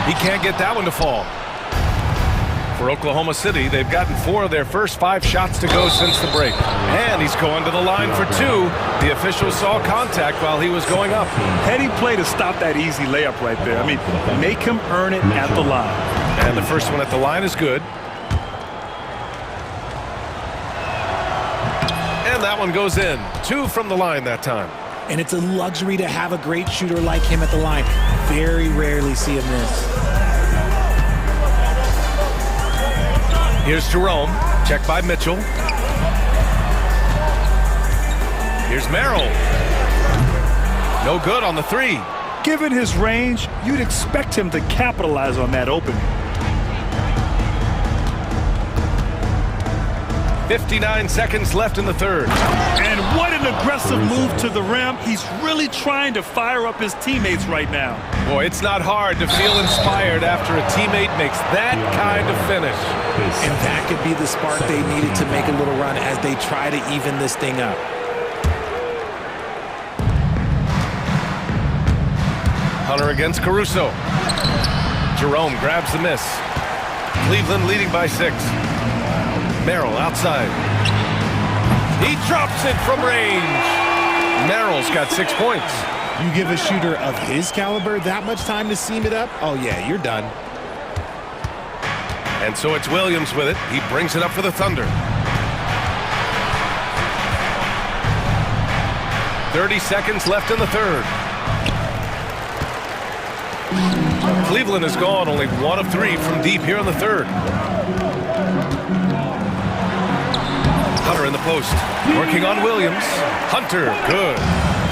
He can't get that one to fall. For Oklahoma City, they've gotten 4 of their first 5 shots to go since the break. And he's going to the line for 2. The official saw contact while he was going up. Heady play to stop that easy layup right there. I mean, make him earn it at the line. And the first one at the line is good. And that one goes in. 2 from the line that time. And it's a luxury to have a great shooter like him at the line. Very rarely see him miss. Here's Jerome. Checked by Mitchell. Here's Merrill. No good on the 3. Given his range, you'd expect him to capitalize on that opening. 59 seconds left in the third. And what an aggressive move to the rim. He's really trying to fire up his teammates right now. Boy, it's not hard to feel inspired after a teammate makes that kind of finish. And that could be the spark they needed to make a little run as they try to even this thing up. Hunter against Caruso. Jerome grabs the miss. Cleveland leading by 6. Merrill outside. He drops it from range. Merrill's got 6 points. You give a shooter of his caliber that much time to seam it up? Oh yeah, you're done. And so it's Williams with it. He brings it up for the Thunder. 30 seconds left in the third. Cleveland has gone only 1 of 3 from deep here in the third. Hunter in the post, working on Williams. Hunter, good.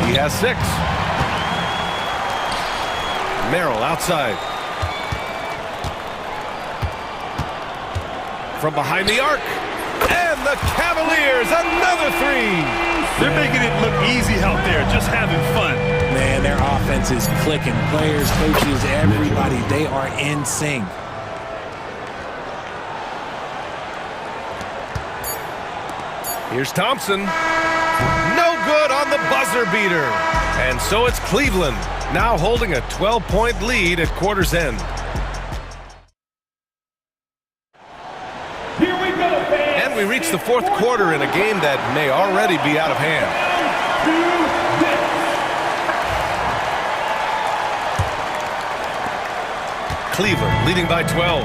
He has 6. Merrill outside. From behind the arc. And the Cavaliers, another 3. They're making it look easy out there, just having fun. Man, their offense is clicking. Players, coaches, everybody, they are in sync. Here's Thompson. No good on the buzzer beater. And so it's Cleveland, now holding a 12-point lead at quarter's end. Here we go, fans. And we reach the fourth quarter in a game that may already be out of hand. Cleveland leading by 12.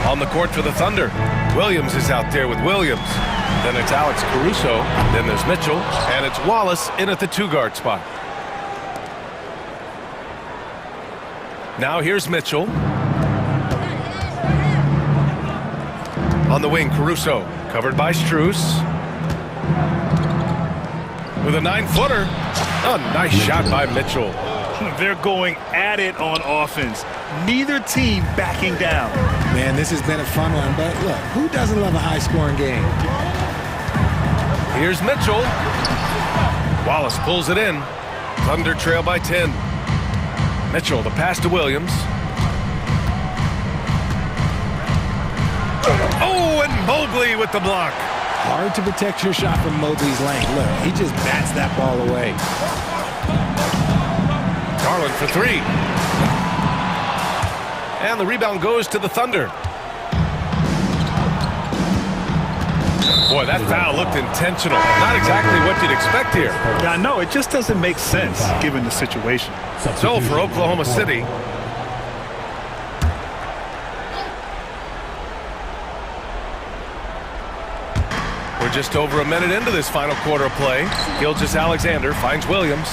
On the court for the Thunder. Williams is out there with Williams. Then it's Alex Caruso. Then there's Mitchell. And it's Wallace in at the 2-guard spot. Now here's Mitchell. On the wing, Caruso. Covered by Strus. With a 9-footer. A nice shot by Mitchell. They're going at it on offense. Neither team backing down. Man, this has been a fun one, but look, who doesn't love a high-scoring game? Here's Mitchell. Wallace pulls it in. Thunder trail by 10. Mitchell, the pass to Williams. Oh, and Mobley with the block. Hard to protect your shot from Mobley's length. Look, he just bats that ball away. Garland for 3. And the rebound goes to the Thunder. Boy, that foul looked intentional. Not exactly what you'd expect here. Yeah, I know. It just doesn't make sense given the situation. So for Oklahoma City, we're just over a minute into this final quarter of play. Gilgeous-Alexander finds Williams.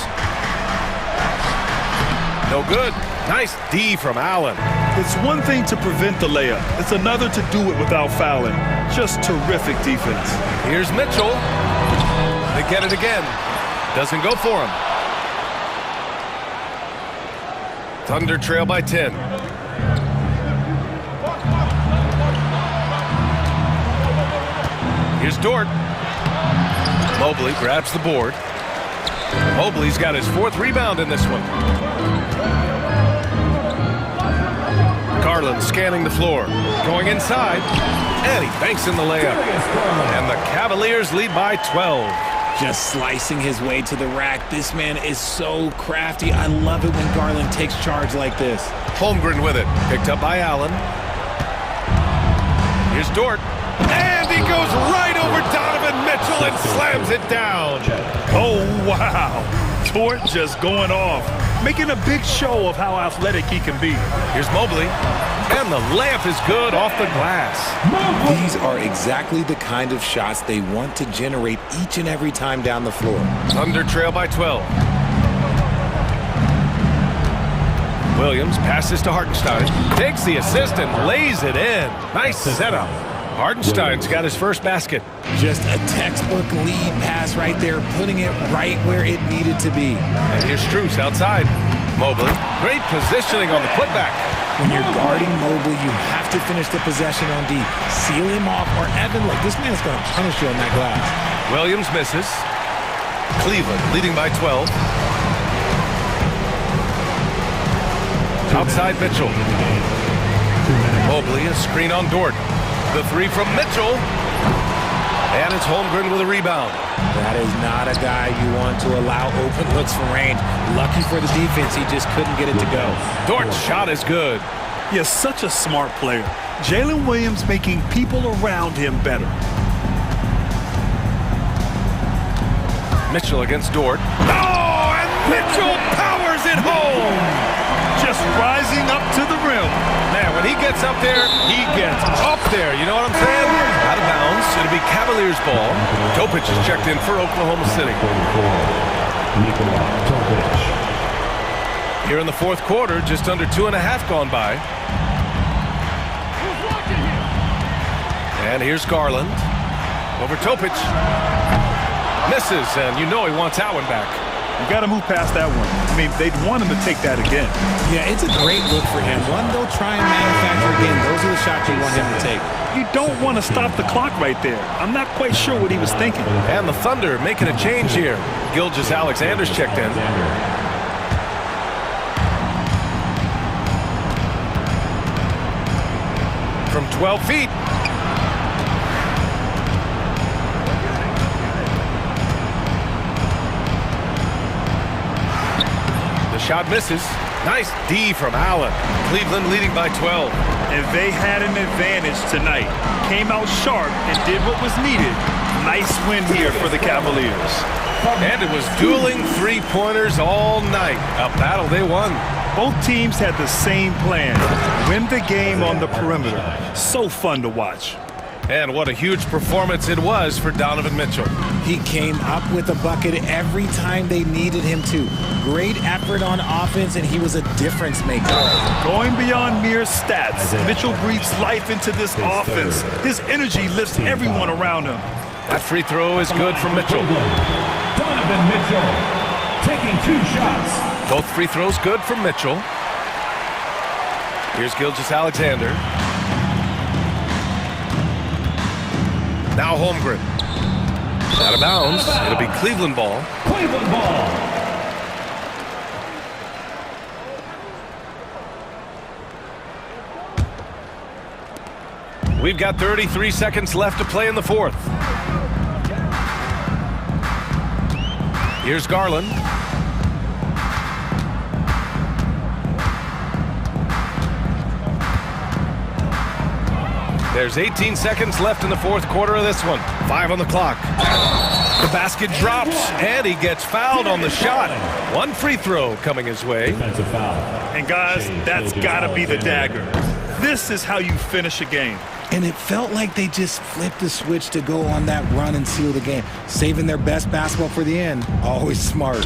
No good. Nice D from Allen. It's one thing to prevent the layup. It's another to do it without fouling. Just terrific defense. Here's Mitchell. They get it again. Doesn't go for him. Thunder trail by 10. Here's Dort. Mobley grabs the board. Mobley's got his 4th rebound in this one. Garland scanning the floor. Going inside. And he banks in the layup. And the Cavaliers lead by 12. Just slicing his way to the rack. This man is so crafty. I love it when Garland takes charge like this. Holmgren with it. Picked up by Allen. Here's Dort. And he goes right over Donovan Mitchell and slams it down. Oh, wow. Dort just going off. Making a big show of how athletic he can be. Here's Mobley. And the layup is good off the glass. These are exactly the kind of shots they want to generate each and every time down the floor. Thunder trail by 12. Williams passes to Hartenstein. Takes the assist and lays it in. Nice setup. Hartenstein's got his first basket. Just a textbook lead pass right there, putting it right where it needed to be. And here's Strus outside. Mobley. Great positioning on the putback. When you're guarding Mobley, you have to finish the possession on D. Seal him off, or Evan, like, this man's going to punish you on that glass. Williams misses. Cleveland leading by 12. Outside Mitchell. Mobley, a screen on Dort. The three from Mitchell. And it's Holmgren with a rebound. That is not a guy you want to allow open looks from range. Lucky for the defense, he just couldn't get it to go. Dort's shot is good. He is such a smart player. Jalen Williams making people around him better. Mitchell against Dort. Oh, and Mitchell powers it home. Just rising up to the rim. Man, when he gets up there, he gets up there. You know what I'm saying? Out of bounds. It'll be Cavaliers ball. Topic is checked in for Oklahoma City. Here in the fourth quarter, just under 2.5 gone by. And here's Garland. Over Topic. Misses, and you know he wants that one back. You got to move past that one. I mean, they'd want him to take that again. Yeah, it's a great look for him. One, they'll try and manufacture again. Those are the shots you want him to take. You don't want to stop the clock right there. I'm not quite sure what he was thinking. And the Thunder making a change here. Gilgeous-Alexander's checked in. From 12 feet. Shot misses. Nice D from Allen. Cleveland leading by 12. And they had an advantage tonight. Came out sharp and did what was needed. Nice win here for the Cavaliers. And it was dueling three-pointers all night. A battle they won. Both teams had the same plan. Win the game on the perimeter. So fun to watch. And what a huge performance it was for Donovan Mitchell. He came up with a bucket every time they needed him to. Great effort on offense, and he was a difference maker. Going beyond mere stats, Mitchell breathes life into this offense. His energy lifts everyone around him. That free throw is good from Mitchell. Donovan Mitchell taking 2 shots. Both free throws good from Mitchell. Here's Gilgeous-Alexander. Now Holmgren. Out of bounds. It'll be Cleveland ball. Cleveland ball. We've got 33 seconds left to play in the fourth. Here's Garland. There's 18 seconds left in the fourth quarter of this one. 5 on the clock. The basket drops, and he gets fouled on the shot. One free throw coming his way. And guys, that's got to be the dagger. This is how you finish a game. And it felt like they just flipped the switch to go on that run and seal the game. Saving their best basketball for the end. Always smart.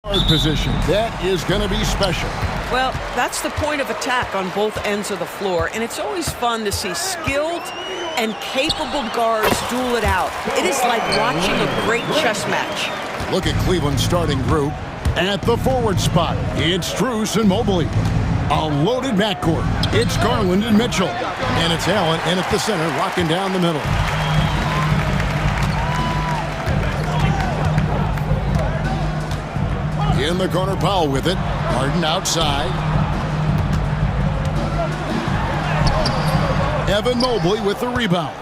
Position. That is going to be special. Well, that's the point of attack on both ends of the floor, and it's always fun to see skilled and capable guards duel it out. It is like watching a great chess match. Look at Cleveland's starting group. At the forward spot, it's Strus and Mobley. A loaded backcourt. It's Garland and Mitchell. And it's Allen in at the center, locking down the middle. In the corner, Powell with it. Harden outside. Evan Mobley with the rebound.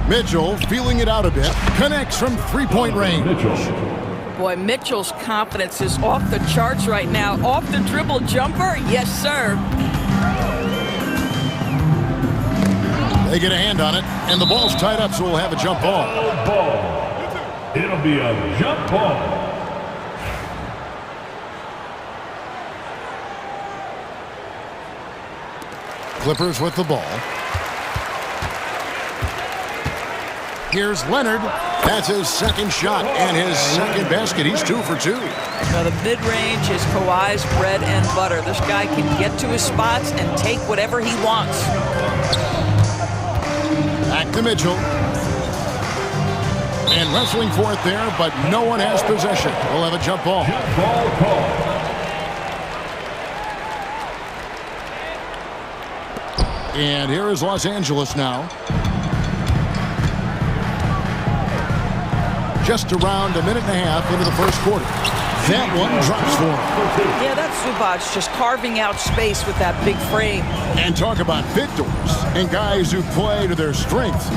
Mitchell feeling it out a bit. Connects from three-point range. Boy, Mitchell's confidence is off the charts right now. Off the dribble jumper? Yes, sir. They get a hand on it, and the ball's tied up, so we'll have a jump ball. It'll be a jump ball. Clippers with the ball. Here's Leonard. That's his second shot and his second basket. He's 2 for 2. Now the mid-range is Kawhi's bread and butter. This guy can get to his spots and take whatever he wants. Back to Mitchell. And wrestling for it there, but no one has possession. We'll have a jump ball. Jump ball call. And here is Los Angeles now. Just around a minute and a half into the first quarter. That one drops for him. Yeah, that's Zubac just carving out space with that big frame. And talk about victors and guys who play to their strengths.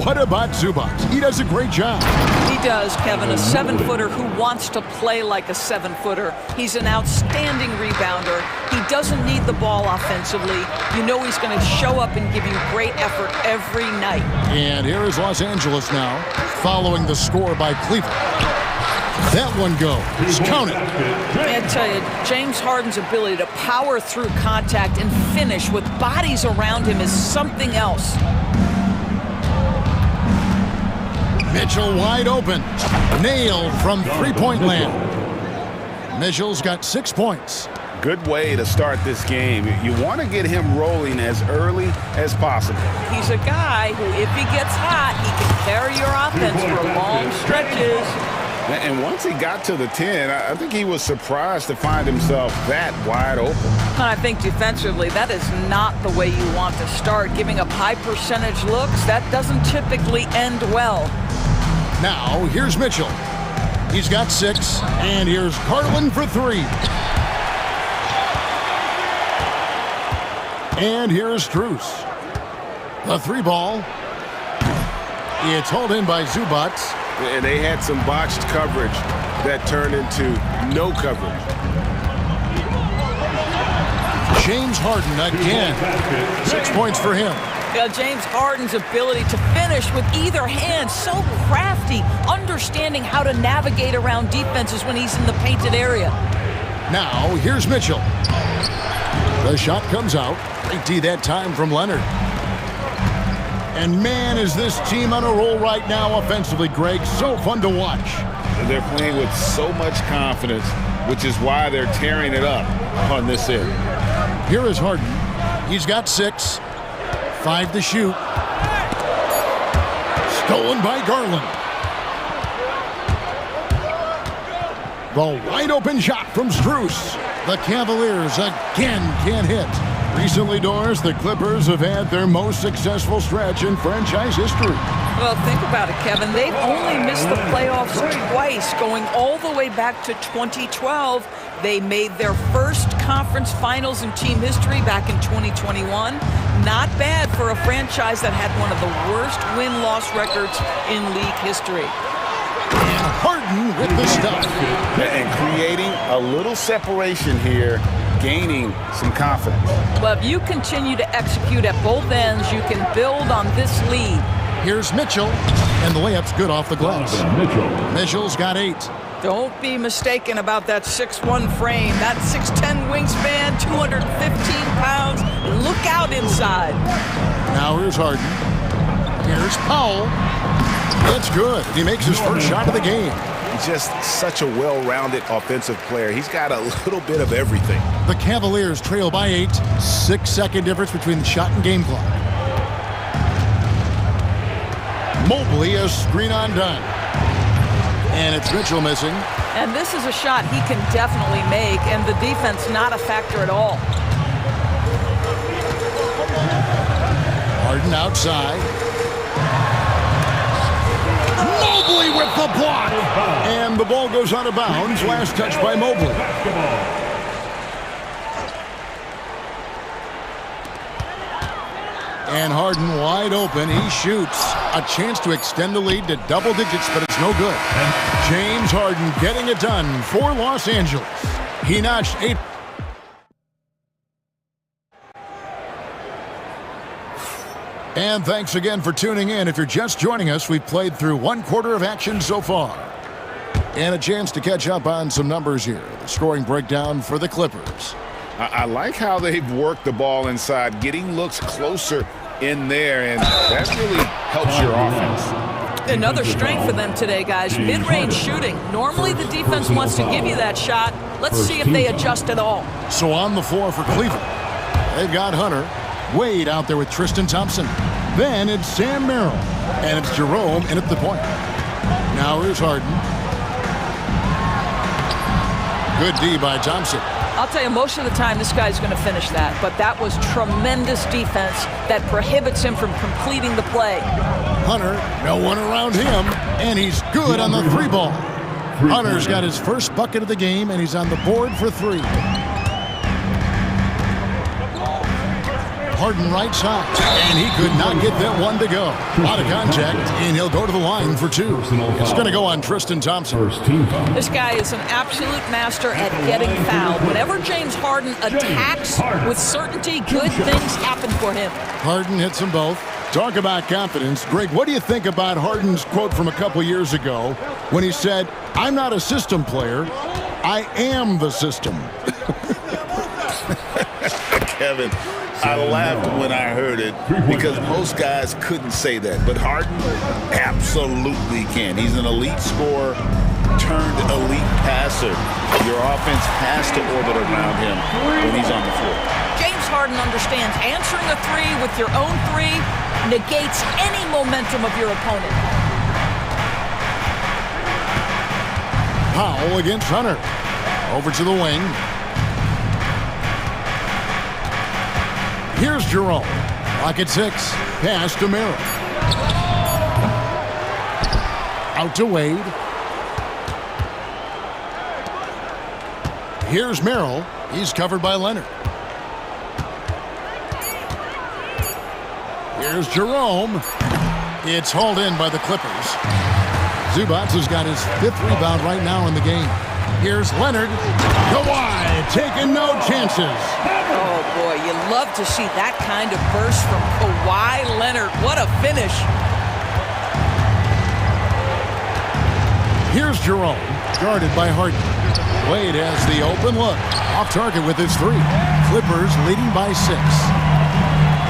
What about Zubac? He does a great job. He does, Kevin. A 7-footer who wants to play like a 7-footer. He's an outstanding rebounder. He doesn't need the ball offensively. You know he's going to show up and give you great effort every night. And here is Los Angeles now, following the score by Cleveland. That one goes. Count it. I tell you, James Harden's ability to power through contact and finish with bodies around him is something else. Mitchell wide open. Nailed from three-point land. Mitchell's got 6 points. Good way to start this game. You want to get him rolling as early as possible. He's a guy who, if he gets hot, he can carry your offense for long stretches. And once he got to the 10, I think he was surprised to find himself that wide open. And I think defensively, that is not the way you want to start. Giving up high percentage looks, that doesn't typically end well. Now, here's Mitchell. He's got 6, and here's Garland for 3. And here's Strus. The 3 ball. It's hauled in by Zubac. And they had some botched coverage that turned into no coverage. James Harden again. 6 points for him. James Harden's ability to finish with either hand, so crafty, understanding how to navigate around defenses when he's in the painted area. Now, here's Mitchell. The shot comes out. Great D that time from Leonard. And man, is this team on a roll right now offensively, Greg. So fun to watch. They're playing with so much confidence, which is why they're tearing it up on this end. Here is Harden. He's got 6. 5 to shoot. Stolen by Garland. The wide open shot from Strus. The Cavaliers again can't hit. Recently, Doris, the Clippers have had their most successful stretch in franchise history. Well, think about it, Kevin. They've only missed the playoffs twice, going all the way back to 2012. They made their first conference finals in team history back in 2021. Not bad for a franchise that had one of the worst win-loss records in league history. And Harden with the stuff. And creating a little separation here, gaining some confidence. Well, if you continue to execute at both ends, you can build on this lead. Here's Mitchell, and the layup's good off the glass. Mitchell's got 8. Don't be mistaken about that 6'1" frame. That 6'10" wingspan, 215 pounds. Look out inside. Now here's Harden. Here's Powell. It's good. He makes his first shot of the game. He's just such a well-rounded offensive player. He's got a little bit of everything. The Cavaliers trail by 8. 6-second difference between the shot and game clock. Mobley, a screen on done. And it's Mitchell missing. And this is a shot he can definitely make, and the defense not a factor at all. Harden outside. Mobley with the block. And the ball goes out of bounds. Last touch by Mobley. And Harden wide open. He shoots. A chance to extend the lead to double digits, but it's no good. James Harden getting it done for Los Angeles. He notched 8. And thanks again for tuning in. If you're just joining us, we've played through 1/4 of action so far. And a chance to catch up on some numbers here. The scoring breakdown for the Clippers. I like how they've worked the ball inside, getting looks closer in there, and that really helps your offense. Another strength for them today, guys. Mid-range shooting. Normally the defense wants to give you that shot. Let's see if they adjust at all. So on the floor for Cleveland, they've got Hunter. Wade out there with Tristan Thompson. Then it's Sam Merrill. And it's Jerome in at the point. Now here's Harden. Good D by Thompson. I'll tell you, most of the time this guy's going to finish that. But that was tremendous defense that prohibits him from completing the play. Hunter, no one around him. And he's good on the 3 ball. Hunter's got his first bucket of the game, and he's on the board for 3. Harden right side, and he could not get that one to go. Out of contact, and he'll go to the line for 2. It's going to go on Tristan Thompson. This guy is an absolute master at getting fouled. Whenever James Harden attacks with certainty, good things happen for him. Harden hits them both. Talk about confidence. Greg, what do you think about Harden's quote from a couple years ago when he said, "I'm not a system player, I am the system"? Kevin, I laughed when I heard it because most guys couldn't say that, but Harden absolutely can. He's an elite scorer turned elite passer. Your offense has to orbit around him when he's on the floor. James Harden understands answering a 3 with your own 3 negates any momentum of your opponent. Powell against Hunter. Over to the wing. Here's Jerome. Rocket 6. Pass to Merrill. Out to Wade. Here's Merrill. He's covered by Leonard. Here's Jerome. It's hauled in by the Clippers. Zubats has got his 5th rebound right now in the game. Here's Leonard. Kawhi taking no chances. Oh, boy, you love to see that kind of burst from Kawhi Leonard. What a finish. Here's Jerome, guarded by Harden. Wade has the open look. Off target with his 3. Clippers leading by 6.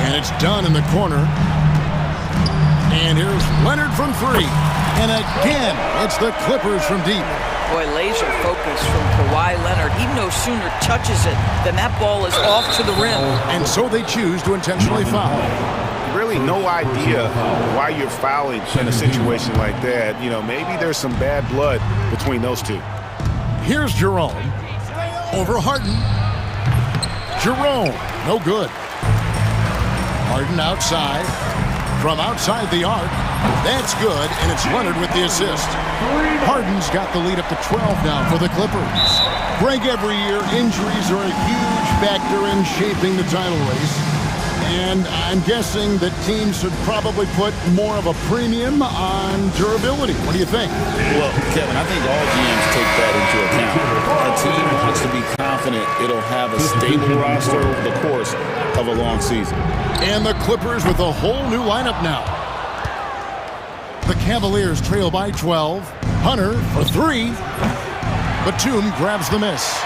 And it's done in the corner. And here's Leonard from 3. And again, it's the Clippers from deep. Boy, laser focus from Kawhi Leonard. He no sooner touches it than that ball is off to the rim. And so they choose to intentionally foul. Really no idea why you're fouling in a situation like that. You know, maybe there's some bad blood between those two. Here's Jerome. Over Harden. Jerome, no good. Harden outside. From outside the arc. That's good, and it's Leonard with the assist. Harden's got the lead up to 12 now for the Clippers. Greg, every year, injuries are a huge factor in shaping the title race. And I'm guessing that teams should probably put more of a premium on durability. What do you think? Well, Kevin, I think all GMs take that into account. A team wants to be confident it'll have a stable roster over the course of a long season. And the Clippers with a whole new lineup now. The Cavaliers trail by 12. Hunter for 3. Batum grabs the miss.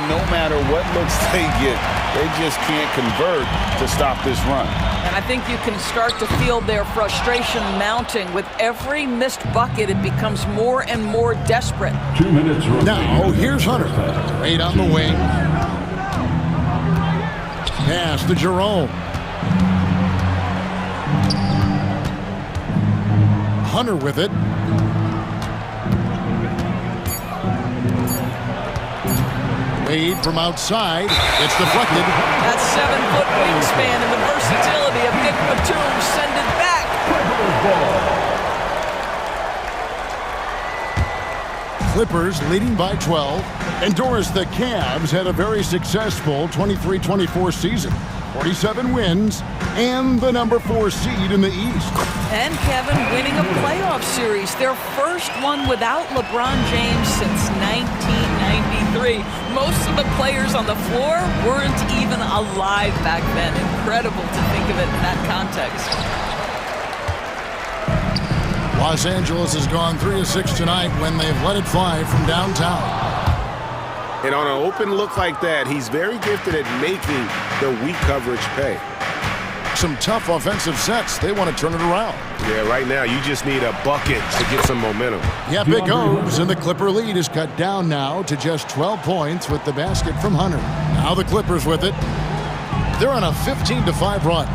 No matter what looks they get, They just can't convert to stop this run. And I think you can start to feel their frustration mounting. With every missed bucket, it becomes more and more desperate. 2 minutes remaining. Now, here's Hunter. Right on the wing. Pass to Jerome. Hunter with it. Wade from outside. It's deflected. That 7-foot wingspan and the versatility of Nick Batum send it back. Clippers leading by 12. And Doris, the Cavs had a very successful 23-24 season. 47 wins and the number 4 seed in the East. And Kevin winning a playoff series, their first one without LeBron James since 1993. Most of the players on the floor weren't even alive back then. Incredible to think of it in that context. Los Angeles has gone 3 of 6 tonight when they've let it fly from downtown. And on an open look like that, he's very gifted at making the weak coverage pay. Some tough offensive sets. They want to turn it around. Yeah, right now you just need a bucket to get some momentum. Yep, it goes, and the Clipper lead is cut down now to just 12 points with the basket from Hunter. Now the Clippers with it. They're on a 15-5 run.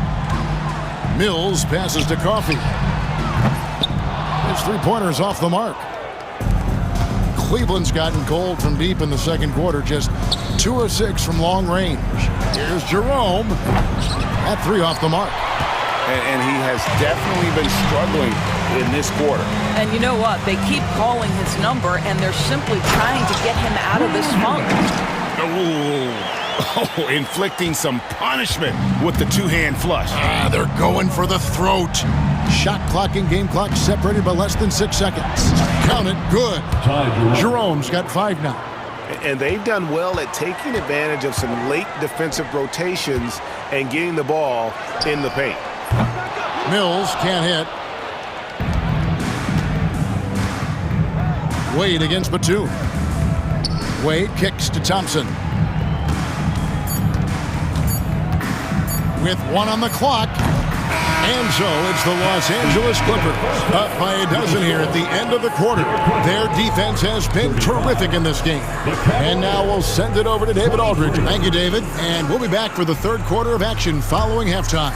Mills passes to Coffey. His three-pointer's off the mark. Cleveland's gotten cold from deep in the second quarter, just 2 of 6 from long range. Here's Jerome. That 3 off the mark. And he has definitely been struggling in this quarter. And you know what? They keep calling his number, and they're simply trying to get him out of this funk. Oh, inflicting some punishment with the two-hand flush. They're going for the throat. Shot clock and game clock separated by less than 6 seconds. Count it, good. Jerome's got 5 now. And they've done well at taking advantage of some late defensive rotations and getting the ball in the paint. Mills can't hit. Wade against Batum. Wade kicks to Thompson. With 1 on the clock. And so it's the Los Angeles Clippers up by a dozen here at the end of the quarter. Their defense has been terrific in this game. And now we'll send it over to David Aldridge. Thank you, David. And we'll be back for the third quarter of action following halftime.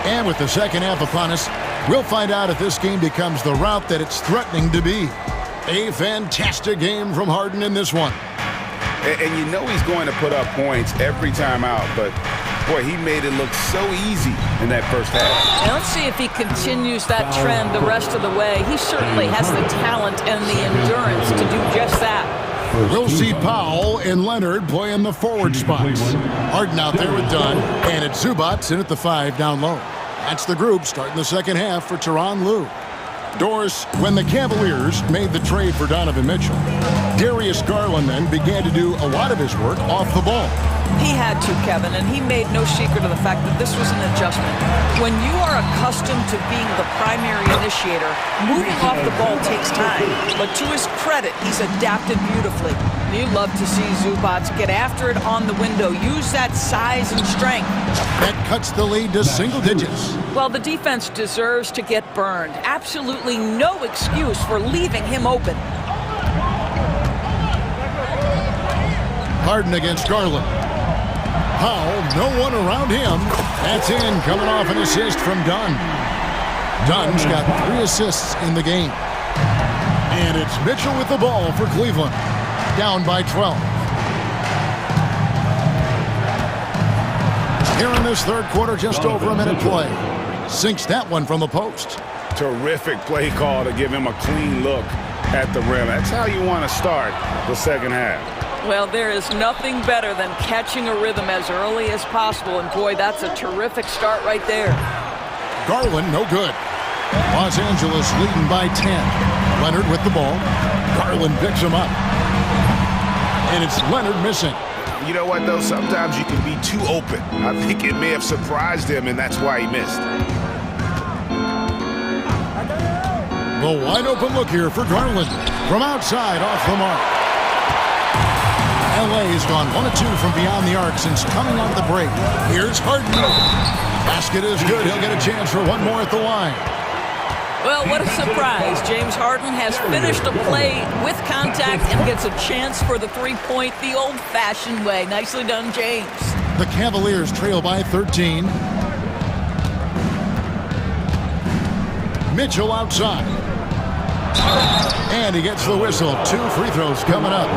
And with the second half upon us, we'll find out if this game becomes the route that it's threatening to be. A fantastic game from Harden in this one. And you know he's going to put up points every time out, but boy, he made it look so easy in that first half. Now let's see if he continues that trend the rest of the way. He certainly has the talent and the endurance to do just that. We'll see Powell and Leonard play in the forward spots. Harden out there with Dunn, and it's Zubats in at the 5 down low. That's the group starting the second half for Tyronn Lue. Doris, when the Cavaliers made the trade for Donovan Mitchell, Darius Garland then began to do a lot of his work off the ball. He had to, Kevin, and he made no secret of the fact that this was an adjustment. When you are accustomed to being the primary initiator, moving off the ball takes time. But to his credit, he's adapted beautifully. You love to see Zubats get after it on the window, use that size and strength. That cuts the lead to single digits. Well, the defense deserves to get burned. Absolutely no excuse for leaving him open. Harden against Garland. Powell, no one around him. That's in, coming off an assist from Dunn. Dunn's got 3 assists in the game. And it's Mitchell with the ball for Cleveland. Down by 12. Here in this third quarter, just over a minute play. Sinks that one from the post. Terrific play call to give him a clean look at the rim. That's how you want to start the second half. Well, there is nothing better than catching a rhythm as early as possible, and boy, that's a terrific start right there. Garland, no good. Los Angeles leading by 10. Leonard with the ball. Garland picks him up. And it's Leonard missing. You know what, though? Sometimes you can be too open. I think it may have surprised him, and that's why he missed. The wide open look here for Garland. From outside, off the mark. LA's gone 1 of 2 from beyond the arc since coming out of the break. Here's Harden. Basket is good. He'll get a chance for one more at the line. Well, what a surprise. James Harden has finished a play with contact and gets a chance for the three-point the old-fashioned way. Nicely done, James. The Cavaliers trail by 13. Mitchell outside. And he gets the whistle. 2 free throws coming up.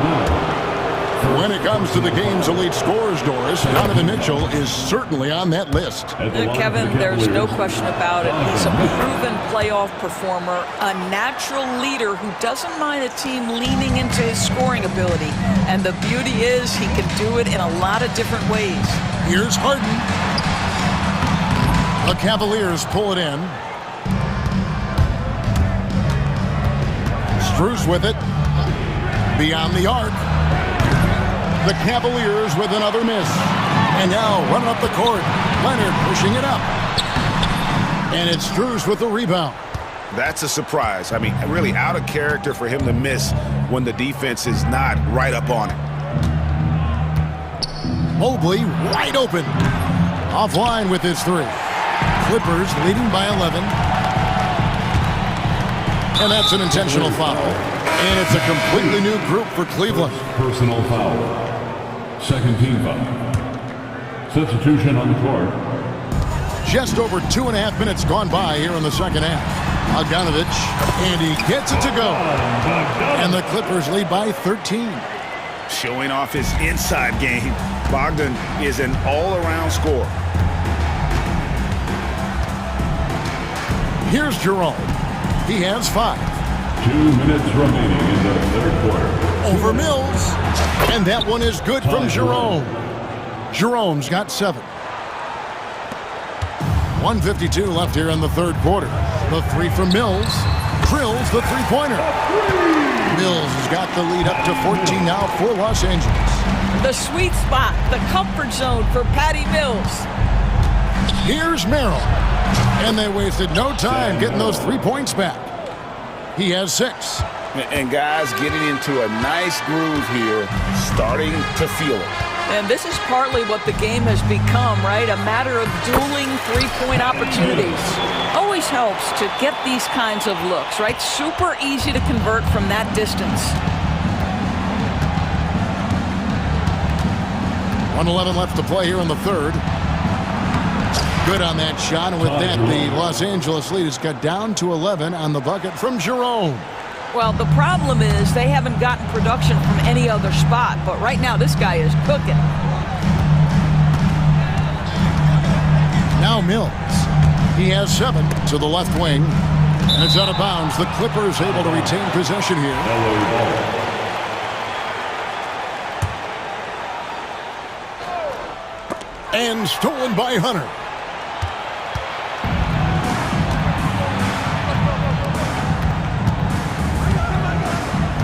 When it comes to the game's elite scorers, Doris, Donovan Mitchell is certainly on that list. Kevin, there's no question about it. He's a proven playoff performer, a natural leader who doesn't mind a team leaning into his scoring ability. And the beauty is he can do it in a lot of different ways. Here's Harden. The Cavaliers pull it in. Strus with it. Beyond the arc. The Cavaliers with another miss. And now running up the court. Leonard pushing it up. And it's Strus with the rebound. That's a surprise. I mean, really out of character for him to miss when the defense is not right up on it. Mobley wide open. Offline with his 3. Clippers leading by 11. And that's an intentional foul. And it's a completely new group for Cleveland. Personal foul. Second team foul. Substitution on the court. Just over 2.5 minutes gone by here in the second half. Bogdanovich, and he gets it to go. And the Clippers lead by 13. Showing off his inside game. Bogdan is an all-around scorer. Here's Jerome. He has 5. 2 minutes remaining in the third quarter. Over Mills. And that one is good from Jerome. Jerome's got 7. 1:52 left here in the third quarter. The 3 from Mills. Drills the three-pointer. Mills has got the lead up to 14 now for Los Angeles. The sweet spot, the comfort zone for Patty Mills. Here's Merrill. And they wasted no time getting those 3 points back. He has 6. And guys getting into a nice groove here, starting to feel it. And this is partly what the game has become, right? A matter of dueling three-point opportunities. Always helps to get these kinds of looks, right? Super easy to convert from that distance. 1:11 left to play here in the third. Good on that shot, and with that, the Los Angeles lead has got down to 11 on the bucket from Jerome. Well, the problem is they haven't gotten production from any other spot, but right now this guy is cooking. Now Mills. He has 7 to the left wing, and it's out of bounds. The Clippers able to retain possession here. And stolen by Hunter.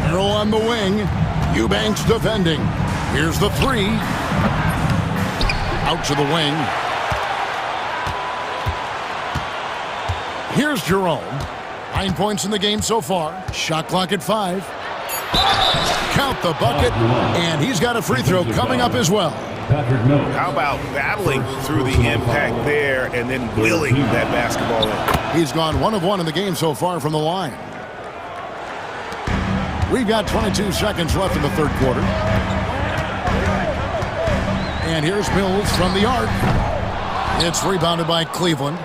Merrill on the wing. Eubanks defending. Here's the 3. Out to the wing. Here's Jerome. 9 points in the game so far. Shot clock at 5. Count the bucket. And he's got a free throw coming up as well. How about battling through the impact there and then willing that basketball in? He's gone 1 of 1 in the game so far from the line. We've got 22 seconds left in the third quarter. And here's Mills from the arc. It's rebounded by Cleveland.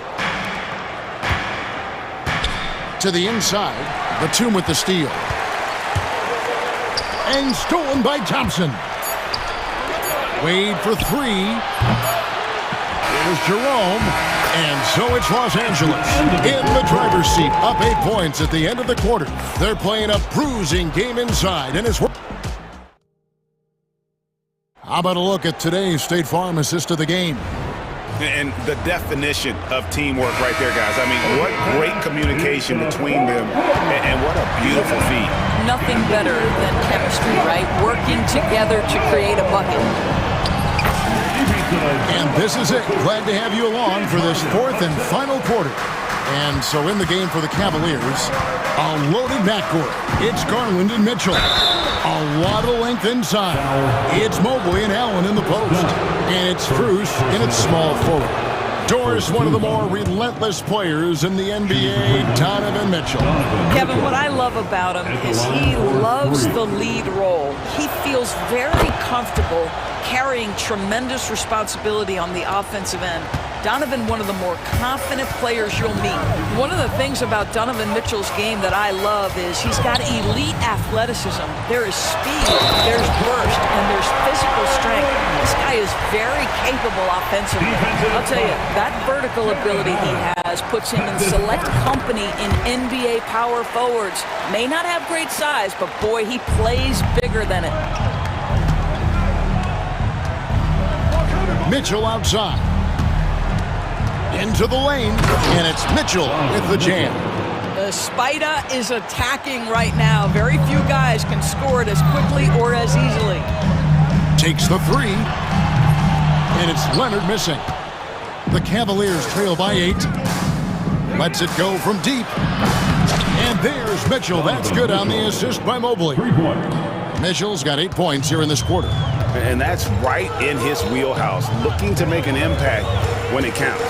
To the inside. Batum with the steal. And stolen by Thompson. Wade for 3. Here's Jerome. And so it's Los Angeles in the driver's seat, up 8 points at the end of the quarter. They're playing a bruising game inside, and it's... How about a look at today's State Farm assist of the game? And the definition of teamwork right there, guys. I mean, what great communication between them, and what a beautiful feat. Nothing better than chemistry, right? Working together to create a bucket. And this is it. Glad to have you along for this fourth and final quarter. And so in the game for the Cavaliers, a loaded backcourt. It's Garland and Mitchell. A lot of length inside. It's Mobley and Allen in the post. And it's Cruz in its small forward. Doris, one of the more relentless players in the NBA, Donovan Mitchell. Kevin, what I love about him is he loves the lead role. He feels very comfortable carrying tremendous responsibility on the offensive end. Donovan, one of the more confident players you'll meet. One of the things about Donovan Mitchell's game that I love is he's got elite athleticism. There is speed, there's burst, and there's physical strength. This guy is very capable offensively. I'll tell you, that vertical ability he has puts him in select company in NBA power forwards. May not have great size, but boy, he plays bigger than it. Mitchell outside. Into the lane, and it's Mitchell with the jam. The Spider is attacking right now. Very few guys can score it as quickly or as easily. Takes the three, and it's Leonard missing. The Cavaliers trail by 8. Lets it go from deep. And there's Mitchell. That's good on the assist by Mobley. Mitchell's got 8 points here in this quarter. And that's right in his wheelhouse, looking to make an impact when it counts.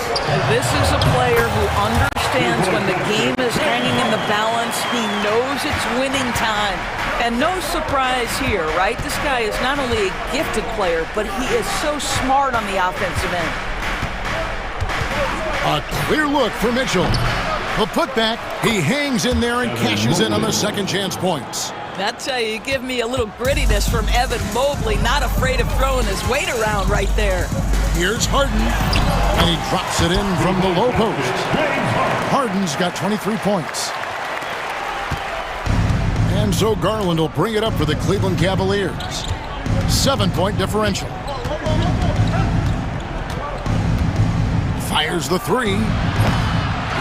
This is a player who understands when the game is hanging in the balance. He knows it's winning time. And no surprise here, right? This guy is not only a gifted player, but he is so smart on the offensive end. A clear look for Mitchell. The putback, he hangs in there and cashes in on the second chance points. That's how you give me a little grittiness from Evan Mobley, not afraid of throwing his weight around right there. Here's Harden, and he drops it in from the low post. Harden's got 23 points. And so Garland will bring it up for the Cleveland Cavaliers. 7-point differential. Fires the three.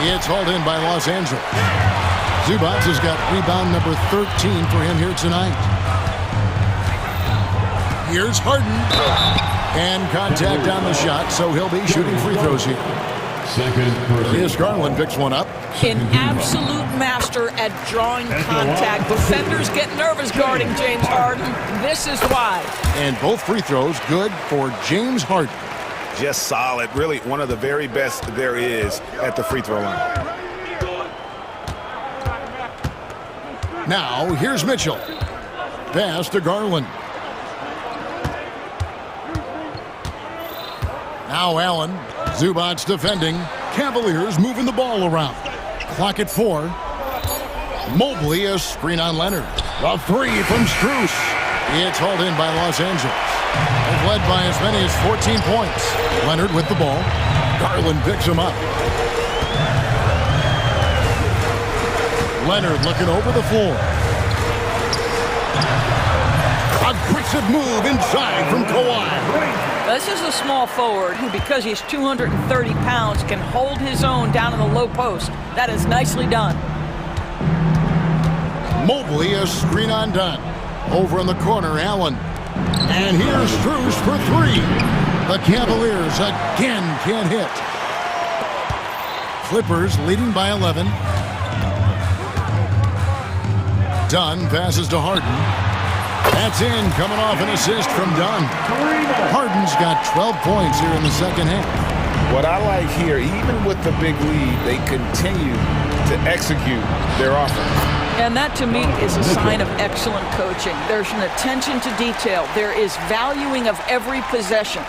It's hauled in by Los Angeles. Zubac has got rebound number 13 for him here tonight. Here's Harden. And contact on the shot, so he'll be shooting free throws here. Here's Garland picks one up. An absolute master at drawing contact. Defenders get nervous guarding James Harden. This is why. And both free throws good for James Harden. Just solid. Really one of the very best there is at the free throw line. Now, here's Mitchell. Pass to Garland. Now Allen. Zubac's defending. Cavaliers moving the ball around. Clock at 4. Mobley, a screen on Leonard. A three from Strus. It's hauled in by Los Angeles. They've led by as many as 14 points. Leonard with the ball. Garland picks him up. Leonard looking over the floor. Aggressive move inside from Kawhi. This is a small forward who, because he's 230 pounds, can hold his own down in the low post. That is nicely done. Mobley, a screen on done. Over in the corner, Allen. And here's Strus for three. The Cavaliers again can't hit. Clippers leading by 11. Dunn passes to Harden. That's in, coming off an assist from Dunn. Harden's got 12 points here in the second half. What I like here, even with the big lead, they continue to execute their offense. And that, to me, is a sign of excellent coaching. There's an attention to detail. There is valuing of every possession.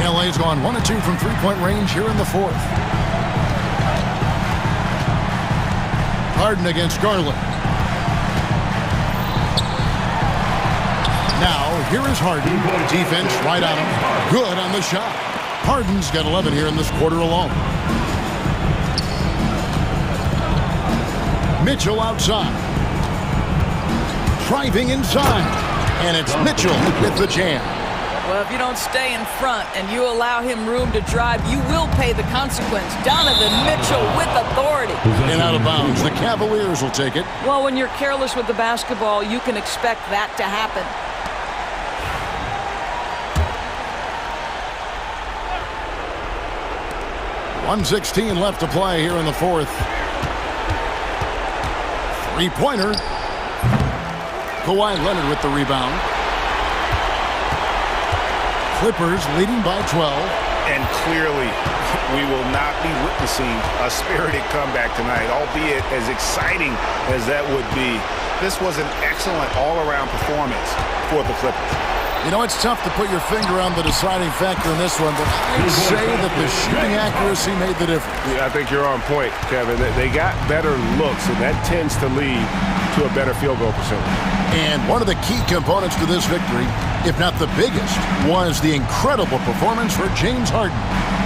LA's gone 1 of 2 from three-point range here in the fourth. Harden against Garland. Now, here is Harden. Defense right on him. Good on the shot. Harden's got 11 here in this quarter alone. Mitchell outside. Driving inside. And it's Mitchell with the jam. Well, if you don't stay in front and you allow him room to drive, you will pay the consequence. Donovan Mitchell with authority. And out of bounds. The Cavaliers will take it. Well, when you're careless with the basketball, you can expect that to happen. .116 left to play here in the fourth. Three-pointer. Kawhi Leonard with the rebound. Clippers leading by 12. And clearly, we will not be witnessing a spirited comeback tonight, albeit as exciting as that would be. This was an excellent all-around performance for the Clippers. You know, it's tough to put your finger on the deciding factor in this one, but I'd say that the shooting accuracy made the difference. Yeah, I think you're on point, Kevin. They got better looks, and that tends to lead to a better field goal percentage. And one of the key components to this victory, if not the biggest, was the incredible performance for James Harden.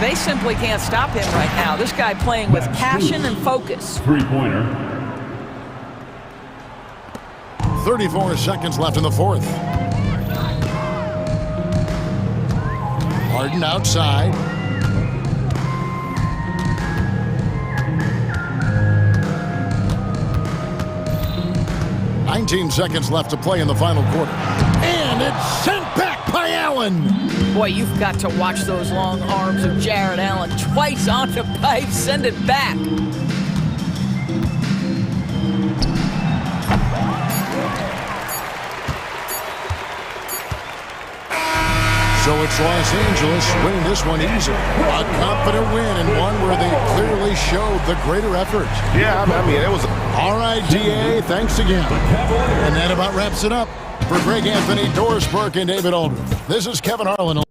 They simply can't stop him right now. This guy playing with passion and focus. Three-pointer. 34 seconds left in the fourth. Harden outside. .19 seconds left to play in the final quarter. And it's sent back by Allen. Boy, you've got to watch those long arms of Jared Allen. Twice on the pipe, send it back. So it's Los Angeles winning this one easily. A confident win and one where they clearly showed the greater effort. Yeah, I mean, it was... All right, DA, thanks again. And that about wraps it up. For Greg Anthony, Doris Burke, and David Aldridge, this is Kevin Harlan.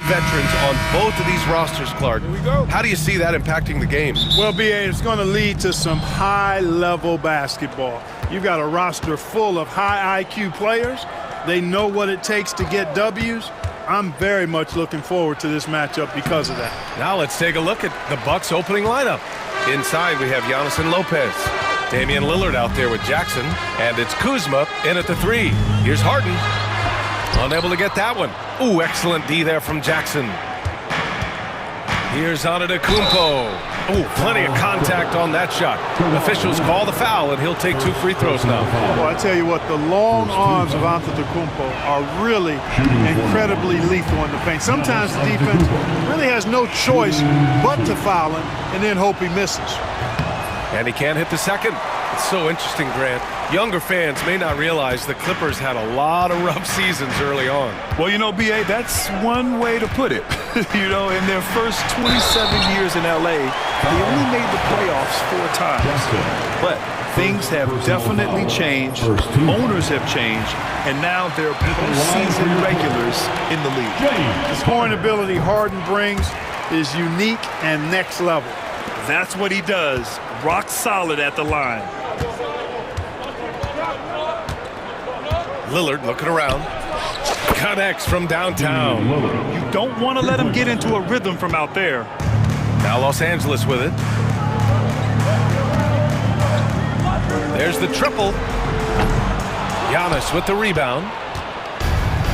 Veterans on both of these rosters, Clark. Here we go. How do you see that impacting the game? Well, BA, it's going to lead to some high-level basketball. You've got a roster full of high IQ players. They know what it takes to get W's. I'm very much looking forward to this matchup because of that. Now let's take a look at the Bucks' opening lineup. Inside, we have Giannis and Lopez. Damian Lillard out there with Jackson. And it's Kuzma in at the 3. Here's Harden. Unable to get that one. Ooh, excellent D there from Jackson. Here's Antetokounmpo. Ooh, plenty of contact on that shot. Officials call the foul, and he'll take 2 free throws now. Well, I tell you what, the long arms of Antetokounmpo are really incredibly lethal in the paint. Sometimes the defense really has no choice but to foul him and then hope he misses. And he can't hit the second. It's so interesting, Grant. Younger fans may not realize the Clippers had a lot of rough seasons early on. Well, you know, BA, that's one way to put it. You know, in their first 27 years in LA, they only made the playoffs 4 times. But things have definitely changed. Owners have changed. And now they're postseason regulars in the league. The scoring ability Harden brings is unique and next level. That's what he does. Rock solid at the line. Lillard looking around. Connects from downtown. You don't want to let him get into a rhythm from out there. Now Los Angeles with it. There's the triple. Giannis with the rebound.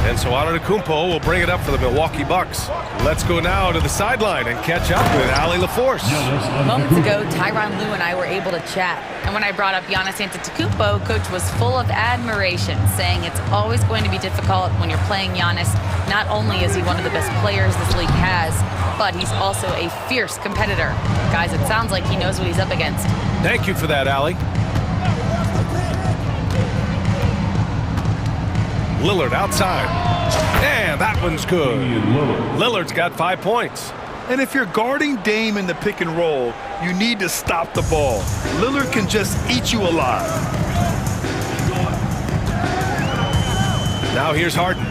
And so Antetokounmpo will bring it up for the Milwaukee Bucks. Let's go now to the sideline and catch up with Allie LaForce. Moments ago, Tyronn Lue and I were able to chat. And when I brought up Giannis Antetokounmpo, Coach was full of admiration, saying it's always going to be difficult when you're playing Giannis. Not only is he one of the best players this league has, but he's also a fierce competitor. Guys, it sounds like he knows what he's up against. Thank you for that, Allie. Lillard outside. And that one's good. Lillard's got 5 points. And if you're guarding Dame in the pick and roll, you need to stop the ball. Lillard can just eat you alive. Now here's Harden.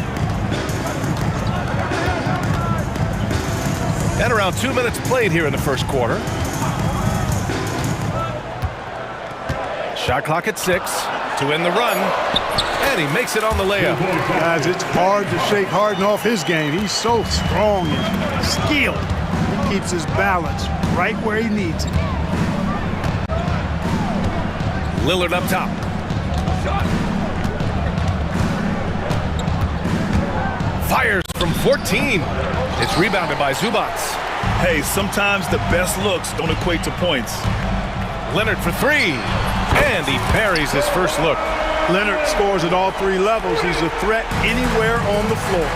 And around 2 minutes played here in the first quarter. Shot clock at 6 to end the run. And he makes it on the layup. Guys, it's hard to shake Harden off his game. He's so strong and skilled. He keeps his balance right where he needs it. Lillard up top. Fires from 14. It's rebounded by Zubac. Hey, sometimes the best looks don't equate to points. Leonard for 3. And he parries his first look. Leonard scores at all 3 levels. He's a threat anywhere on the floor.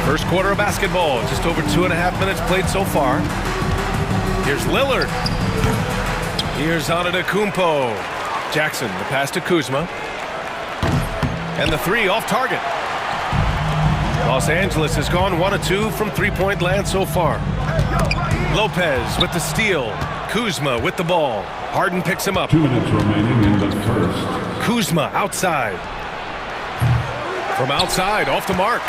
First quarter of basketball. Just over 2.5 minutes played so far. Here's Lillard. Here's Antetokounmpo. Jackson, the pass to Kuzma. And the 3 off target. Los Angeles has gone 1 of 2 from 3-point land so far. Lopez with the steal. Kuzma with the ball. Harden picks him up. 2 minutes remaining in the first. Kuzma outside. From outside, off the mark.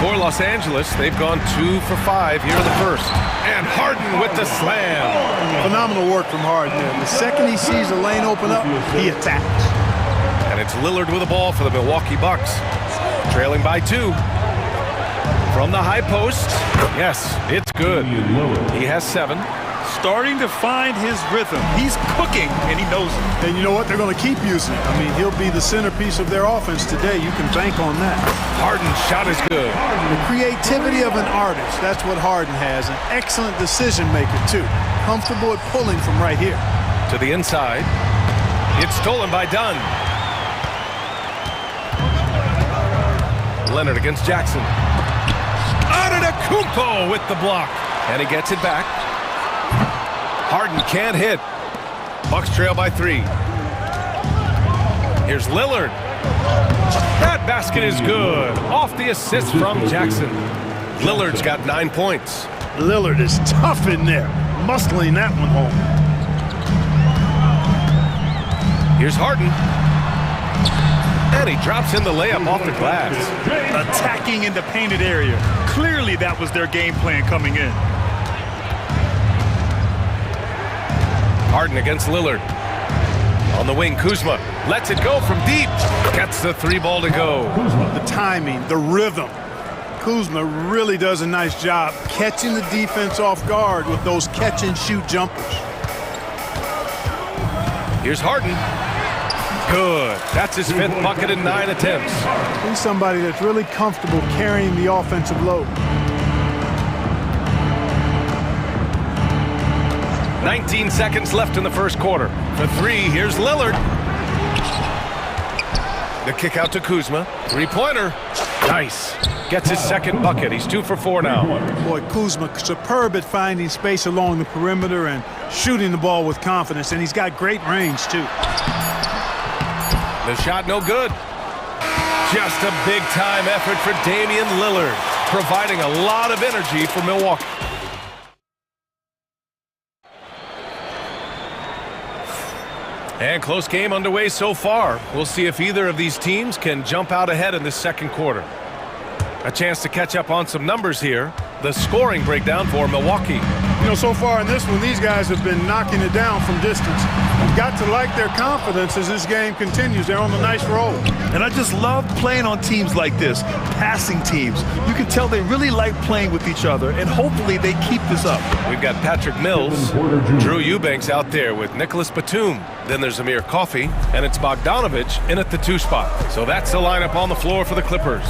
For Los Angeles, they've gone 2 for 5 here in the first. And Harden with the slam. Phenomenal work from Harden there. The second he sees a lane open up, he attacks. And it's Lillard with the ball for the Milwaukee Bucks. Trailing by 2. From the high post. Yes, it's good. He has 7. Starting to find his rhythm. He's cooking, and he knows it. And you know what? They're going to keep using it. I mean, he'll be the centerpiece of their offense today. You can bank on that. Harden's shot is good. The creativity of an artist. That's what Harden has. An excellent decision maker, too. Comfortable at pulling from right here. To the inside. It's stolen by Dunn. Leonard against Jackson. Antetokounmpo with the block. And he gets it back. Harden can't hit. Bucks trail by 3. Here's Lillard. That basket is good. Off the assist from Jackson. Lillard's got 9 points. Lillard is tough in there. Muscling that one home. Here's Harden. And he drops in the layup off the glass. Attacking in the painted area. Clearly that was their game plan coming in. Harden against Lillard. On the wing, Kuzma lets it go from deep. Gets the three ball to go. The timing, the rhythm. Kuzma really does a nice job catching the defense off guard with those catch-and-shoot jumpers. Here's Harden. Good. That's his fifth bucket in 9 attempts. He's somebody that's really comfortable carrying the offensive load. 19 seconds left in the first quarter. For three, here's Lillard. The kick out to Kuzma. Three-pointer. Nice. Gets his second bucket. He's 2 for 4 now. Boy, Kuzma, superb at finding space along the perimeter and shooting the ball with confidence, and he's got great range, too. The shot no good. Just a big-time effort for Damian Lillard, providing a lot of energy for Milwaukee. And close game underway so far. We'll see if either of these teams can jump out ahead in this second quarter. A chance to catch up on some numbers here. The scoring breakdown for Milwaukee. You know, so far in this one, these guys have been knocking it down from distance. You've got to like their confidence as this game continues. They're on a nice roll. And I just love playing on teams like this, passing teams. You can tell they really like playing with each other, and hopefully they keep this up. We've got Patrick Mills, Drew Eubanks out there with Nicholas Batum. Then there's Amir Coffey, and it's Bogdanovich in at the 2 spot. So that's the lineup on the floor for the Clippers.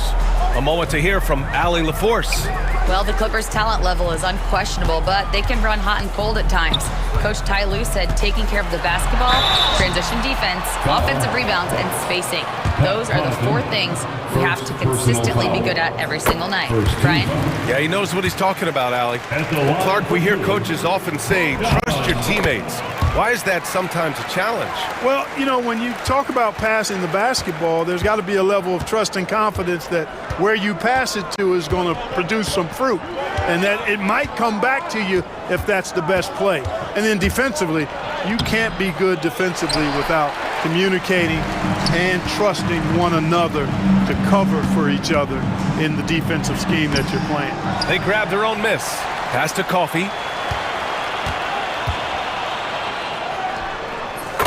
A moment to hear from Allie LaForce. Well, the Clippers' talent level is unquestionable, but they can run hot and cold at times. Coach Ty Lue said taking care of the basketball, transition defense, offensive rebounds, and spacing. Those are the 4 things we have to consistently be good at every single night. Brian? Yeah, he knows what he's talking about, Allie. Well, Clark, we hear coaches often say, trust your teammates. Why is that sometimes a challenge? Well, you know, when you talk about passing the basketball, there's got to be a level of trust and confidence that where you pass it to is going to produce some fruit, and that it might come back to you if that's the best play. And then defensively, you can't be good defensively without communicating and trusting one another to cover for each other in the defensive scheme that you're playing. They grab their own miss. Pass to Coffey.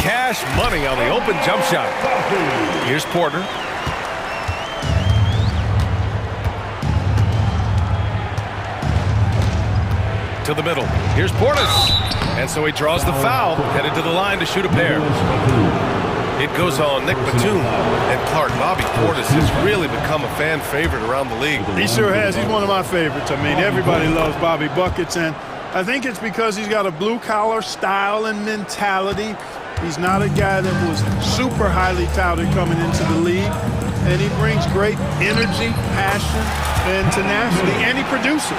Cash money on the open jump shot. Here's Porter. To the middle. Here's Portis. And so he draws the foul, headed to the line to shoot a pair. It goes on Nick Batum. And Clark, Bobby Portis has really become a fan favorite around the league. He sure has. He's one of my favorites. I mean, everybody loves Bobby Buckets, and I think it's because he's got a blue-collar style and mentality. He's not a guy that was super highly touted coming into the league, and he brings great energy, passion, and tenacity, and he produces.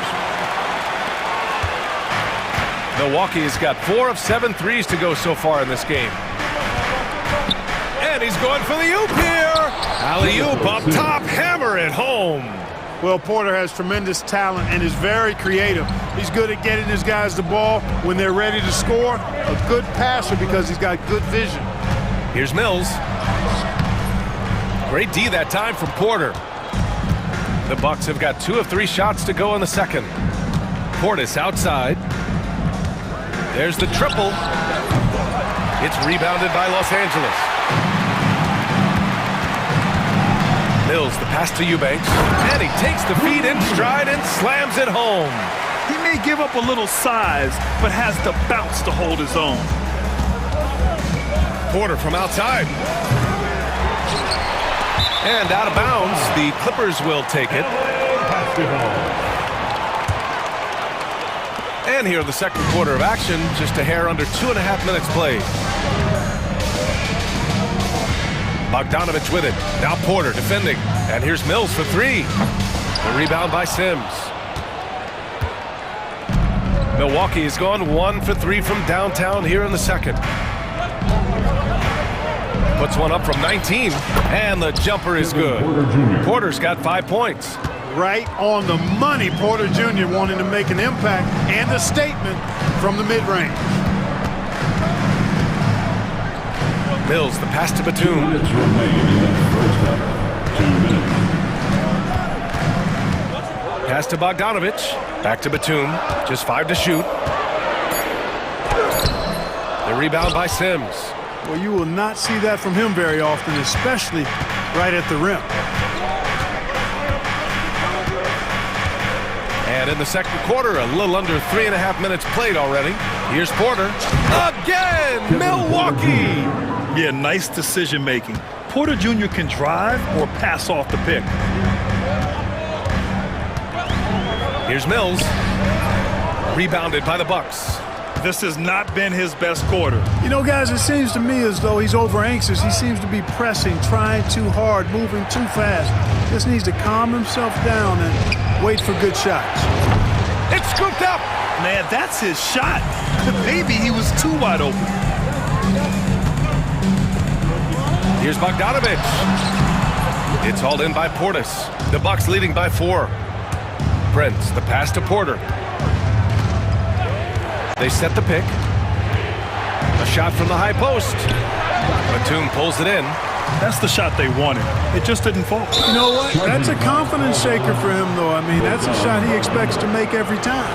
Milwaukee has got 4 of 7 threes to go so far in this game. And he's going for the oop here. Alley-oop up top, hammer it home. Well, Porter has tremendous talent and is very creative. He's good at getting his guys the ball when they're ready to score. A good passer because he's got good vision. Here's Mills. Great D that time from Porter. The Bucks have got 2 of 3 shots to go in the second. Portis outside. There's the triple. It's rebounded by Los Angeles. Mills, the pass to Eubanks, and he takes the feed in stride and slams it home. He may give up a little size, but has the bounce to hold his own. Porter from outside. And out of bounds, the Clippers will take it. And here in the second quarter of action, just a hair under 2.5 minutes played. Bogdanovich with it. Now Porter defending. And here's Mills for 3. The rebound by Sims. Milwaukee has gone 1 for 3 from downtown here in the second. Puts one up from 19. And the jumper is good. Porter's got 5 points. Right on the money. Porter Jr. wanting to make an impact and a statement from the mid-range. Mills, the pass to Batum. Pass to Bogdanovich. Back to Batum. Just 5 to shoot. The rebound by Sims. Well, you will not see that from him very often, especially right at the rim. And in the second quarter, a little under 3.5 minutes played already. Here's Porter. Again, Milwaukee! Yeah, nice decision making. Porter Jr. can drive or pass off the pick. Here's Mills. Rebounded by the Bucks. This has not been his best quarter. You know, guys, it seems to me as though he's over anxious. He seems to be pressing, trying too hard, moving too fast. Just needs to calm himself down and wait for good shots. It's scooped up. Man, that's his shot. Maybe he was too wide open. Here's Bogdanovich. It's hauled in by Portis. The Bucks leading by 4. Prince, the pass to Porter. They set the pick. A shot from the high post. Batum pulls it in. That's the shot they wanted. It just didn't fall. You know what? That's a confidence shaker for him, though. I mean, that's a shot he expects to make every time.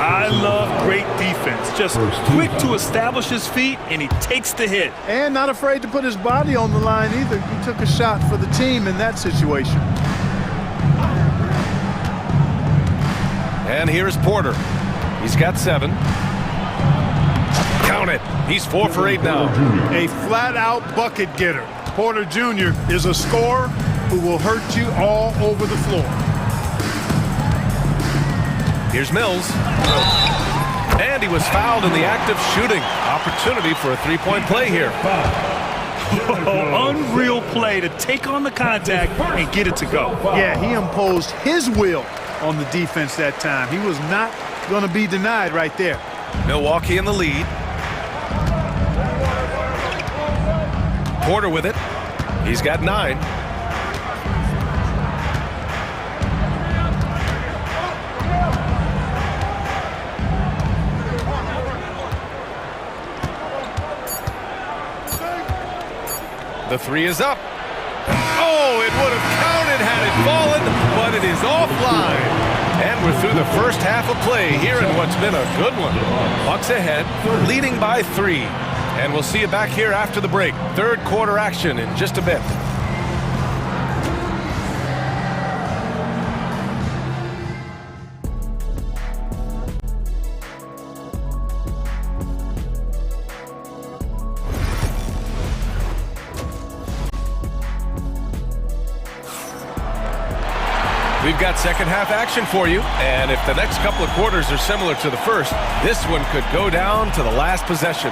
I love great defense. Just quick to establish his feet, and he takes the hit. And not afraid to put his body on the line either. He took a shot for the team in that situation. And here's Porter. He's got 7. Count it. He's 4 for 8 now. A flat-out bucket getter. Porter Jr. is a scorer who will hurt you all over the floor. Here's Mills. And he was fouled in the act of shooting. Opportunity for a 3-point play here. Unreal play to take on the contact and get it to go. Yeah, he imposed his will on the defense that time. He was not going to be denied right there. Milwaukee in the lead. Porter with it. He's got 9. The 3 is up. Oh, it would have counted had it fallen, but it is offline. And we're through the first half of play here in what's been a good one. Bucks ahead, leading by 3. And we'll see you back here after the break. Third quarter action in just a bit. We've got second half action for you, and if the next couple of quarters are similar to the first, this one could go down to the last possession.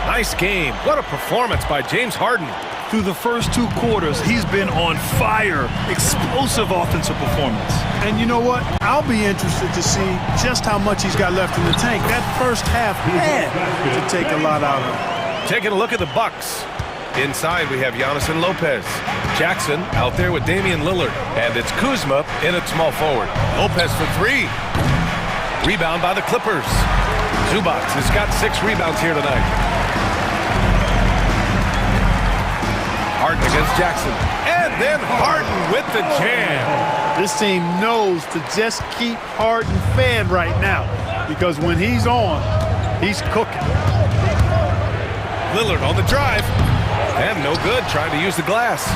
Nice game. What a performance by James Harden. Through the first 2 quarters, he's been on fire. Explosive offensive performance. And you know what? I'll be interested to see just how much he's got left in the tank. That first half had to take a lot out of him. Taking a look at the Bucks. Inside, we have Giannis and Lopez. Jackson out there with Damian Lillard. And it's Kuzma in at small forward. Lopez for 3. Rebound by the Clippers. Zubac has got 6 rebounds here tonight. Harden against Jackson. And then Harden with the jam. This team knows to just keep Harden fed right now, because when he's on, he's cooking. Lillard on the drive. And no good, trying to use the glass.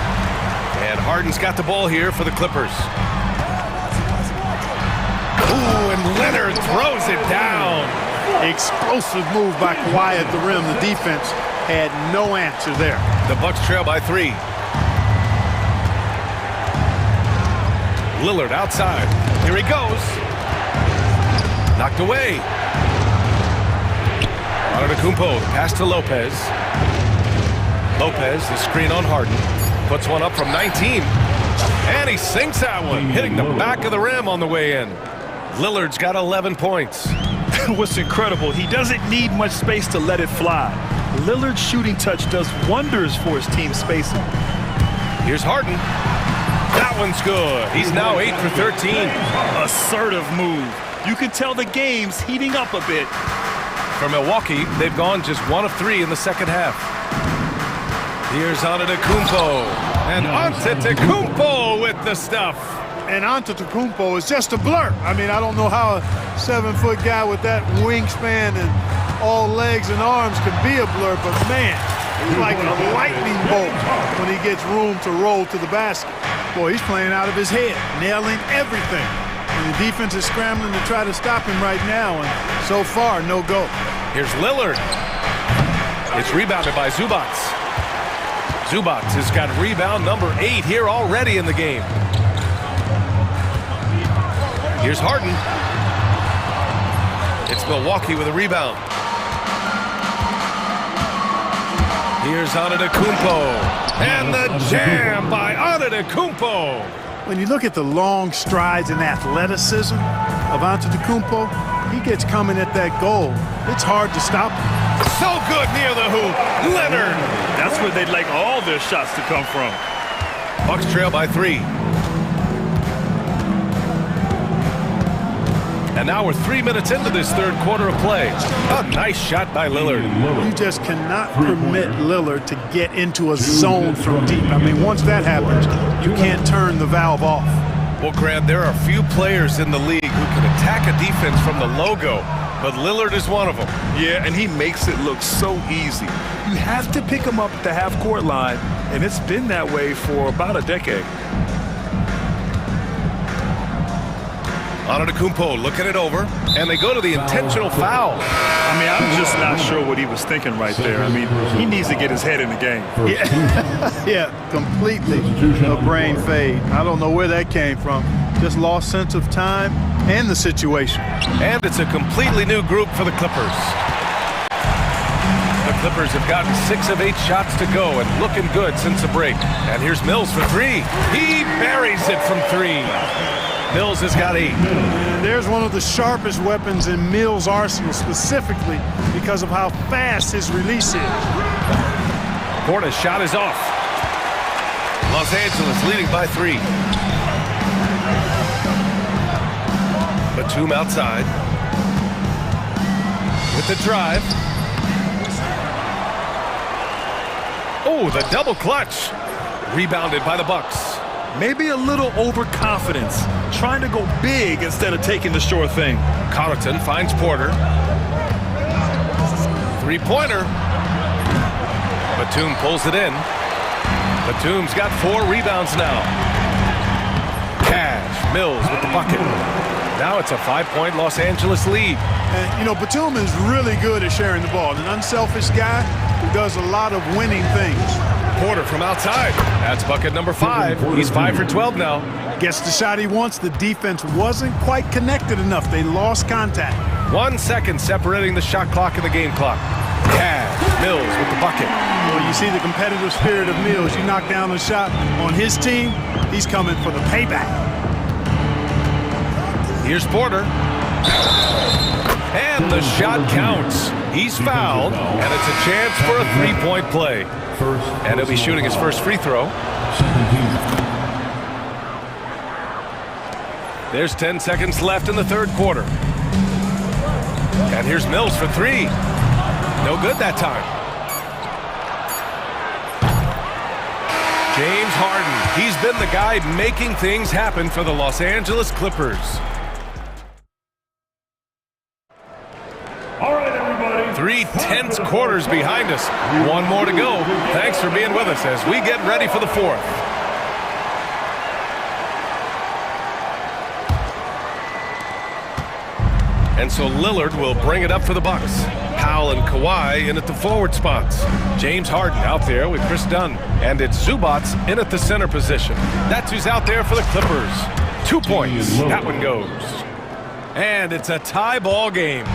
And Harden's got the ball here for the Clippers. Ooh, and Leonard throws it down. Explosive move by Kawhi at the rim. The defense had no answer there. The Bucks trail by 3. Lillard outside. Here he goes. Knocked away. Antetokounmpo, the pass to Lopez. Lopez, the screen on Harden. Puts one up from 19. And he sinks that one, hitting the back of the rim on the way in. Lillard's got 11 points. What's incredible, he doesn't need much space to let it fly. Lillard's shooting touch does wonders for his team's spacing. Here's Harden. That one's good. He's now 8 for 13. Assertive move. You can tell the game's heating up a bit. For Milwaukee, they've gone just 1 of 3 in the second half. Here's Antetokounmpo. And Antetokounmpo with the stuff. And Antetokounmpo is just a blur. I mean, I don't know how a 7-foot guy with that wingspan and all legs and arms can be a blur, but man, he's like a lightning bolt when he gets room to roll to the basket. Boy, he's playing out of his head, nailing everything. And the defense is scrambling to try to stop him right now, and so far, no go. Here's Lillard. It's rebounded by Zubats. Zubats has got rebound number 8 here already in the game. Here's Harden. It's Milwaukee with a rebound. Here's Antetokounmpo. And the jam by Antetokounmpo. When you look at the long strides and athleticism of Antetokounmpo, he gets coming at that goal. It's hard to stop him. So good near the hoop. Leonard. That's where they'd like all their shots to come from. Bucks trail by 3. And now we're 3 minutes into this third quarter of play. A nice shot by Lillard. You just cannot permit Lillard to get into a zone from deep. I mean, once that happens, you can't turn the valve off. Well, Grant, there are few players in the league who can attack a defense from the logo, but Lillard is one of them. Yeah, and he makes it look so easy. You have to pick him up at the half-court line, and it's been that way for about a decade. Antetokounmpo looking it over, and they go to the intentional foul. I mean, I'm just not sure what he was thinking right there. I mean, he needs to get his head in the game. Yeah, yeah, completely a brain fade. I don't know where that came from. Just lost sense of time and the situation. And it's a completely new group for the Clippers. The Clippers have gotten 6 of 8 shots to go and looking good since the break. And here's Mills for 3. He buries it from 3. Mills has got 8. And there's one of the sharpest weapons in Mills' arsenal, specifically because of how fast his release is. Porter's shot is off. Los Angeles leading by 3. Batum outside. With the drive. Oh, the double clutch. Rebounded by the Bucks. Maybe a little overconfidence, trying to go big instead of taking the sure thing. Connaughton finds Porter. Three-pointer. Batum pulls it in. Batum's got 4 rebounds now. Cash, Mills with the bucket. Now it's a 5-point Los Angeles lead. And, you know, Batum is really good at sharing the ball. An unselfish guy who does a lot of winning things. Porter from outside. That's bucket number 5. He's 5 for 12 now. Gets the shot he wants. The defense wasn't quite connected enough. They lost contact. 1 second separating the shot clock and the game clock. Cash, Mills with the bucket. Well, you see the competitive spirit of Mills. You knock down a shot on his team, he's coming for the payback. Here's Porter. And the shot counts. He's fouled, and it's a chance for a 3-point play. And he'll be shooting his first free throw. There's 10 seconds left in the third quarter. And here's Mills for 3. No good that time. James Harden. He's been the guy making things happen for the Los Angeles Clippers. All right, everybody. 3 tense quarters behind us. 1 more to go. Thanks for being with us as we get ready for the 4th. And so Lillard will bring it up for the Bucks. Powell and Kawhi in at the forward spots. James Harden out there with Chris Dunn. And it's Zubats in at the center position. That's who's out there for the Clippers. 2 points. That one goes. And it's a tie ball game.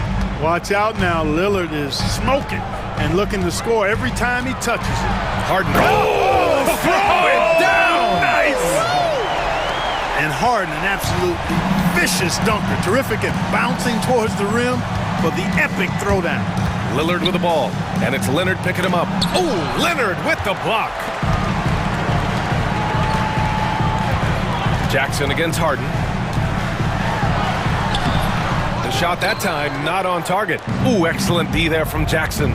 Watch out now. Lillard is smoking and looking to score every time he touches it. Harden. Oh, throw it down. Nice. And Harden, an absolutely vicious dunker. Terrific at bouncing towards the rim for the epic throwdown. Lillard with the ball, and it's Leonard picking him up. Oh, Leonard with the block. Jackson against Harden. The shot that time not on target. Ooh, excellent D there from Jackson.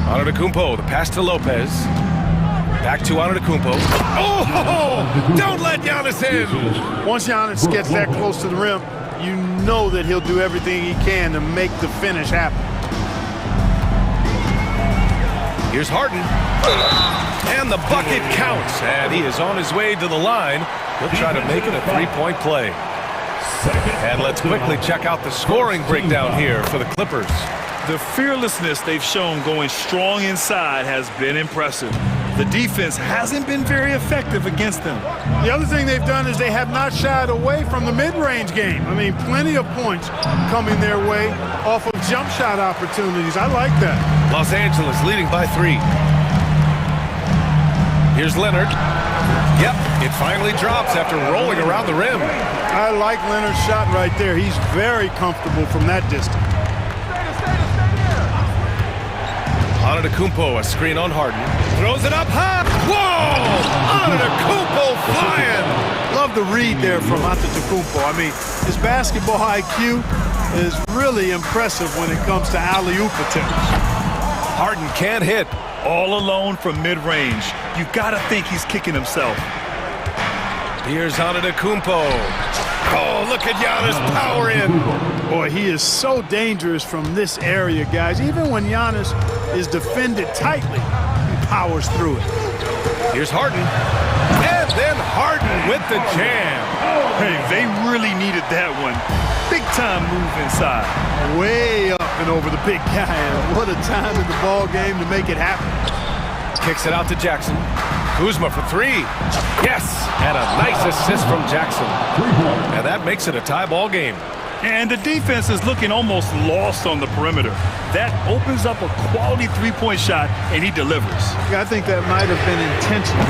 Antetokounmpo, the pass to Lopez. Back to Antetokounmpo. Oh, don't let Giannis in. Once Giannis gets that close to the rim, you know that he'll do everything he can to make the finish happen. Here's Harden. And the bucket counts. And he is on his way to the line. He'll try to make it a three-point play. And let's quickly check out the scoring breakdown here for the Clippers. The fearlessness they've shown going strong inside has been impressive. The defense hasn't been very effective against them. The other thing they've done is they have not shied away from the mid-range game. I mean, plenty of points coming their way off of jump shot opportunities. I like that. Los Angeles leading by 3. Here's Leonard. Yep, it finally drops after rolling around the rim. I like Leonard's shot right there. He's very comfortable from that distance. Antetokounmpo, a screen on Harden. Throws it up high. Whoa! Antetokounmpo flying! Love the read there from Antetokounmpo. I mean, his basketball IQ is really impressive when it comes to alley-oop attempts. Harden can't hit. All alone from mid-range. You gotta think he's kicking himself. Here's Antetokounmpo. Oh, look at Giannis power in. Boy, he is so dangerous from this area, guys. Even when Giannis is defended tightly, he powers through it. Here's Harden. And then Harden with the jam. Hey, they really needed that one. Big time move inside. Way up and over the big guy. And what a time in the ball game to make it happen. Kicks it out to Jackson. Kuzma for 3. Yes! And a nice assist from Jackson. And that makes it a tie ball game. And the defense is looking almost lost on the perimeter. That opens up a quality three-point shot, and he delivers. Yeah, I think that might have been intentional.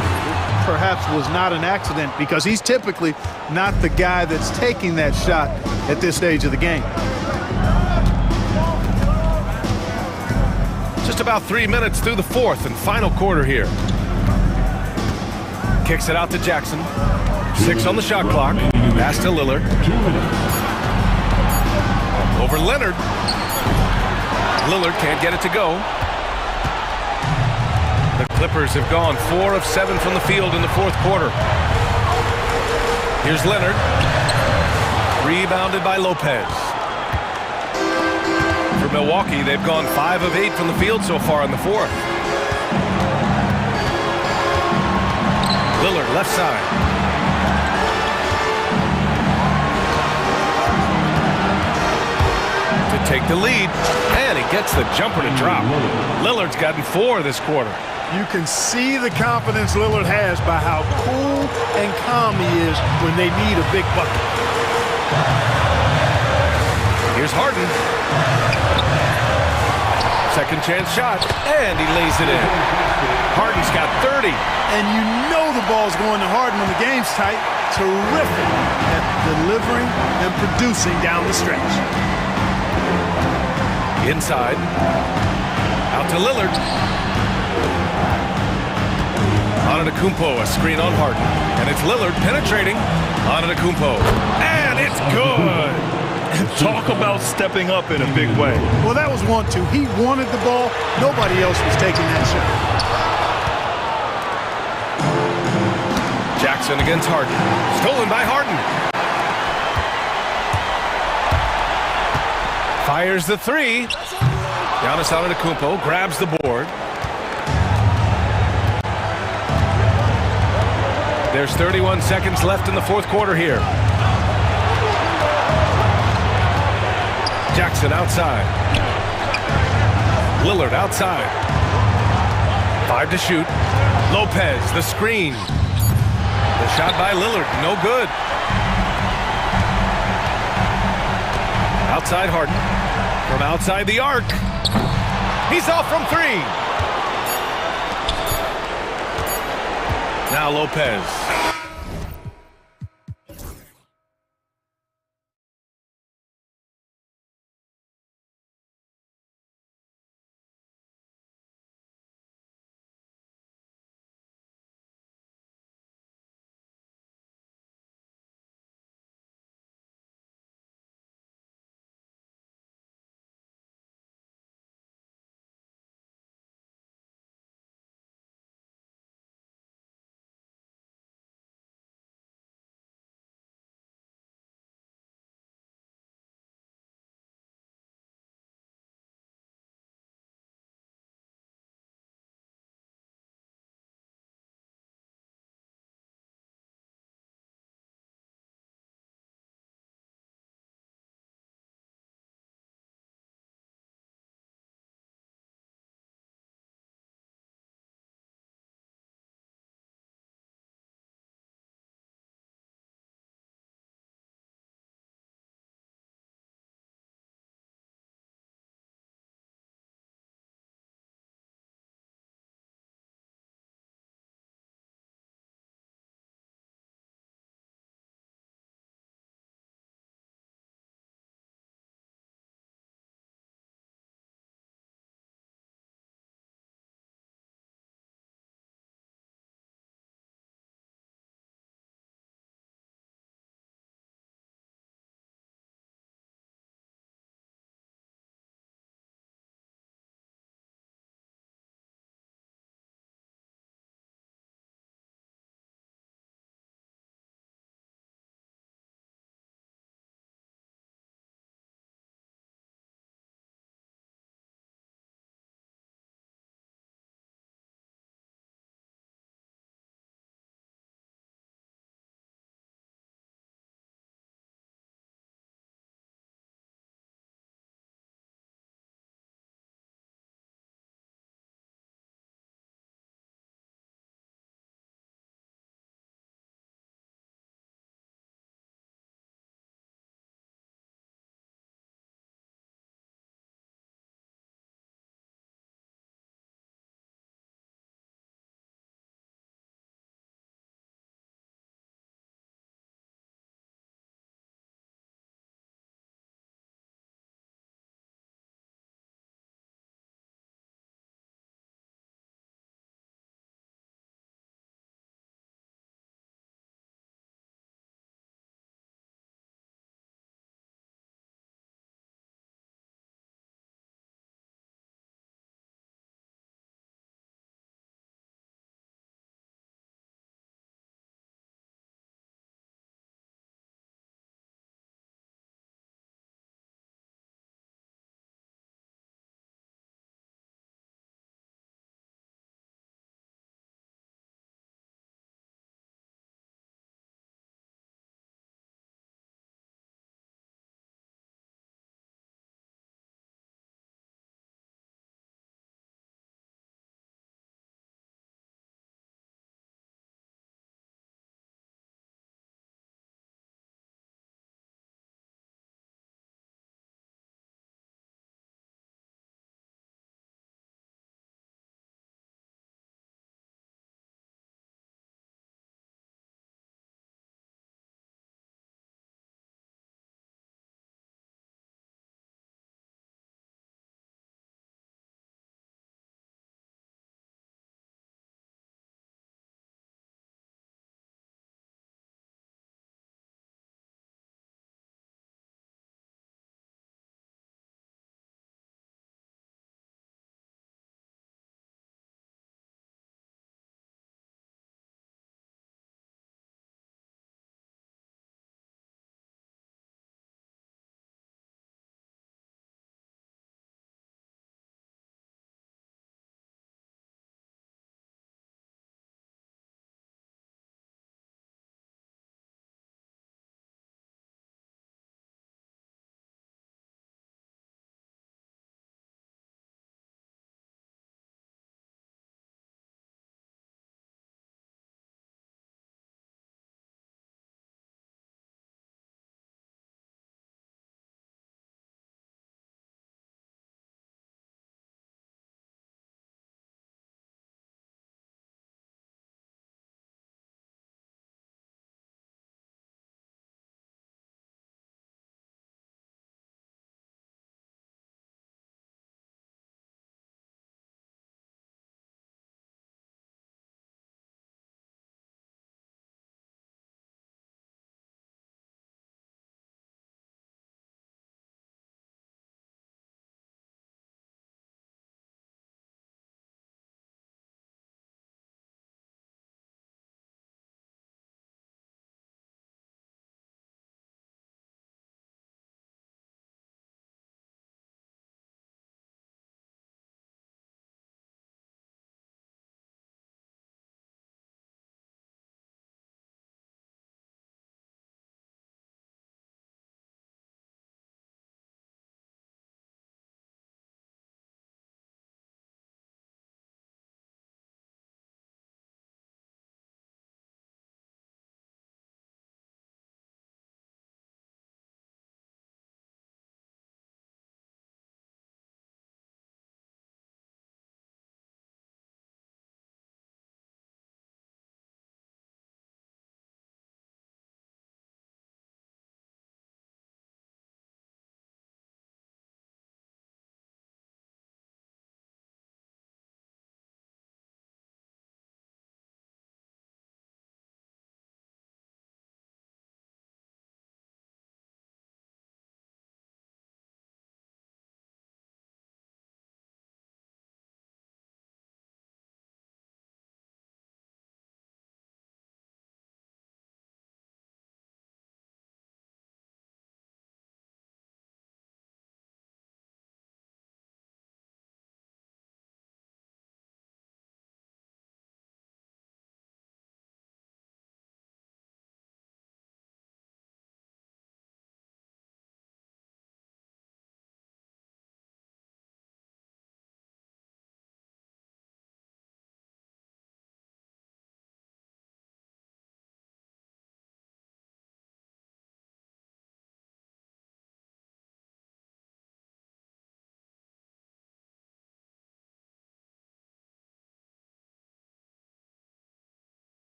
Perhaps was not an accident because he's typically not the guy that's taking that shot at this stage of the game. Just about 3 minutes through the fourth and final quarter here. Kicks it out to Jackson. 6 on the shot clock. Pass to Lillard. Over Leonard. Lillard can't get it to go. The Clippers have gone 4 of 7 from the field in the fourth quarter. Here's Leonard. Rebounded by Lopez. For Milwaukee, they've gone 5 of 8 from the field so far in the fourth. Lillard, left side. To take the lead, and he gets the jumper to drop. Lillard's gotten 4 this quarter. You can see the confidence Lillard has by how cool and calm he is when they need a big bucket. Here's Harden. Second chance shot, and he lays it in. Harden's got 30. And you know the ball's going to Harden when the game's tight. Terrific at delivering and producing down the stretch. Inside. Out to Lillard. Antetokounmpo, a screen on Harden. And it's Lillard penetrating. Antetokounmpo. And it's good. Talk about stepping up in a big way. Well, that was 1-2. He wanted the ball. Nobody else was taking that shot. Jackson against Harden. Stolen by Harden. Fires the 3. Giannis Antetokounmpo grabs the board. There's 31 seconds left in the fourth quarter here. Jackson outside. Lillard outside. 5 to shoot. Lopez, the screen. The shot by Lillard, no good. Outside Harden. From outside the arc. He's off from 3. Now Lopez.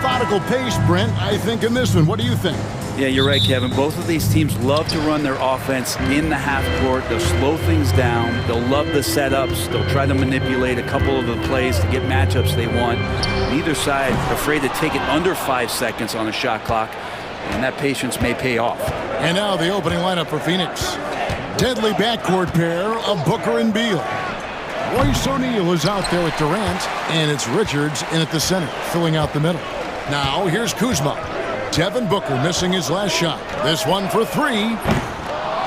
methodical pace, Brent, I think, in this one. What do you think? Yeah, you're right, Kevin. Both of these teams love to run their offense in the half court. They'll slow things down. They'll love the setups. They'll try to manipulate a couple of the plays to get matchups they want. Neither side afraid to take it under 5 seconds on a shot clock, and that patience may pay off. And now the opening lineup for Phoenix. Deadly backcourt pair of Booker and Beal. Royce O'Neal is out there with Durant, and it's Richards in at the center, filling out the middle. Now here's Kuzma. Devin Booker missing his last shot. This one for three.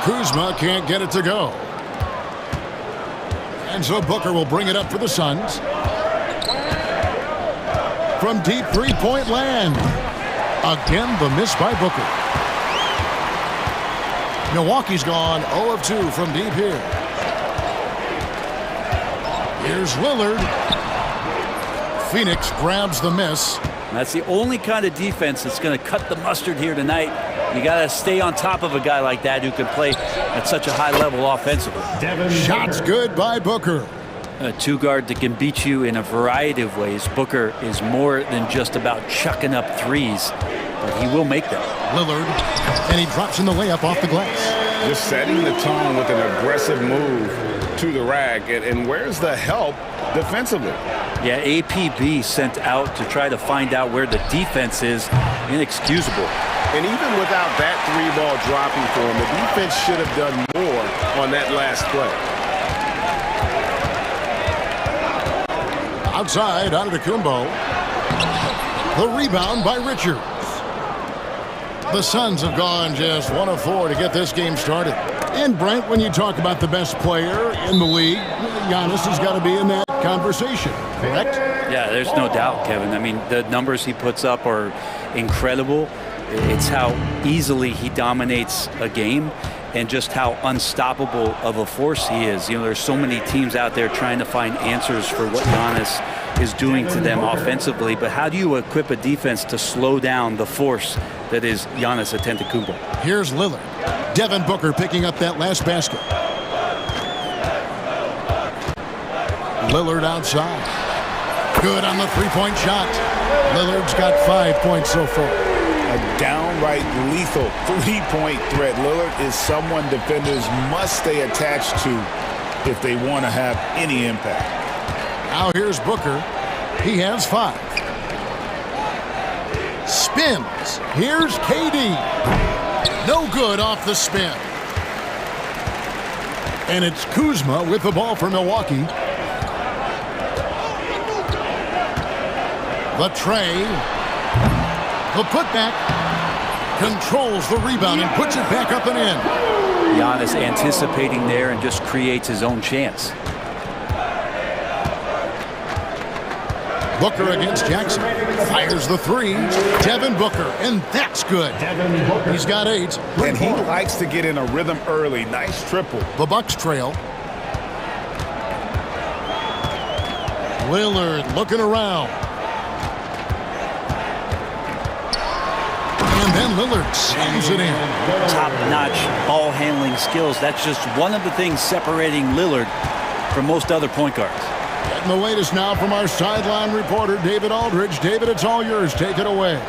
Kuzma can't get it to go. And so Booker will bring it up for the Suns. From deep three-point land. Again, the miss by Booker. Milwaukee's gone 0 of 2 from deep here. Here's Lillard. Phoenix grabs the miss. That's the only kind of defense that's going to cut the mustard here tonight. You got to stay on top of a guy like that who can play at such a high level offensively. Shots good by Booker. A two-guard that can beat you in a variety of ways. Booker is more than just about chucking up threes, but he will make them. Lillard, and he drops in the layup off the glass. Just setting the tone with an aggressive move to the rack. And where's the help defensively? Yeah, APB sent out to try to find out where the defense is. Inexcusable. And even without that three ball dropping for him, the defense should have done more on that last play. Outside, Antetokounmpo. The rebound by Richards. The Suns have gone just 1 of 4 to get this game started. And Brent, when you talk about the best player in the league, Giannis has got to be in that conversation, correct? Yeah, there's no doubt, Kevin. I mean, the numbers he puts up are incredible. It's how easily he dominates a game and just how unstoppable of a force he is. You know, there's so many teams out there trying to find answers for what Giannis is doing to them offensively, but how do you equip a defense to slow down the force that is Giannis Antetokounmpo? Here's Lillard. Devin Booker picking up that last basket. Lillard outside. Good on the three-point shot. Lillard's got 5 points so far. A downright lethal three-point threat. Lillard is someone defenders must stay attached to if they want to have any impact. Now here's Booker. He has 5. Spins. Here's KD. No good off the spin. And it's Kuzma with the ball for Milwaukee. The tray. The putback. Controls the rebound and puts it back up and in. Giannis anticipating there and just creates his own chance. Booker against Jackson. Fires the three. Devin Booker, and that's good. He's got 8. And he likes to get in a rhythm early. Nice triple. The Bucks trail. Lillard looking around. And then Lillard slams it in. Top-notch ball handling skills. That's just one of the things separating Lillard from most other point guards. Getting the latest now from our sideline reporter, David Aldridge. David, it's all yours. Take it away.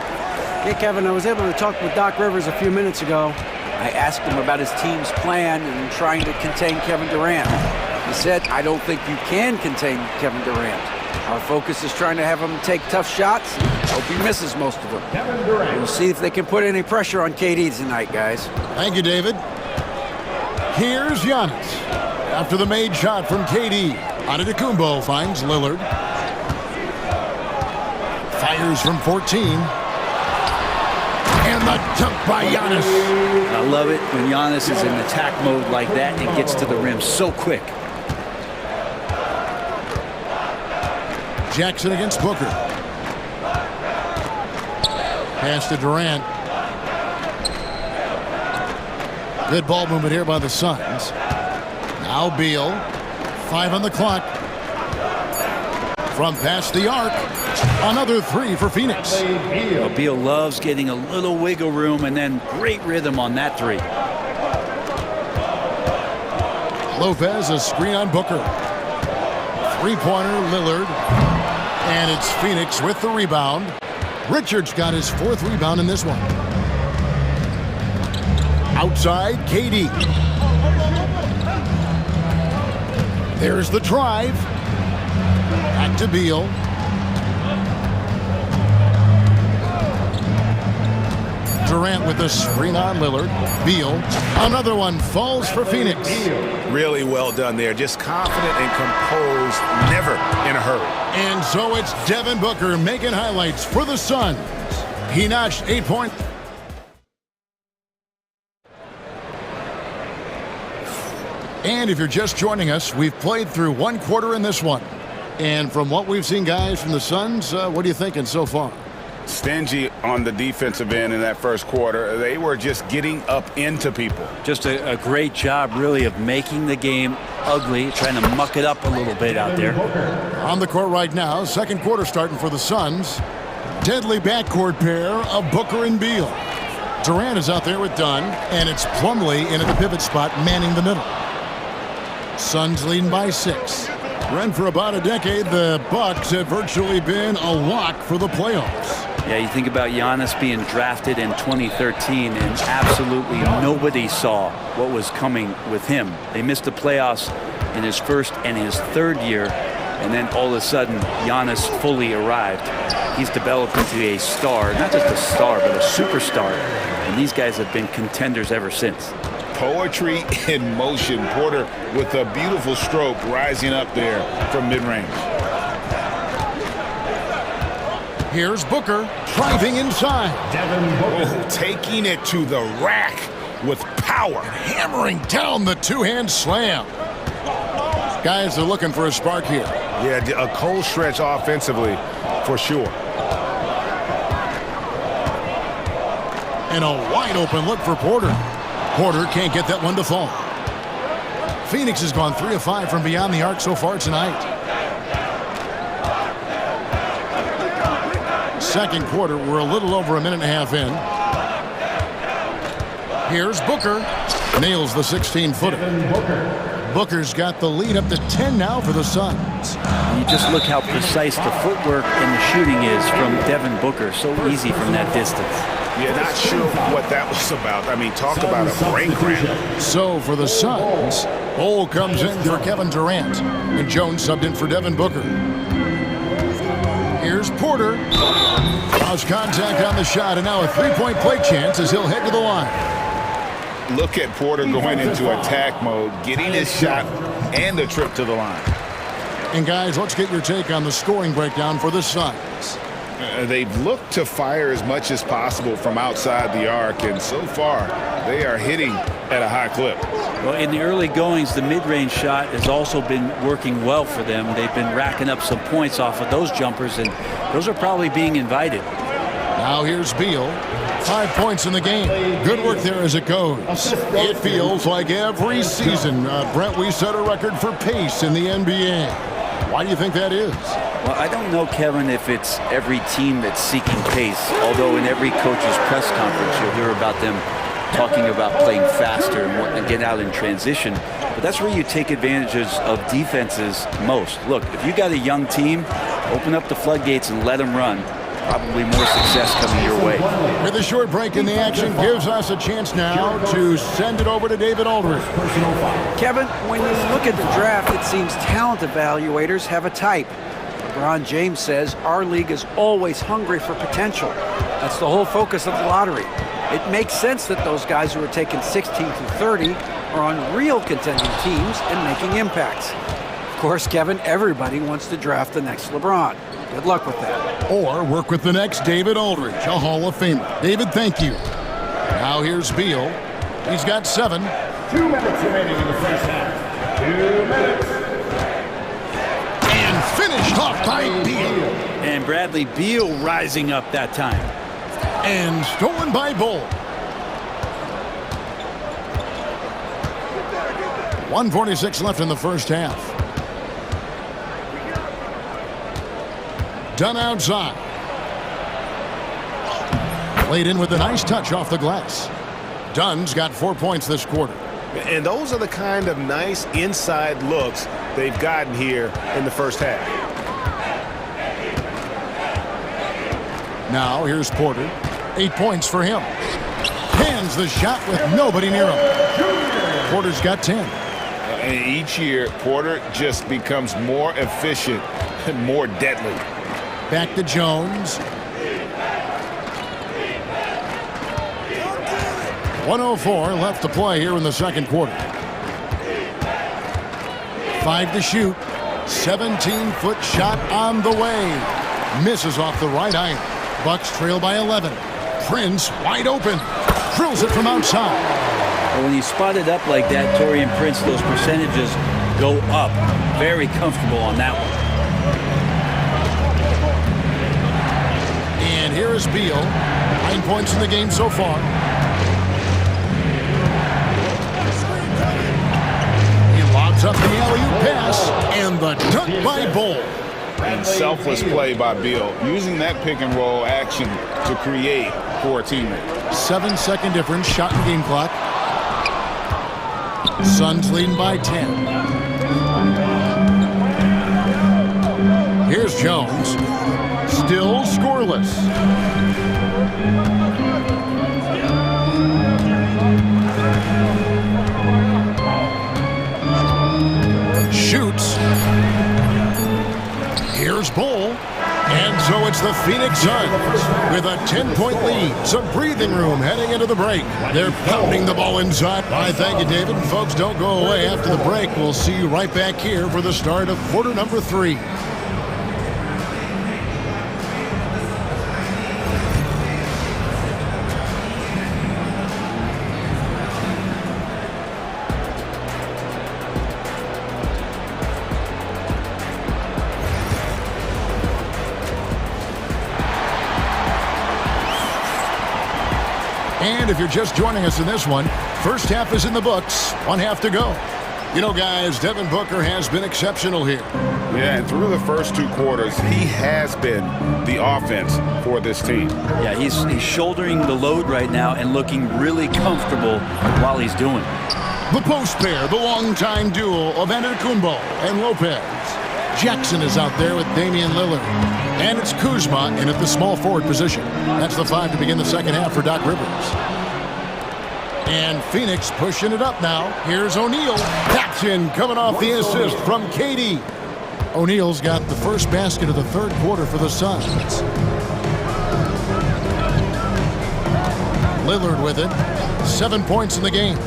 Hey, Kevin, I was able to talk with Doc Rivers a few minutes ago. I asked him about his team's plan in trying to contain Kevin Durant. He said, I don't think you can contain Kevin Durant. Our focus is trying to have him take tough shots. Hope he misses most of them. We'll see if they can put any pressure on KD tonight, guys. Thank you, David. Here's Giannis. After the made shot from KD, Antetokounmpo finds Lillard. Fires from 14. And the dunk by Giannis. I love it when Giannis is in attack mode like that and gets to the rim so quick. Jackson against Booker. Pass to Durant. Good ball movement here by the Suns. Now Beal. 5 on the clock. From past the arc. Another 3 for Phoenix. Beal loves getting a little wiggle room and then great rhythm on that 3. Lopez, a screen on Booker. Three-pointer, Lillard. And it's Phoenix with the rebound. Richards got his 4th rebound in this one. Outside, KD. There's the drive. Back to Beal. Durant with the screen on Lillard. Beal. Another one falls for Phoenix. Really well done there. Just confident and composed, never in a hurry. And so it's Devin Booker making highlights for the Suns. He notched 8 points. And if you're just joining us, we've played through 1 quarter in this one. And from what we've seen, guys, from the Suns, what are you thinking so far? Stingy on the defensive end in that first quarter. They were just getting up into people. Just a great job, really, of making the game ugly, trying to muck it up a little bit out there. On the court right now, second quarter starting for the Suns. Deadly backcourt pair of Booker and Beal. Durant is out there with Dunn, and it's Plumlee in at the pivot spot, manning the middle. Suns leading by 6. Run for about a decade, the Bucks have virtually been a lock for the playoffs. Yeah, you think about Giannis being drafted in 2013, and absolutely nobody saw what was coming with him. They missed the playoffs in his first and his 3rd year, and then all of a sudden, Giannis fully arrived. He's developed into a star, not just a star, but a superstar, and these guys have been contenders ever since. Poetry in motion. Porter with a beautiful stroke rising up there from mid-range. Here's Booker driving inside. Taking it to the rack with power. Hammering down the two-hand slam. Guys are looking for a spark here. Yeah, a cold stretch offensively for sure. And a wide open look for Porter. Porter can't get that one to fall. Phoenix has gone 3 of 5 from beyond the arc so far tonight. Second quarter, we're a little over a minute and a half in. Here's Booker. Nails the 16-footer. Booker's got the lead up to 10 now for the Suns. You just look how precise the footwork and the shooting is from Devin Booker. So easy from that distance. Yeah, not sure what that was about. I mean, talk about a brain cramp. So for the Suns, Bol comes in for Kevin Durant, and Jones subbed in for Devin Booker. Here's Porter. Lost contact on the shot, and now a 3-point play chance as he'll head to the line. Look at Porter going into attack mode, getting his shot and the trip to the line. And guys, let's get your take on the scoring breakdown for the Suns. They've looked to fire as much as possible from outside the arc, and so far they are hitting at a high clip. Well, in the early goings, the mid-range shot has also been working well for them. They've been racking up some points off of those jumpers, and those are probably being invited. Now here's Beal. 5 points in the game. Good work there as it goes. It feels like every season, Brent, we set a record for pace in the NBA. Why do you think that is? Well, I don't know, Kevin, if it's every team that's seeking pace, although in every coach's press conference you'll hear about them talking about playing faster and wanting to get out in transition. But that's where you take advantages of defenses most. Look, if you got a young team, open up the floodgates and let them run. Probably more success coming your way. With a short break in the action, gives us a chance now to send it over to David Aldridge. Kevin, when you look at the draft, it seems talent evaluators have a type. LeBron James says our league is always hungry for potential. That's the whole focus of the lottery. It makes sense that those guys who are taken 16 through 30 are on real contending teams and making impacts. Of course, Kevin, everybody wants to draft the next LeBron. Good luck with that. Or work with the next David Aldridge, a Hall of Famer. David, thank you. Now here's Beal. He's got 7. 2 minutes remaining in the first half. 2 minutes. And finished off by Beal. And Bradley Beal rising up that time. And stolen by Bol. 1:46 left in the first half. Dunn outside. Played in with a nice touch off the glass. Dunn's got 4 points this quarter. And those are the kind of nice inside looks they've gotten here in the first half. Now here's Porter. 8 points for him. Hands the shot with nobody near him. Porter's got 10. And each year, Porter just becomes more efficient and more deadly. Back to Jones. 1:04 left to play here in the second quarter. 5 to shoot. 17-foot shot on the way. Misses off the right iron. Bucks trail by 11. Prince wide open. Drills it from outside. Well, when you spot it up like that, Torian Prince, those percentages go up. Very comfortable on that one. And here is Beal. 9 points in the game so far. He lobs up the alley-oop pass, and the dunk by Bull. And selfless play by Beal, using that pick and roll action to create for a teammate. 7-second difference, shot and game clock. Suns leading by 10. Here's Jones. Still scoreless. Shoots. Here's Bull. And so it's the Phoenix Suns with a 10-point lead. Some breathing room heading into the break. They're pounding the ball inside. I thank you, David. And folks, don't go away after the break. We'll see you right back here for the start of quarter number 3. And if you're just joining us in this one, first half is in the books. 1 half to go. You know, guys, Devin Booker has been exceptional here. Yeah, and through the first 2 quarters, he has been the offense for this team. Yeah, he's shouldering the load right now and looking really comfortable while he's doing it. The post pair, the longtime duo of Antetokounmpo and Lopez. Jackson is out there with Damian Lillard. And it's Kuzma in at the small forward position. That's the 5 to begin the second half for Doc Rivers. And Phoenix pushing it up now. Here's O'Neal. Jackson coming off the assist from KD. O'Neal's got the first basket of the third quarter for the Suns. Lillard with it. 7 points in the game.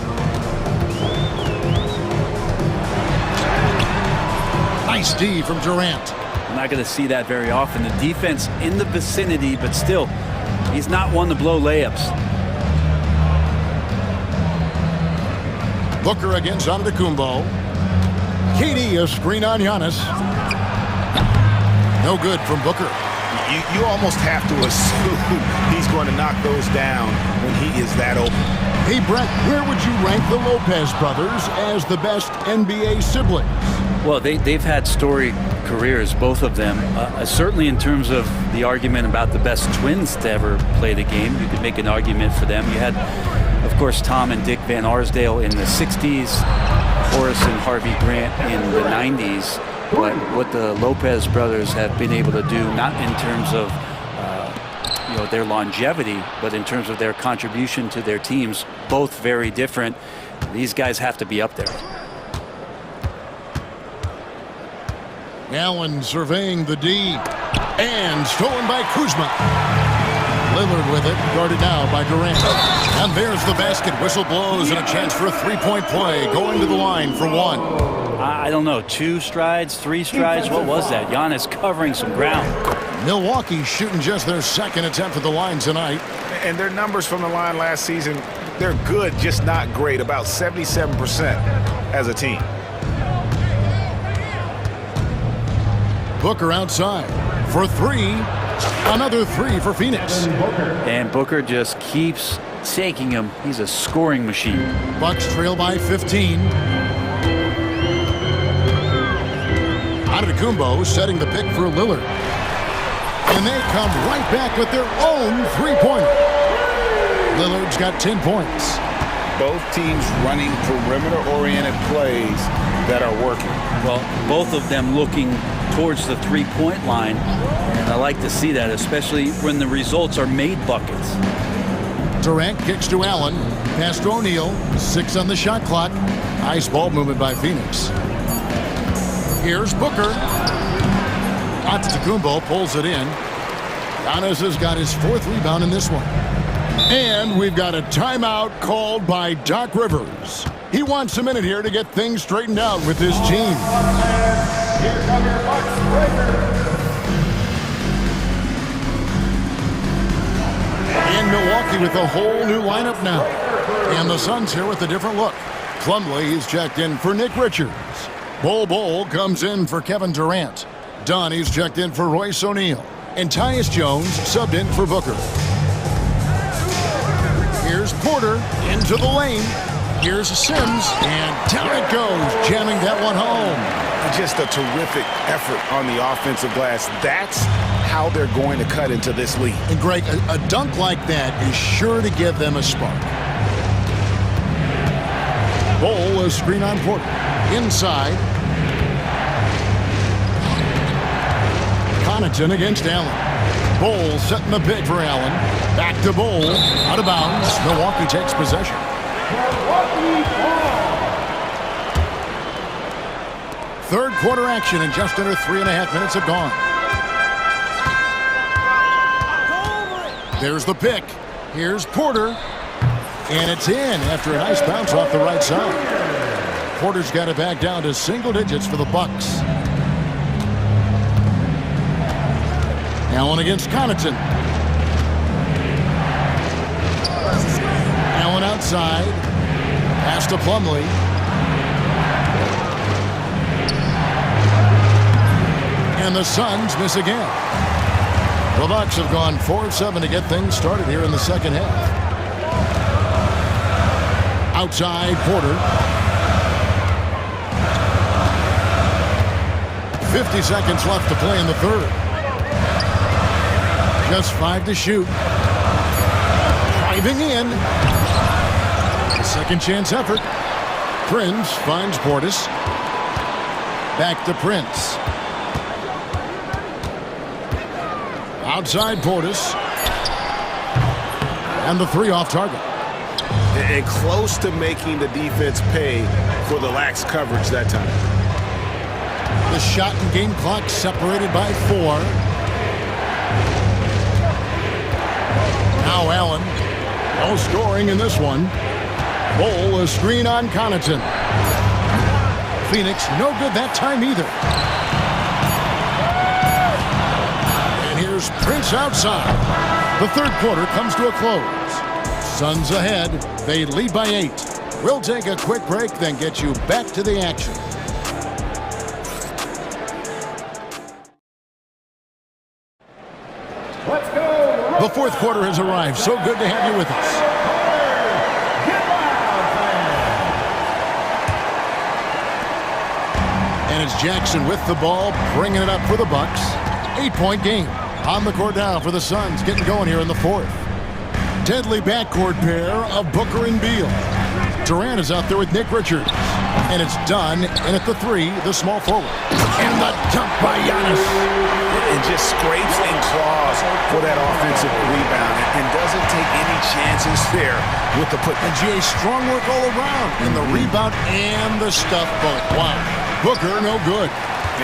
Nice D from Durant. I'm not going to see that very often. The defense in the vicinity, but still, he's not one to blow layups. Booker against Antetokounmpo. KD, a screen on Giannis. No good from Booker. You almost have to assume he's going to knock those down when he is that open. Hey, Brett, where would you rank the Lopez brothers as the best NBA siblings? Well, they've had storied careers, both of them. Certainly in terms of the argument about the best twins to ever play the game, you could make an argument for them. You had, of course, Tom and Dick Van Arsdale in the 60s, Horace and Harvey Grant in the 90s. But what the Lopez brothers have been able to do, not in terms of their longevity, but in terms of their contribution to their teams, both very different. These guys have to be up there. Allen surveying the D. And stolen by Kuzma. Lillard with it, guarded now by Durant. And there's the basket. Whistle blows and a chance for a three-point play. Going to the line for 1. I don't know, 2 strides, 3 strides. What was that? Giannis covering some ground. Milwaukee shooting just their second attempt at the line tonight. And their numbers from the line last season, they're good, just not great. About 77% as a team. Booker outside for 3. Another 3 for Phoenix. And Booker just keeps taking him. He's a scoring machine. Bucks trail by 15. Antetokounmpo setting the pick for Lillard. And they come right back with their own three-pointer. Lillard's got 10 points. Both teams running perimeter-oriented plays that are working. Well, both of them looking towards the three-point line, and I like to see that, especially when the results are made buckets. Durant kicks to Allen, pass to O'Neal, 6 on the shot clock. Nice ball movement by Phoenix. Here's Booker. Antetokounmpo pulls it in. Giannis has got his 4th rebound in this one. And we've got a timeout called by Doc Rivers. He wants a minute here to get things straightened out with his team. Here come your Bucks breakers. And Milwaukee with a whole new lineup now. And the Suns here with a different look. Plumlee is checked in for Nick Richards. Bol comes in for Kevin Durant. Dunn is checked in for Royce O'Neal. And Tyus Jones subbed in for Booker. Here's Porter into the lane. Here's Sims, and down it goes, jamming that one home. Just a terrific effort on the offensive glass. That's how they're going to cut into this league. And Greg, a dunk like that is sure to give them a spark. Bol, a screen on Porter. Inside. Connaughton against Allen. Bol setting the big for Allen. Back to Bol. Out of bounds. Milwaukee takes possession. Third quarter action, and just under 3.5 minutes have gone. There's the pick. Here's Porter. And it's in after a nice bounce off the right side. Porter's got it back down to single digits for the Bucks. Allen against Connaughton. Allen outside. Pass to Plumlee. And the Suns miss again. The Bucks have gone 4 of 7 to get things started here in the second half. Outside Porter. 50 seconds left to play in the third. Just 5 to shoot. Driving in. A second chance effort. Prince finds Portis. Back to Prince. Outside Portis. And the 3 off target. And close to making the defense pay for the lax coverage that time. The shot and game clock separated by 4. Now Allen. No scoring in this one. Bol, a screen on Connaughton. Phoenix, no good that time either. And here's Prince outside. The third quarter comes to a close. Suns ahead. They lead by 8. We'll take a quick break, then get you back to the action. Let's go. The fourth quarter has arrived. So good to have you with us. And it's Jackson with the ball, bringing it up for the Bucks. 8-point game. On the court now for the Suns, getting going here in the fourth. Deadly backcourt pair of Booker and Beal. Durant is out there with Nick Richards. And it's done. And at the 3, the small forward. And the dunk by Giannis. It just scrapes and claws for that offensive rebound and doesn't take any chances there with the put. And GA, strong work all around. And the rebound and the stuff both. Wow. Booker, no good.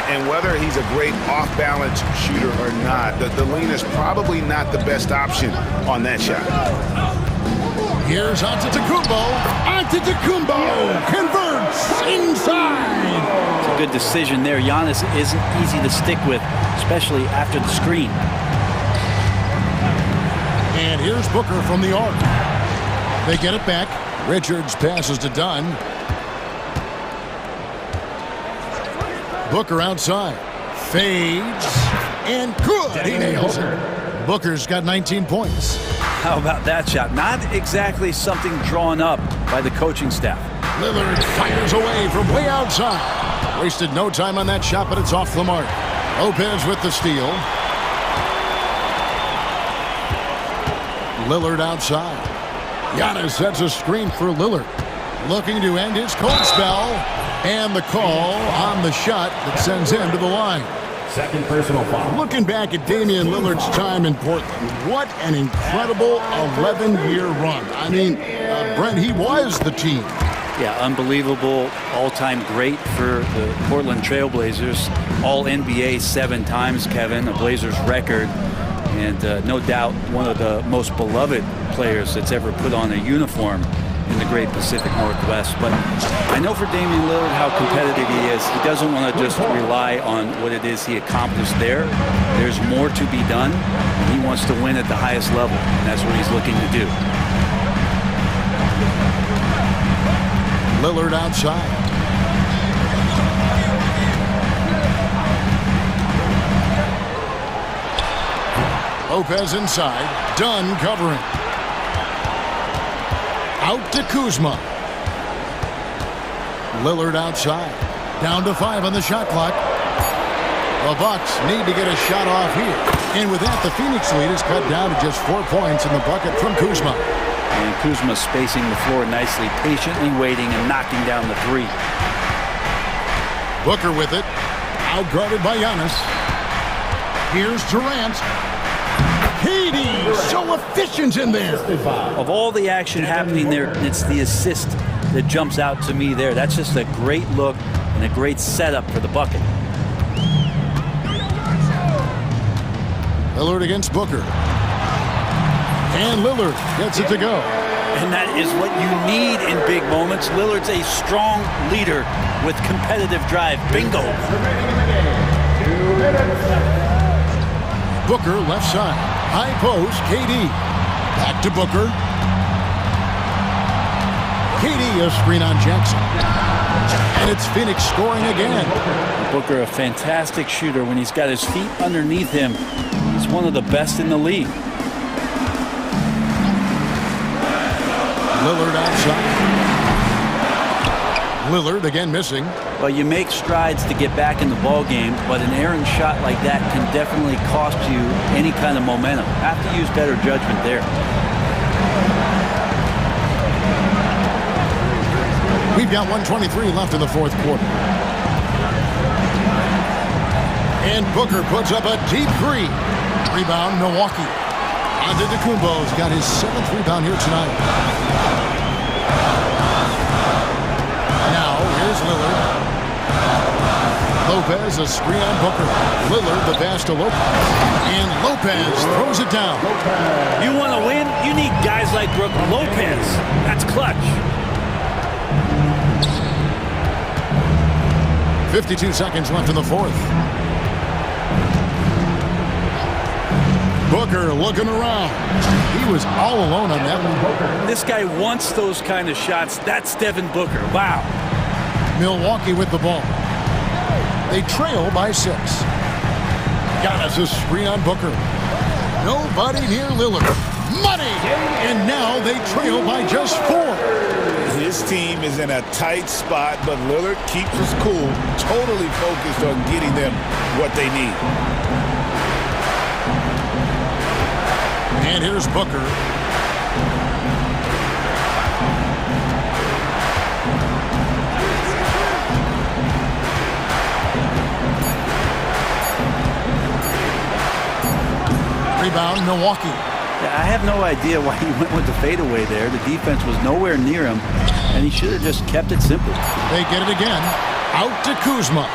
And whether he's a great off-balance shooter or not, the lean is probably not the best option on that shot. Here's Antetokounmpo. Antetokounmpo converts inside. It's a good decision there. Giannis isn't easy to stick with, especially after the screen. And here's Booker from the arc. They get it back. Richards passes to Dunn. Booker outside. Fades. And good. He nails it. Booker's got 19 points. How about that shot? Not exactly something drawn up by the coaching staff. Lillard fires away from way outside. Wasted no time on that shot, but it's off the mark. Lopez with the steal. Lillard outside. Giannis sets a screen for Lillard. looking to end his cold spell. And the call on the shot that sends him to the line. Second personal foul. Looking back at Damian Lillard's time in Portland, what an incredible 11-year run. I mean, Brent, he was the team. Yeah, unbelievable, all-time great for the Portland Trailblazers. All-NBA 7 times, Kevin, a Blazers record. And no doubt one of the most beloved players that's ever put on a uniform in the great Pacific Northwest. But I know for Damian Lillard how competitive he is. He doesn't want to just rely on what it is he accomplished there. There's more to be done. He wants to win at the highest level, and that's what he's looking to do. Lillard outside. Lopez inside. Dunn covering. Out to Kuzma. Lillard outside. Down to 5 on the shot clock. The Bucks need to get a shot off here. And with that, the Phoenix lead is cut down to just 4 points in the bucket from Kuzma. And Kuzma spacing the floor nicely, patiently waiting and knocking down the 3. Booker with it. Outguarded by Giannis. Here's Durant. KD, so efficient in there. Of all the action happening there, it's the assist that jumps out to me there. That's just a great look and a great setup for the bucket. Lillard against Booker. And Lillard gets it to go. And that is what you need in big moments. Lillard's a strong leader with competitive drive. Bingo. Booker left side. High post, KD. Back to Booker. KD, a screen on Jackson. And it's Phoenix scoring again. Booker, a fantastic shooter. When he's got his feet underneath him, he's one of the best in the league. Lillard outside. Lillard again missing. Well, you make strides to get back in the ball game, but an errant shot like that can definitely cost you any kind of momentum. Have to use better judgment there. We've got 1:23 left in the fourth quarter. And Booker puts up a deep 3. Rebound, Milwaukee. Antetokounmpo's got his 7th rebound here tonight. Now, here's Lillard. Lopez, a screen on Booker. Lillard, the pass to Lopez. And Lopez throws it down. You want to win? You need guys like Brook Lopez. That's clutch. 52 seconds left in the fourth. Booker looking around. He was all alone on that one. This guy wants those kind of shots. That's Devin Booker. Wow. Milwaukee with the ball. They trail by 6. Giannis a screen on Booker. Nobody near Lillard. Money! And now they trail by just 4. His team is in a tight spot, but Lillard keeps his cool, totally focused on getting them what they need. And here's Booker. Rebound, Milwaukee. I have no idea why he went with the fadeaway there. The defense was nowhere near him, and he should have just kept it simple. They get it again. Out to Kuzma.